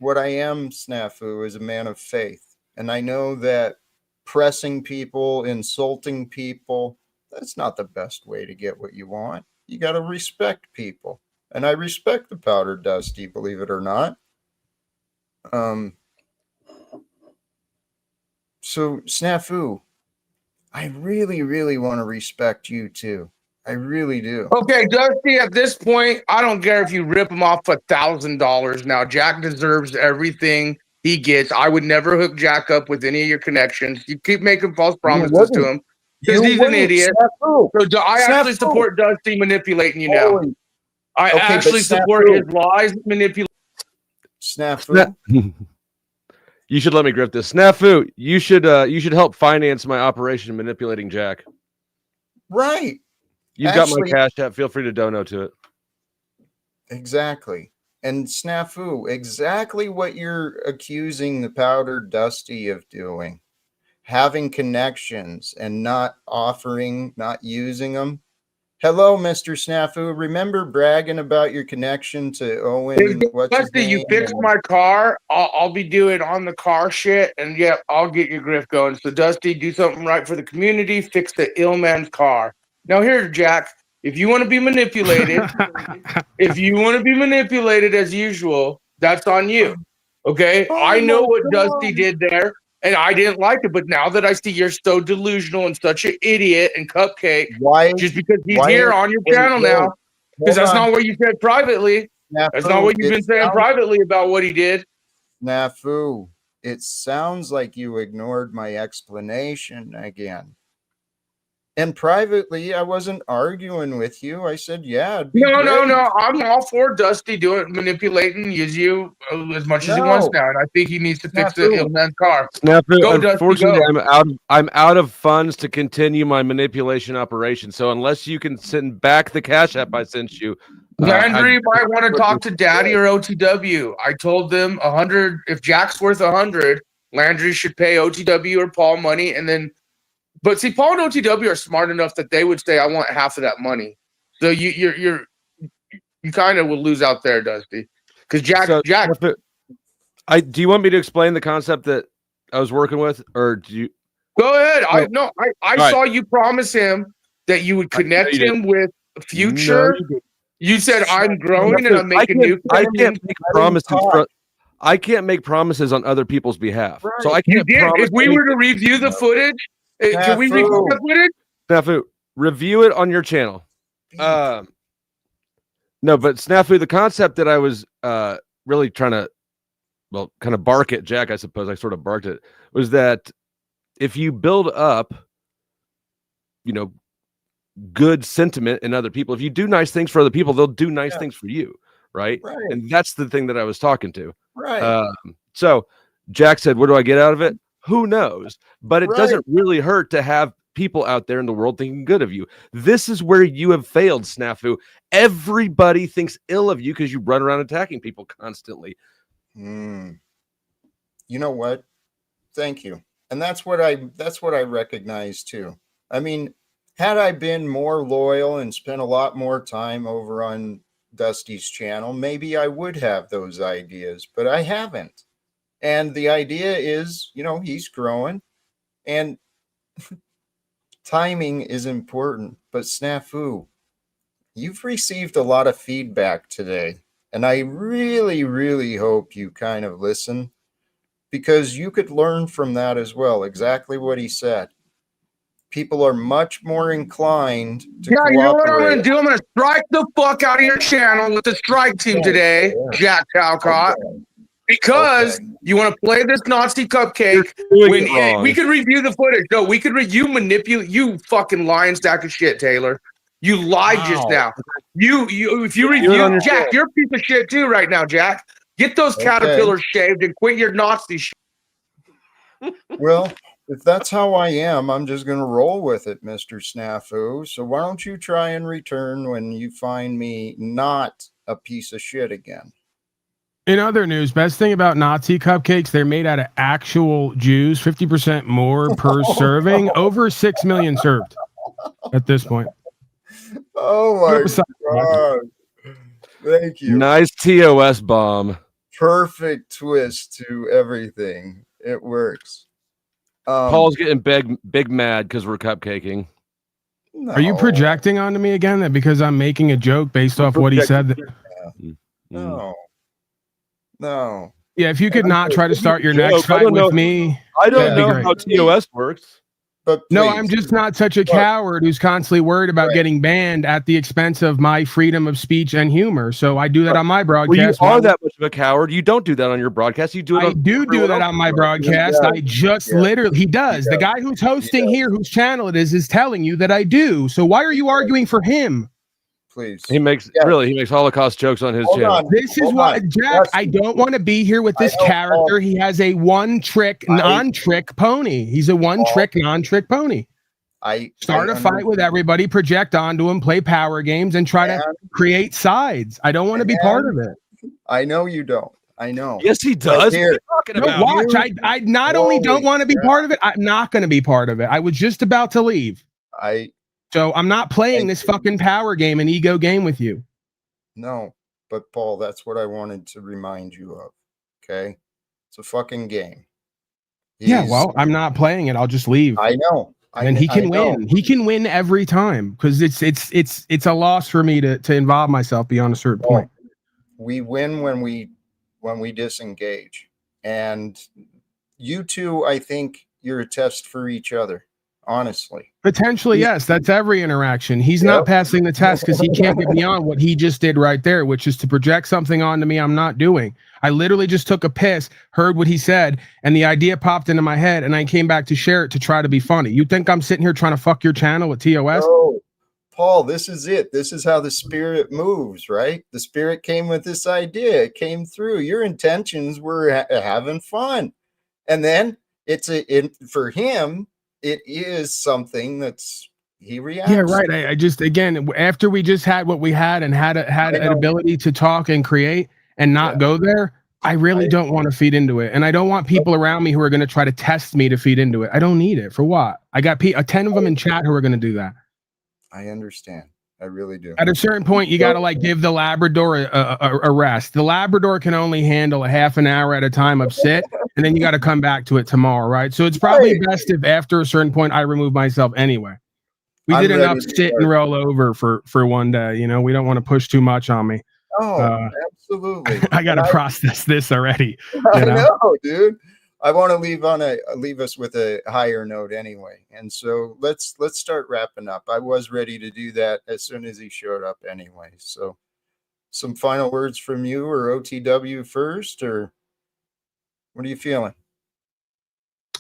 What I am, Snafu, is a man of faith, and I know that pressing people, insulting people, that's not the best way to get what you want. You got to respect people, and I respect the Powder Dusty, believe it or not. So, Snafu, I really, really want to respect you too. I really do. Okay, Dusty, at this point, I don't care if you rip him off $1,000 now. Jack deserves everything he gets. I would never hook Jack up with any of your connections. You keep making false promises to him because he's an idiot. So I actually support Dusty manipulating you now. Holy. I Okay, actually but support snafu. his lies manipulation. Snafu. You should let me grip this. Snafu, you should help finance my operation manipulating Jack. Right. You've got my Cash App. Feel free to dono to it. Exactly. And Snafu, exactly what you're accusing the Powdered Dusty of doing. Having connections and not offering, not using them. Hello, Mr. Snafu. Remember bragging about your connection to Owen? What's his Dusty, you name? fix my car. I'll be doing on the car shit, and yeah, I'll get your grift going. So, Dusty, do something right for the community. Fix the ill man's car. Now, here, Jack. If you want to be manipulated, as usual, that's on you. Okay, I know what Dusty did there, and I didn't like it. But now that I see you're so delusional and such an idiot and cupcake, just because he's here on your channel now, because that's not what you said privately. That's not what you've been saying privately about what he did. Snafu, it sounds like you ignored my explanation again. And privately, I wasn't arguing with you. I said, yeah. No. I'm all for Dusty manipulating, use you as much as he wants now. And I think he needs to fix the ill man's car. Snafu, Go, unfortunately, Dusty, go. I'm out of funds to continue my manipulation operation. So unless you can send back the Cash App I sent you, Landry might want to talk to Daddy or OTW. I told them 100. If Jack's worth 100, Landry should pay OTW or Paul money, and then. But see, Paul and OTW are smart enough that they would say, "I want half of that money." So you kind of will lose out there, Dusty, because Jack. Do you want me to explain the concept that I was working with, or do you? Go ahead. I saw you promise him that you would connect him with Future. You said, "I'm growing and I'm making new." I can't make promises. I can't make promises on other people's behalf. Right. So I can't. If we were to review the footage. Can we review the footage? Snafu, review it on your channel. No, but Snafu, the concept that I was really trying to, kind of bark at Jack, I suppose I sort of barked it, was that if you build up, good sentiment in other people, if you do nice things for other people, they'll do nice things for you, right? And that's the thing that I was talking to. Right. So Jack said, what do I get out of it? Who knows? But it doesn't really hurt to have people out there in the world thinking good of you. This is where you have failed, Snafu. Everybody thinks ill of you because you run around attacking people constantly. You know what? Thank you. And that's what I recognize too. I mean, had I been more loyal and spent a lot more time over on Dusty's channel, maybe I would have those ideas, but I haven't. And the idea is, he's growing and timing is important. But Snafu, you've received a lot of feedback today. And I really, really hope you kind of listen because you could learn from that as well. Exactly what he said. People are much more inclined to cooperate. You know what I'm going to do? I'm going to strike the fuck out of your channel with the strike team today, Jack Talcott. Because you want to play this Nazi cupcake when we could review the footage. No, we could you manipulate, you fucking lying stack of shit, Taylor. You lied just now. If you review Jack, you're a piece of shit too right now, Jack. Get those caterpillars shaved and quit your Nazi shit. Well, if that's how I am, I'm just going to roll with it, Mr. Snafu. So why don't you try and return when you find me not a piece of shit again? In other news, best thing about Nazi cupcakes, they're made out of actual Jews, 50% more per serving, over 6 million served at this point. Oh my God. Thank you. Nice TOS bomb. Perfect twist to everything. It works. Paul's getting big mad because we're cupcaking. No. Are you projecting onto me again that because I'm making a joke based off what he said? No. Yeah, if you could not try to start your next fight with me. I don't know how TOS works. But no, please, I'm just not such a coward who's constantly worried about getting banned at the expense of my freedom of speech and humor. So I do that on my Well, you broadcast. are that much of a coward. You don't do that on your broadcast. You do it I on do that on my broadcast. I just literally, he does. The guy who's hosting here, whose channel it is telling you that I do. So why are you arguing for him? Please. He makes Holocaust jokes on his channel. This is why, Jack, I don't want to be here with this character. He has a one-trick, non-trick pony. He's a one-trick, non-trick pony. Start a fight with everybody, project onto him, play power games, and try to create sides. I don't want to be part of it. I know you don't. I know. Yes, he does. What are you talking about? Watch. I not only don't want to be part of it, I'm not going to be part of it. I was just about to leave. So I'm not playing this fucking power game and ego game with you. No, but Paul, that's what I wanted to remind you of. Okay? It's a fucking game. Yeah, well, I'm not playing it. I'll just leave. I know. And he can win. He can win every time because it's a loss for me to involve myself beyond a certain point. We win when we disengage. And you two, I think you're a test for each other. Honestly, potentially, yes. That's every interaction. He's not passing the test because he can't get beyond what he just did right there, which is to project something onto me I'm not doing. I literally just took a piss, heard what he said, and the idea popped into my head, and I came back to share it to try to be funny. You think I'm sitting here trying to fuck your channel with TOS? No, Paul, this is it. This is how the spirit moves, right? The spirit came with this idea. It came through. Your intentions were having fun, and then for him. It is something he reacts. Yeah, right. I just, again, after we just had what we had and had an ability to talk and create and not go there, I really don't want to feed into it. And I don't want people around me who are going to try to test me to feed into it. I don't need it. For what? I got 10 of them in chat who are going to do that. I understand. I really do. At a certain point, you got to give the Labrador a rest. The Labrador can only handle a half an hour at a time of sit, and then you got to come back to it tomorrow, right? So it's probably best if after a certain point I remove myself anyway. We did enough sit and roll over for one day. You know, we don't want to push too much on me. Oh, absolutely. I got to process this already. I know, dude. I want to leave us with a higher note anyway. And so let's start wrapping up. I was ready to do that as soon as he showed up anyway. So some final words from you or OTW first, or what are you feeling?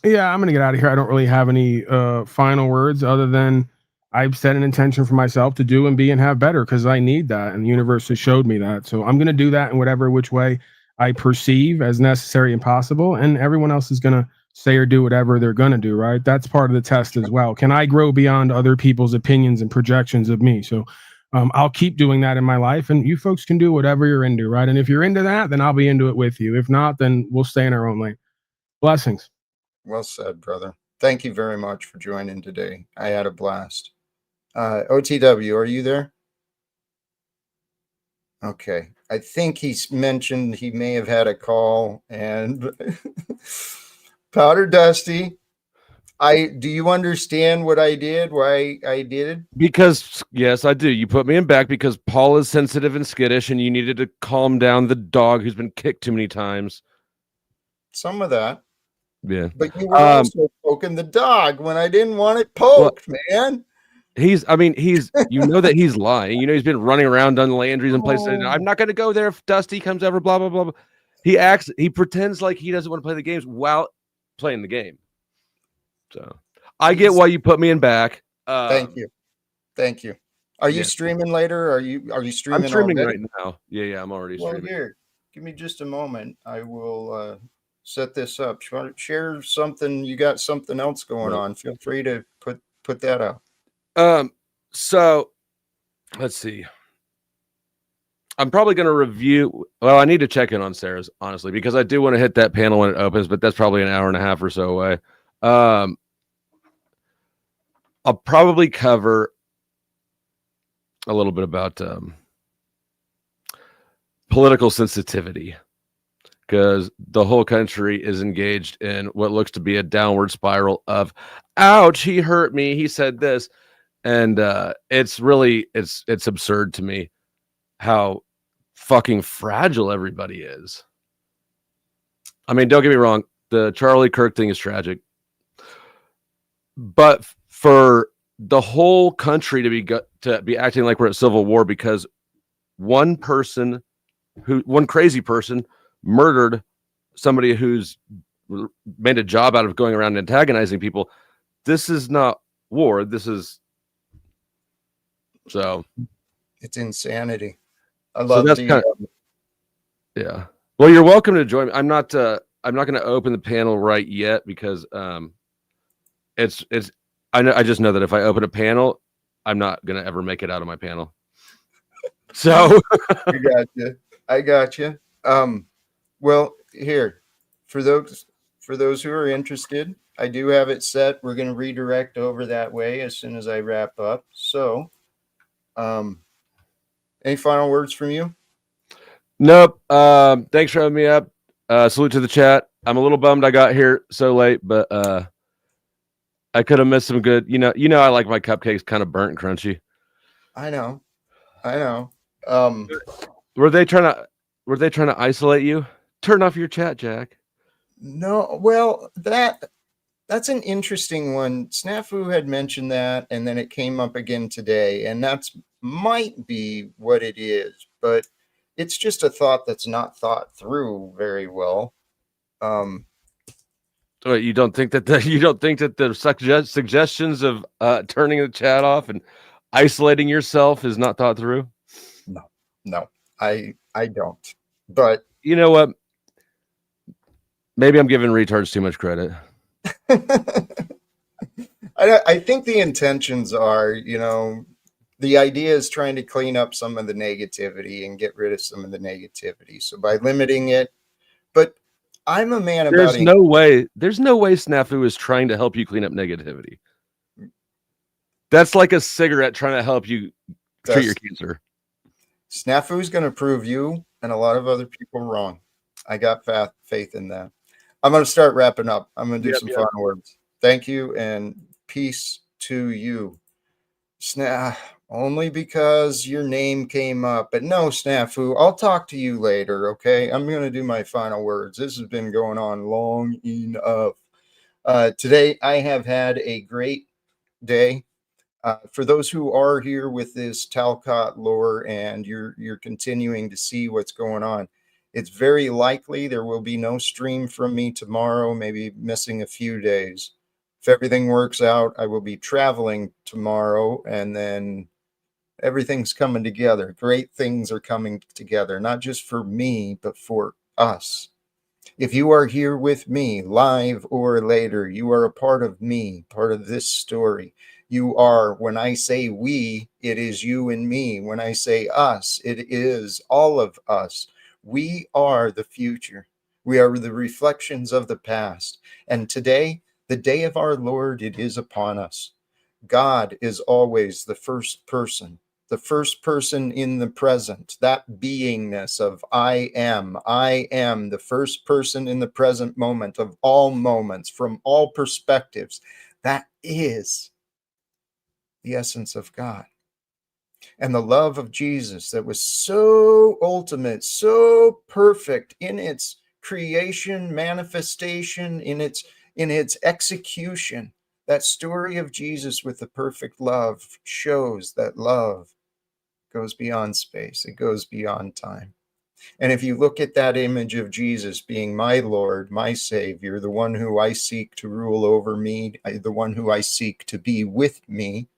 Yeah, I'm going to get out of here. I don't really have any final words other than I've set an intention for myself to do and be and have better because I need that. And the universe has showed me that. So I'm going to do that in whatever which way I perceive as necessary and possible, and everyone else is going to say or do whatever they're going to do, right? That's part of the test as well. Can I grow beyond other people's opinions and projections of me? So I'll keep doing that in my life, and you folks can do whatever you're into, right? And if you're into that, then I'll be into it with you. If not, then we'll stay in our own lane. Blessings. Well said, brother. Thank you very much for joining today. I had a blast. OTW, are you there? Okay. I think he's mentioned he may have had a call, and Powder Dusty, do you understand what I did? Why I did it? Because yes, I do. You put me in back because Paul is sensitive and skittish, and you needed to calm down the dog who's been kicked too many times. Some of that. Yeah. But you were also poking the dog when I didn't want it poked, man. He's you know that he's lying. You know, he's been running around on Landry's and places. I'm not going to go there if Dusty comes over, blah, blah, blah, blah. He pretends like he doesn't want to play the games while playing the game. So I get why you put me in back. Thank you. Thank you. Are you streaming later? Are you streaming? I'm streaming already? right now. Yeah, I'm already streaming. Here, give me just a moment. I will set this up. Share something. You got something else going on. Feel free to put that out. So let's see. I'm probably going to review. Well, I need to check in on Sarah's, honestly, because I do want to hit that panel when it opens, but that's probably an hour and a half or so away. I'll probably cover a little bit about political sensitivity, because the whole country is engaged in what looks to be a downward spiral of, ouch, he hurt me, he said this. And it's really it's absurd to me how fucking fragile everybody is. I mean, don't get me wrong, the Charlie Kirk thing is tragic, but for the whole country to be acting like we're at civil war because one crazy person murdered somebody who's made a job out of going around antagonizing people. This is not war. This is it's insanity. I so love that's kind of yeah. Well, you're welcome to join me. I'm not going to open the panel right yet because it's I just know that if I open a panel, I'm not going to ever make it out of my panel. So I got you. Well, here for those who are interested, I do have it set. We're going to redirect over that way as soon as I wrap up. So, any final words from you? Nope. Thanks for having me up. Salute to the chat. I'm a little bummed I got here so late, but I could have missed some good. You know, I like my cupcakes kind of burnt and crunchy. I know. Were they trying to isolate you? Turn off your chat, Jack. No, well, that's an interesting one. Snafu had mentioned that, and then it came up again today, and that's might be what it is, but it's just a thought that's not thought through very well. You don't think that the suggestions of turning the chat off and isolating yourself is not thought through? No, I don't. But you know what? Maybe I'm giving retards too much credit. I think the intentions are, the idea is trying to clean up some of the negativity and get rid of some of the negativity. So by limiting it, but I'm a man about there's no way Snafu is trying to help you clean up negativity. That's like a cigarette trying to help you treat your cancer. Snafu is going to prove you and a lot of other people wrong. I got faith in that. I'm going to start wrapping up. I'm going to do some final words. Thank you and peace to you. Only because your name came up, but no, Snafu, I'll talk to you later, okay? I'm going to do my final words. This has been going on long enough. Today, I have had a great day. For those who are here with this Talcott lore and you're continuing to see what's going on, it's very likely there will be no stream from me tomorrow, maybe missing a few days. If everything works out, I will be traveling tomorrow, and then everything's coming together. Great things are coming together, not just for me, but for us. If you are here with me, live or later, you are a part of me, part of this story. You are, when I say we, it is you and me. When I say us, it is all of us. We are the future. We are the reflections of the past. And today, the day of our Lord, it is upon us. God is always the first person in the present, that beingness of I am the first person in the present moment of all moments, from all perspectives. That is the essence of God. And the love of Jesus that was so ultimate, so perfect in its creation, manifestation, in its execution. That story of Jesus with the perfect love shows that love goes beyond space. It goes beyond time. And if you look at that image of Jesus being my Lord, my Savior, the one who I seek to rule over me, the one who I seek to be with me,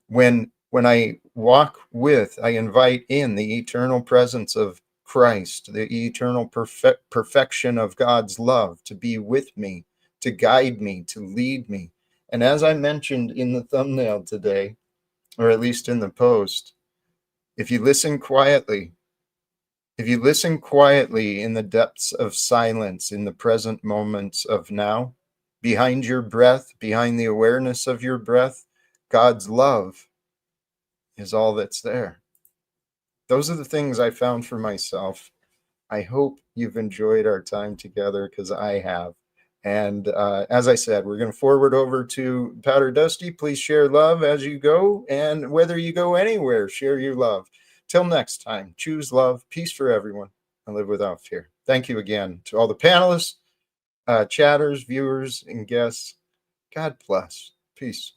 when I walk with, I invite in the eternal presence of Christ, the eternal perfection of God's love to be with me, to guide me, to lead me. And as I mentioned in the thumbnail today, or at least in the post, if you listen quietly in the depths of silence, in the present moments of now, behind your breath, behind the awareness of your breath, God's love is all that's there. Those are the things I found for myself. I hope you've enjoyed our time together, because I have. And as I said, we're going to forward over to Powder Dusty. Please share love as you go. And whether you go anywhere, share your love. Till next time, choose love, peace for everyone, and live without fear. Thank you again to all the panelists, chatters, viewers, and guests. God bless. Peace.